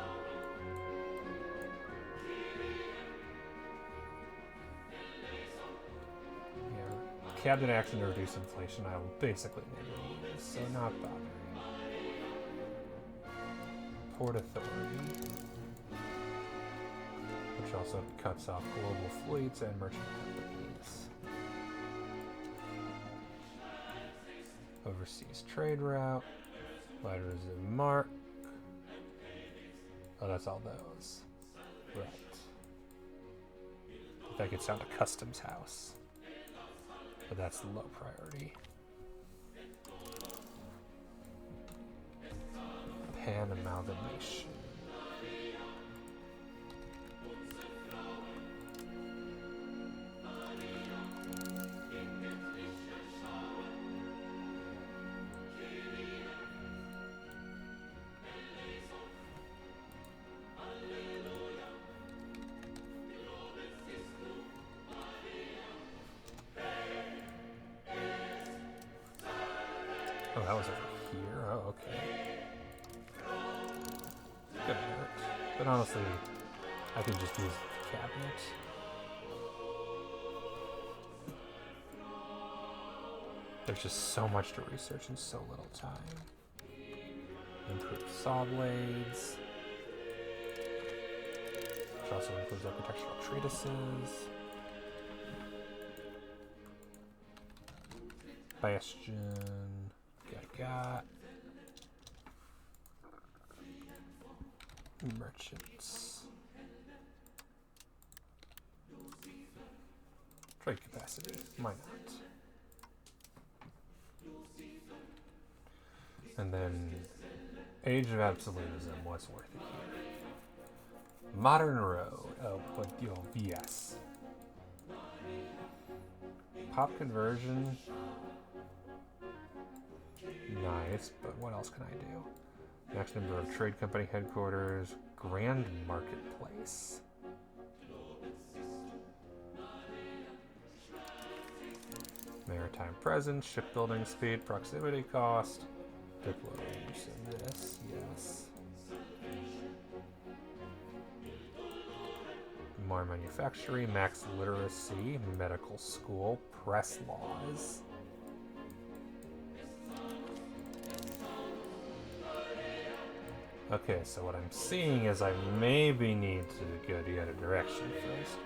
A: cabinet action to reduce inflation I will basically never use, so not bothering. Port Authority, which also cuts off global fleets and merchant companies. Overseas trade route, letters of marque. Oh, that's all those. Right. That gets down to customs house, but that's low priority. Pan amalgamation. Oh, that was over here. Oh, okay. Good work. But honestly, I can just use the cabinet. There's just so much to research in so little time. Improve saw blades, which also includes architectural treatises. Bastion. Got merchants. Trade capacity. Why not? And then Age of Absolutism. What's worth it here? Modern Road. Oh, but VS. Pop conversion. Nice, but what else can I do? Next number of trade company headquarters, Grand Marketplace. Maritime presence, shipbuilding speed, proximity cost, diplomacy. This, yes. More manufacturing, max literacy, medical school, press laws. Okay, so what I'm seeing is I maybe need to go the other direction first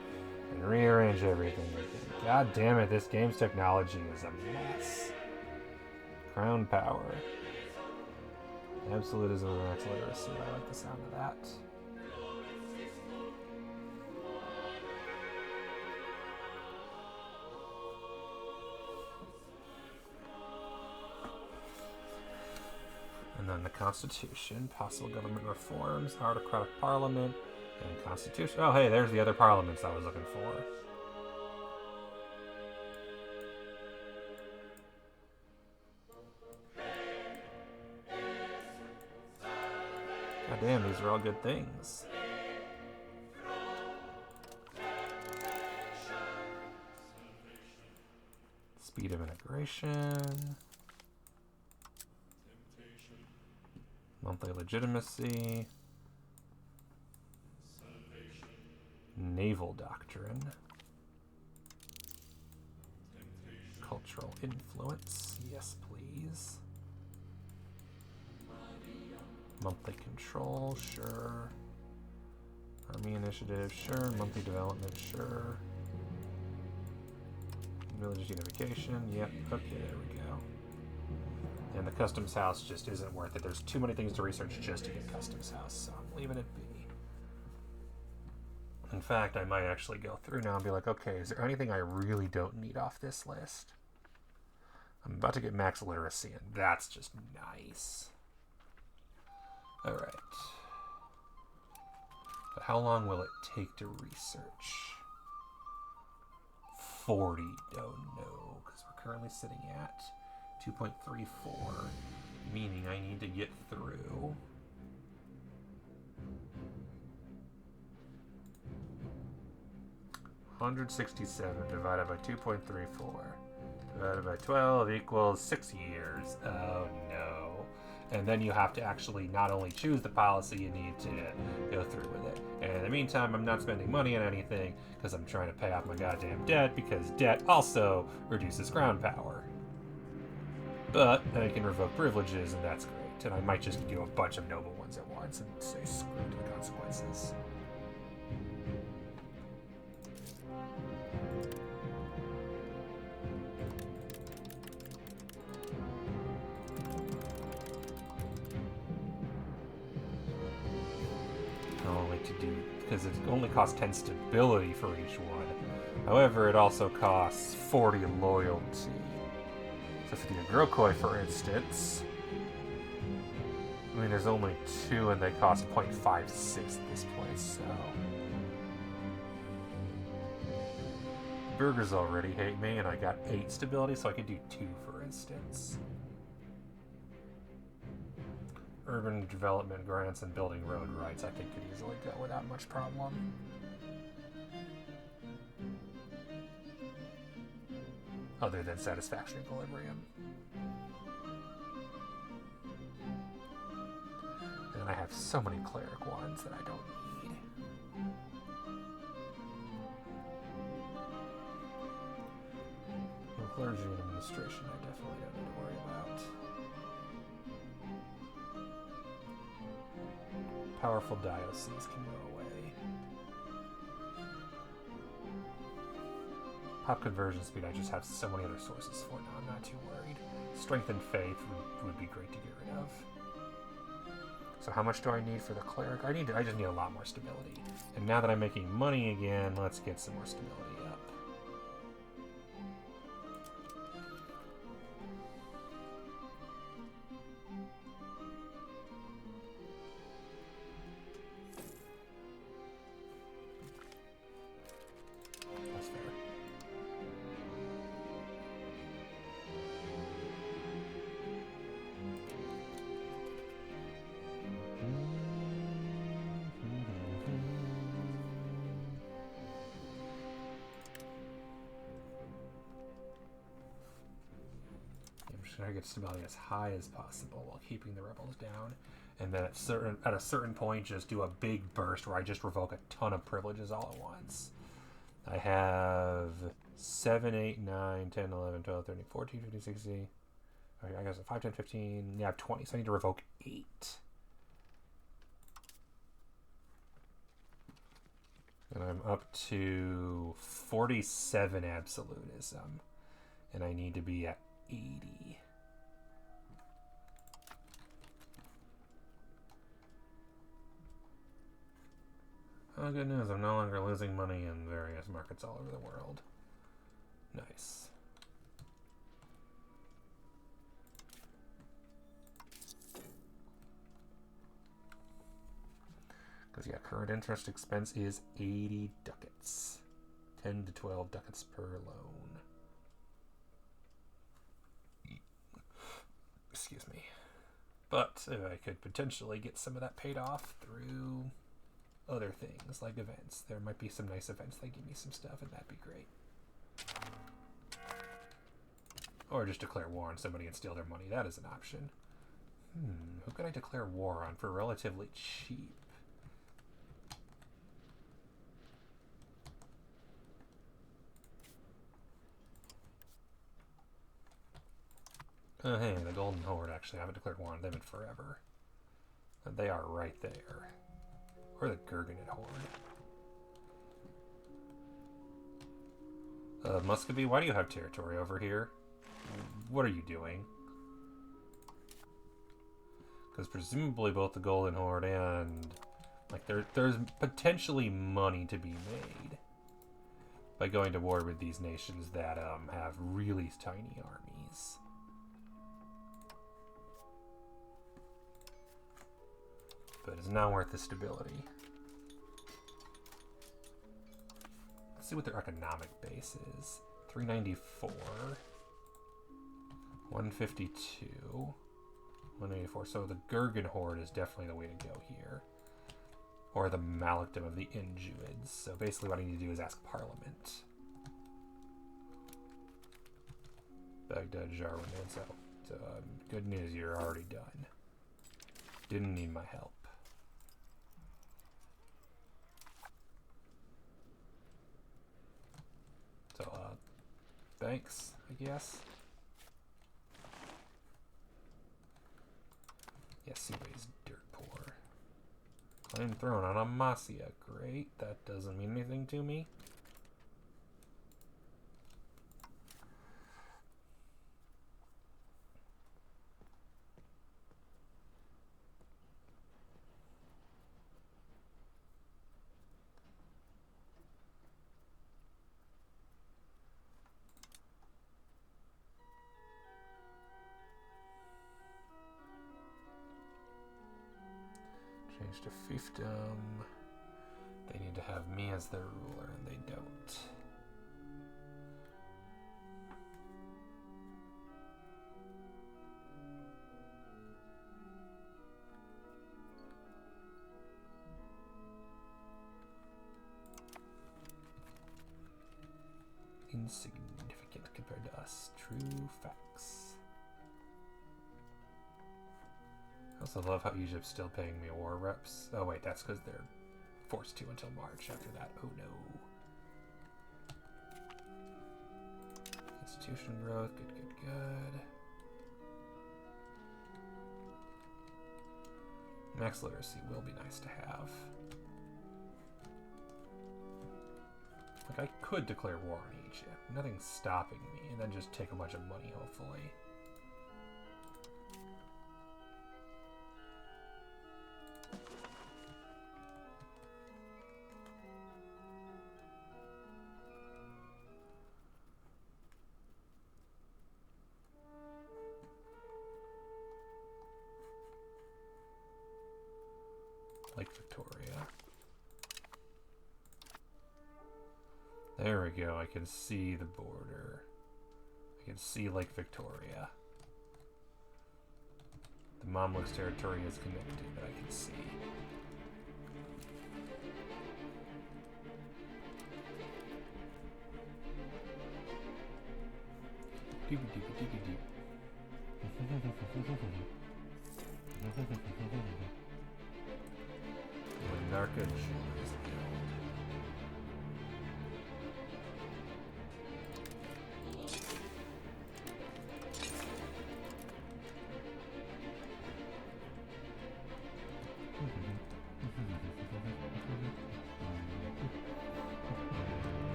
A: and rearrange everything again. God damn it, this game's technology is a mess. Crown power. Absolutism and max literacy. I like the sound of that. And then the Constitution, possible government reforms, autocratic parliament, and Constitution. Oh, hey, there's the other parliaments I was looking for. God damn, these are all good things. Speed of integration. Monthly legitimacy. Naval doctrine. Cultural influence. Yes, please. Monthly control. Sure. Army initiative. Sure. Monthly development. Sure. Village unification. Yep. Okay, there we go. And the customs house just isn't worth it. There's too many things to research just to get customs house, so I'm leaving it be. In fact, I might actually go through now and be like, okay, is there anything I really don't need off this list? I'm about to get max literacy, and that's just nice. Alright. But how long will it take to research? 40. Don't know, because we're currently sitting at 2.34, meaning I need to get through 167 divided by 2.34 divided by 12 equals 6 years. Oh no. And then you have to actually not only choose the policy, you need to go through with it. And in the meantime, I'm not spending money on anything because I'm trying to pay off my goddamn debt, because debt also reduces crown power. But I can revoke privileges, and that's great. And I might just do a bunch of noble ones at once and say screw to the consequences. Because it only costs 10 stability for each one. However, it also costs 40 loyalty. So for the Agrokoi, for instance, I mean, there's only 2 and they cost 0.56 at this place, so... Burgers already hate me, and I got 8 stability, so I could do 2, for instance. Urban development grants and building road rights, I think, could easily go without much problem. Other than satisfaction equilibrium. And then I have so many cleric ones that I don't need. Well, clergy and administration I definitely don't need to worry about. Powerful dioceses can go away. Pop conversion speed, I just have so many other sources for now, I'm not too worried. Strength and faith would be great to get rid of. So how much do I need for the cleric? I just need a lot more stability. And now that I'm making money again, let's get some more stability up. Try to get stability as high as possible while keeping the rebels down, and then at a certain point just do a big burst where I just revoke a ton of privileges all at once. I have 7, 8, 9, 10, 11, 12, 13, 14, 15, 16. Okay, I guess 5, 10, 15. Yeah, I have 20, so I need to revoke 8. And I'm up to 47 absolutism, and I need to be at 80. Oh, good news. I'm no longer losing money in various markets all over the world. Nice. Because, yeah, current interest expense is 80 ducats. 10 to 12 ducats per loan. Excuse me. But I could potentially get some of that paid off through other things, like events. There might be some nice events that give me some stuff, and that'd be great. Or just declare war on somebody and steal their money. That is an option. Who could I declare war on for relatively cheap? Oh, hey, the Golden Horde, actually. I haven't declared war on them in forever. And they are right there. Or the Gurganid Horde. Muscovy, why do you have territory over here? What are you doing? Because presumably both the Golden Horde and... like, there's potentially money to be made by going to war with these nations that have really tiny armies. But it's not worth the stability. Let's see what their economic base is. 394. 152. 184. So the Gurgan Horde is definitely the way to go here. Or the Malicdom of the Injuids. So basically what I need to do is ask Parliament. Baghdad, Jarwin, and so good news, you're already done. Didn't need my help. So, thanks, I guess. Yes, Seaway's dirt poor. Claim throne on Amasia. Great. That doesn't mean anything to me. Change to fiefdom. They need to have me as their ruler, and they don't. Insignificant compared to us. True facts. I also love how Egypt's still paying me war reps. Oh wait, that's because they're forced to until March after that. Oh no. Institution growth, good. Max literacy will be nice to have. Like, I could declare war on Egypt. Nothing's stopping me, and then just take a bunch of money, hopefully. Lake Victoria. There we go. I can see the border. I can see Lake Victoria. The Mamluks territory is connected, but I can see. Narca is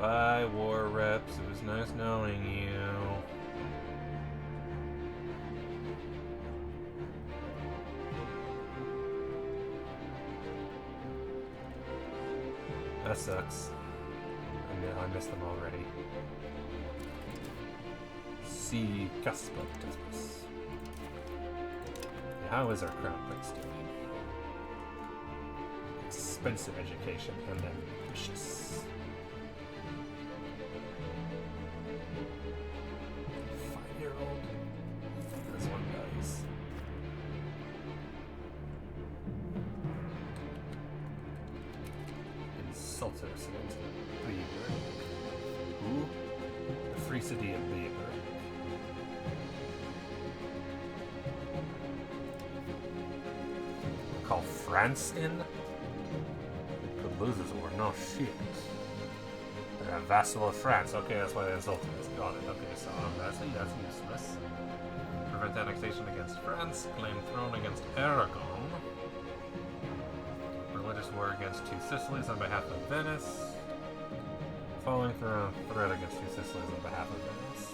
A: Bye, war reps. It was nice knowing you. That sucks. I missed them already. See Caspatismus. How is our crown prince doing? Expensive education and then vicious. 5-year-old. This one dies. Insulted us against Bieber. Who? The free city of Bieber. Call France in? Could lose this war. No shit. They're a vassal of France. Okay, that's why they insulted us. Got it. Okay, so that's useless. Prevent annexation against France. Claim throne against Aragon. Religious war against two Sicilies on behalf of Venice. Following through on threat against two Sicilies on behalf of Venice.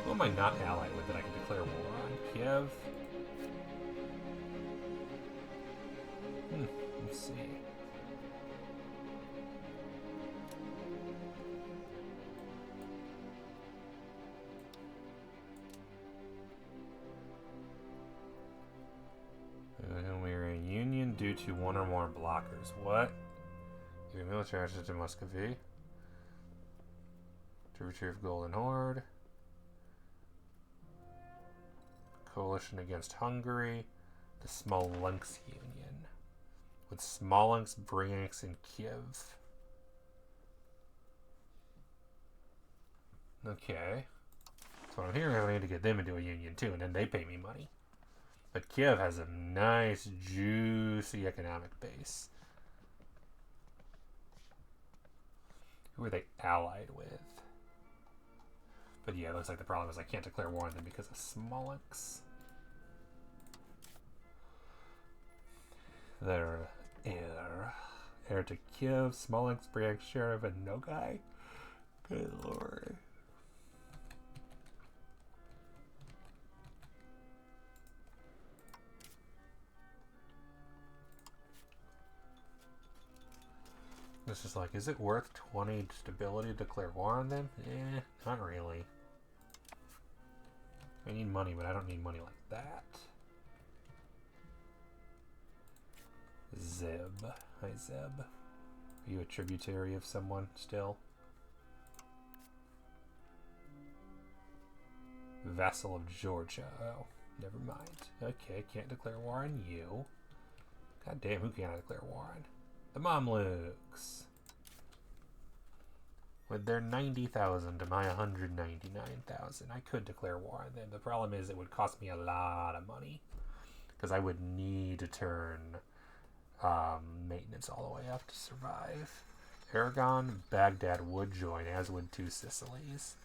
A: Who am I not allied with that I can declare war on? Kiev? Let's see. We're in union due to one or more blockers. What? Give military access to Muscovy. To retrieve Golden Horde. coalition against Hungary, the Smolensk Union, with Smolensk, Bryansk, and Kiev. Okay. So what I'm hearing is I need to get them into a union too, and then they pay me money. But Kiev has a nice, juicy economic base. Who are they allied with? But yeah, it looks like the problem is I can't declare war on them because of Smolensk. They're heir to Kiev, Smolensk, Bryansk, Sheriff, and Nogai. Good lord. It's just like, is it worth 20 stability to declare war on them? Eh, not really. I need money, but I don't need money like that. Zeb. Hi, Zeb. Are you a tributary of someone still? Vassal of Georgia. Oh, never mind. Okay, can't declare war on you. God damn, who can I declare war on? The Mamluks. With their 90,000 to my 199,000, I could declare war on them. The problem is it would cost me a lot of money. Because I would need to turn maintenance all the way up to survive. Aragon, Baghdad would join, as would two Sicilies.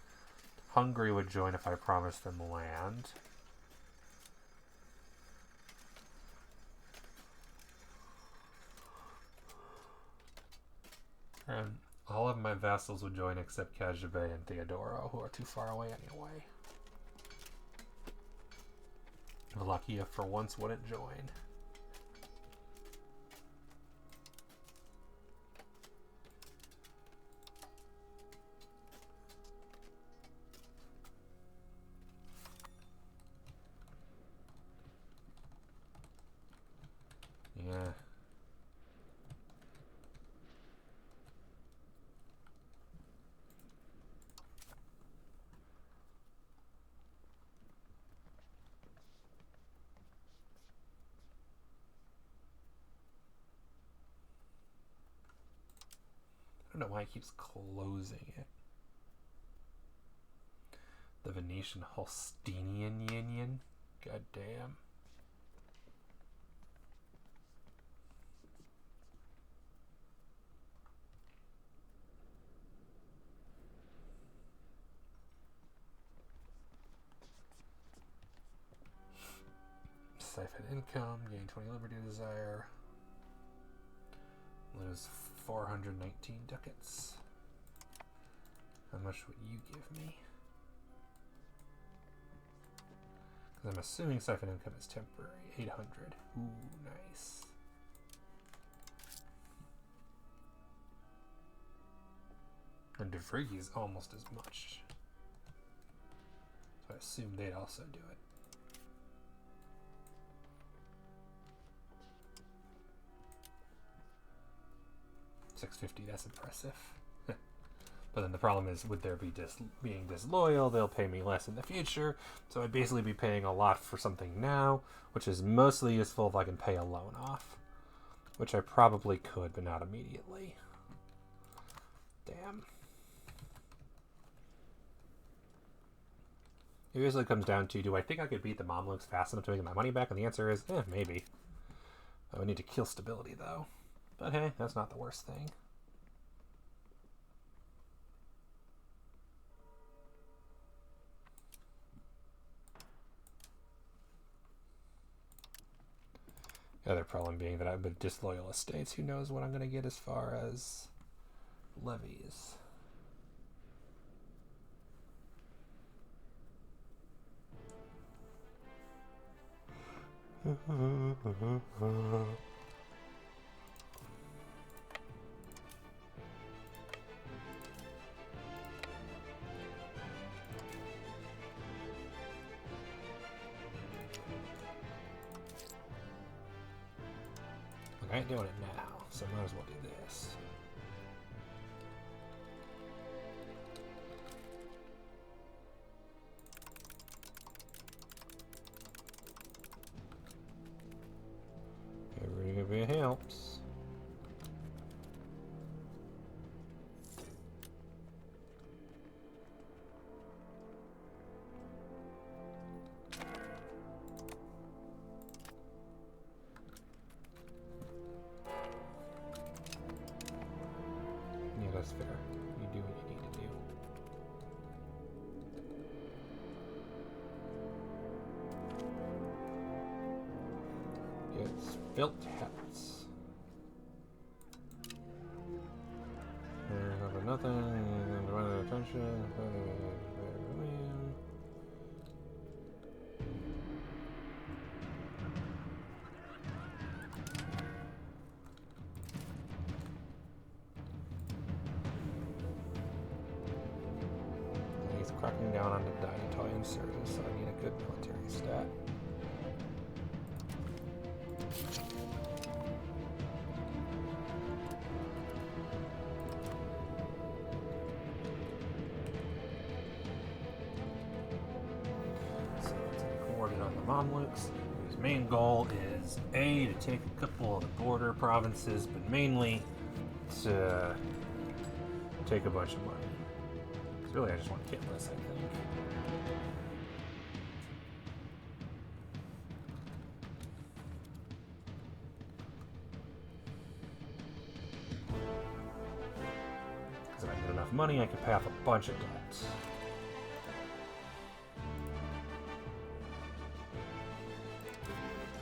A: Hungary would join if I promised them land. And all of my vassals would join except Kajabay and Theodoro, who are too far away anyway. Wallachia for once wouldn't join. Yeah. I don't know why it keeps closing it. The Venetian Holsteinian Union? God damn. Siphon income, gain 20 liberty desire. Lose 419 ducats. How much would you give me? Because I'm assuming siphon income is temporary. 800. Ooh, nice. And DeVries is almost as much. So I assume they'd also do it. 650, that's impressive. But then the problem is, with their being disloyal, they'll pay me less in the future. So I'd basically be paying a lot for something now, which is mostly useful if I can pay a loan off. Which I probably could, but not immediately. Damn. It usually comes down to, do I think I could beat the Mamluks fast enough to make my money back? And the answer is, maybe. I would need to kill stability, though. But hey, that's not the worst thing. The other problem being that I'm with disloyal estates. Who knows what I'm going to get as far as levies. I ain't doing it now, so I might as well do this. Built hats. Nothing. Divided attention. He's cracking down on the Italian service, so I need a good military stat. Mamluks, whose main goal is A, to take a couple of the border provinces, but mainly to take a bunch of money. Because really I just want to kill this, I think. Because if I get enough money, I can pay off a bunch of debts.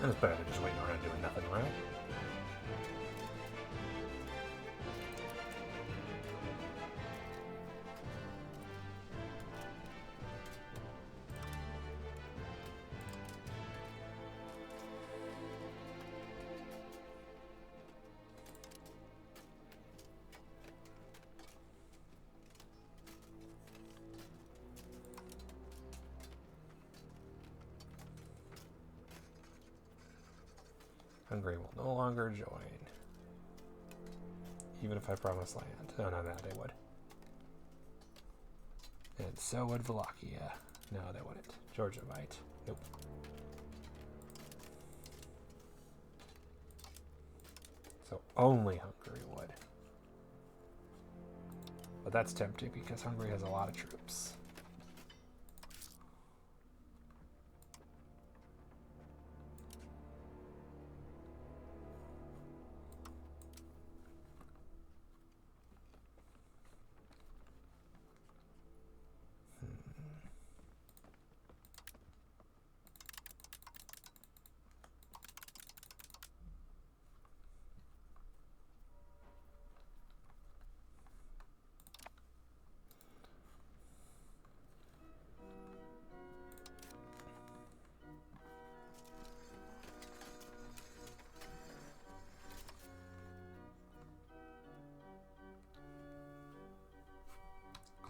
A: And it's better than just waiting around doing nothing, right? Hungary will no longer join. Even if I promise land. Oh, no, they would. And so would Wallachia. No, they wouldn't. Georgia might. Nope. So only Hungary would. But that's tempting because Hungary has a lot of troops.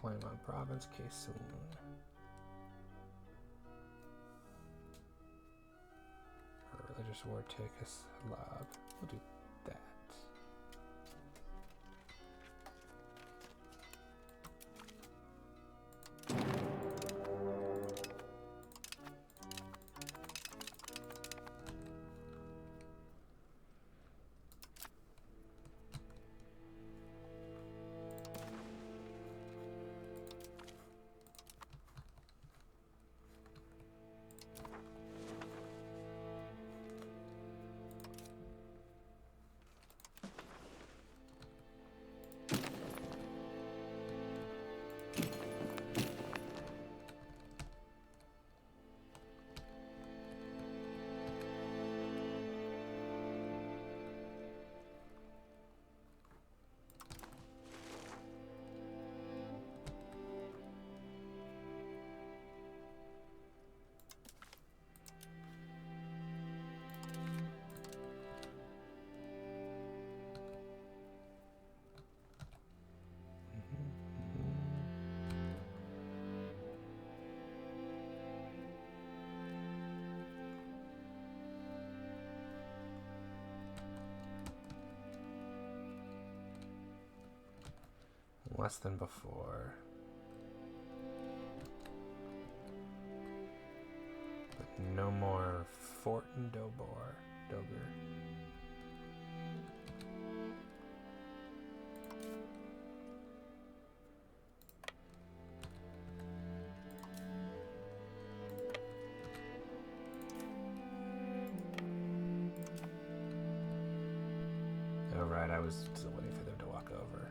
A: Claim on province, Kaysun. Religious war, take us lab. We'll do that. Less than before. But no more Fort and Doger. Oh right, I was still waiting for them to walk over.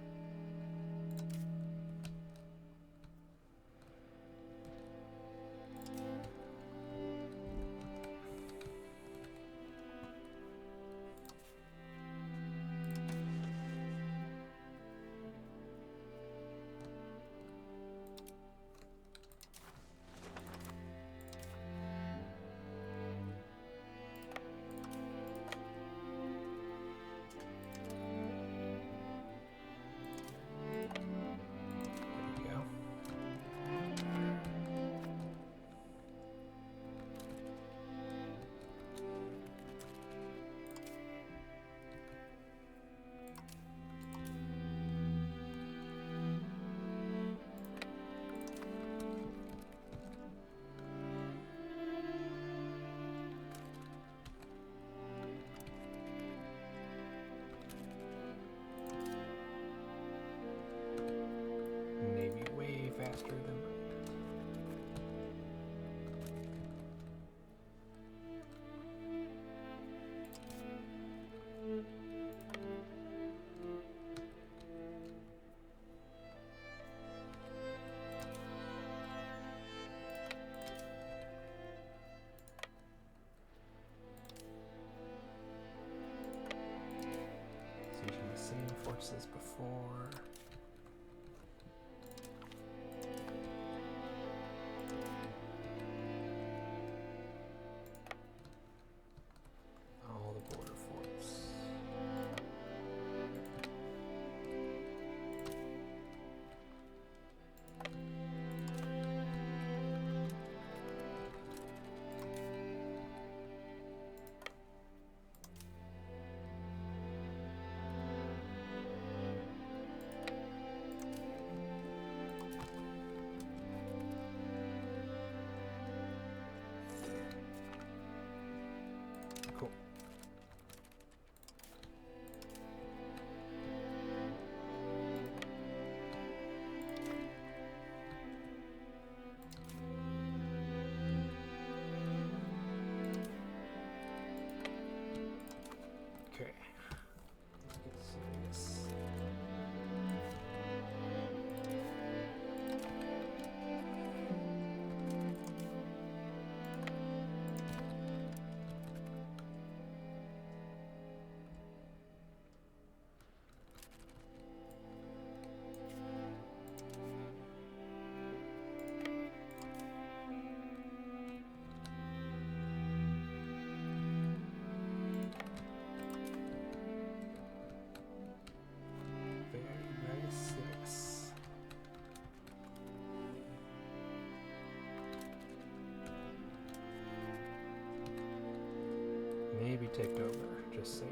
A: take over. Just saying.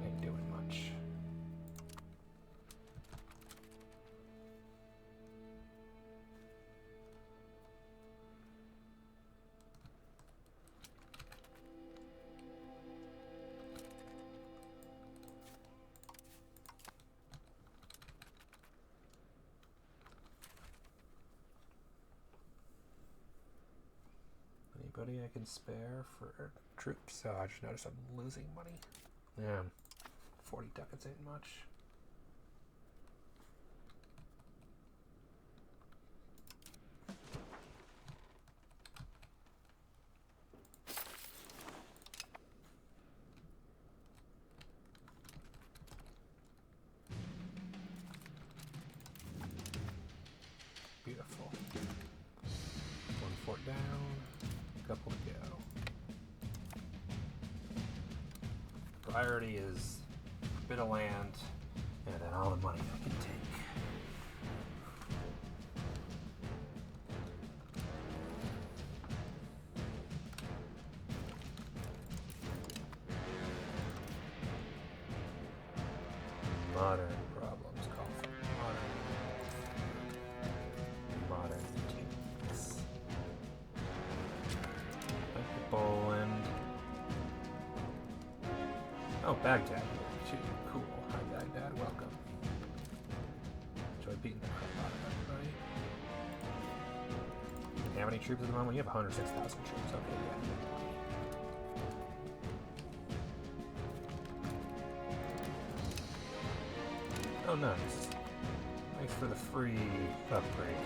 A: Ain't doing much. Anybody I can spare for troops? Oh, I just noticed I'm losing money. Yeah, 40 ducats ain't much. Beautiful. One fort down. Couple to go. Priority is a bit of land and then all the money I can take. Modern problems call for modern techniques. Poland. Oh, Baghdad. Cool. Hi, Baghdad. Welcome. Enjoy beating the crap out of everybody. You have any troops at the moment? You have 106,000 troops. Okay, yeah. Oh, nice. Thanks for the free upgrade.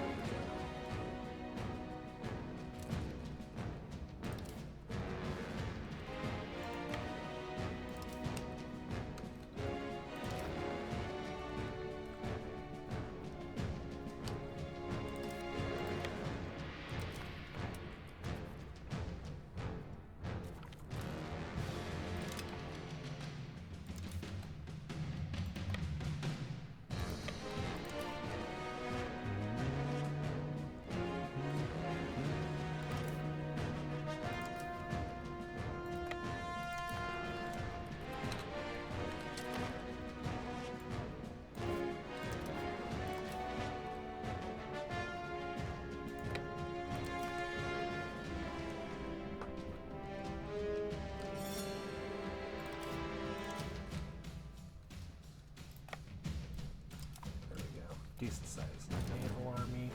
A: Decent sized naval army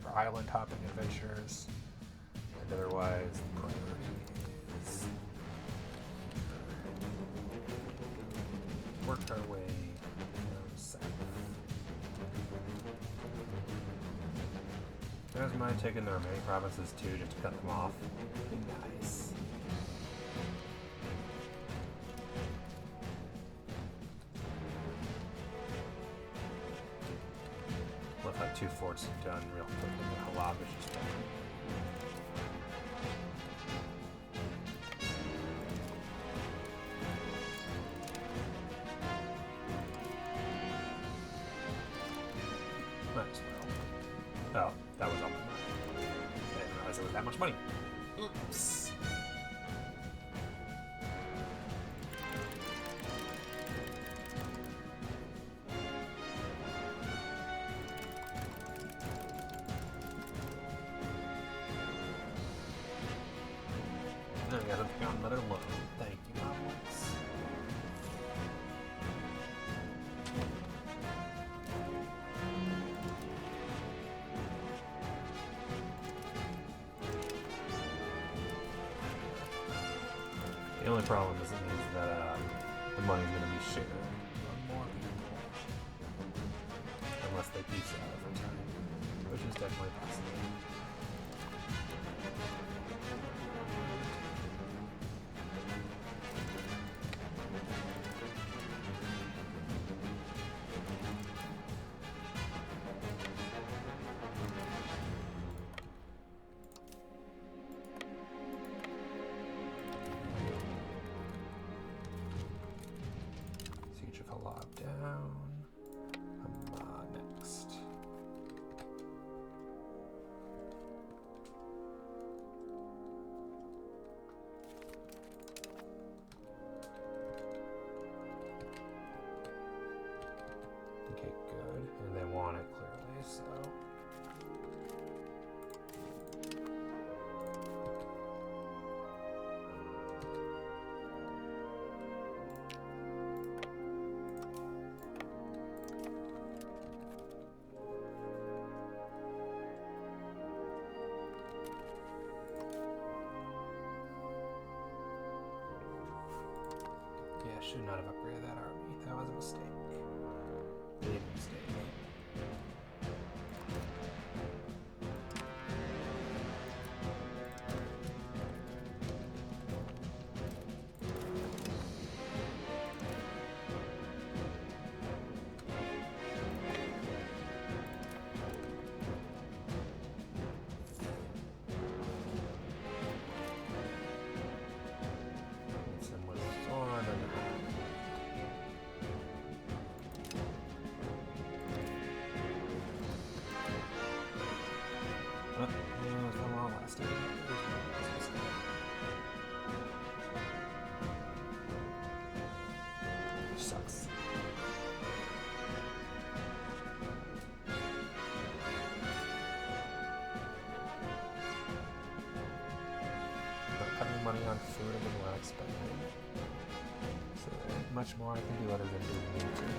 A: for island hopping adventures, and otherwise the priority is work our way down south. I don't mind taking the remaining provinces too, just to cut them off. Nice. Love how 2 forts are done real quick and the Halab is just done. Might as well. Oh, that was on my mind. I didn't realize it was that much money. Oops. I gotta pick on another loan. Thank you, Alex. The only problem is it means that the money's going to be shared on more people. Unless they peace out over time, which is definitely possible. Down. Next. should not have upgraded that army. That was a mistake. Big mistake. Sucks. But cutting money on food I didn't want to spend. So much more I can do other than doing YouTube.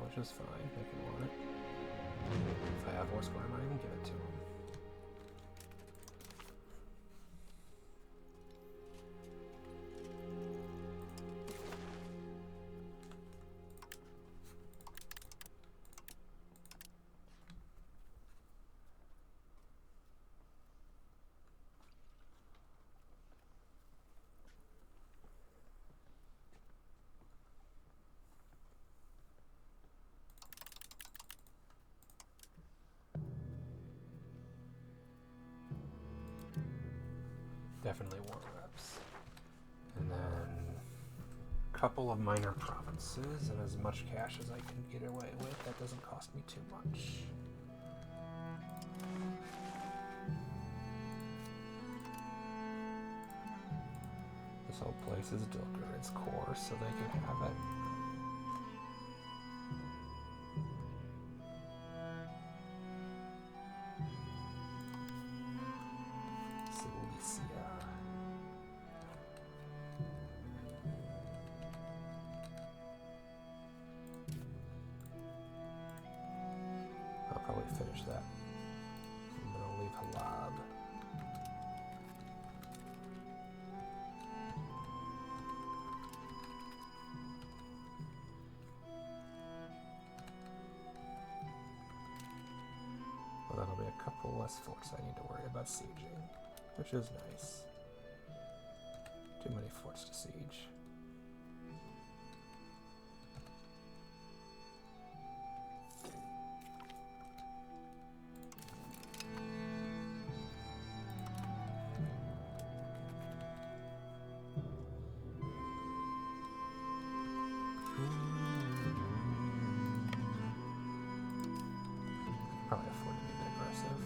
A: Which is fine, they can want it. If I have war score, I might even give it to them. Definitely war reps. And then a couple of minor provinces and as much cash as I can get away with. That doesn't cost me too much. This whole place is Dilkerid's core, so they can have it. Finish that. I'm gonna leave Halab. Well, that'll be a couple less forts I need to worry about sieging, which is nice. Too many forts to siege. Probably afford to be a bit aggressive.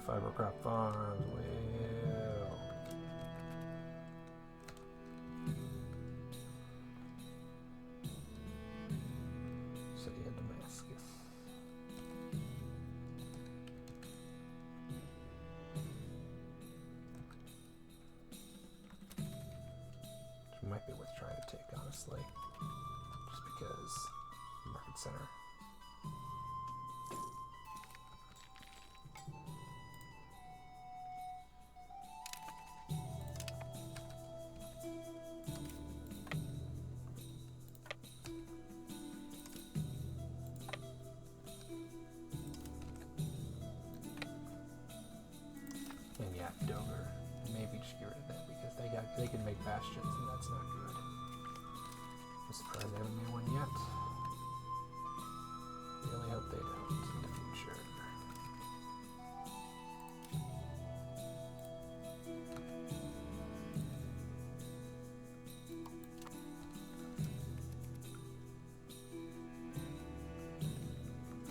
A: Fiber crop farms will. City of Damascus. Which might be worth trying to take, honestly. Just because market center. surprised they haven't made one yet. Really hope they don't in the future.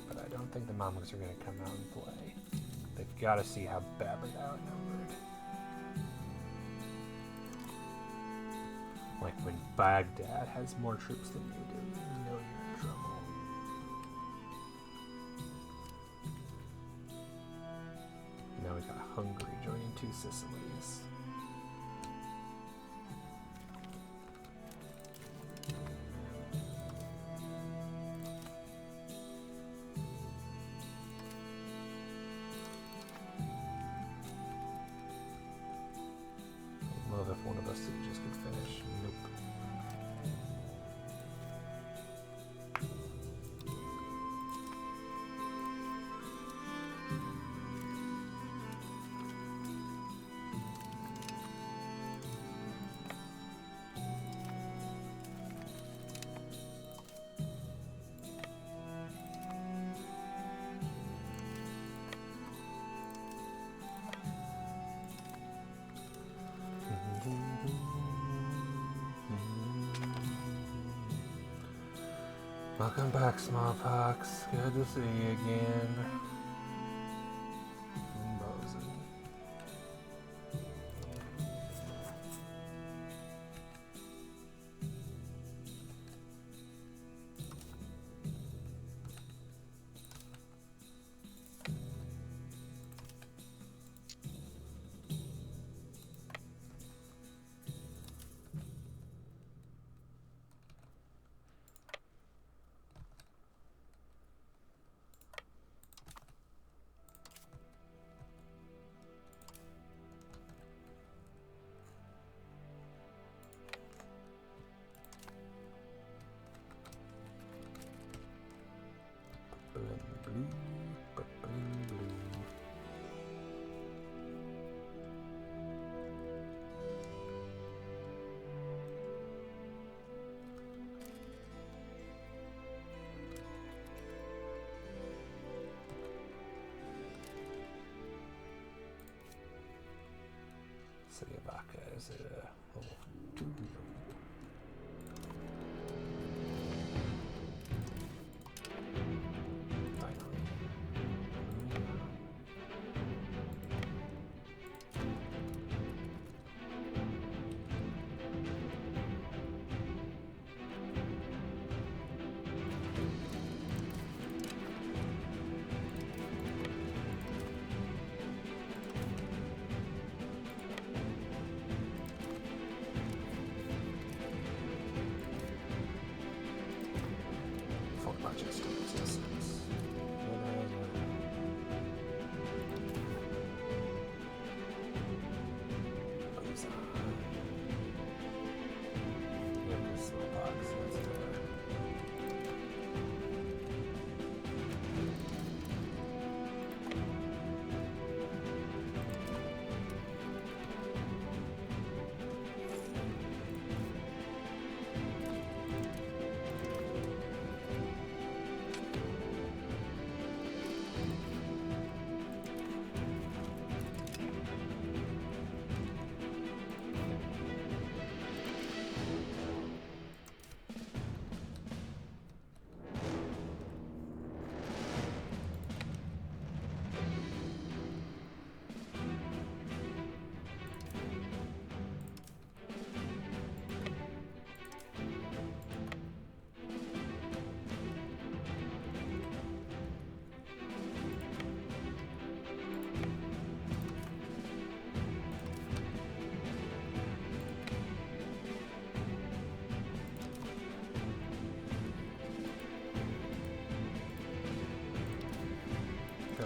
A: But I don't think the Mamluks are going to come out and play. They've got to see how badly they're outnumbered. Like when Baghdad has more troops than you do, you know you're in trouble. Now we got Hungary joining 2 Sicilies. I'd love if one of those sieges could finish. Nope. Welcome back, Smallpox. Good to see you again. Bosun. City of Aka is a level 2.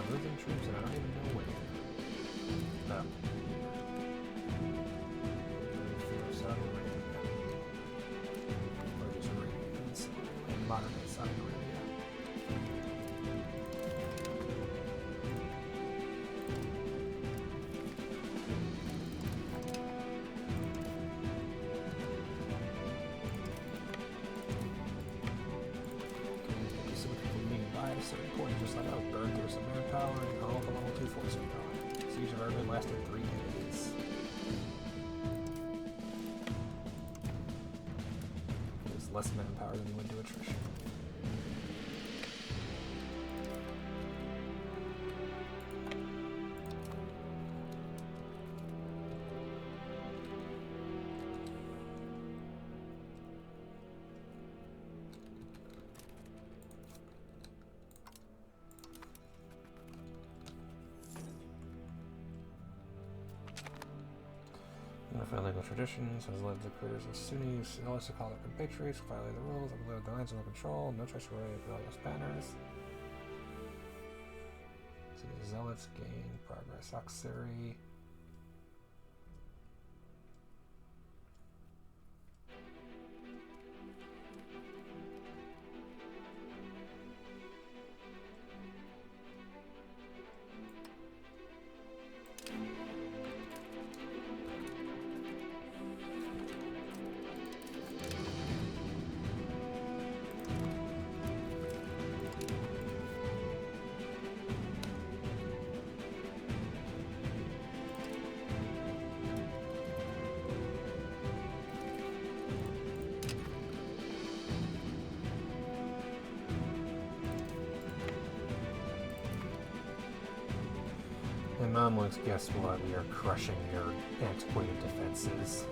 A: Losing troops and I don't even know where. No. Saudi Arabia. Or just Arabians. Modern day Saudi Arabia. a certain point, just like, oh, burn through some manpower and all the level 2 force power. Siege of Urban lasted 3 days. There's less manpower than you would do attrition. Illegal traditions has led the creators of Sunnis, Zealots to call their compatriots, violate the rules, overload the lands under control, no choice to raise rebellious banners. So the Zealots gain progress auxiliary. Mamluks, guess what? We are crushing your antiquated defenses.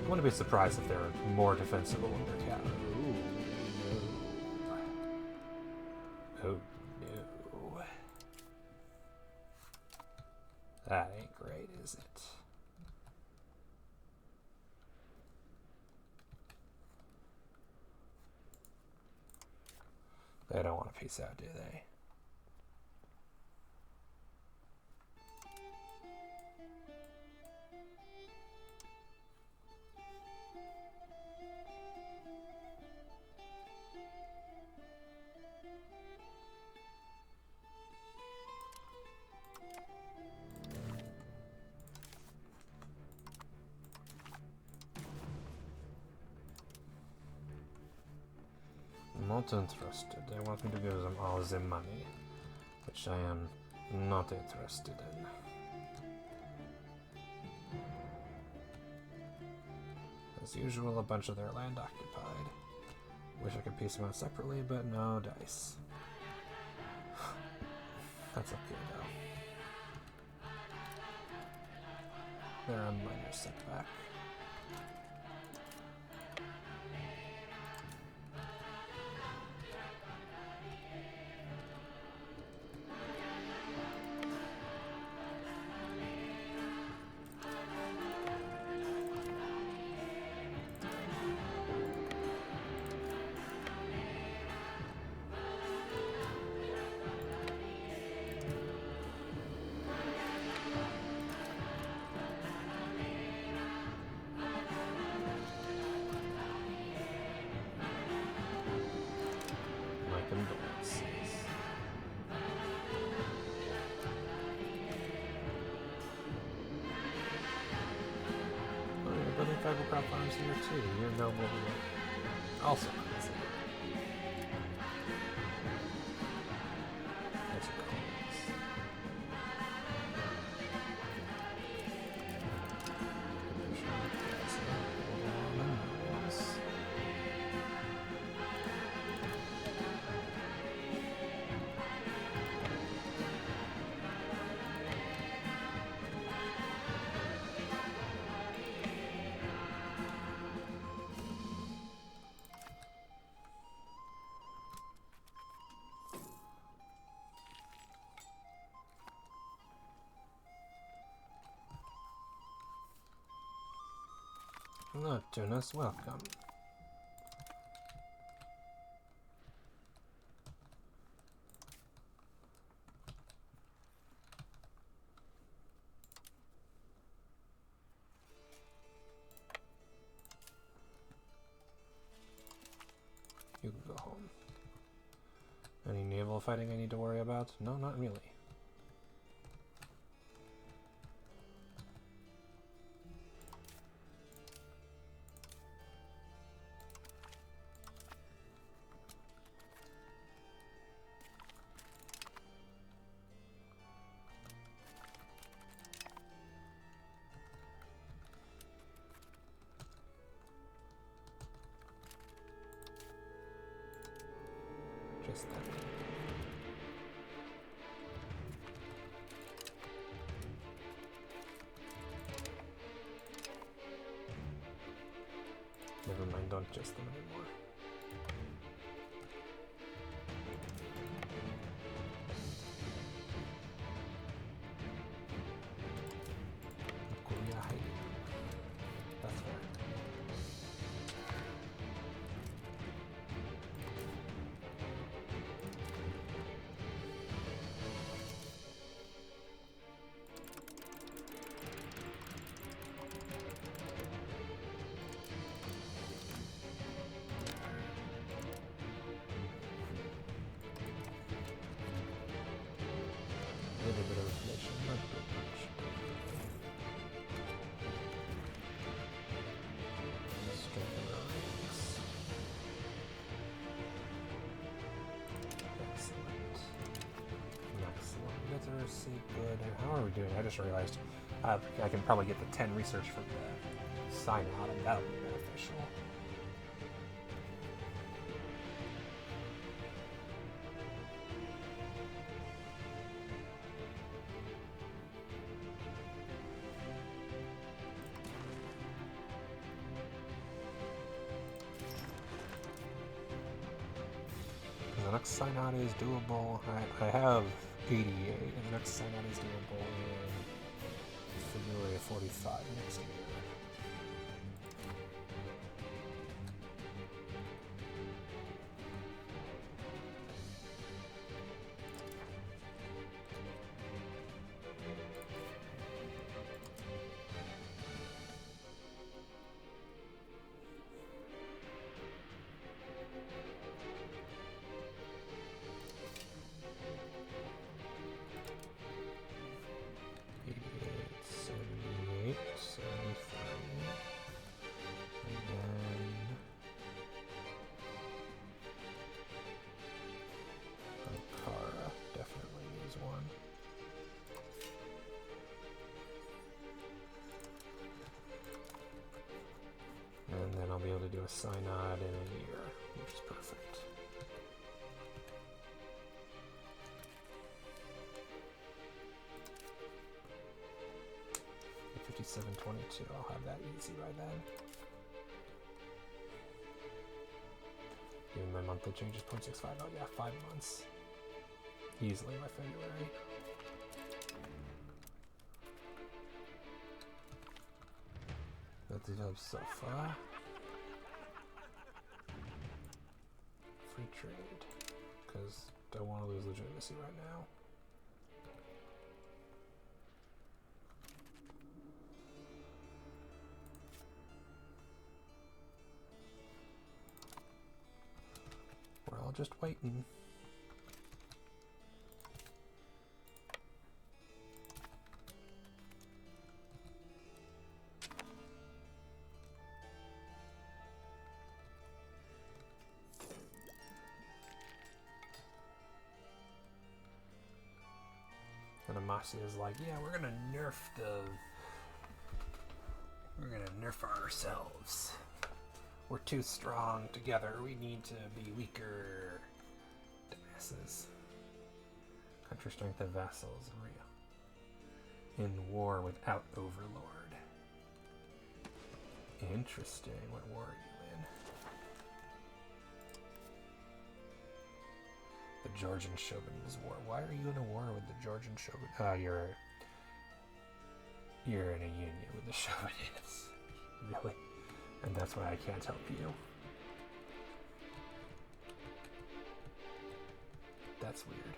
A: I wouldn't be surprised if they're more defensible in their capital. Ooh, no. Oh, no. That ain't great, is it? They don't want to peace out, do they? Not interested. They want me to give them all the money, which I am not interested in. As usual, a bunch of their land occupied. Wish I could piece them out separately, but no dice. That's okay though. They're a minor setback. Crop farms here too. You're noble. Also crazy. That's a coins. Neptunus, welcome. You can go home. Any naval fighting I need to worry about? No, not really. Just that. Never mind, don't just them anymore. That's fair. A little bit of information, not too much. Strengthen our ranks. Excellent. Excellent. Let's see, good. How are we doing? I just realized I can probably get the 10 research from the sign out, and that'll be beneficial. The next sign out is doable. I have 88, and the next sign out is doable in February of 45 next year. And then I'll be able to do a synod in a year, which is perfect. At 57.22, I'll have that easy by then. Even my monthly change is 0.65. Oh yeah, 5 months. Easily by February. That's it so far. Free trade, because don't want to lose legitimacy right now. We're all just waiting. And Amasia is like, yeah, we're gonna nerf ourselves. We're too strong together. We need to be weaker. Dumbasses. Country strength of vassals. In war without overlord. Interesting. What war are you in? The Georgian Chauvinist War. Why are you in a war with the Georgian Chauvinists? You're in a union with the Chauvinists. Really? And that's why I can't help you. That's weird.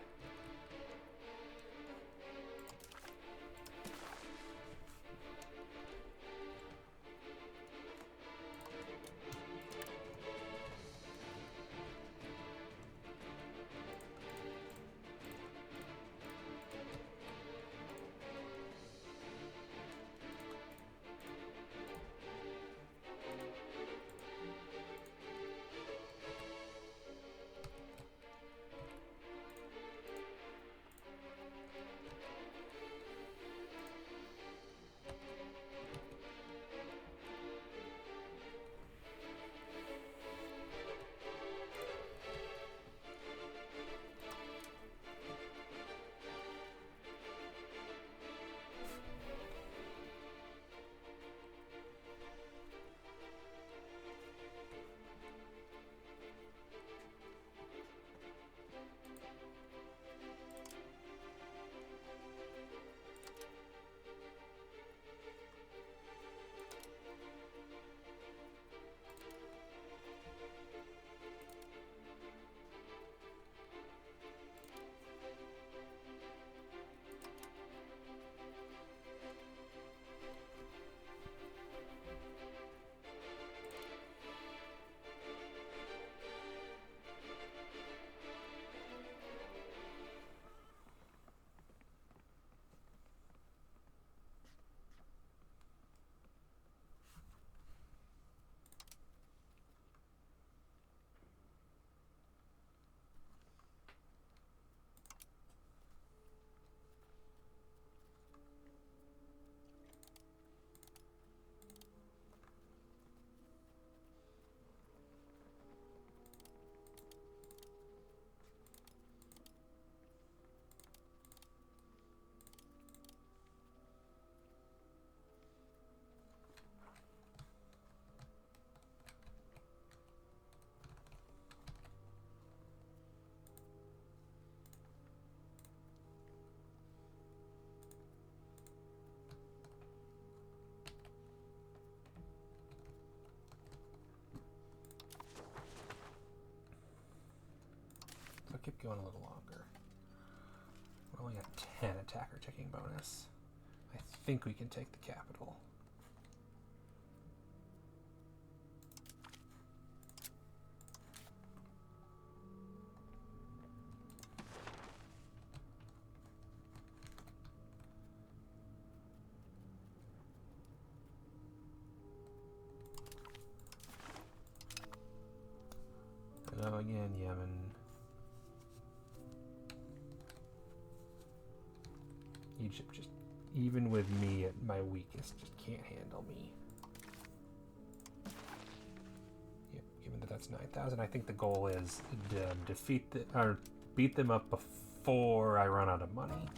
A: keep going a little longer. We're only at 10 attacker taking bonus. I think we can take the capital. Hello again, Yemen. Egypt just, even with me at my weakest, just can't handle me. Yep, given that that's 9,000, I think the goal is to beat them up before I run out of money.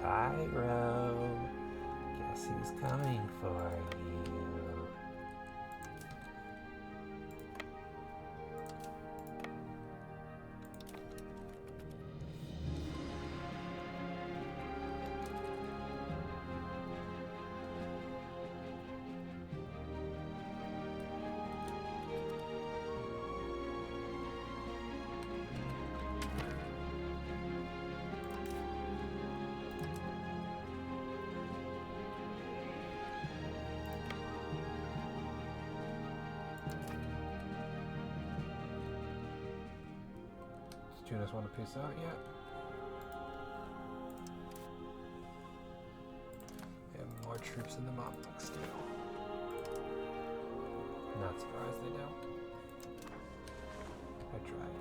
A: Cairo, guess who's coming for you? Tunis want to peace out yet? And more troops in the Mamluks do. Not surprised they don't. I tried.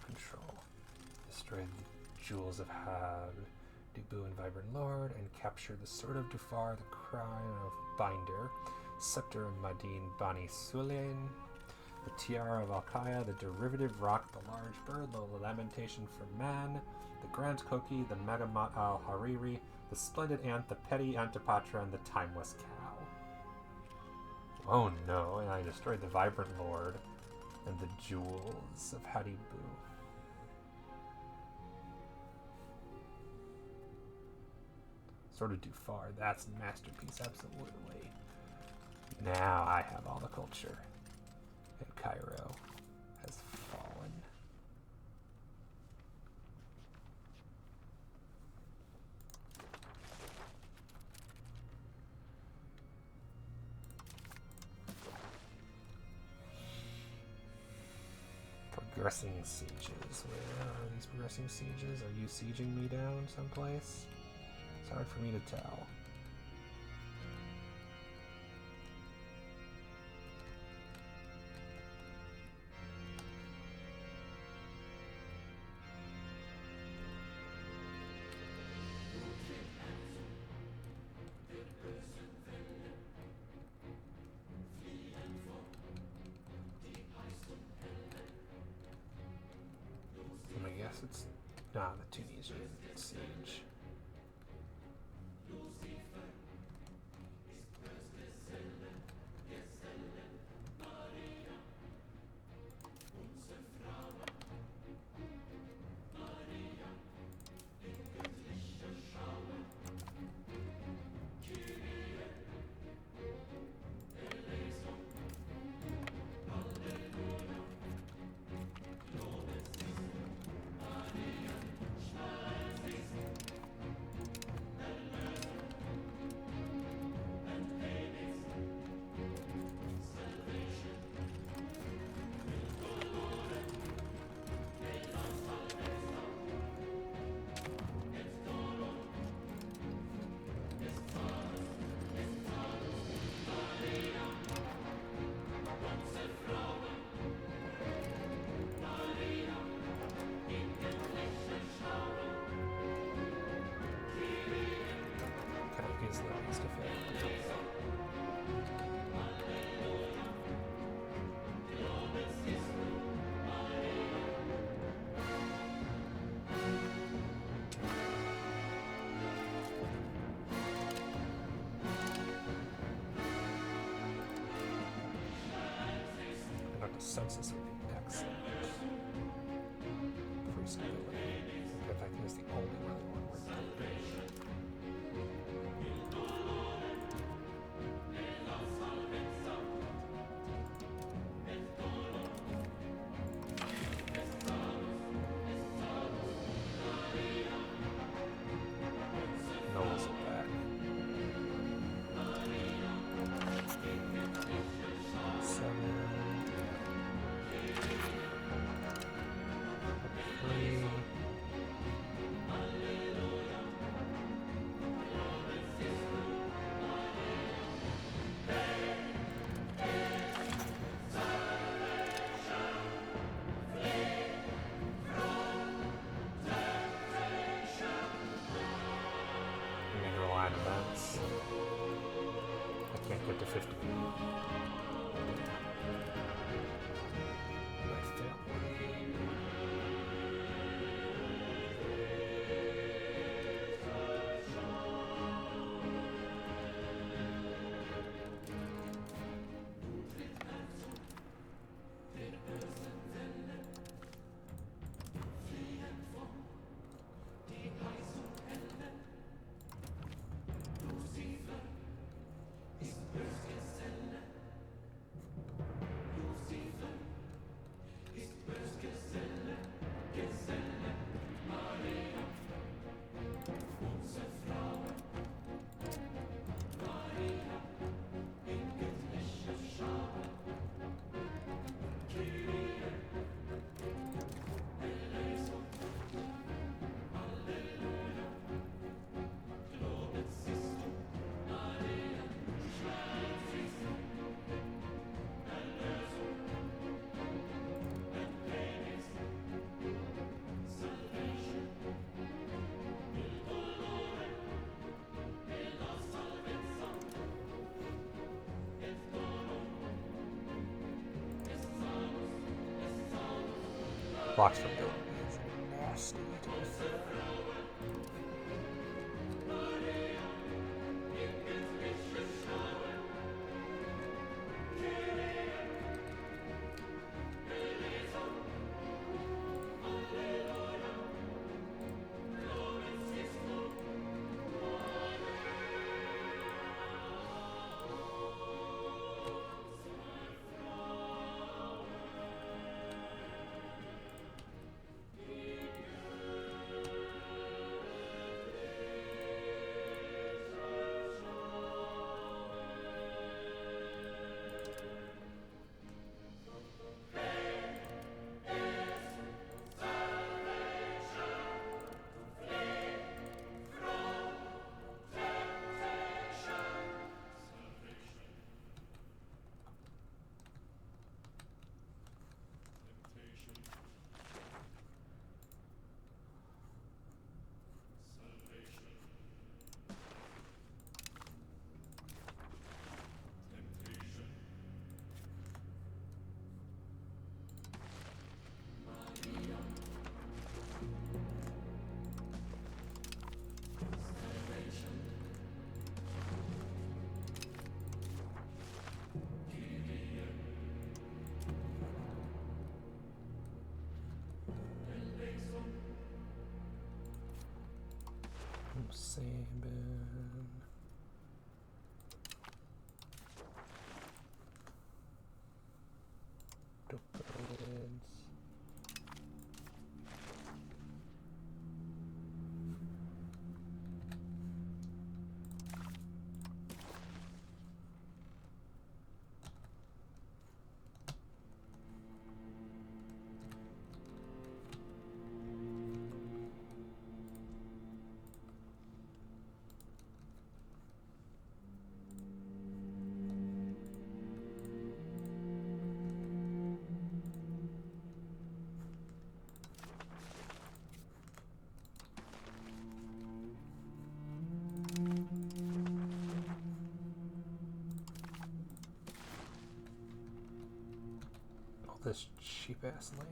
A: Control. Destroy the Jewels of Had, Dubu and Vibrant Lord, and capture the Sword of Dufar, the Crown of Binder, Scepter of Madin Bani Sulain, the Tiara of Alkaya, the Derivative Rock, the Large Bird, the Lamentation for Man, the Grand Koki, the Megamat al Hariri, the Splendid Ant, the Petty Antipatra, and the Timeless Cow. Oh no, and I destroyed the Vibrant Lord and the Jewels of Hadibu. Sort of Dufar, that's a masterpiece, absolutely. Now I have all the culture. And Cairo has fallen. Progressing sieges. Where are these progressing sieges? Are you sieging me down someplace? It's hard for me to tell. Ah, the Tunisian siege. Is the least effective. I got the census would be excellent. Free stability. I think is the only really one we're doing. Nobles are back. 7. 3. Major line events. I can't get to 50. I fail. Blocks from building is nasty. this cheap ass land.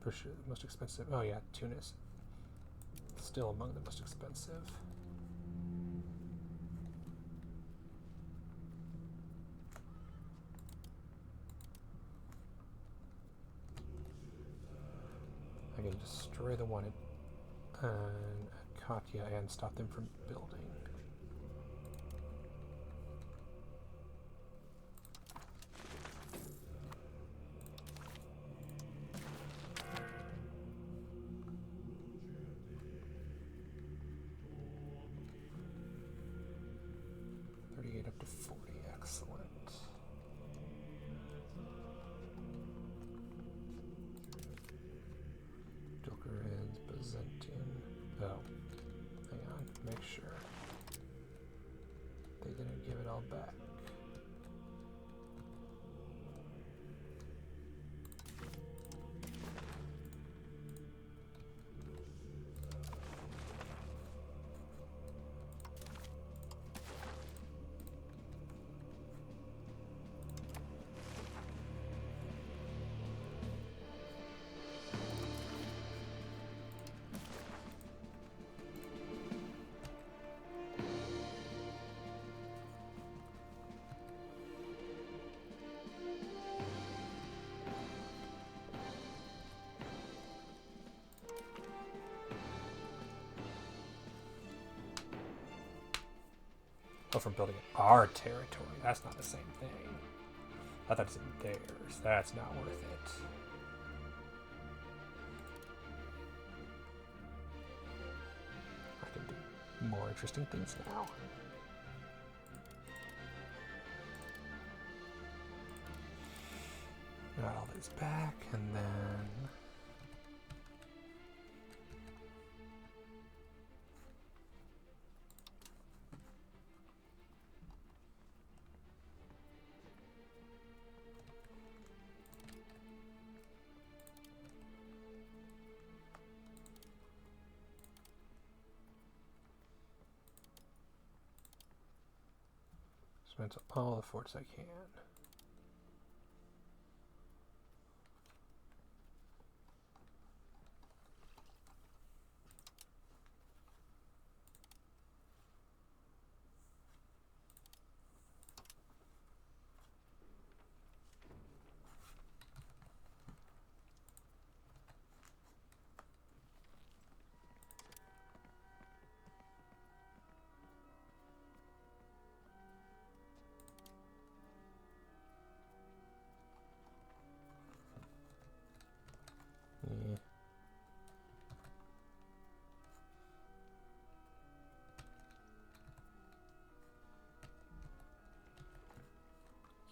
A: For sure, the most expensive. Oh yeah, Tunis. Still among the most expensive. I can destroy the one at Katya and stop them from building. Up to 40, excellent. Joker is Byzantium. Oh, hang on, make sure they didn't give it all back. Oh, from building our territory. That's not the same thing. I thought it's in theirs. That's not worth it. I can do more interesting things now. Got all this back, and then... spent all the forts I can. Yeah.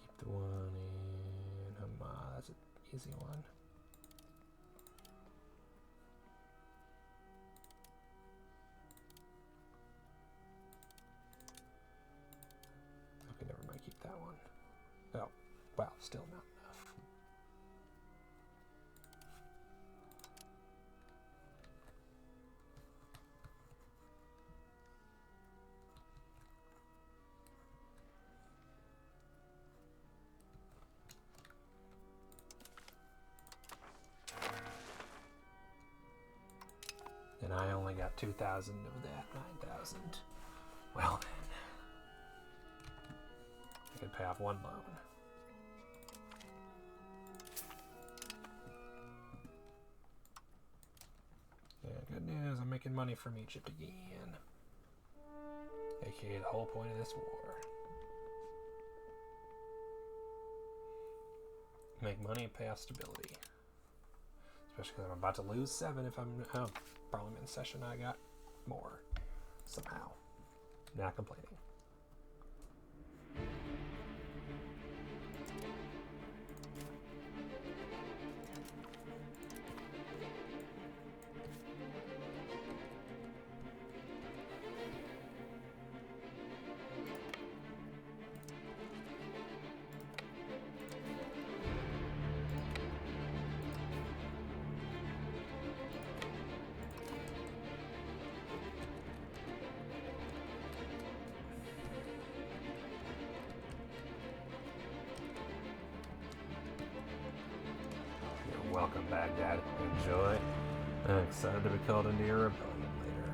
A: Keep the one in Hama. That's an easy one. Okay, never mind. Keep that one. Oh, wow, still not enough. And I only got 2,000 of that 9,000. Well then, I could pay off one loan. Yeah, good news, I'm making money from Egypt again. AKA the whole point of this war. Make money and pay off stability. Especially because I'm about to lose 7 if I'm... Oh, Parliament session I got more. Somehow. Not complaining. Welcome, Baghdad. Enjoy. I'm excited to be called into your rebellion later.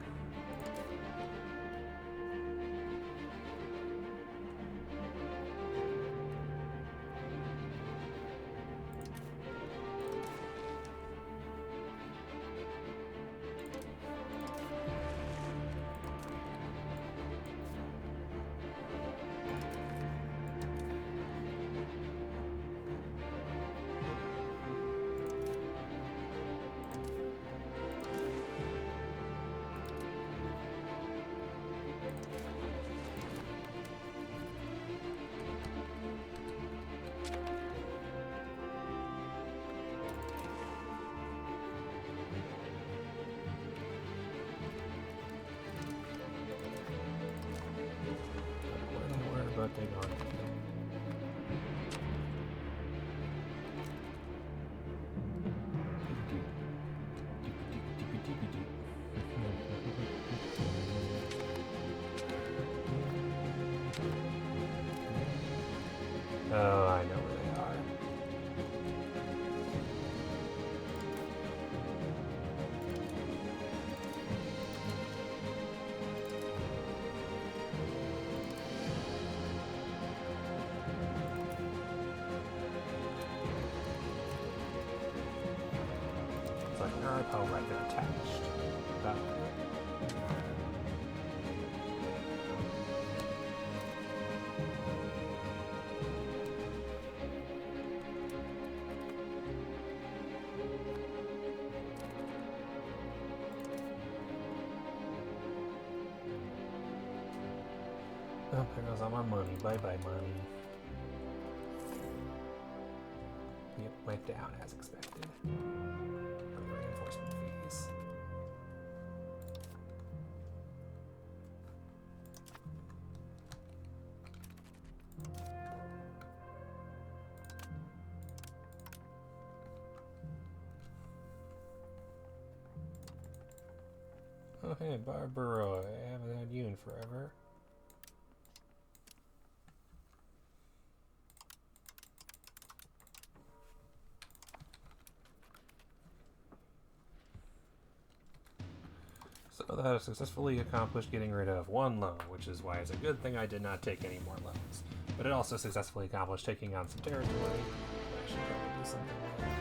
A: But they gone. Oh, I know where they are. It's like, oh, right, they're attached. That way. Oh, there goes all my money. Bye-bye, money. Yep, went down as expected. Reinforcement fees. Oh, hey, Barbaro. I haven't had you in forever. So that has successfully accomplished getting rid of one loan, which is why it's a good thing I did not take any more loans. But it also successfully accomplished taking on some territory. I should probably do something with it.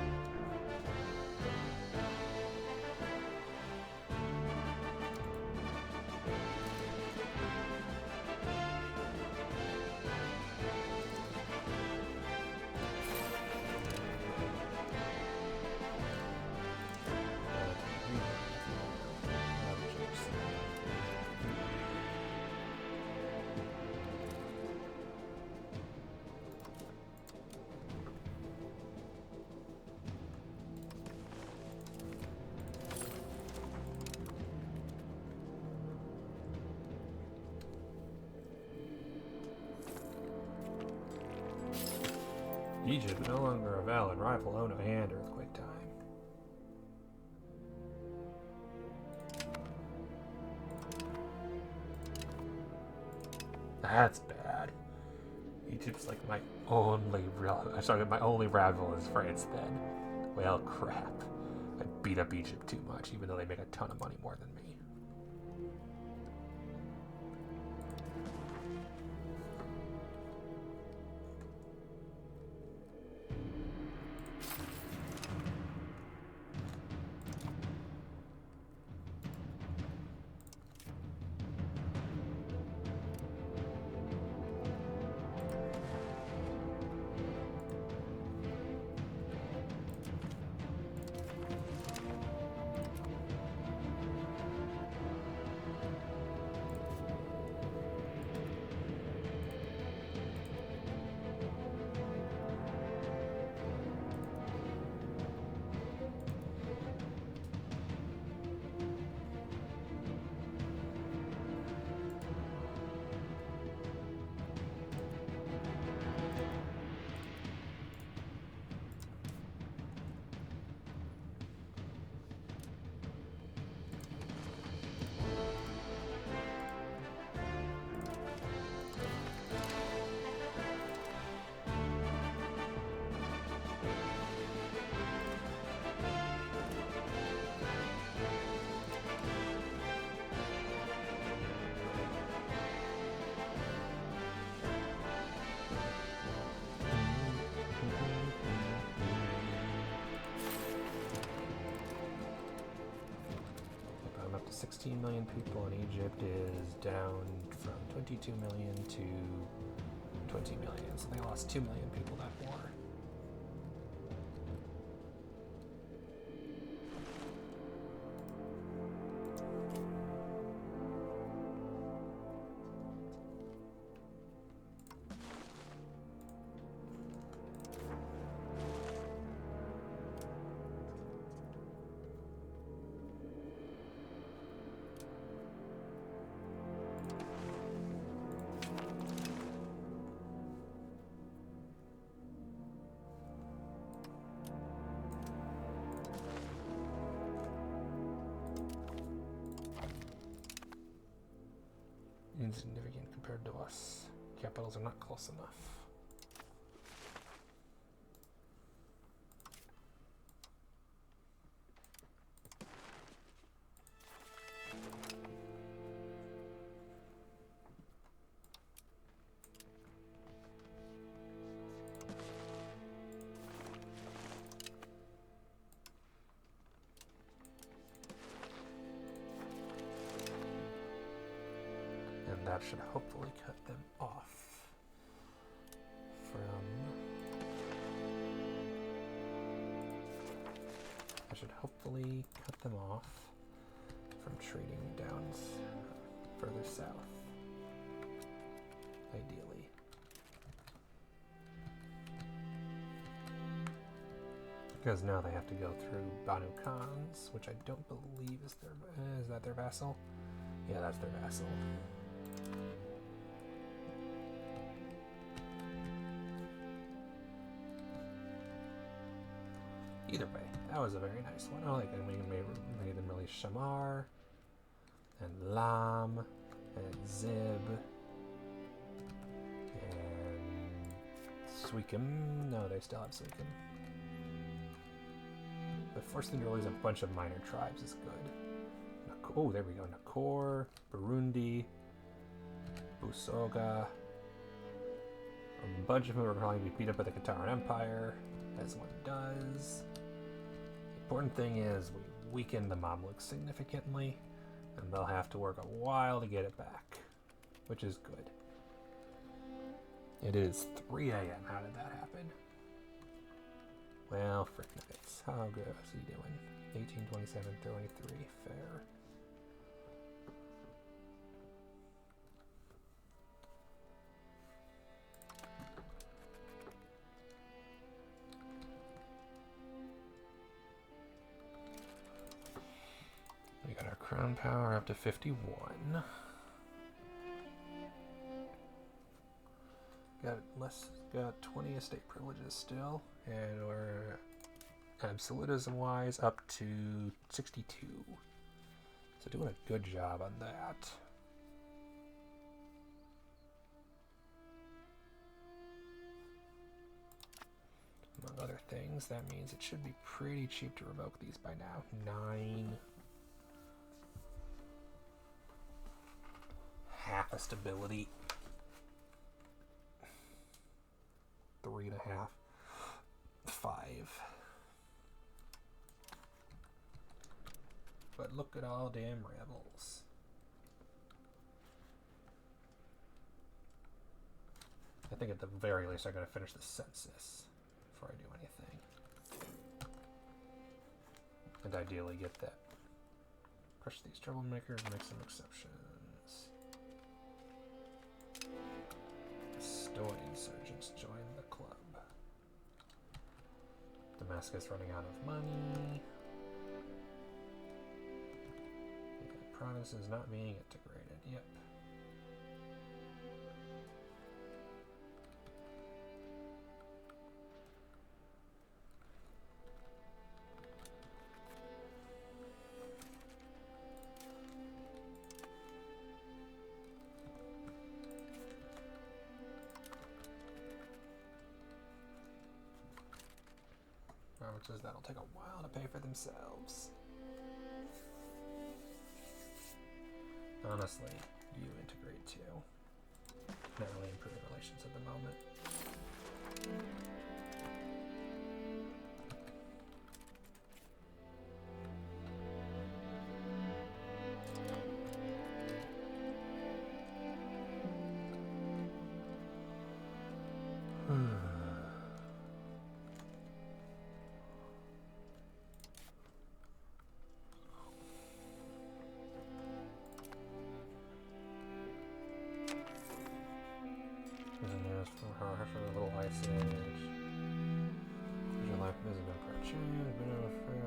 A: Egypt, no longer a valid rival, oh no, and earthquake time. That's bad. Egypt's like my only my only rival is France then. Well, crap. I beat up Egypt too much, even though they make a ton of money more than me. 16 million people, and Egypt is down from 22 million to 20 million. So they lost 2 million people that war. Insignificant compared to us. Capitals are not close enough. That should hopefully cut them off from... That should hopefully cut them off from trading down further south, ideally. Because now they have to go through Banu Khans, which I don't believe is their... is that their vassal? Yeah, that's their vassal. Either way, that was a very nice one. I like that we made them release Shamar, and Lam, and Zib, and Suikim. No, they still have Suikim. But forcing them to release a bunch of minor tribes is good. Oh, there we go. Nakor, Burundi, Busoga. A bunch of them are probably be beat up by the Qataran Empire, as one does. The important thing is we weaken the Mamluks significantly, and they'll have to work a while to get it back, which is good. It is 3 a.m. How did that happen? Well, frick nuggets. How good is he doing? 18, 27, 33. Fair. We got our crown power up to 51. Got 20 estate privileges still, and we're absolutism wise up to 62. So doing a good job on that. Among other things, that means it should be pretty cheap to revoke these by now. 9. Half a stability. 3.5. 5. But look at all damn rebels. I think at the very least I gotta finish the census before I do anything. And ideally get that. Crush these troublemakers, make some exceptions. Stoy insurgents join the club. Damascus running out of money. Yeah, provinces not being integrated. Yep. Provinces that'll take a while to pay for themselves. Honestly, you integrate too. Not really improving relations at the moment.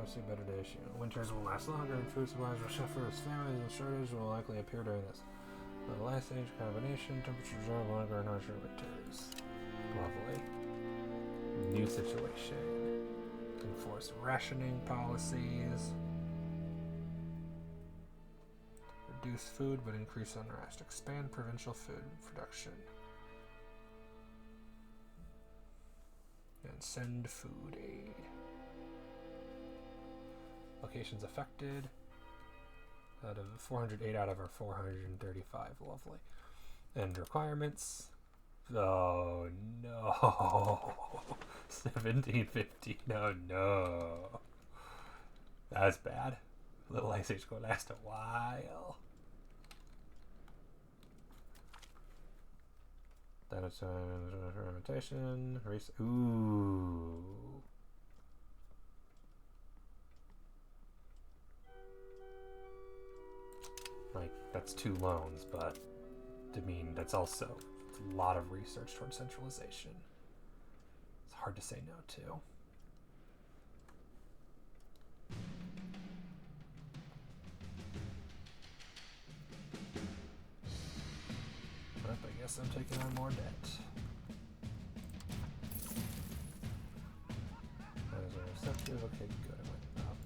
A: see better days. Winters will last longer and food supplies will suffer as famines and shortages will likely appear during this. The last age combination, temperatures are longer and harsher winters. Lovely. New situation. Enforce rationing policies. Reduce food but increase unrest. Expand provincial food production. And send food aid. Locations affected. Out of 408 out of our 435. Lovely. And requirements. Oh no. 1715. Oh no. That's bad. Little Ice Age will last a while. Dinosaur fermentation. Race. Ooh. Like, that's 2 loans, but I mean, that's also a lot of research towards centralization. It's hard to say no to. But I guess I'm taking on more debt. That is receptive. Okay, good. I went up.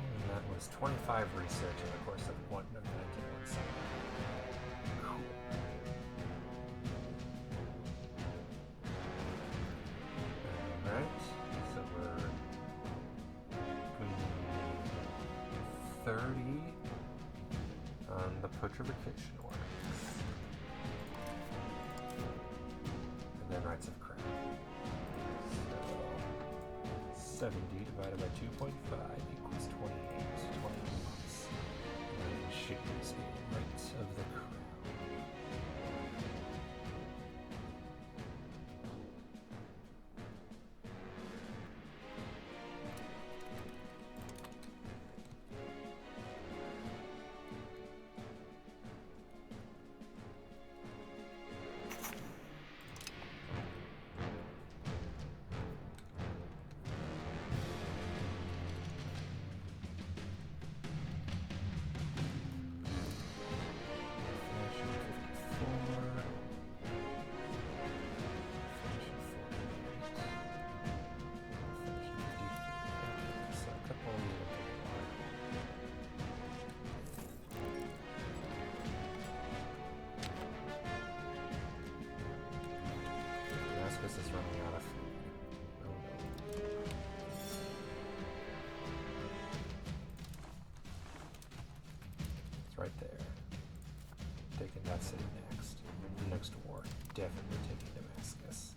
A: And that was 25 research in the course of one event in 1 second. Cool. Alright, so we're between 30 on the petrification works. And then rights of crown. So 70 divided by 2.5 equals 28. 20 months. And shoot is a rights of the crown. This is running out of food. Oh no. It's right there. Taking that city next. Next war. Definitely taking Damascus.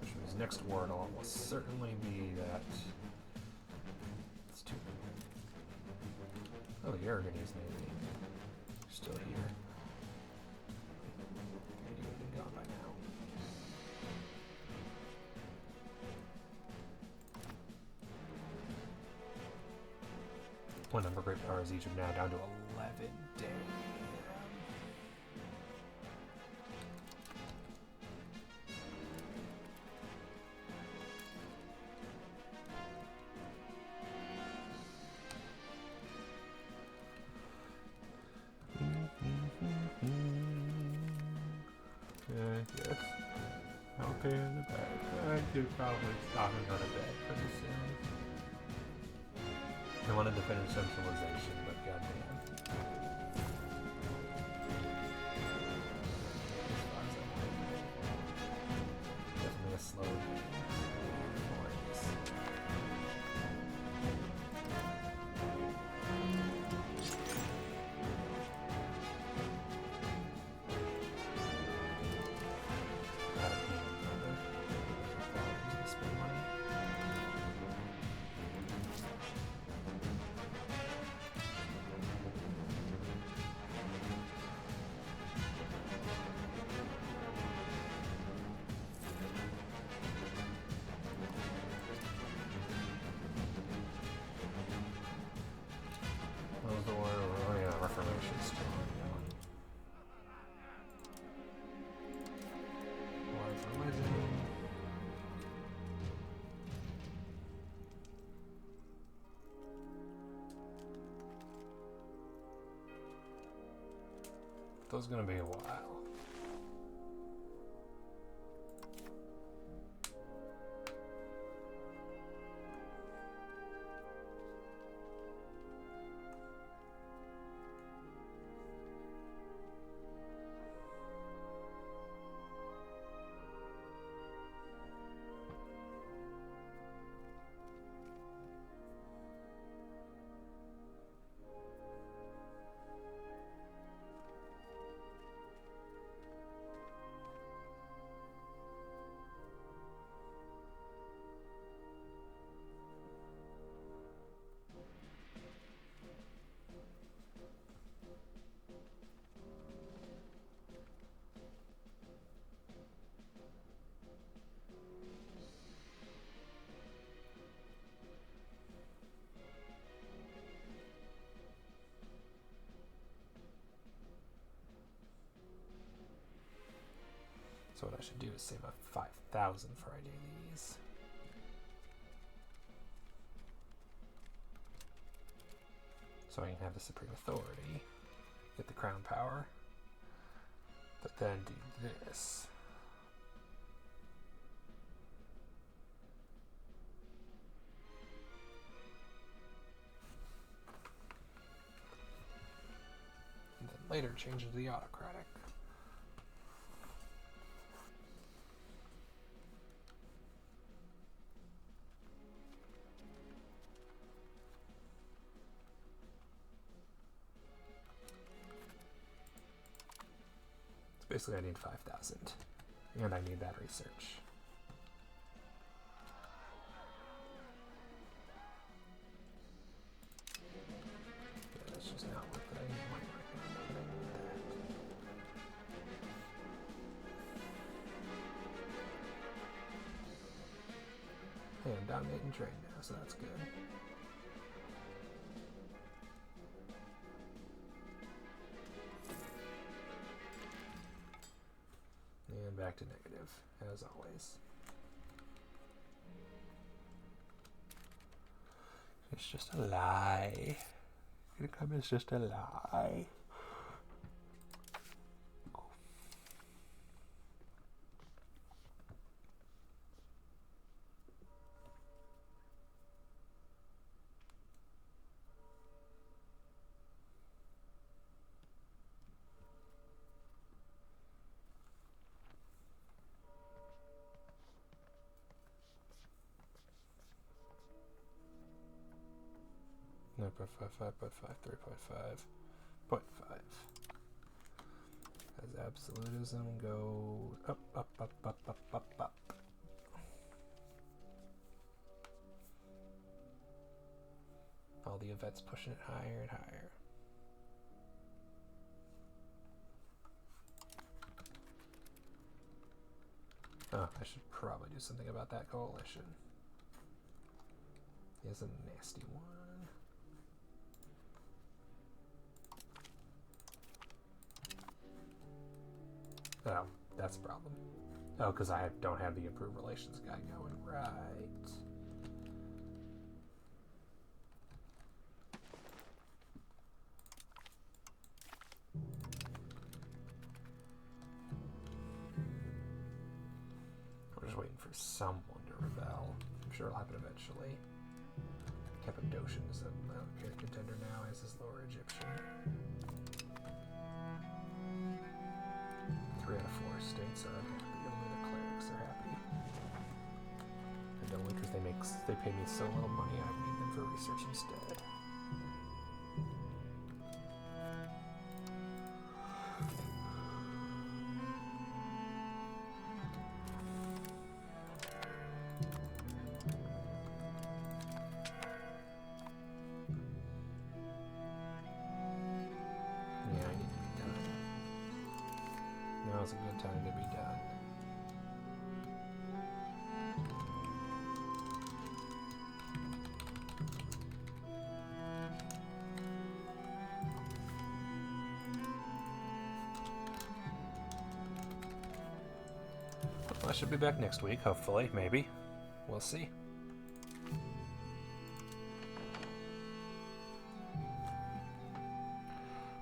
A: Which means next war it'll almost certainly be that. It's too. Oh, the Aragonese maybe. Still here. One number of great powers Egypt now down to 11. Damn. Yes. I'll pay in the bag. I could probably stop and go to bed pretty soon. I wanted to finish centralization, but goddamn. Definitely a slow those gonna be a while. So what I should do is save up 5,000 for I do these. So I can have the supreme authority, get the crown power, but then do this. And then later change into the autocratic. Basically, I need 5,000, and I need that research. Yeah, that's just not worth it. I need money right now more than I need that. Hey, I'm dominating trade now, so that's good. And back to negative, as always. It's just a lie. Income is just a lie. No, 0.55, 0.5, 3.5, 0.5. As absolutism goes up, up, up, up, up, up, up. All the events pushing it higher and higher. Oh, I should probably do something about that coalition. He has a nasty one. Oh, that's a problem. Oh, because I don't have the improved relations guy going. Right. We're just waiting for someone to rebel. I'm sure it'll happen eventually. Cappadocian is a contender now, as is Lower Egyptian. 3 out of 4 states are unhappy. Only the clerics are happy. And only because they pay me so little money, I need them for research instead. Yeah, I need to be done. Now's a good time to be done. Well, I should be back next week, hopefully, maybe. We'll see.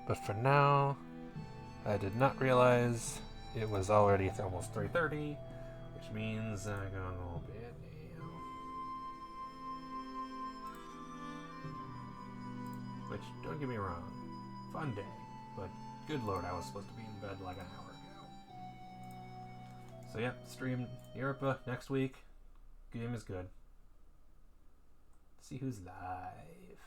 A: But for now, I did not realize it was already almost 3:30, which means I'm going to bed now. Which, don't get me wrong, fun day, but good lord, I was supposed to be in bed like an hour ago. So yep, stream Europa next week. Game is good. See who's live.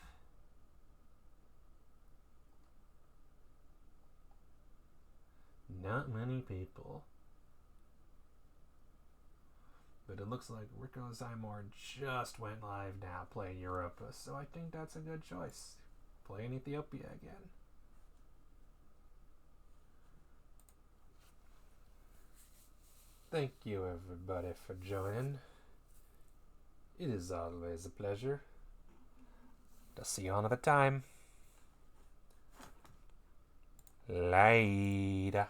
A: Not many people. But it looks like Rico Zymor just went live now playing Europa, so I think that's a good choice. Playing Ethiopia again. Thank you everybody for joining. It is always a pleasure. To see you another time. Later.